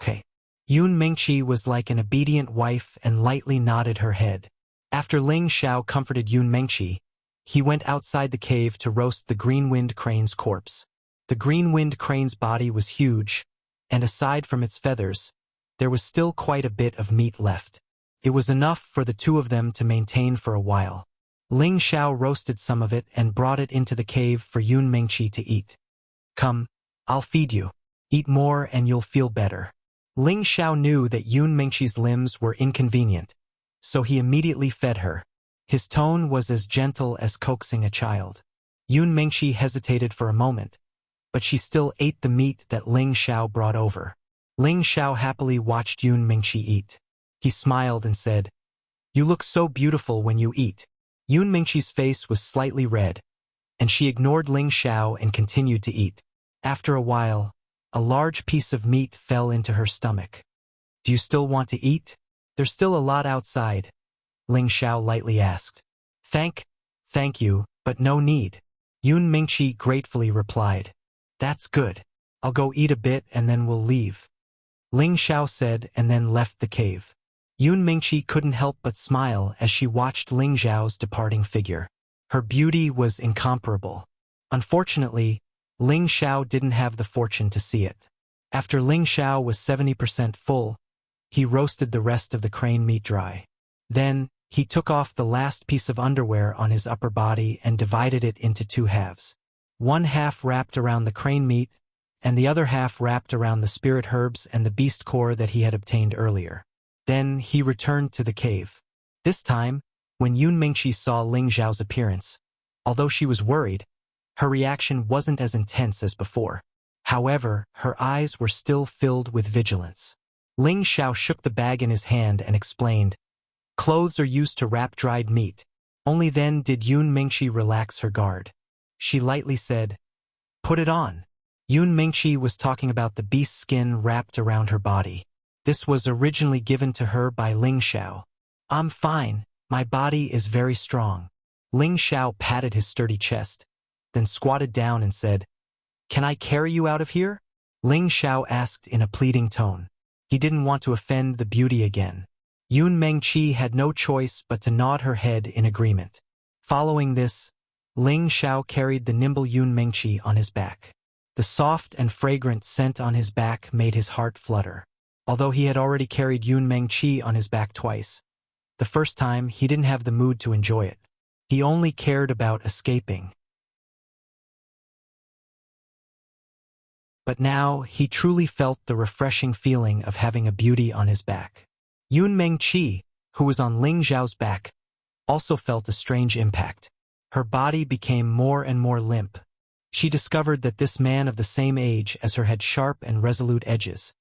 Okay. Yun Mengqi was like an obedient wife and lightly nodded her head. After Ling Xiao comforted Yun Mengqi, he went outside the cave to roast the green wind crane's corpse. The green wind crane's body was huge, and aside from its feathers, there was still quite a bit of meat left. It was enough for the two of them to maintain for a while. Ling Xiao roasted some of it and brought it into the cave for Yun Mengqi to eat. Come, I'll feed you. Eat more and you'll feel better. Ling Xiao knew that Yun Mengqi's limbs were inconvenient, so he immediately fed her. His tone was as gentle as coaxing a child. Yun Mengqi hesitated for a moment, but she still ate the meat that Ling Xiao brought over. Ling Xiao happily watched Yun Mengqi eat. He smiled and said, You look so beautiful when you eat. Yun Mengqi's face was slightly red, and she ignored Ling Xiao and continued to eat. After a while, a large piece of meat fell into her stomach. Do you still want to eat? There's still a lot outside, Ling Xiao lightly asked. Thank you, but no need. Yun Mengqi gratefully replied. That's good. I'll go eat a bit and then we'll leave. Ling Xiao said and then left the cave. Yun Mengqi couldn't help but smile as she watched Ling Xiao's departing figure. Her beauty was incomparable. Unfortunately, Ling Xiao didn't have the fortune to see it. After Ling Xiao was 70% full, he roasted the rest of the crane meat dry. Then, he took off the last piece of underwear on his upper body and divided it into two halves. One half wrapped around the crane meat, and the other half wrapped around the spirit herbs and the beast core that he had obtained earlier. Then, he returned to the cave. This time, when Yun Mengqi saw Ling Xiao's appearance, although she was worried, her reaction wasn't as intense as before. However, her eyes were still filled with vigilance. Ling Xiao shook the bag in his hand and explained, Clothes are used to wrap dried meat. Only then did Yun Mengqi relax her guard. She lightly said, Put it on. Yun Mengqi was talking about the beast's skin wrapped around her body. This was originally given to her by Ling Xiao. I'm fine. My body is very strong. Ling Xiao patted his sturdy chest, then squatted down and said, Can I carry you out of here? Ling Xiao asked in a pleading tone. He didn't want to offend the beauty again. Yun Mengqi had no choice but to nod her head in agreement. Following this, Ling Xiao carried the nimble Yun Mengqi on his back. The soft and fragrant scent on his back made his heart flutter. Although he had already carried Yun Mengqi on his back twice, the first time he didn't have the mood to enjoy it. He only cared about escaping. But now he truly felt the refreshing feeling of having a beauty on his back. Yun Mengqi, who was on Ling Xiao's back, also felt a strange impact. Her body became more and more limp. She discovered that this man of the same age as her had sharp and resolute edges,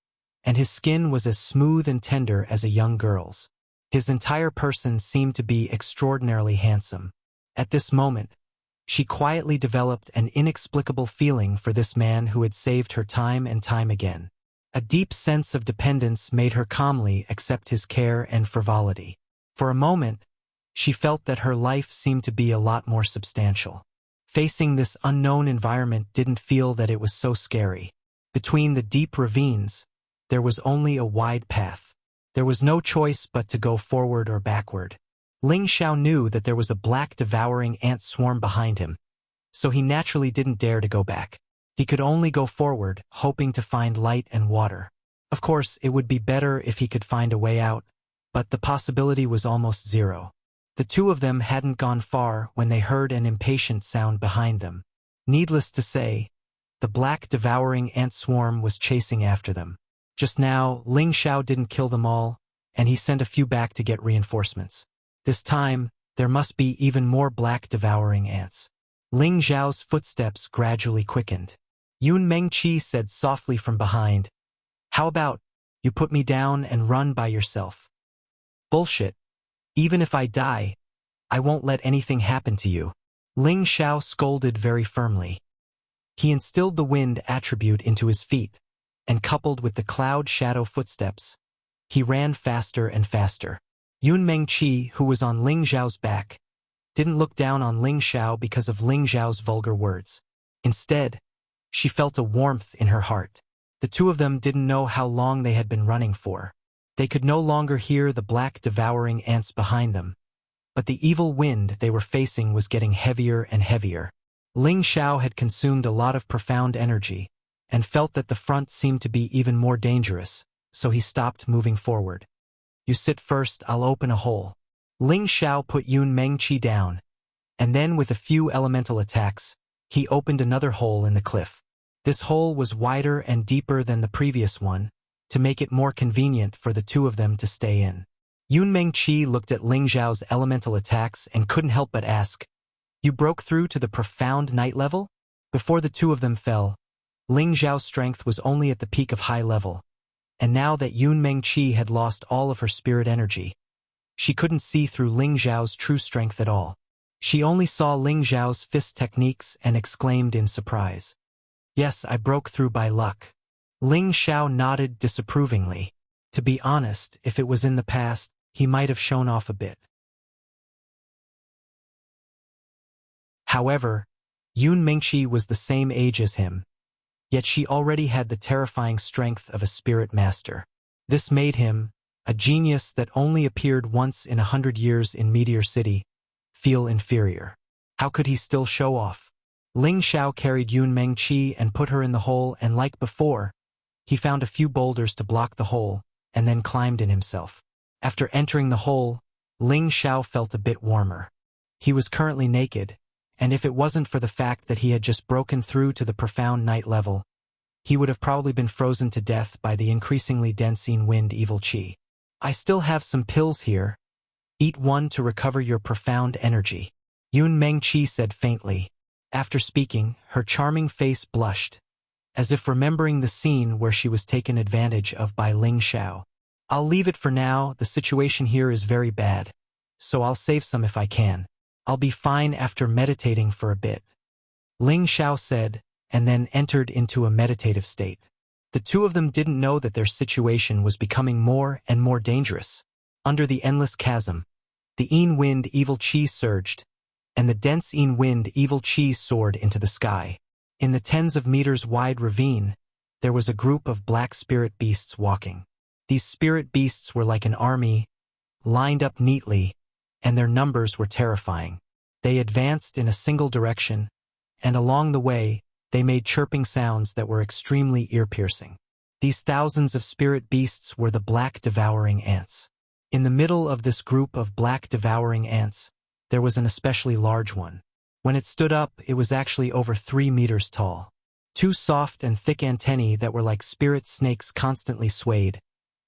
and his skin was as smooth and tender as a young girl's. His entire person seemed to be extraordinarily handsome. At this moment, she quietly developed an inexplicable feeling for this man who had saved her time and time again. A deep sense of dependence made her calmly accept his care and frivolity. For a moment, she felt that her life seemed to be a lot more substantial. Facing this unknown environment didn't feel that it was so scary. Between the deep ravines, there was only a wide path. There was no choice but to go forward or backward. Ling Xiao knew that there was a black devouring ant swarm behind him, so he naturally didn't dare to go back. He could only go forward, hoping to find light and water. Of course, it would be better if he could find a way out, but the possibility was almost zero. The two of them hadn't gone far when they heard an impatient sound behind them. Needless to say, the black devouring ant swarm was chasing after them. Just now, Ling Xiao didn't kill them all, and he sent a few back to get reinforcements. This time, there must be even more black devouring ants. Ling Xiao's footsteps gradually quickened. Yun Mengqi said softly from behind, "How about you put me down and run by yourself?" "Bullshit. Even if I die, I won't let anything happen to you." Ling Xiao scolded very firmly. He instilled the wind attribute into his feet, and coupled with the cloud shadow footsteps, he ran faster and faster. Yun Mengqi, who was on Ling Xiao's back, didn't look down on Ling Xiao because of Ling Xiao's vulgar words. Instead, she felt a warmth in her heart. The two of them didn't know how long they had been running for. They could no longer hear the black devouring ants behind them, but the evil wind they were facing was getting heavier and heavier. Ling Xiao had consumed a lot of profound energy, and felt that the front seemed to be even more dangerous, so he stopped moving forward. "You sit first, I'll open a hole." Ling Xiao put Yun Mengqi down, and then with a few elemental attacks, he opened another hole in the cliff. This hole was wider and deeper than the previous one, to make it more convenient for the two of them to stay in. Yun Mengqi looked at Ling Xiao's elemental attacks and couldn't help but ask, "You broke through to the profound night level?" Before the two of them fell, Ling Xiao's strength was only at the peak of high level, and now that Yun Mengqi had lost all of her spirit energy, she couldn't see through Ling Xiao's true strength at all. She only saw Ling Xiao's fist techniques and exclaimed in surprise, "Yes, I broke through by luck." Ling Xiao nodded disapprovingly. To be honest, if it was in the past, he might have shown off a bit. However, Yun Mengqi was the same age as him, yet she already had the terrifying strength of a spirit master. This made him, a genius that only appeared once in 100 years in Meteor City, feel inferior. How could he still show off? Ling Xiao carried Yun Mengqi and put her in the hole, and like before, he found a few boulders to block the hole, and then climbed in himself. After entering the hole, Ling Xiao felt a bit warmer. He was currently naked, and if it wasn't for the fact that he had just broken through to the profound night level, he would have probably been frozen to death by the increasingly dense wind evil qi. "I still have some pills here. Eat one to recover your profound energy," Yun Mengqi said faintly. After speaking, her charming face blushed, as if remembering the scene where she was taken advantage of by Ling Xiao. "I'll leave it for now, the situation here is very bad, so I'll save some if I can. I'll be fine after meditating for a bit," Ling Xiao said, and then entered into a meditative state. The two of them didn't know that their situation was becoming more and more dangerous. Under the endless chasm, the wind evil qi surged, and the dense wind evil qi soared into the sky. In the tens of meters wide ravine, there was a group of black spirit beasts walking. These spirit beasts were like an army, lined up neatly, and their numbers were terrifying. They advanced in a single direction, and along the way, they made chirping sounds that were extremely ear-piercing. These thousands of spirit beasts were the black devouring ants. In the middle of this group of black devouring ants, there was an especially large one. When it stood up, it was actually over 3 meters tall. Two soft and thick antennae that were like spirit snakes constantly swayed,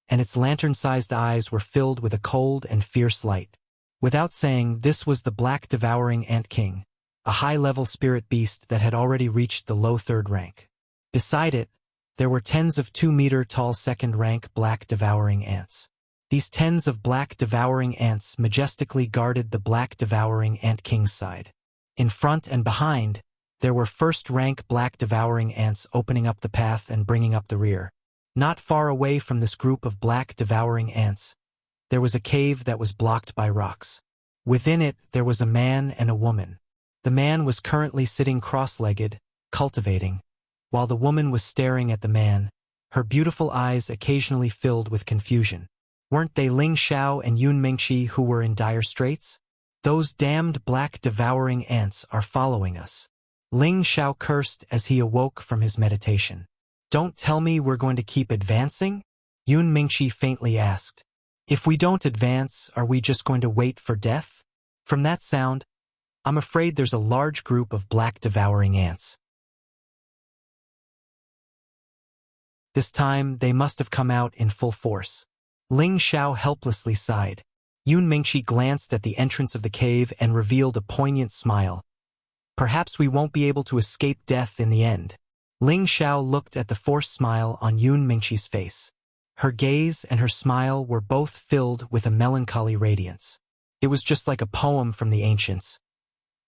and its lantern-sized eyes were filled with a cold and fierce light. Without saying, this was the black devouring ant king, a high-level spirit beast that had already reached the low 3rd rank. Beside it, there were tens of 2-meter-tall 2nd-rank black devouring ants. These tens of black devouring ants majestically guarded the black devouring ant king's side. In front and behind, there were 1st-rank black devouring ants opening up the path and bringing up the rear. Not far away from this group of black devouring ants, there was a cave that was blocked by rocks. Within it, there was a man and a woman. The man was currently sitting cross-legged, cultivating, while the woman was staring at the man, her beautiful eyes occasionally filled with confusion. Weren't they Ling Xiao and Yun Mingqi who were in dire straits? Those damned black devouring ants are following us. Ling Xiao cursed as he awoke from his meditation. Don't tell me we're going to keep advancing? Yun Mingqi faintly asked. If we don't advance, are we just going to wait for death? From that sound, I'm afraid there's a large group of black devouring ants. This time, they must have come out in full force. Ling Xiao helplessly sighed. Yun Mingqi glanced at the entrance of the cave and revealed a poignant smile. Perhaps we won't be able to escape death in the end. Ling Xiao looked at the forced smile on Yun Mingqi's face. Her gaze and her smile were both filled with a melancholy radiance. It was just like a poem from the ancients.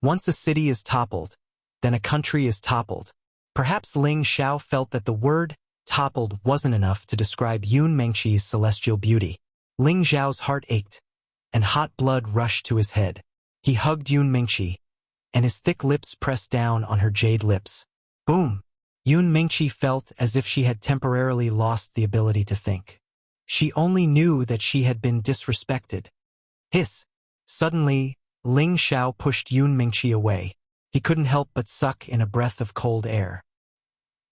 Once a city is toppled, then a country is toppled. Perhaps Ling Xiao felt that the word toppled wasn't enough to describe Yun Mingqi's celestial beauty. Ling Xiao's heart ached, and hot blood rushed to his head. He hugged Yun Mingqi, and his thick lips pressed down on her jade lips. Boom! Yun Mingqi felt as if she had temporarily lost the ability to think. She only knew that she had been disrespected. Hiss! Suddenly, Ling Xiao pushed Yun Mingqi away. He couldn't help but suck in a breath of cold air.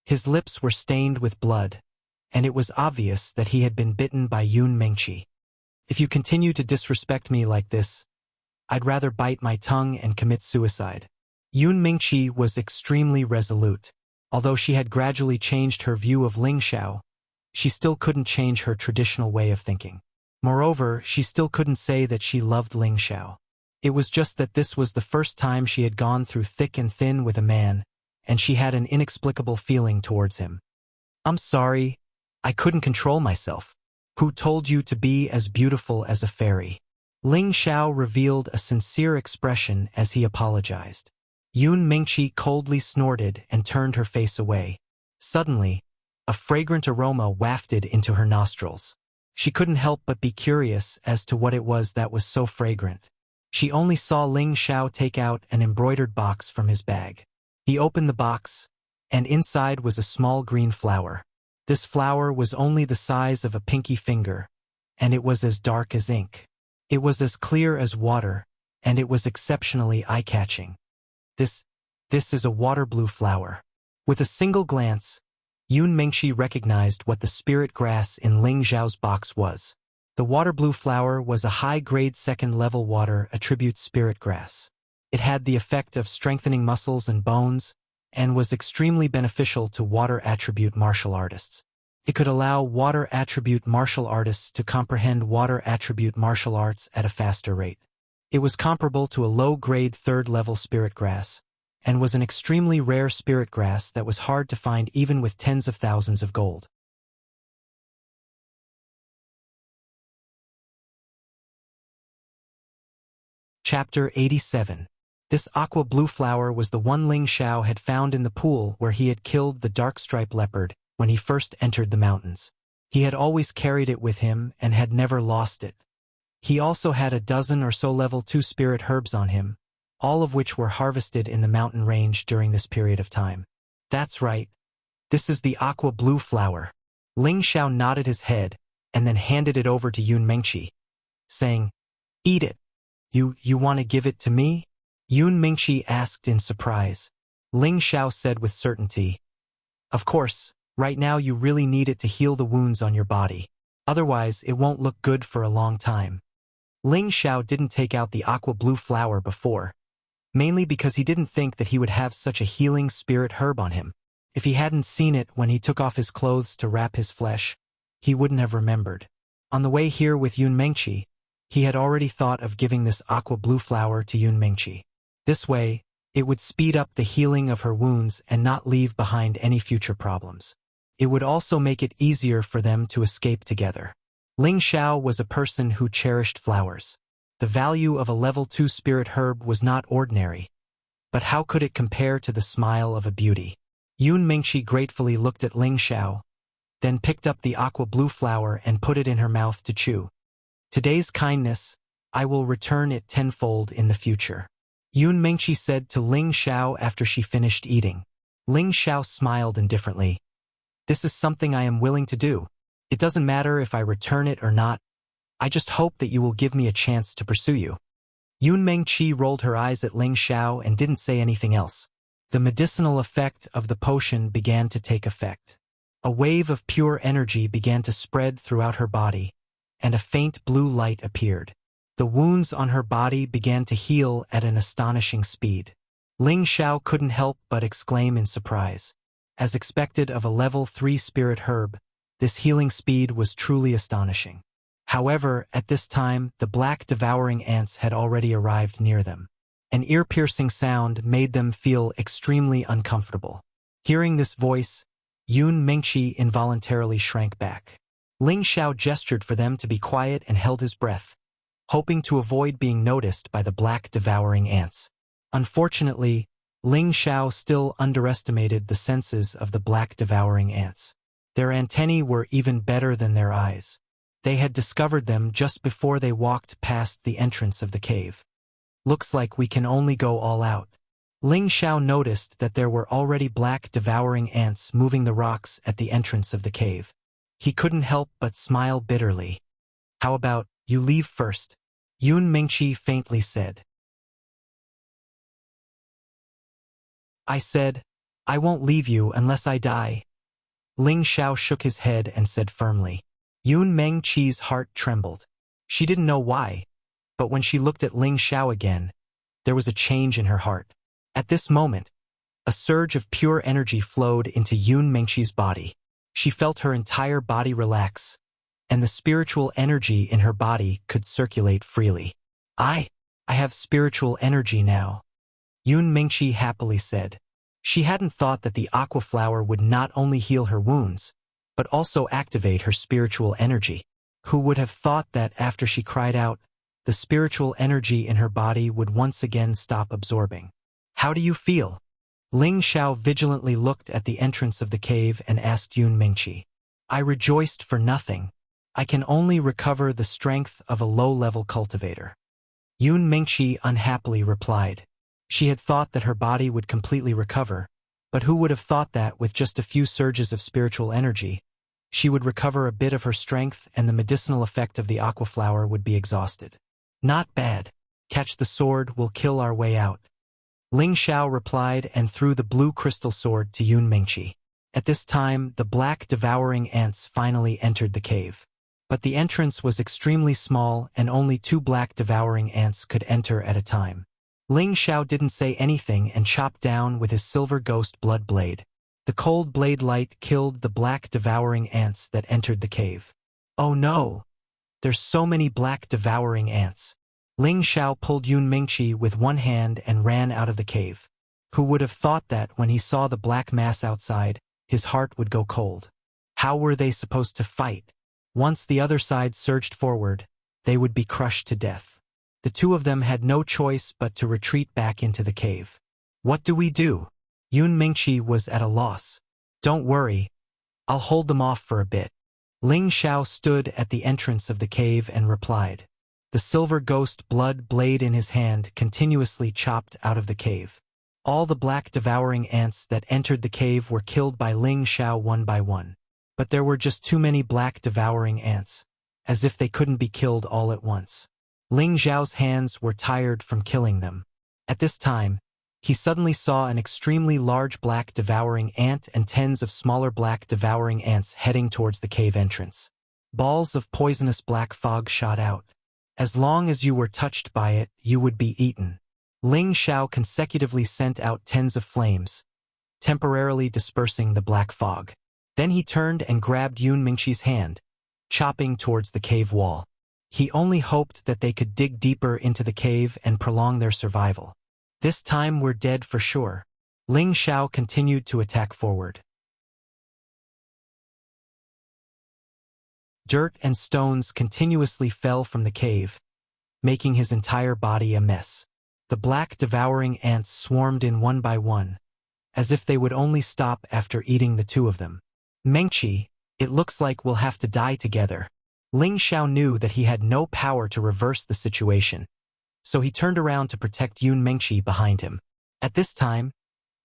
His lips were stained with blood, and it was obvious that he had been bitten by Yun Mingqi. If you continue to disrespect me like this, I'd rather bite my tongue and commit suicide. Yun Mingqi was extremely resolute. Although she had gradually changed her view of Ling Xiao, she still couldn't change her traditional way of thinking. Moreover, she still couldn't say that she loved Ling Xiao. It was just that this was the first time she had gone through thick and thin with a man, and she had an inexplicable feeling towards him. I'm sorry, I couldn't control myself. Who told you to be as beautiful as a fairy? Ling Xiao revealed a sincere expression as he apologized. Yun Mingqi coldly snorted and turned her face away. Suddenly, a fragrant aroma wafted into her nostrils. She couldn't help but be curious as to what it was that was so fragrant. She only saw Ling Xiao take out an embroidered box from his bag. He opened the box, and inside was a small green flower. This flower was only the size of a pinky finger, and it was as dark as ink. It was as clear as water, and it was exceptionally eye-catching. This is a water blue flower. With a single glance, Yun Mingqi recognized what the spirit grass in Ling Xiao's box was. The water blue flower was a high-grade second-level water attribute spirit grass. It had the effect of strengthening muscles and bones, and was extremely beneficial to water attribute martial artists. It could allow water attribute martial artists to comprehend water attribute martial arts at a faster rate. It was comparable to a low-grade third-level spirit grass, and was an extremely rare spirit grass that was hard to find even with tens of thousands of gold. Chapter 87. This aqua blue flower was the one Ling Xiao had found in the pool where he had killed the dark-striped leopard when he first entered the mountains. He had always carried it with him and had never lost it. He also had a dozen or so level 2 spirit herbs on him, all of which were harvested in the mountain range during this period of time. That's right. This is the aqua blue flower. Ling Xiao nodded his head and then handed it over to Yun Mingqi, saying, Eat it. You want to give it to me? Yun Mingqi asked in surprise. Ling Xiao said with certainty, Of course, right now you really need it to heal the wounds on your body. Otherwise, it won't look good for a long time. Ling Xiao didn't take out the aqua blue flower before, mainly because he didn't think that he would have such a healing spirit herb on him. If he hadn't seen it when he took off his clothes to wrap his flesh, he wouldn't have remembered. On the way here with Yun Mingqi, he had already thought of giving this aqua blue flower to Yun Mingqi. This way, it would speed up the healing of her wounds and not leave behind any future problems. It would also make it easier for them to escape together. Ling Xiao was a person who cherished flowers. The value of a level 2 spirit herb was not ordinary, but how could it compare to the smile of a beauty? Yun Mingqi gratefully looked at Ling Xiao, then picked up the aqua blue flower and put it in her mouth to chew. Today's kindness, I will return it tenfold in the future. Yun Mengqi said to Ling Xiao after she finished eating. Ling Xiao smiled indifferently. This is something I am willing to do. It doesn't matter if I return it or not. I just hope that you will give me a chance to pursue you. Yun Mengqi rolled her eyes at Ling Xiao and didn't say anything else. The medicinal effect of the potion began to take effect. A wave of pure energy began to spread throughout her body, and a faint blue light appeared. The wounds on her body began to heal at an astonishing speed. Ling Xiao couldn't help but exclaim in surprise. As expected of a level 3 spirit herb, this healing speed was truly astonishing. However, at this time, the black devouring ants had already arrived near them. An ear-piercing sound made them feel extremely uncomfortable. Hearing this voice, Yun Mengqi involuntarily shrank back. Ling Xiao gestured for them to be quiet and held his breath, hoping to avoid being noticed by the black devouring ants. Unfortunately, Ling Xiao still underestimated the senses of the black devouring ants. Their antennae were even better than their eyes. They had discovered them just before they walked past the entrance of the cave. Looks like we can only go all out. Ling Xiao noticed that there were already black devouring ants moving the rocks at the entrance of the cave. He couldn't help but smile bitterly. How about you leave first? Yun Mengqi faintly said. I said, I won't leave you unless I die. Ling Xiao shook his head and said firmly. Yun Mengqi's heart trembled. She didn't know why, but when she looked at Ling Xiao again, there was a change in her heart. At this moment, a surge of pure energy flowed into Yun Mengqi's body. She felt her entire body relax, and the spiritual energy in her body could circulate freely. I have spiritual energy now, Yun Mengqi happily said. She hadn't thought that the aqua flower would not only heal her wounds, but also activate her spiritual energy. Who would have thought that after she cried out, the spiritual energy in her body would once again stop absorbing? How do you feel? Ling Xiao vigilantly looked at the entrance of the cave and asked Yun Mengqi. I rejoiced for nothing. I can only recover the strength of a low-level cultivator. Yun Mengqi unhappily replied. She had thought that her body would completely recover, but who would have thought that with just a few surges of spiritual energy, she would recover a bit of her strength and the medicinal effect of the aqua flower would be exhausted. Not bad. Catch the sword, we'll kill our way out. Ling Xiao replied and threw the blue crystal sword to Yun Mengqi. At this time, the black devouring ants finally entered the cave. But the entrance was extremely small and only 2 black devouring ants could enter at a time. Ling Xiao didn't say anything and chopped down with his silver ghost blood blade. The cold blade light killed the black devouring ants that entered the cave. Oh no! There's so many black devouring ants. Ling Xiao pulled Yun Mengqi with one hand and ran out of the cave. Who would have thought that when he saw the black mass outside, his heart would go cold? How were they supposed to fight? Once the other side surged forward, they would be crushed to death. The 2 of them had no choice but to retreat back into the cave. What do we do? Yun Mengqi was at a loss. Don't worry. I'll hold them off for a bit. Ling Xiao stood at the entrance of the cave and replied. The silver ghost blood blade in his hand continuously chopped out of the cave. All the black devouring ants that entered the cave were killed by Ling Xiao one by one. But there were just too many black devouring ants, as if they couldn't be killed all at once. Ling Xiao's hands were tired from killing them. At this time, he suddenly saw an extremely large black devouring ant and tens of smaller black devouring ants heading towards the cave entrance. Balls of poisonous black fog shot out. As long as you were touched by it, you would be eaten. Ling Xiao consecutively sent out tens of flames, temporarily dispersing the black fog. Then he turned and grabbed Yun Mengqi's hand, chopping towards the cave wall. He only hoped that they could dig deeper into the cave and prolong their survival. This time we're dead for sure. Ling Xiao continued to attack forward. Dirt and stones continuously fell from the cave, making his entire body a mess. The black devouring ants swarmed in one by one, as if they would only stop after eating the 2 of them. Mengqi, it looks like we'll have to die together. Ling Xiao knew that he had no power to reverse the situation, so he turned around to protect Yun Mingqi behind him. At this time,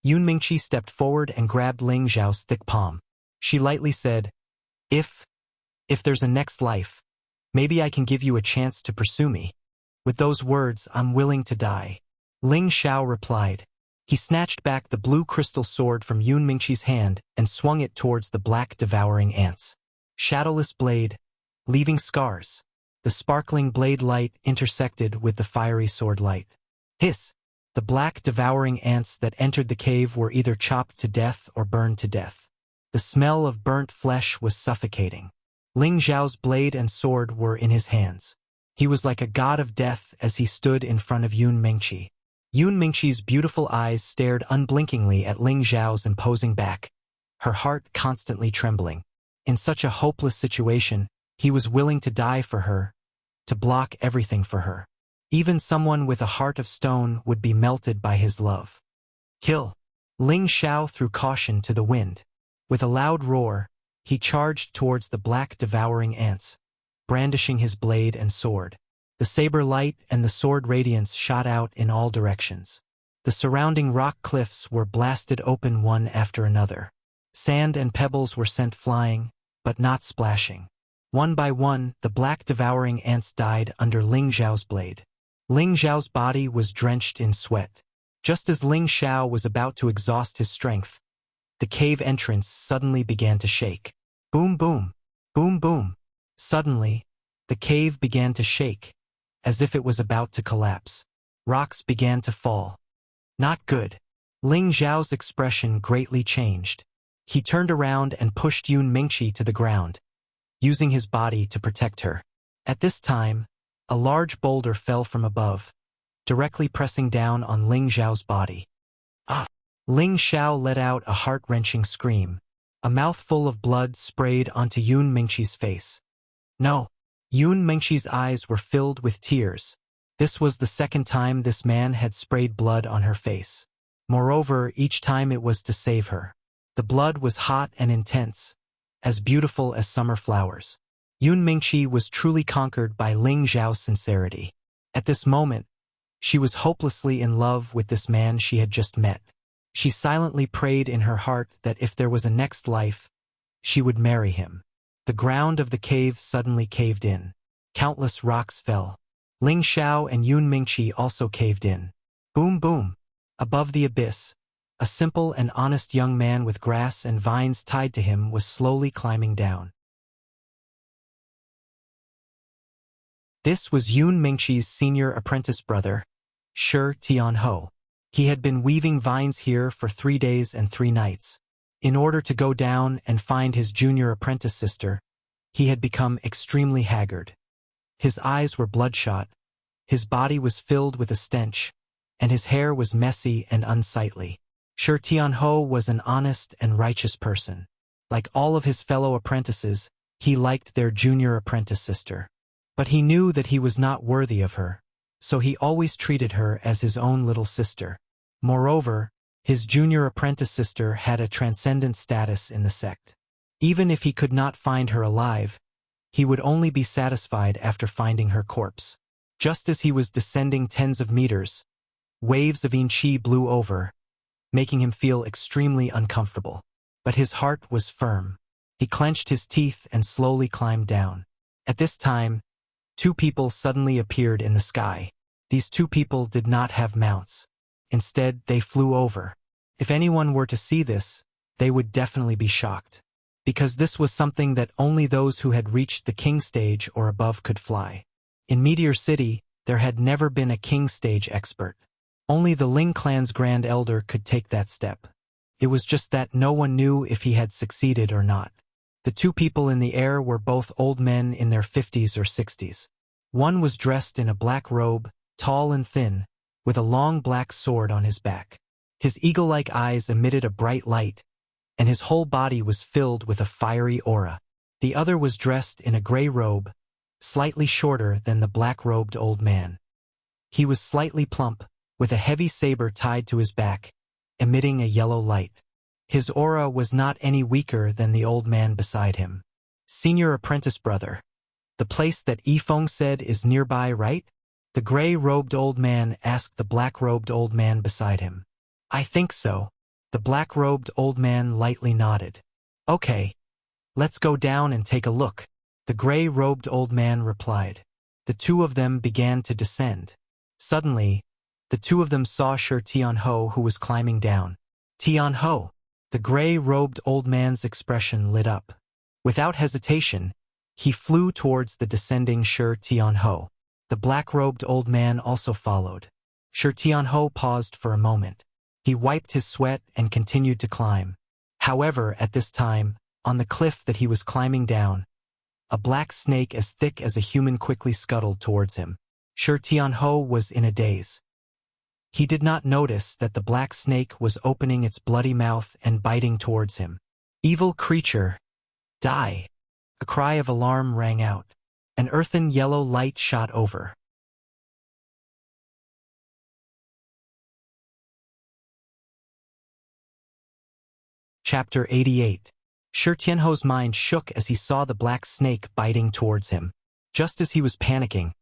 Yun Mingqi stepped forward and grabbed Ling Zhao's thick palm. She lightly said, If there's a next life, maybe I can give you a chance to pursue me. With those words, I'm willing to die. Ling Xiao replied. He snatched back the blue crystal sword from Yun Mingqi's hand and swung it towards the black devouring ants. Shadowless blade, leaving scars. The sparkling blade light intersected with the fiery sword light. Hiss! The black devouring ants that entered the cave were either chopped to death or burned to death. The smell of burnt flesh was suffocating. Ling Zhao's blade and sword were in his hands. He was like a god of death as he stood in front of Yun Mingqi. Yun Mingqi's beautiful eyes stared unblinkingly at Ling Zhao's imposing back, her heart constantly trembling. In such a hopeless situation, he was willing to die for her, to block everything for her. Even someone with a heart of stone would be melted by his love. Kill! Ling Xiao threw caution to the wind. With a loud roar, he charged towards the black devouring ants, brandishing his blade and sword. The saber light and the sword radiance shot out in all directions. The surrounding rock cliffs were blasted open one after another. Sand and pebbles were sent flying, but not splashing. One by one, the black devouring ants died under Ling Zhao's blade. Ling Zhao's body was drenched in sweat. Just as Ling Xiao was about to exhaust his strength, the cave entrance suddenly began to shake. Boom boom, boom boom. Suddenly, the cave began to shake, as if it was about to collapse. Rocks began to fall. Not good. Ling Zhao's expression greatly changed. He turned around and pushed Yun Mingqi to the ground, using his body to protect her. At this time, a large boulder fell from above, directly pressing down on Ling Zhao's body. Ah! Ling Xiao let out a heart-wrenching scream. A mouthful of blood sprayed onto Yun Mingqi's face. No! Yun Mingqi's eyes were filled with tears. This was the second time this man had sprayed blood on her face. Moreover, each time it was to save her. The blood was hot and intense, as beautiful as summer flowers. Yun Mingqi was truly conquered by Ling Zhao's sincerity. At this moment, she was hopelessly in love with this man she had just met. She silently prayed in her heart that if there was a next life, she would marry him. The ground of the cave suddenly caved in. Countless rocks fell. Ling Xiao and Yun Mingqi also caved in. Boom boom. Above the abyss, a simple and honest young man with grass and vines tied to him was slowly climbing down. This was Yun Mingqi's senior apprentice brother, Shi Tianhou. He had been weaving vines here for 3 days and 3 nights. In order to go down and find his junior apprentice sister, he had become extremely haggard. His eyes were bloodshot, his body was filled with a stench, and his hair was messy and unsightly. Shi Tianhou was an honest and righteous person. Like all of his fellow apprentices, he liked their junior apprentice sister. But he knew that he was not worthy of her, so he always treated her as his own little sister. Moreover, his junior apprentice sister had a transcendent status in the sect. Even if he could not find her alive, he would only be satisfied after finding her corpse. Just as he was descending tens of meters, waves of yin qi blew over, making him feel extremely uncomfortable. But his heart was firm. He clenched his teeth and slowly climbed down. At this time, 2 people suddenly appeared in the sky. These 2 people did not have mounts. Instead, they flew over. If anyone were to see this, they would definitely be shocked. Because this was something that only those who had reached the king stage or above could fly. In Meteor City, there had never been a king stage expert. Only the Ling clan's grand elder could take that step. It was just that no one knew if he had succeeded or not. The 2 people in the air were both old men in their 50s or 60s. One was dressed in a black robe, tall and thin, with a long black sword on his back. His eagle-like eyes emitted a bright light, and his whole body was filled with a fiery aura. The other was dressed in a gray robe, slightly shorter than the black-robed old man. He was slightly plump, with a heavy saber tied to his back, emitting a yellow light. His aura was not any weaker than the old man beside him. Senior apprentice brother. The place that Yifeng said is nearby, right? The gray-robed old man asked the black-robed old man beside him. I think so. The black-robed old man lightly nodded. Okay. Let's go down and take a look, the gray-robed old man replied. The two of them began to descend. Suddenly, the two of them saw Shi Tianho, who was climbing down. Tianho! The gray-robed old man's expression lit up. Without hesitation, he flew towards the descending Shi Tianho. The black-robed old man also followed. Shi Tianho paused for a moment. He wiped his sweat and continued to climb. However, at this time, on the cliff that he was climbing down, a black snake as thick as a human quickly scuttled towards him. Shi Tianho was in a daze. He did not notice that the black snake was opening its bloody mouth and biting towards him. Evil creature! Die! A cry of alarm rang out. An earthen yellow light shot over. Chapter 88. Shi Tianho's mind shook as he saw the black snake biting towards him. Just as he was panicking,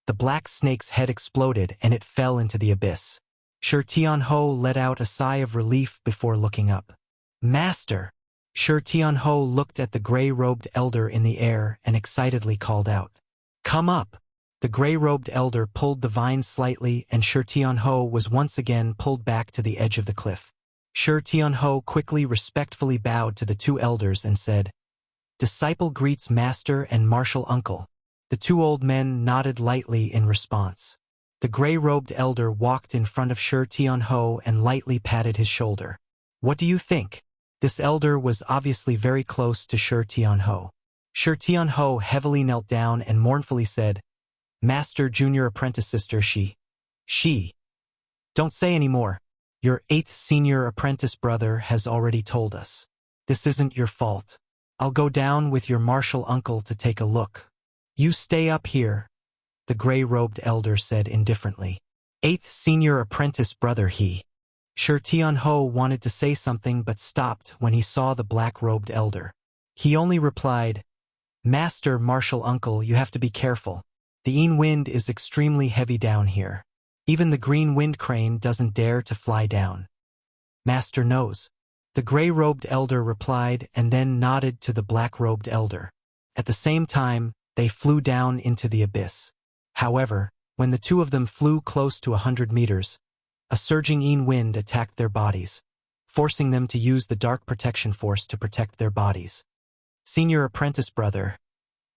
the black snake's head exploded and it fell into the abyss. Shi Tianho let out a sigh of relief before looking up. Master! Shi Tianho looked at the gray-robed elder in the air and excitedly called out. Come up! The gray-robed elder pulled the vine slightly and Shi Tianho was once again pulled back to the edge of the cliff. Shi Tianho quickly respectfully bowed to the two elders and said, Disciple greets master and martial uncle. The two old men nodded lightly in response. The gray-robed elder walked in front of Shi Tianho and lightly patted his shoulder. What do you think? This elder was obviously very close to Shi Tianho. Shi Tianho heavily knelt down and mournfully said, Master junior apprentice sister She. Don't say any more. Your 8th senior apprentice brother has already told us. This isn't your fault. I'll go down with your martial uncle to take a look. You stay up here, the gray-robed elder said indifferently. 8th senior apprentice brother Shi Tianho wanted to say something but stopped when he saw the black-robed elder. He only replied, Master martial uncle, you have to be careful. The Yin wind is extremely heavy down here. Even the green wind crane doesn't dare to fly down. Master knows. The gray-robed elder replied and then nodded to the black-robed elder. At the same time, they flew down into the abyss. However, when the two of them flew close to 100 meters, a surging Yin wind attacked their bodies, forcing them to use the dark protection force to protect their bodies. Senior apprentice brother,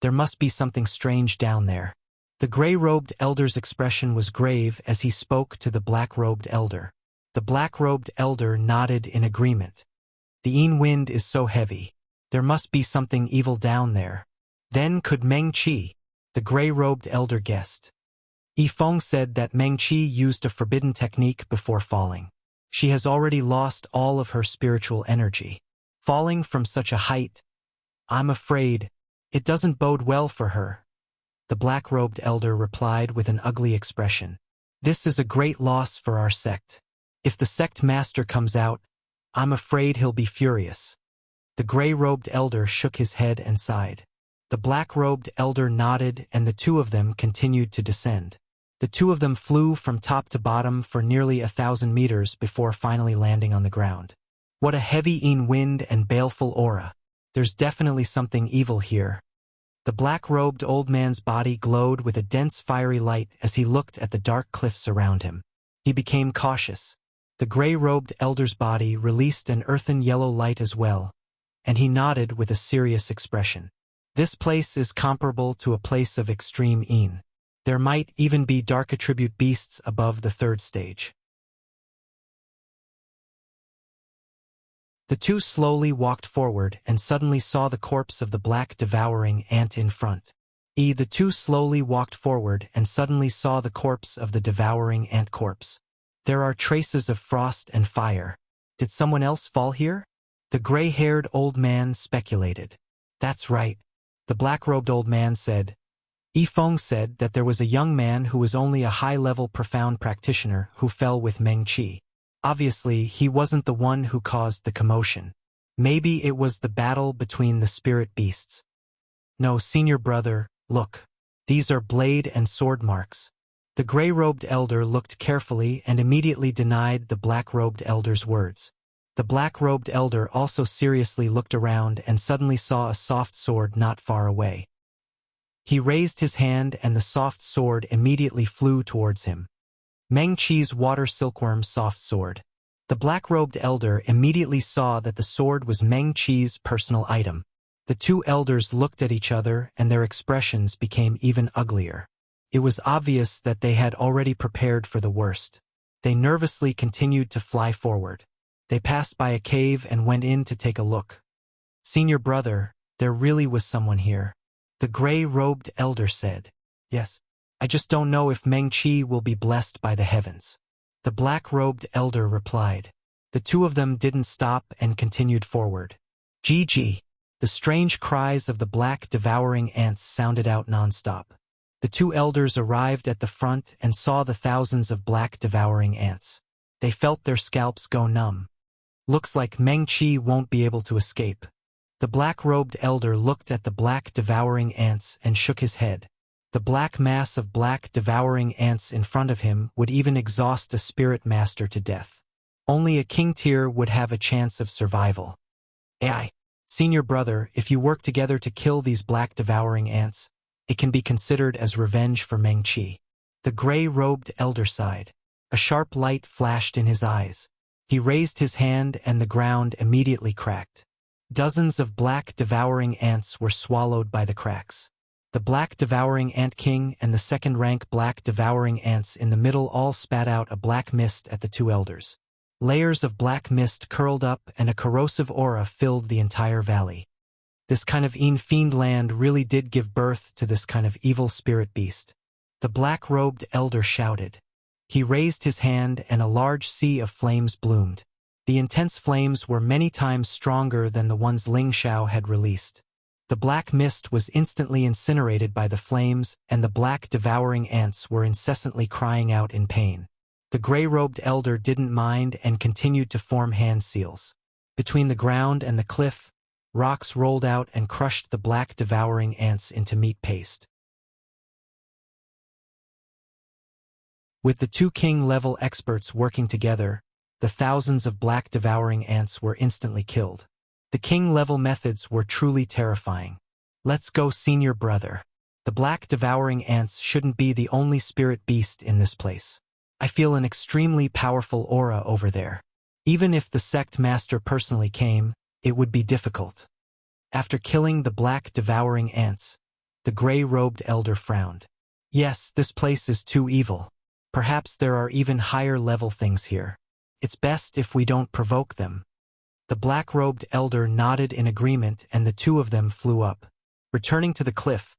there must be something strange down there. The gray-robed elder's expression was grave as he spoke to the black-robed elder. The black-robed elder nodded in agreement. The Yin wind is so heavy. There must be something evil down there. Then could Meng Qi, the gray-robed elder guessed. Yifeng said that Meng Qi used a forbidden technique before falling. She has already lost all of her spiritual energy. Falling from such a height, I'm afraid, it doesn't bode well for her. The black-robed elder replied with an ugly expression. This is a great loss for our sect. If the sect master comes out, I'm afraid he'll be furious. The gray-robed elder shook his head and sighed. The black-robed elder nodded and the two of them continued to descend. The two of them flew from top to bottom for nearly 1,000 meters before finally landing on the ground. What a heavy Yin wind and baleful aura. There's definitely something evil here. The black-robed old man's body glowed with a dense fiery light as he looked at the dark cliffs around him. He became cautious. The gray-robed elder's body released an earthen yellow light as well, and he nodded with a serious expression. This place is comparable to a place of extreme Yin. There might even be dark attribute beasts above the 3rd stage. The two slowly walked forward and suddenly saw the corpse of the black devouring ant in front. The two slowly walked forward and suddenly saw the corpse of the devouring ant corpse. There are traces of frost and fire. Did someone else fall here? The gray-haired old man speculated. That's right. The black-robed old man said. Yifeng said that there was a young man who was only a high-level profound practitioner who fell with Meng Qi. Obviously, he wasn't the one who caused the commotion. Maybe it was the battle between the spirit beasts. No, senior brother, look. These are blade and sword marks. The gray-robed elder looked carefully and immediately denied the black-robed elder's words. The black-robed elder also seriously looked around and suddenly saw a soft sword not far away. He raised his hand and the soft sword immediately flew towards him. Meng Qi's water silkworm soft sword. The black-robed elder immediately saw that the sword was Meng Qi's personal item. The two elders looked at each other and their expressions became even uglier. It was obvious that they had already prepared for the worst. They nervously continued to fly forward. They passed by a cave and went in to take a look. "Senior brother, there really was someone here," the gray-robed elder said. "Yes. I just don't know if Meng Qi will be blessed by the heavens," the black-robed elder replied. The two of them didn't stop and continued forward. "Gee." The strange cries of the black devouring ants sounded out non-stop. The two elders arrived at the front and saw the thousands of black devouring ants. They felt their scalps go numb. "Looks like Meng Qi won't be able to escape." The black-robed elder looked at the black devouring ants and shook his head. The black mass of black devouring ants in front of him would even exhaust a spirit master to death. Only a king tier would have a chance of survival. Senior brother, if you work together to kill these black devouring ants, it can be considered as revenge for Meng Qi. The gray-robed elder sighed. A sharp light flashed in his eyes. He raised his hand and the ground immediately cracked. Dozens of black devouring ants were swallowed by the cracks. The black devouring ant king and the second-rank black devouring ants in the middle all spat out a black mist at the two elders. Layers of black mist curled up and a corrosive aura filled the entire valley. This kind of fiend land really did give birth to this kind of evil spirit beast. The black-robed elder shouted. He raised his hand and a large sea of flames bloomed. The intense flames were many times stronger than the ones Ling Xiao had released. The black mist was instantly incinerated by the flames and the black devouring ants were incessantly crying out in pain. The gray-robed elder didn't mind and continued to form hand seals. Between the ground and the cliff, rocks rolled out and crushed the black devouring ants into meat paste. With the two king-level experts working together, the thousands of black devouring ants were instantly killed. The king-level methods were truly terrifying. "Let's go, senior brother. The black devouring ants shouldn't be the only spirit beast in this place. I feel an extremely powerful aura over there. Even if the sect master personally came, it would be difficult." After killing the black devouring ants, the gray-robed elder frowned. "Yes, this place is too evil. Perhaps there are even higher-level things here. It's best if we don't provoke them." The black-robed elder nodded in agreement and the two of them flew up. Returning to the cliff,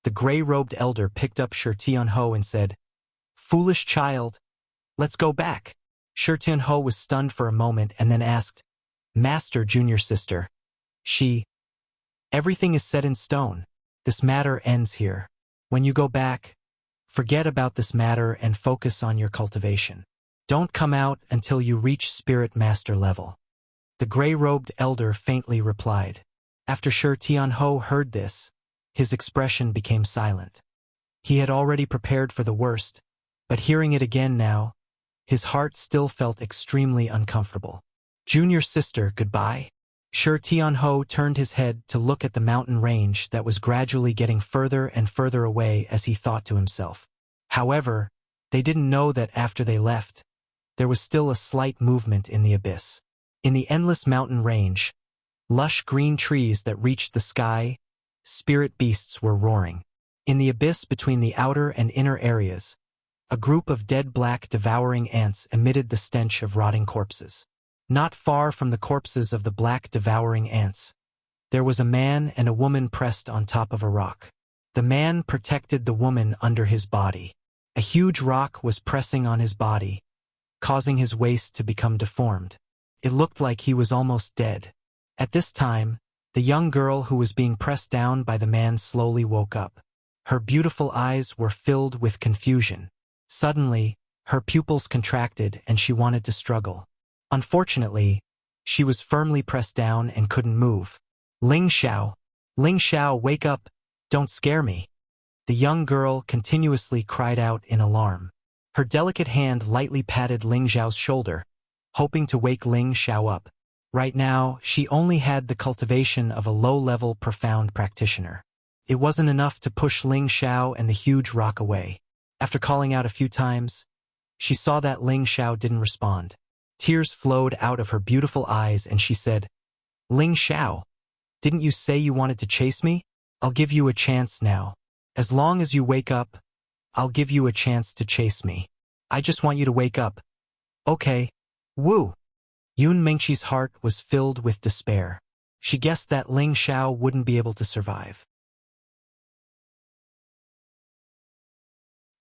the gray-robed elder picked up Shi Tianhou and said, "Foolish child, let's go back." Shi Tianhou was stunned for a moment and then asked, "Master, junior sister, everything is set in stone. This matter ends here. When you go back, forget about this matter and focus on your cultivation. Don't come out until you reach spirit master level." The gray-robed elder faintly replied. After Shi Tianhou heard this, his expression became silent. He had already prepared for the worst, but hearing it again now, his heart still felt extremely uncomfortable. "Junior sister, goodbye." Shi Tianhou turned his head to look at the mountain range that was gradually getting further and further away as he thought to himself. However, they didn't know that after they left, there was still a slight movement in the abyss. In the endless mountain range, lush green trees that reached the sky, spirit beasts were roaring. In the abyss between the outer and inner areas, a group of dead black devouring ants emitted the stench of rotting corpses. Not far from the corpses of the black devouring ants, there was a man and a woman pressed on top of a rock. The man protected the woman under his body. A huge rock was pressing on his body, causing his waist to become deformed. It looked like he was almost dead. At this time, the young girl who was being pressed down by the man slowly woke up. Her beautiful eyes were filled with confusion. Suddenly, her pupils contracted and she wanted to struggle. Unfortunately, she was firmly pressed down and couldn't move. Ling Xiao, wake up, don't scare me." The young girl continuously cried out in alarm. Her delicate hand lightly patted Ling Xiao's shoulder, hoping to wake Ling Xiao up. Right now, she only had the cultivation of a low-level profound practitioner. It wasn't enough to push Ling Xiao and the huge rock away. After calling out a few times, she saw that Ling Xiao didn't respond. Tears flowed out of her beautiful eyes and she said, "Ling Xiao, didn't you say you wanted to chase me? I'll give you a chance now. As long as you wake up, I'll give you a chance to chase me. I just want you to wake up. Okay. Woo." Yun Mengqi's heart was filled with despair. She guessed that Ling Xiao wouldn't be able to survive.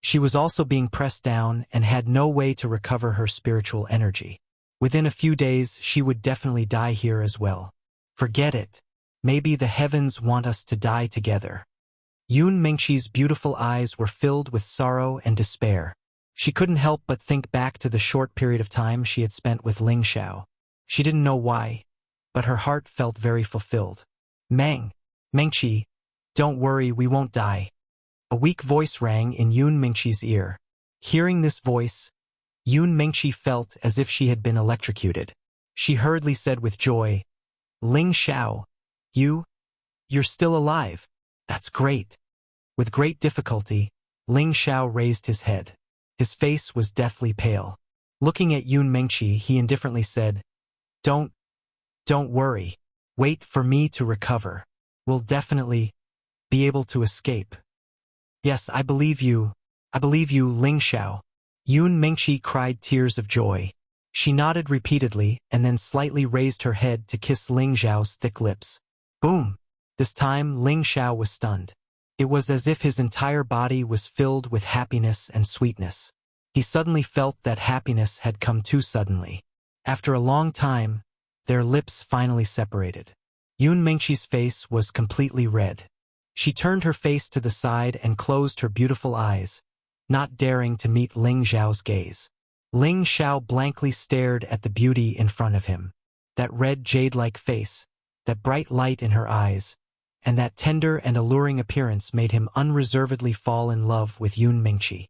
She was also being pressed down and had no way to recover her spiritual energy. Within a few days, she would definitely die here as well. Forget it. Maybe the heavens want us to die together. Yun Mengqi's beautiful eyes were filled with sorrow and despair. She couldn't help but think back to the short period of time she had spent with Ling Xiao. She didn't know why, but her heart felt very fulfilled. Mengqi, don't worry, we won't die." A weak voice rang in Yun Mengqi's ear. Hearing this voice, Yun Mengqi felt as if she had been electrocuted. She hurriedly said with joy, "Ling Xiao, you're still alive. That's great." With great difficulty, Ling Xiao raised his head. His face was deathly pale. Looking at Yun Mengqi, he indifferently said, Don't worry. Wait for me to recover. We'll definitely be able to escape." "Yes, I believe you, Ling Xiao." Yun Mengqi cried tears of joy. She nodded repeatedly and then slightly raised her head to kiss Ling Xiao's thick lips. Boom! This time, Ling Xiao was stunned. It was as if his entire body was filled with happiness and sweetness. He suddenly felt that happiness had come too suddenly. After a long time, their lips finally separated. Yun Mengqi's face was completely red. She turned her face to the side and closed her beautiful eyes, not daring to meet Ling Xiao's gaze. Ling Xiao blankly stared at the beauty in front of him. That red jade-like face, that bright light in her eyes, and that tender and alluring appearance made him unreservedly fall in love with Yun Mengqi.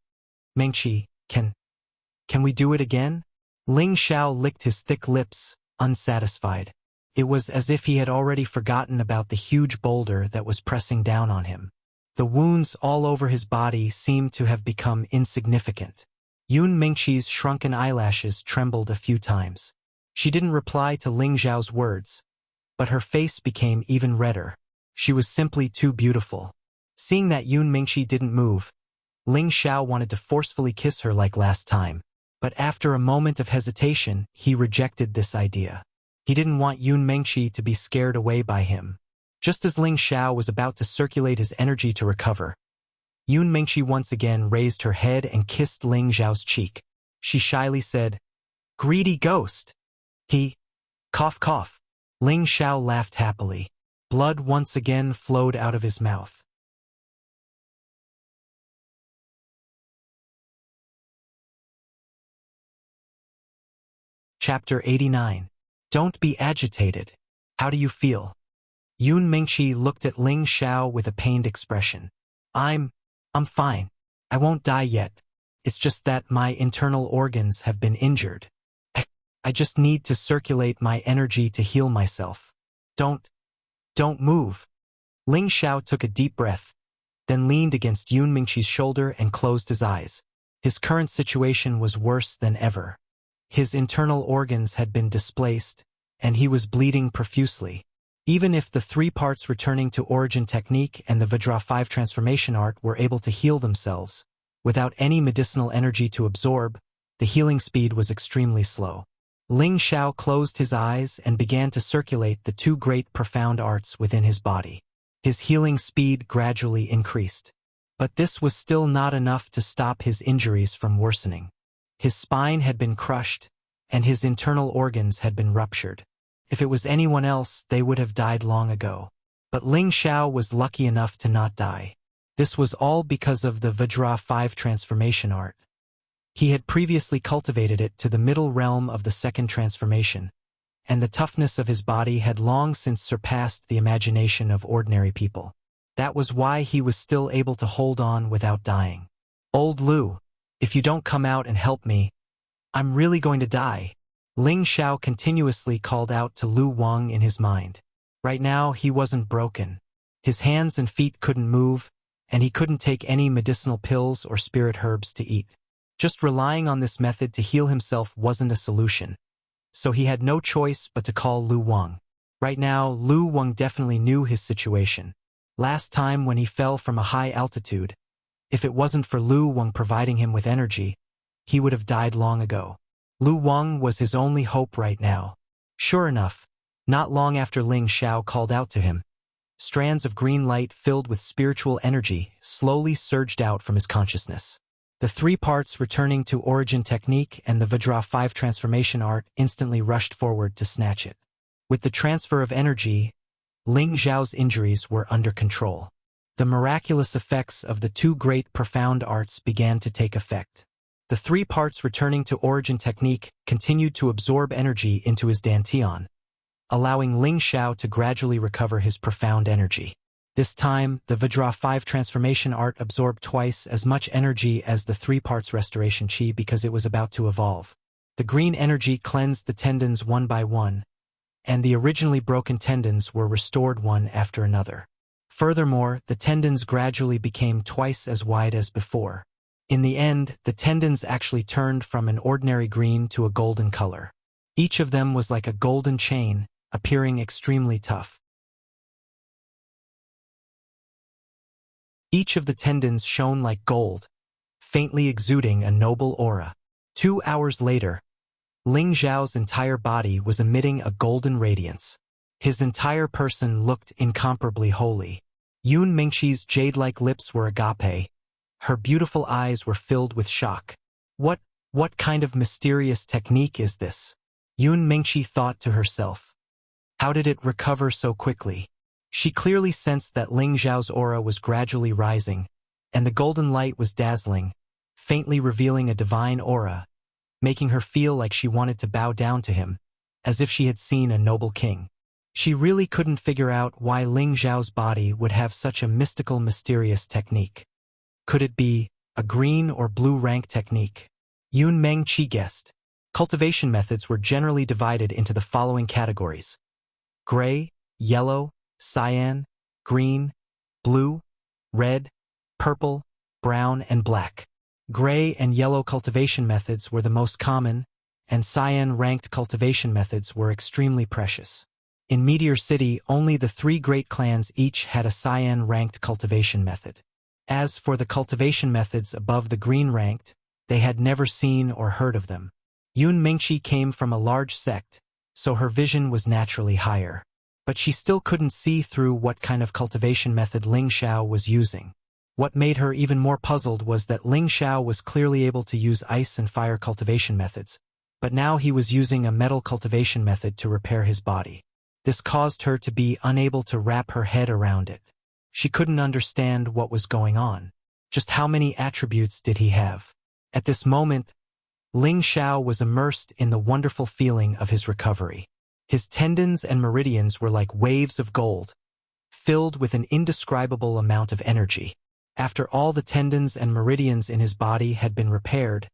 "Mengqi, can we do it again?" Ling Xiao licked his thick lips, unsatisfied. It was as if he had already forgotten about the huge boulder that was pressing down on him. The wounds all over his body seemed to have become insignificant. Yun Mengqi's shrunken eyelashes trembled a few times. She didn't reply to Ling Xiao's words, but her face became even redder. She was simply too beautiful. Seeing that Yun Mengqi didn't move, Ling Xiao wanted to forcefully kiss her like last time. But after a moment of hesitation, he rejected this idea. He didn't want Yun Mengqi to be scared away by him. Just as Ling Xiao was about to circulate his energy to recover, Yun Mengqi once again raised her head and kissed Ling Xiao's cheek. She shyly said, "Greedy ghost." Cough cough. Ling Xiao laughed happily. Blood once again flowed out of his mouth. Chapter 89. Don't be agitated. How do you feel? Yun Mengqi looked at Ling Xiao with a pained expression. I'm fine. I won't die yet. It's just that my internal organs have been injured. I just need to circulate my energy to heal myself. Don't move. Ling Xiao took a deep breath, then leaned against Yun Mengqi's shoulder and closed his eyes. His current situation was worse than ever. His internal organs had been displaced, and he was bleeding profusely. Even if the 3 parts returning to origin technique and the Vajra 5 transformation art were able to heal themselves, without any medicinal energy to absorb, the healing speed was extremely slow. Ling Xiao closed his eyes and began to circulate the 2 great profound arts within his body. His healing speed gradually increased. But this was still not enough to stop his injuries from worsening. His spine had been crushed, and his internal organs had been ruptured. If it was anyone else, they would have died long ago. But Ling Xiao was lucky enough to not die. This was all because of the Vajra 5 transformation art. He had previously cultivated it to the middle realm of the 2nd transformation, and the toughness of his body had long since surpassed the imagination of ordinary people. That was why he was still able to hold on without dying. "Old Lu, if you don't come out and help me, I'm really going to die." Ling Xiao continuously called out to Lu Wang in his mind. Right now, he wasn't broken. His hands and feet couldn't move, and he couldn't take any medicinal pills or spirit herbs to eat. Just relying on this method to heal himself wasn't a solution, so he had no choice but to call Lu Wang. Right now, Lu Wang definitely knew his situation. Last time when he fell from a high altitude, if it wasn't for Lu Wang providing him with energy, he would have died long ago. Lu Wang was his only hope right now. Sure enough, not long after Ling Xiao called out to him, strands of green light filled with spiritual energy slowly surged out from his consciousness. The 3 parts returning to origin technique and the Vajra 5 transformation art instantly rushed forward to snatch it. With the transfer of energy, Ling Xiao's injuries were under control. The miraculous effects of the 2 great profound arts began to take effect. The 3 parts returning to origin technique continued to absorb energy into his dantian, allowing Ling Xiao to gradually recover his profound energy. This time, the Vajra 5 transformation art absorbed twice as much energy as the 3 parts restoration chi because it was about to evolve. The green energy cleansed the tendons one by one, and the originally broken tendons were restored one after another. Furthermore, the tendons gradually became twice as wide as before. In the end, the tendons actually turned from an ordinary green to a golden color. Each of them was like a golden chain, appearing extremely tough. Each of the tendons shone like gold, faintly exuding a noble aura. 2 hours later, Ling Xiao's entire body was emitting a golden radiance. His entire person looked incomparably holy. Yun Mingqi's jade-like lips were agape. Her beautiful eyes were filled with shock. What kind of mysterious technique is this? Yun Mingqi thought to herself. How did it recover so quickly? She clearly sensed that Ling Xiao's aura was gradually rising, and the golden light was dazzling, faintly revealing a divine aura, making her feel like she wanted to bow down to him, as if she had seen a noble king. She really couldn't figure out why Ling Xiao's body would have such a mystical, mysterious technique. Could it be a green or blue rank technique? Yun Mengqi guessed. Cultivation methods were generally divided into the following categories: gray, yellow, cyan, green, blue, red, purple, brown, and black. Gray and yellow cultivation methods were the most common, and cyan-ranked cultivation methods were extremely precious. In Meteor City, only the 3 great clans each had a cyan-ranked cultivation method. As for the cultivation methods above the green-ranked, they had never seen or heard of them. Yun Mingqi came from a large sect, so her vision was naturally higher. But she still couldn't see through what kind of cultivation method Ling Xiao was using. What made her even more puzzled was that Ling Xiao was clearly able to use ice and fire cultivation methods, but now he was using a metal cultivation method to repair his body. This caused her to be unable to wrap her head around it. She couldn't understand what was going on. Just how many attributes did he have? At this moment, Ling Xiao was immersed in the wonderful feeling of his recovery. His tendons and meridians were like waves of gold, filled with an indescribable amount of energy. After all the tendons and meridians in his body had been repaired,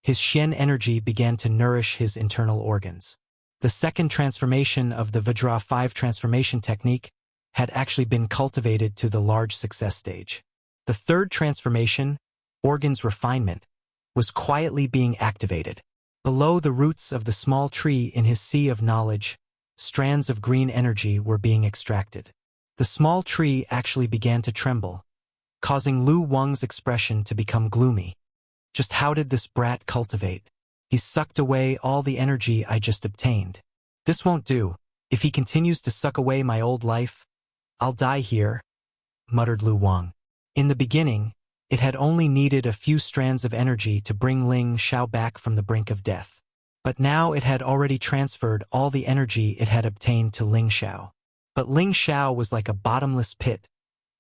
his Xian energy began to nourish his internal organs. The second transformation of the Vajra 5 transformation technique had actually been cultivated to the large success stage. The third transformation, organs refinement, was quietly being activated. Below the roots of the small tree in his sea of knowledge, strands of green energy were being extracted. The small tree actually began to tremble, causing Lu Wang's expression to become gloomy. Just how did this brat cultivate? He sucked away all the energy I just obtained. This won't do. If he continues to suck away my old life, I'll die here, muttered Lu Wang. In the beginning, it had only needed a few strands of energy to bring Ling Xiao back from the brink of death. But now it had already transferred all the energy it had obtained to Ling Xiao. But Ling Xiao was like a bottomless pit,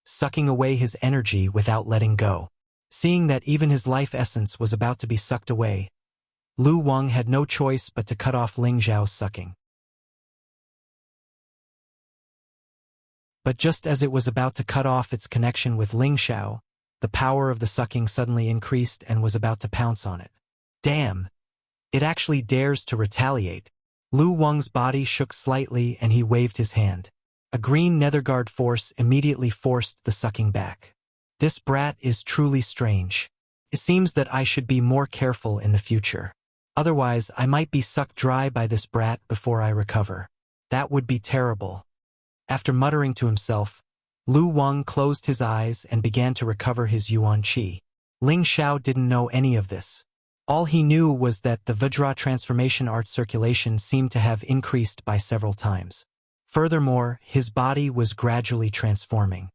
sucking away his energy without letting go. Seeing that even his life essence was about to be sucked away, Lu Wang had no choice but to cut off Ling Xiao's sucking. But just as it was about to cut off its connection with Ling Xiao, the power of the sucking suddenly increased and was about to pounce on it. Damn! It actually dares to retaliate. Lu Wang's body shook slightly and he waved his hand. A green netherguard force immediately forced the sucking back. This brat is truly strange. It seems that I should be more careful in the future. Otherwise, I might be sucked dry by this brat before I recover. That would be terrible. After muttering to himself, Lu Wang closed his eyes and began to recover his Yuan Qi. Ling Xiao didn't know any of this. All he knew was that the Vajra transformation art circulation seemed to have increased by several times. Furthermore, his body was gradually transforming.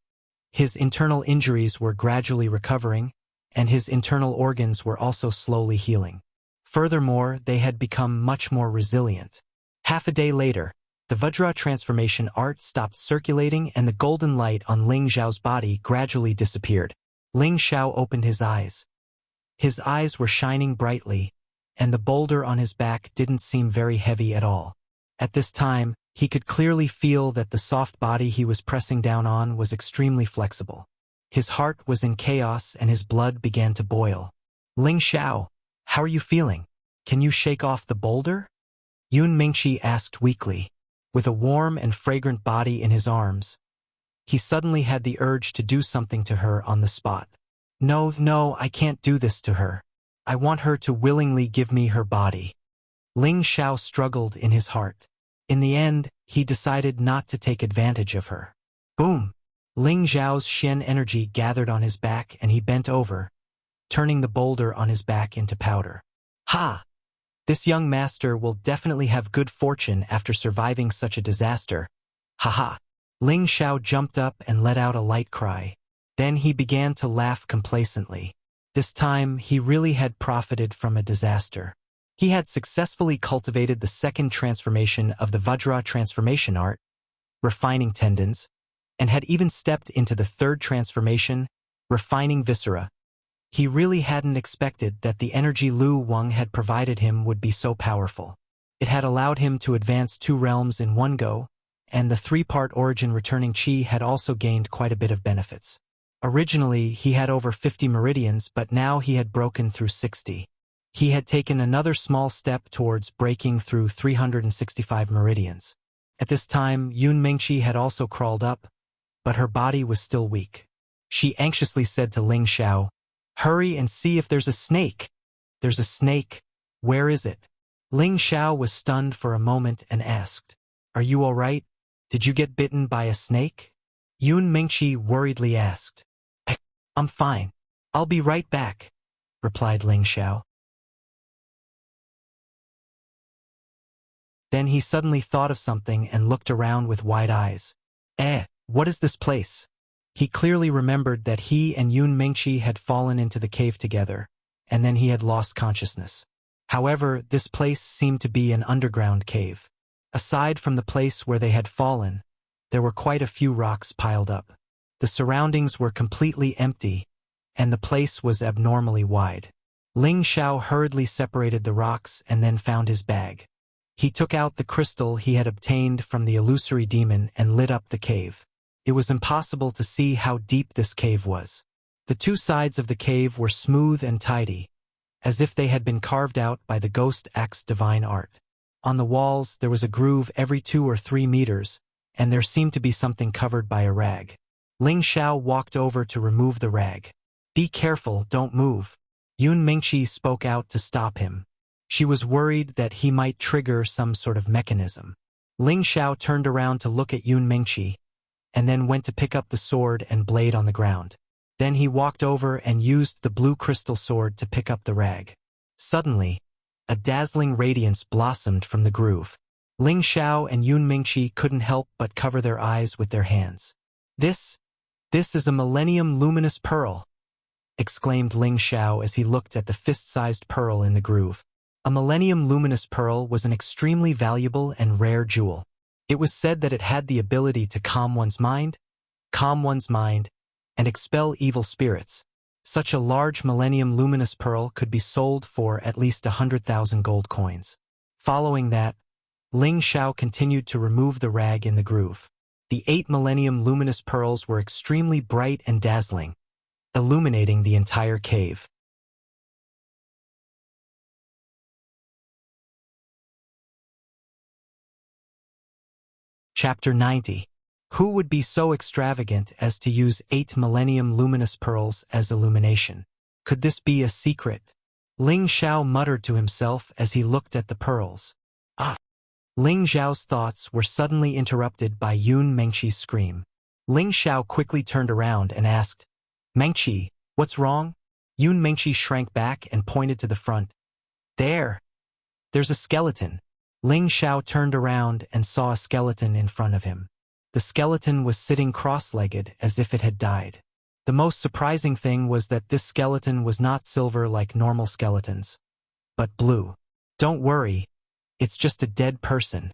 His internal injuries were gradually recovering, and his internal organs were also slowly healing. Furthermore, they had become much more resilient. Half a day later, the Vajra transformation art stopped circulating and the golden light on Ling Xiao's body gradually disappeared. Ling Xiao opened his eyes. His eyes were shining brightly, and the boulder on his back didn't seem very heavy at all. At this time, he could clearly feel that the soft body he was pressing down on was extremely flexible. His heart was in chaos and his blood began to boil. Ling Xiao, how are you feeling? Can you shake off the boulder? Yun Mingqi asked weakly. With a warm and fragrant body in his arms, he suddenly had the urge to do something to her on the spot. No, I can't do this to her. I want her to willingly give me her body. Ling Xiao struggled in his heart. In the end, he decided not to take advantage of her. Boom! Ling Xiao's Shen energy gathered on his back and he bent over, turning the boulder on his back into powder. Ha! This young master will definitely have good fortune after surviving such a disaster. Ha! Ling Xiao jumped up and let out a light cry. Then he began to laugh complacently. This time, he really had profited from a disaster. He had successfully cultivated the second transformation of the Vajra transformation art, refining tendons, and had even stepped into the third transformation, refining viscera. He really hadn't expected that the energy Lu Wang had provided him would be so powerful. It had allowed him to advance 2 realms in one go, and the 3-part origin returning Qi had also gained quite a bit of benefits. Originally, he had over 50 meridians, but now he had broken through 60. He had taken another small step towards breaking through 365 meridians. At this time, Yun Mingqi had also crawled up, but her body was still weak. She anxiously said to Ling Xiao, "Hurry and see if there's a snake." "There's a snake. Where is it?" Ling Xiao was stunned for a moment and asked, "Are you all right? Did you get bitten by a snake?" Yun Mingqi worriedly asked. "I'm fine. I'll be right back," replied Ling Xiao. Then he suddenly thought of something and looked around with wide eyes. What is this place? He clearly remembered that he and Yun Mingqi had fallen into the cave together, and then he had lost consciousness. However, this place seemed to be an underground cave. Aside from the place where they had fallen, there were quite a few rocks piled up. The surroundings were completely empty, and the place was abnormally wide. Ling Xiao hurriedly separated the rocks and then found his bag. He took out the crystal he had obtained from the illusory demon and lit up the cave. It was impossible to see how deep this cave was. The 2 sides of the cave were smooth and tidy, as if they had been carved out by the ghost axe divine art. On the walls, there was a groove every 2 or 3 meters, and there seemed to be something covered by a rag. Ling Xiao walked over to remove the rag. "Be careful, don't move." Yun Mingqi spoke out to stop him. She was worried that he might trigger some sort of mechanism. Ling Xiao turned around to look at Yun Mingqi, and then went to pick up the sword and blade on the ground. Then he walked over and used the blue crystal sword to pick up the rag. Suddenly, a dazzling radiance blossomed from the groove. Ling Xiao and Yun Mingqi couldn't help but cover their eyes with their hands. This is a Millennium Luminous Pearl," exclaimed Ling Xiao as he looked at the fist-sized pearl in the groove. A Millennium Luminous Pearl was an extremely valuable and rare jewel. It was said that it had the ability to calm one's mind, and expel evil spirits. Such a large Millennium Luminous Pearl could be sold for at least 100,000 gold coins. Following that, Ling Xiao continued to remove the rag in the groove. The 8 millennium luminous pearls were extremely bright and dazzling, illuminating the entire cave. Chapter 90. Who would be so extravagant as to use 8 millennium luminous pearls as illumination? Could this be a secret? Ling Xiao muttered to himself as he looked at the pearls. Ah! Ling Xiao's thoughts were suddenly interrupted by Yun Mengqi's scream. Ling Xiao quickly turned around and asked, "Mengqi, what's wrong?" Yun Mengqi shrank back and pointed to the front. There's a skeleton." Ling Xiao turned around and saw a skeleton in front of him. The skeleton was sitting cross-legged as if it had died. The most surprising thing was that this skeleton was not silver like normal skeletons, but blue. "Don't worry, it's just a dead person."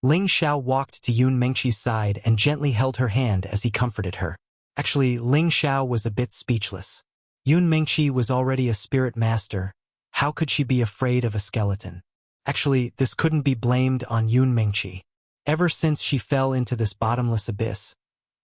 Ling Xiao walked to Yun Mengqi's side and gently held her hand as he comforted her. Actually, Ling Xiao was a bit speechless. Yun Mengqi was already a spirit master. How could she be afraid of a skeleton? Actually, this couldn't be blamed on Yun Mengqi. Ever since she fell into this bottomless abyss,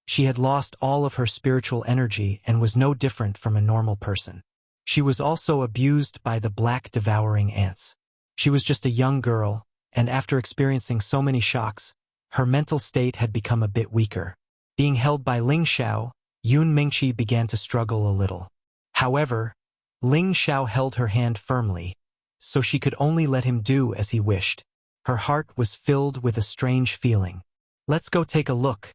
she had lost all of her spiritual energy and was no different from a normal person. She was also abused by the black devouring ants. She was just a young girl, and after experiencing so many shocks, her mental state had become a bit weaker. Being held by Ling Xiao, Yun Mengqi began to struggle a little. However, Ling Xiao held her hand firmly, so she could only let him do as he wished. Her heart was filled with a strange feeling. "Let's go take a look.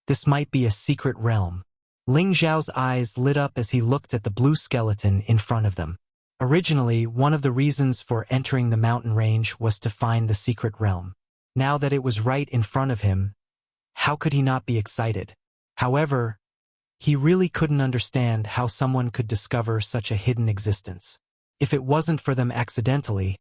This might be a secret realm." Ling Xiao's eyes lit up as he looked at the blue skeleton in front of them. Originally, one of the reasons for entering the mountain range was to find the secret realm. Now that it was right in front of him, how could he not be excited? However, he really couldn't understand how someone could discover such a hidden existence. If it wasn't for them accidentally,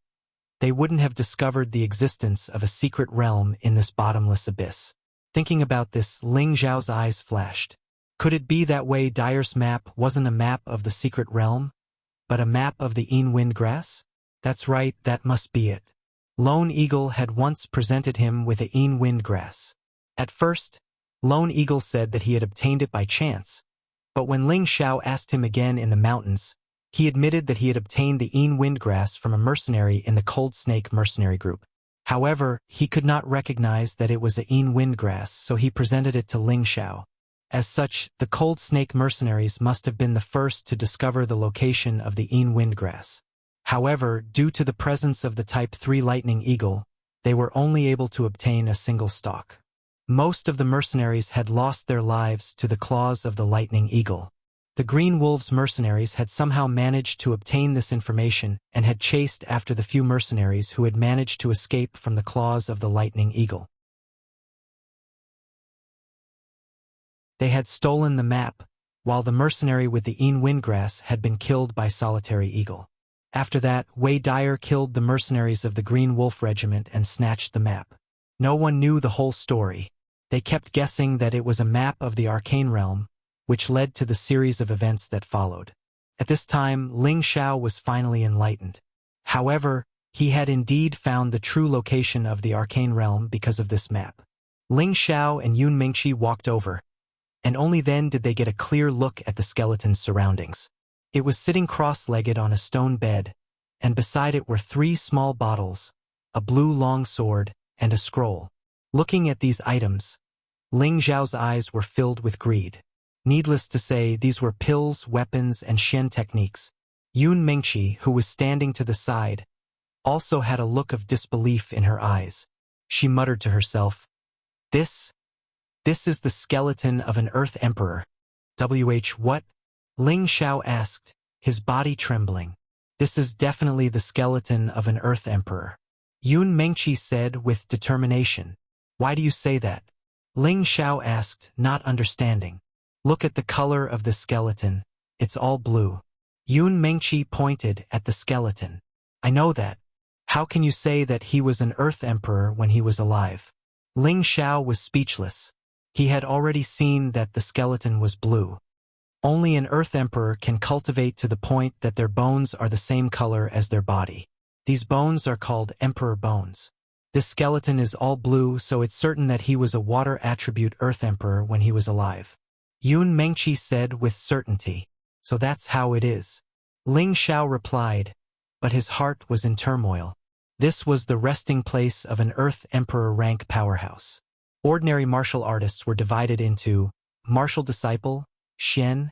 they wouldn't have discovered the existence of a secret realm in this bottomless abyss. Thinking about this, Ling Xiao's eyes flashed. Could it be that Wei Dyer's map wasn't a map of the secret realm, but a map of the Yin Windgrass? That's right, that must be it. Lone Eagle had once presented him with a Yin Windgrass. At first, Lone Eagle said that he had obtained it by chance, but when Ling Xiao asked him again in the mountains, he admitted that he had obtained the Yin Windgrass from a mercenary in the Cold Snake mercenary group. However, he could not recognize that it was a Yin Windgrass, so he presented it to Ling Xiao. As such, the Cold Snake mercenaries must have been the first to discover the location of the Yin Windgrass. However, due to the presence of the Type 3 Lightning Eagle, they were only able to obtain a single stalk. Most of the mercenaries had lost their lives to the claws of the Lightning Eagle. The Green Wolves mercenaries had somehow managed to obtain this information and had chased after the few mercenaries who had managed to escape from the claws of the Lightning Eagle. They had stolen the map, while the mercenary with the Yin Windgrass had been killed by Solitary Eagle. After that, Wei Dyer killed the mercenaries of the Green Wolf Regiment and snatched the map. No one knew the whole story. They kept guessing that it was a map of the Arcane Realm, which led to the series of events that followed. At this time, Ling Xiao was finally enlightened. However, he had indeed found the true location of the Arcane Realm because of this map. Ling Xiao and Yun Mengqi walked over, and only then did they get a clear look at the skeleton's surroundings. It was sitting cross-legged on a stone bed, and beside it were 3 small bottles, a blue long sword, and a scroll. Looking at these items, Ling Xiao's eyes were filled with greed. Needless to say, these were pills, weapons, and Shen techniques. Yun Mengqi, who was standing to the side, also had a look of disbelief in her eyes. She muttered to herself, This is the skeleton of an Earth Emperor." What? Ling Xiao asked, his body trembling. "This is definitely the skeleton of an Earth Emperor," Yun Mengqi said with determination. "Why do you say that?" Ling Xiao asked, not understanding. "Look at the color of the skeleton. It's all blue." Yun Mengqi pointed at the skeleton. "I know that. How can you say that he was an Earth Emperor when he was alive?" Ling Xiao was speechless. He had already seen that the skeleton was blue. Only an Earth Emperor can cultivate to the point that their bones are the same color as their body. These bones are called Emperor bones. This skeleton is all blue, so it's certain that he was a water attribute Earth Emperor when he was alive. Yun Mengqi said with certainty. So that's how it is. Ling Xiao replied, but his heart was in turmoil. This was the resting place of an Earth Emperor rank powerhouse. Ordinary martial artists were divided into martial disciple, Xian,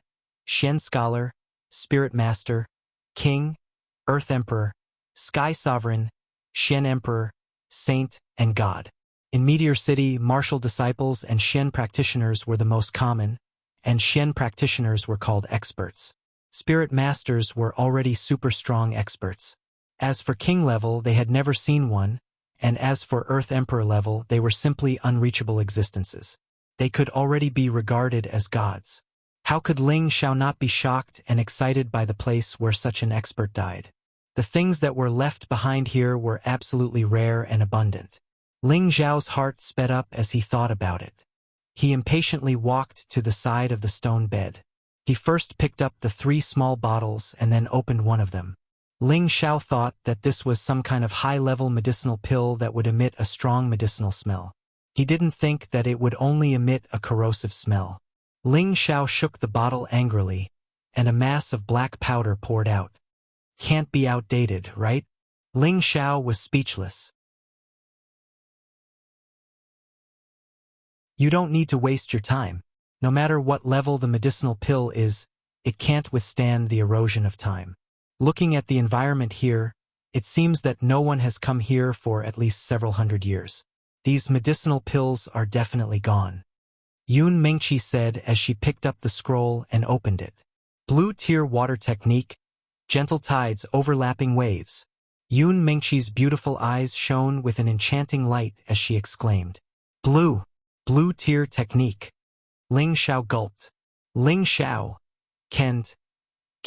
Xian scholar, spirit master, king, Earth Emperor, sky sovereign, Xian emperor, saint, and god. In Meteor City, martial disciples and Xian practitioners were the most common, and Xian practitioners were called experts. Spirit masters were already super strong experts. As for king level, they had never seen one, and as for Earth Emperor level, they were simply unreachable existences. They could already be regarded as gods. How could Ling Xiao not be shocked and excited by the place where such an expert died? The things that were left behind here were absolutely rare and abundant. Ling Xiao's heart sped up as he thought about it. He impatiently walked to the side of the stone bed. He first picked up the 3 small bottles and then opened one of them. Ling Xiao thought that this was some kind of high-level medicinal pill that would emit a strong medicinal smell. He didn't think that it would only emit a corrosive smell. Ling Xiao shook the bottle angrily, and a mass of black powder poured out. Can't be outdated, right? Ling Xiao was speechless. You don't need to waste your time. No matter what level the medicinal pill is, it can't withstand the erosion of time. Looking at the environment here, it seems that no one has come here for at least several hundred years. These medicinal pills are definitely gone. Yun Mengqi said as she picked up the scroll and opened it. Blue tier water technique, gentle tides overlapping waves. Yun Mengqi's beautiful eyes shone with an enchanting light as she exclaimed, blue tier technique. Ling Xiao gulped. Ling Xiao, can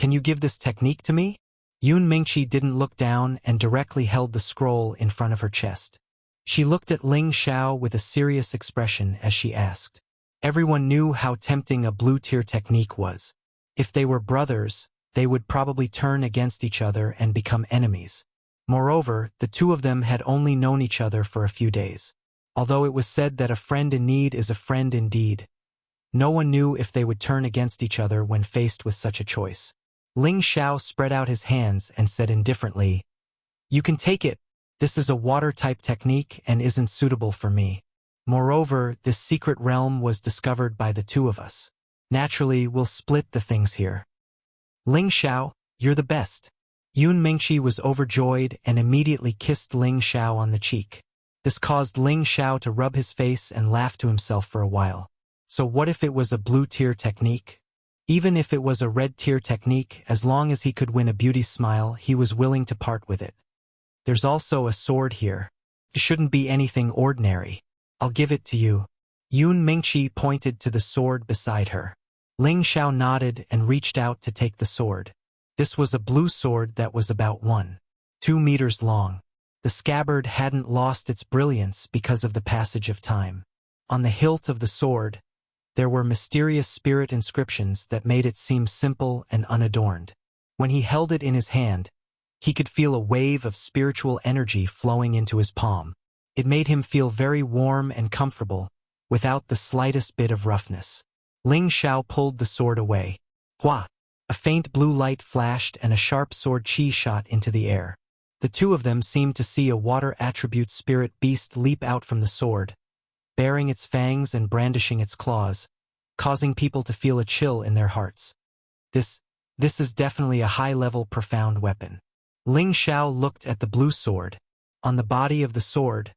you give this technique to me? Yun Mengqi didn't look down and directly held the scroll in front of her chest. She looked at Ling Xiao with a serious expression as she asked. Everyone knew how tempting a blue tier technique was. If they were brothers, they would probably turn against each other and become enemies. Moreover, the two of them had only known each other for a few days. Although it was said that a friend in need is a friend indeed, no one knew if they would turn against each other when faced with such a choice. Ling Xiao spread out his hands and said indifferently, you can take it. This is a water-type technique and isn't suitable for me. Moreover, this secret realm was discovered by the two of us. Naturally, we'll split the things here. Ling Xiao, you're the best. Yun Mengqi was overjoyed and immediately kissed Ling Xiao on the cheek. This caused Ling Xiao to rub his face and laugh to himself for a while. So what if it was a blue tier technique? Even if it was a red tier technique, as long as he could win a beauty smile, he was willing to part with it. There's also a sword here. It shouldn't be anything ordinary. I'll give it to you. Yun Mengqi pointed to the sword beside her. Ling Xiao nodded and reached out to take the sword. This was a blue sword that was about 1.2 meters long. The scabbard hadn't lost its brilliance because of the passage of time. On the hilt of the sword, there were mysterious spirit inscriptions that made it seem simple and unadorned. When he held it in his hand, he could feel a wave of spiritual energy flowing into his palm. It made him feel very warm and comfortable, without the slightest bit of roughness. Ling Xiao pulled the sword away. Hua! A faint blue light flashed and a sharp sword chi shot into the air. The two of them seemed to see a water attribute spirit beast leap out from the sword, baring its fangs and brandishing its claws, causing people to feel a chill in their hearts. This is definitely a high-level profound weapon. Ling Xiao looked at the blue sword. On the body of the sword,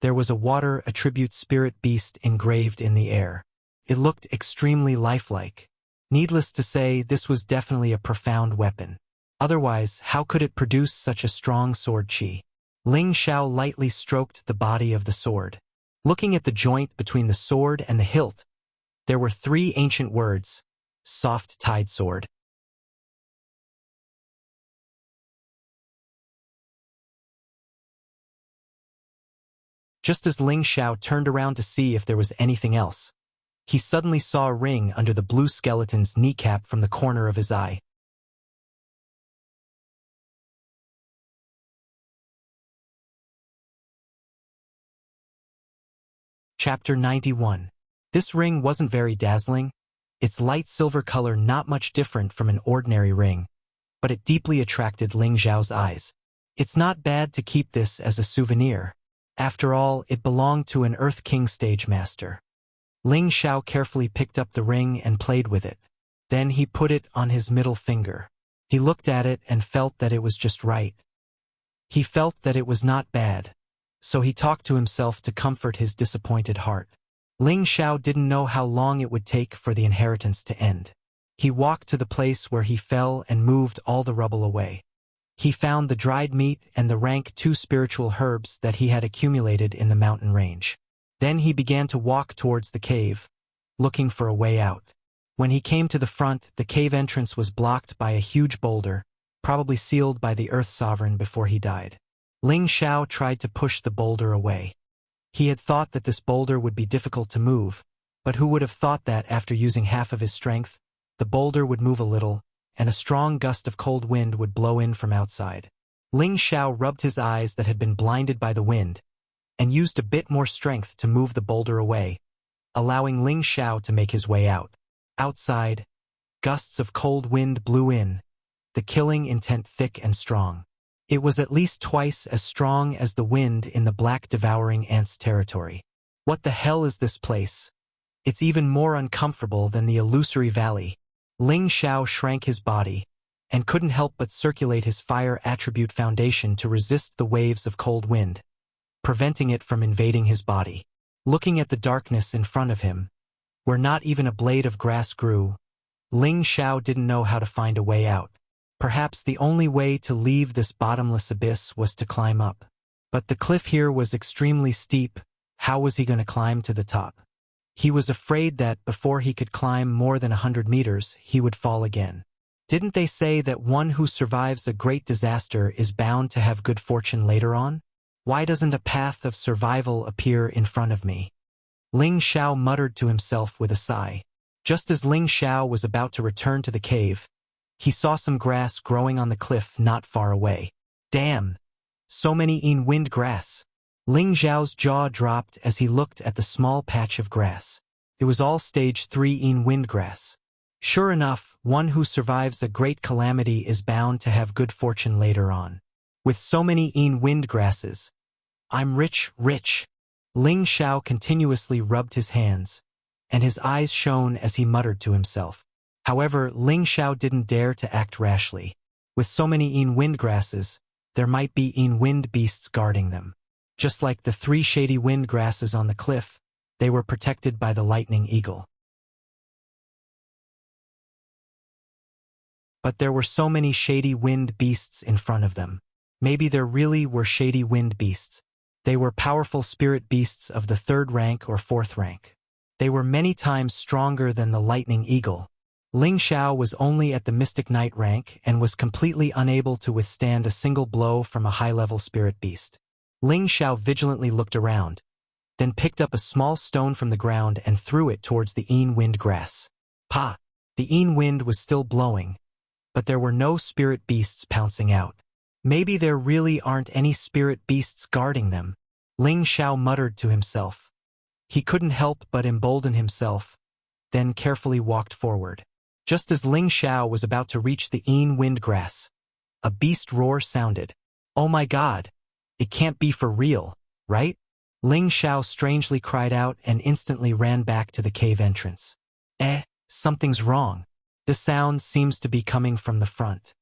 there was a water attribute spirit beast engraved in the air. It looked extremely lifelike. Needless to say, this was definitely a profound weapon. Otherwise, how could it produce such a strong sword chi? Ling Xiao lightly stroked the body of the sword. Looking at the joint between the sword and the hilt, there were 3 ancient words: soft tide sword. Just as Ling Xiao turned around to see if there was anything else, he suddenly saw a ring under the blue skeleton's kneecap from the corner of his eye. Chapter 91. This ring wasn't very dazzling, its light silver color not much different from an ordinary ring, but it deeply attracted Ling Xiao's eyes. It's not bad to keep this as a souvenir. After all, it belonged to an Earth King stage master. Ling Xiao carefully picked up the ring and played with it. Then he put it on his middle finger. He looked at it and felt that it was just right. He felt that it was not bad, so he talked to himself to comfort his disappointed heart. Ling Xiao didn't know how long it would take for the inheritance to end. He walked to the place where he fell and moved all the rubble away. He found the dried meat and the rank 2 spiritual herbs that he had accumulated in the mountain range. Then he began to walk towards the cave, looking for a way out. When he came to the front, the cave entrance was blocked by a huge boulder, probably sealed by the Earth Sovereign before he died. Ling Xiao tried to push the boulder away. He had thought that this boulder would be difficult to move, but who would have thought that after using half of his strength, the boulder would move a little, and a strong gust of cold wind would blow in from outside. Ling Xiao rubbed his eyes that had been blinded by the wind, and used a bit more strength to move the boulder away, allowing Ling Xiao to make his way out. Outside, gusts of cold wind blew in, the killing intent thick and strong. It was at least twice as strong as the wind in the black devouring ants territory. What the hell is this place? It's even more uncomfortable than the illusory valley. Ling Xiao shrank his body, and couldn't help but circulate his fire attribute foundation to resist the waves of cold wind, preventing it from invading his body. Looking at the darkness in front of him, where not even a blade of grass grew, Ling Xiao didn't know how to find a way out. Perhaps the only way to leave this bottomless abyss was to climb up. But the cliff here was extremely steep. How was he going to climb to the top? He was afraid that before he could climb more than 100 meters, he would fall again. Didn't they say that one who survives a great disaster is bound to have good fortune later on? Why doesn't a path of survival appear in front of me? Ling Xiao muttered to himself with a sigh. Just as Ling Xiao was about to return to the cave, he saw some grass growing on the cliff not far away. Damn! So many wind grass. Ling Xiao's jaw dropped as he looked at the small patch of grass. It was all stage 3 wind grass. Sure enough, one who survives a great calamity is bound to have good fortune later on. With so many wind grasses, I'm rich, rich. Ling Xiao continuously rubbed his hands, and his eyes shone as he muttered to himself. However, Ling Xiao didn't dare to act rashly. With so many wind grasses, there might be wind beasts guarding them. Just like the 3 shady wind grasses on the cliff, they were protected by the lightning eagle. But there were so many shady wind beasts in front of them. Maybe there really were shady wind beasts. They were powerful spirit beasts of the 3rd rank or 4th rank. They were many times stronger than the lightning eagle. Ling Xiao was only at the Mystic Knight rank and was completely unable to withstand a single blow from a high-level spirit beast. Ling Xiao vigilantly looked around, then picked up a small stone from the ground and threw it towards the wind grass. Pa! The wind was still blowing, but there were no spirit beasts pouncing out. Maybe there really aren't any spirit beasts guarding them, Ling Xiao muttered to himself. He couldn't help but embolden himself, then carefully walked forward. Just as Ling Xiao was about to reach the wind grass, a beast roar sounded. Oh my god! It can't be for real, right? Ling Xiao strangely cried out and instantly ran back to the cave entrance. Something's wrong. The sound seems to be coming from the front.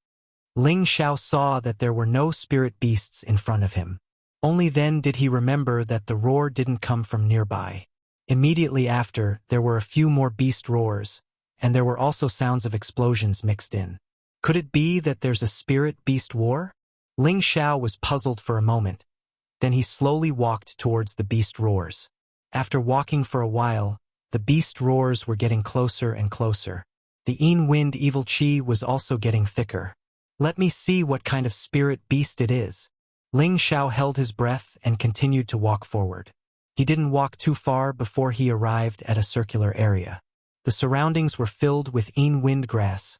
Ling Xiao saw that there were no spirit beasts in front of him. Only then did he remember that the roar didn't come from nearby. Immediately after, there were a few more beast roars, and there were also sounds of explosions mixed in. Could it be that there's a spirit-beast war? Ling Xiao was puzzled for a moment. Then he slowly walked towards the beast roars. After walking for a while, the beast roars were getting closer and closer. The wind evil chi was also getting thicker. Let me see what kind of spirit beast it is. Ling Xiao held his breath and continued to walk forward. He didn't walk too far before he arrived at a circular area. The surroundings were filled with wind grass,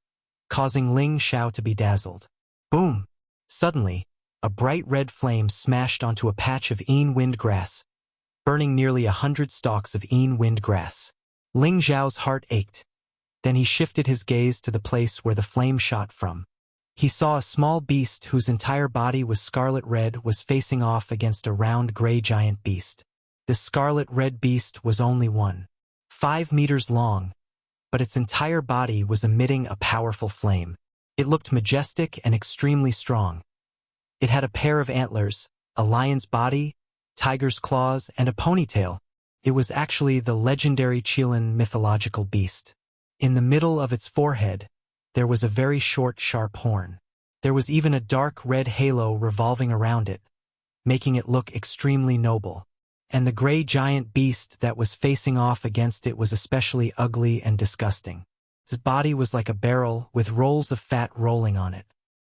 causing Ling Xiao to be dazzled. Boom! Suddenly, a bright red flame smashed onto a patch of wind grass, burning nearly 100 stalks of wind grass. Ling Zhao's heart ached. Then he shifted his gaze to the place where the flame shot from. He saw a small beast whose entire body was scarlet red was facing off against a round gray giant beast. This scarlet red beast was only 1.5 meters long, but its entire body was emitting a powerful flame. It looked majestic and extremely strong. It had a pair of antlers, a lion's body, tiger's claws, and a ponytail. It was actually the legendary Qilin mythological beast. In the middle of its forehead, there was a very short, sharp horn. There was even a dark red halo revolving around it, making it look extremely noble. And the gray giant beast that was facing off against it was especially ugly and disgusting. Its body was like a barrel with rolls of fat rolling on it.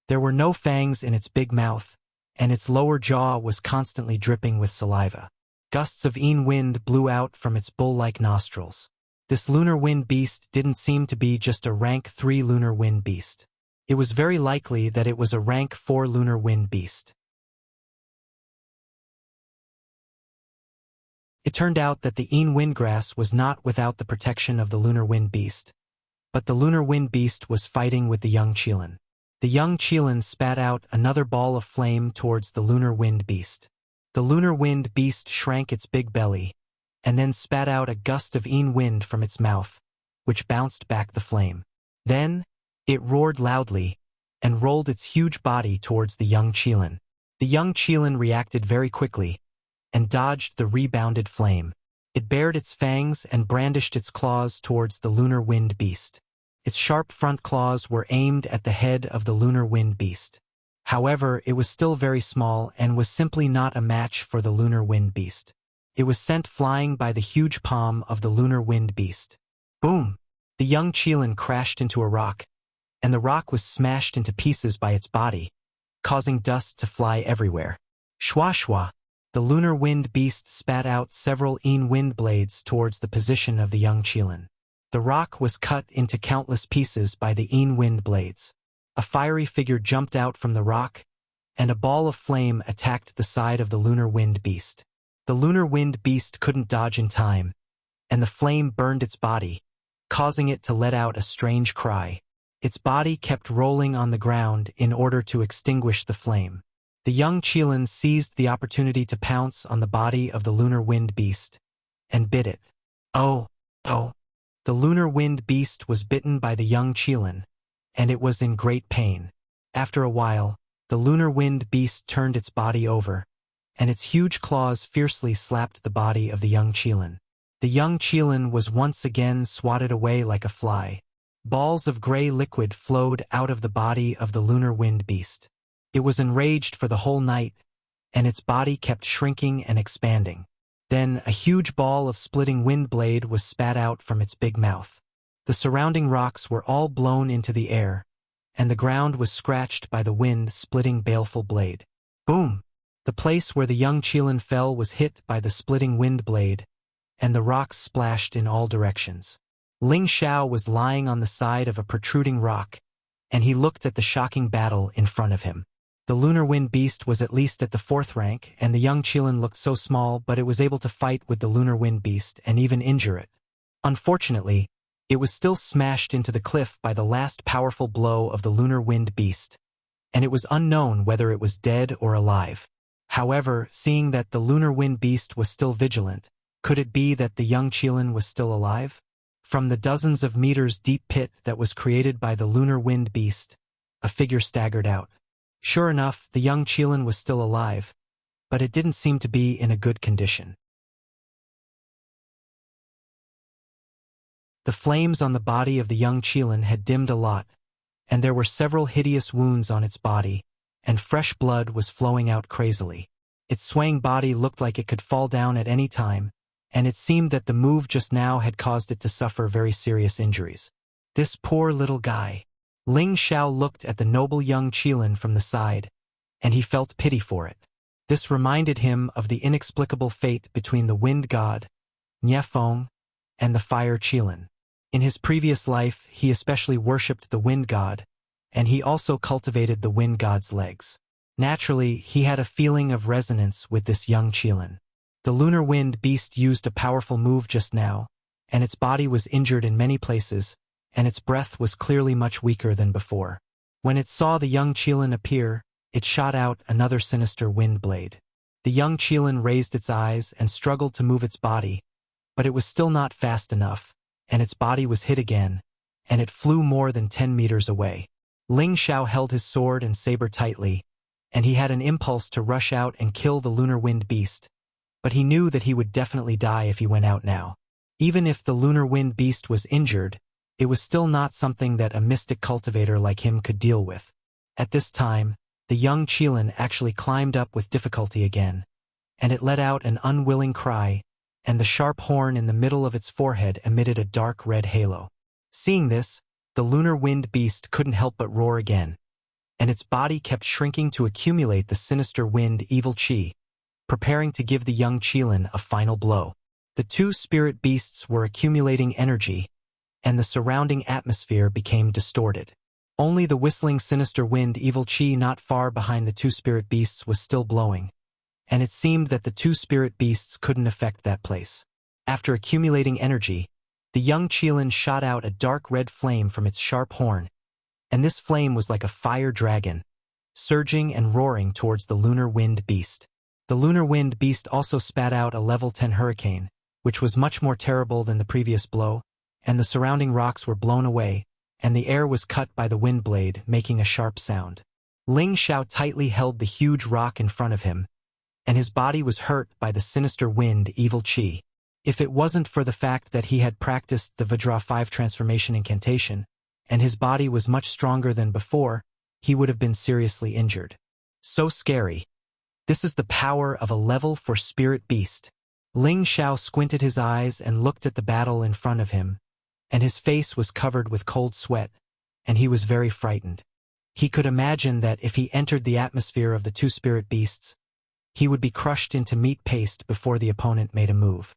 There were no fangs in its big mouth, and its lower jaw was constantly dripping with saliva. Gusts of wind blew out from its bull-like nostrils. This lunar wind beast didn't seem to be just a rank 3 lunar wind beast. It was very likely that it was a rank 4 lunar wind beast. It turned out that the windgrass was not without the protection of the lunar wind beast, but the lunar wind beast was fighting with the young Qilin. The young Qilin spat out another ball of flame towards the lunar wind beast. The lunar wind beast shrank its big belly, and then spat out a gust of wind from its mouth, which bounced back the flame. Then, it roared loudly, and rolled its huge body towards the young Qilin. The young Qilin reacted very quickly, and dodged the rebounded flame. It bared its fangs and brandished its claws towards the lunar wind beast. Its sharp front claws were aimed at the head of the lunar wind beast. However, it was still very small and was simply not a match for the lunar wind beast. It was sent flying by the huge palm of the lunar wind beast. Boom! The young Qilin crashed into a rock, and the rock was smashed into pieces by its body, causing dust to fly everywhere. Shwa shwa! The lunar wind beast spat out several wind blades towards the position of the young Qilin. The rock was cut into countless pieces by the wind blades. A fiery figure jumped out from the rock, and a ball of flame attacked the side of the lunar wind beast. The lunar wind beast couldn't dodge in time, and the flame burned its body, causing it to let out a strange cry. Its body kept rolling on the ground in order to extinguish the flame. The young Qilin seized the opportunity to pounce on the body of the lunar wind beast, and bit it. Oh! The lunar wind beast was bitten by the young Qilin, and it was in great pain. After a while, the lunar wind beast turned its body over, and its huge claws fiercely slapped the body of the young Qilin. The young Qilin was once again swatted away like a fly. Balls of gray liquid flowed out of the body of the lunar wind beast. It was enraged for the whole night, and its body kept shrinking and expanding. Then a huge ball of splitting wind blade was spat out from its big mouth. The surrounding rocks were all blown into the air, and the ground was scratched by the wind splitting baleful blade. Boom! The place where the young Qilin fell was hit by the splitting wind blade, and the rocks splashed in all directions. Ling Xiao was lying on the side of a protruding rock, and he looked at the shocking battle in front of him. The lunar wind beast was at least at the 4th rank, and the young Qilin looked so small, but it was able to fight with the lunar wind beast and even injure it. Unfortunately, it was still smashed into the cliff by the last powerful blow of the lunar wind beast, and it was unknown whether it was dead or alive. However, seeing that the lunar wind beast was still vigilant, could it be that the young Qilin was still alive? From the dozens of meters deep pit that was created by the lunar wind beast, a figure staggered out. Sure enough, the young Qilin was still alive, but it didn't seem to be in a good condition. The flames on the body of the young Qilin had dimmed a lot, and there were several hideous wounds on its body, and fresh blood was flowing out crazily. Its swaying body looked like it could fall down at any time, and it seemed that the move just now had caused it to suffer very serious injuries. This poor little guy. Ling Xiao looked at the noble young Qilin from the side, and he felt pity for it. This reminded him of the inexplicable fate between the wind god, Niefeng, and the fire Qilin. In his previous life, he especially worshipped the wind god, and he also cultivated the wind god's legs. Naturally, he had a feeling of resonance with this young Qilin. The lunar wind beast used a powerful move just now, and its body was injured in many places, and its breath was clearly much weaker than before. When it saw the young Qilin appear, it shot out another sinister wind blade. The young Qilin raised its eyes and struggled to move its body, but it was still not fast enough, and its body was hit again, and it flew more than 10 meters away. Ling Xiao held his sword and saber tightly, and he had an impulse to rush out and kill the lunar wind beast, but he knew that he would definitely die if he went out now. Even if the lunar wind beast was injured, it was still not something that a mystic cultivator like him could deal with. At this time, the young Qilin actually climbed up with difficulty again, and it let out an unwilling cry, and the sharp horn in the middle of its forehead emitted a dark red halo. Seeing this, the lunar wind beast couldn't help but roar again, and its body kept shrinking to accumulate the sinister wind evil chi, preparing to give the young Qilin a final blow. The two spirit beasts were accumulating energy, and the surrounding atmosphere became distorted. Only the whistling sinister wind evil chi not far behind the two spirit beasts was still blowing, and it seemed that the two spirit beasts couldn't affect that place. After accumulating energy, the young Qilin shot out a dark red flame from its sharp horn, and this flame was like a fire dragon, surging and roaring towards the lunar wind beast. The lunar wind beast also spat out a level 10 hurricane, which was much more terrible than the previous blow, and the surrounding rocks were blown away, and the air was cut by the wind blade, making a sharp sound. Ling Xiao tightly held the huge rock in front of him, and his body was hurt by the sinister wind evil chi. If it wasn't for the fact that he had practiced the Vajra 5 transformation incantation, and his body was much stronger than before, he would have been seriously injured. So scary. This is the power of a level 4 spirit beast. Ling Xiao squinted his eyes and looked at the battle in front of him, and his face was covered with cold sweat, and he was very frightened. He could imagine that if he entered the atmosphere of the two spirit beasts, he would be crushed into meat paste before the opponent made a move.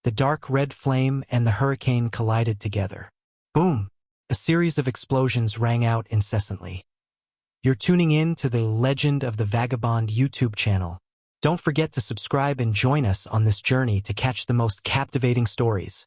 The dark red flame and the hurricane collided together. Boom! A series of explosions rang out incessantly. You're tuning in to the Legend of the Vagabond YouTube channel. Don't forget to subscribe and join us on this journey to catch the most captivating stories.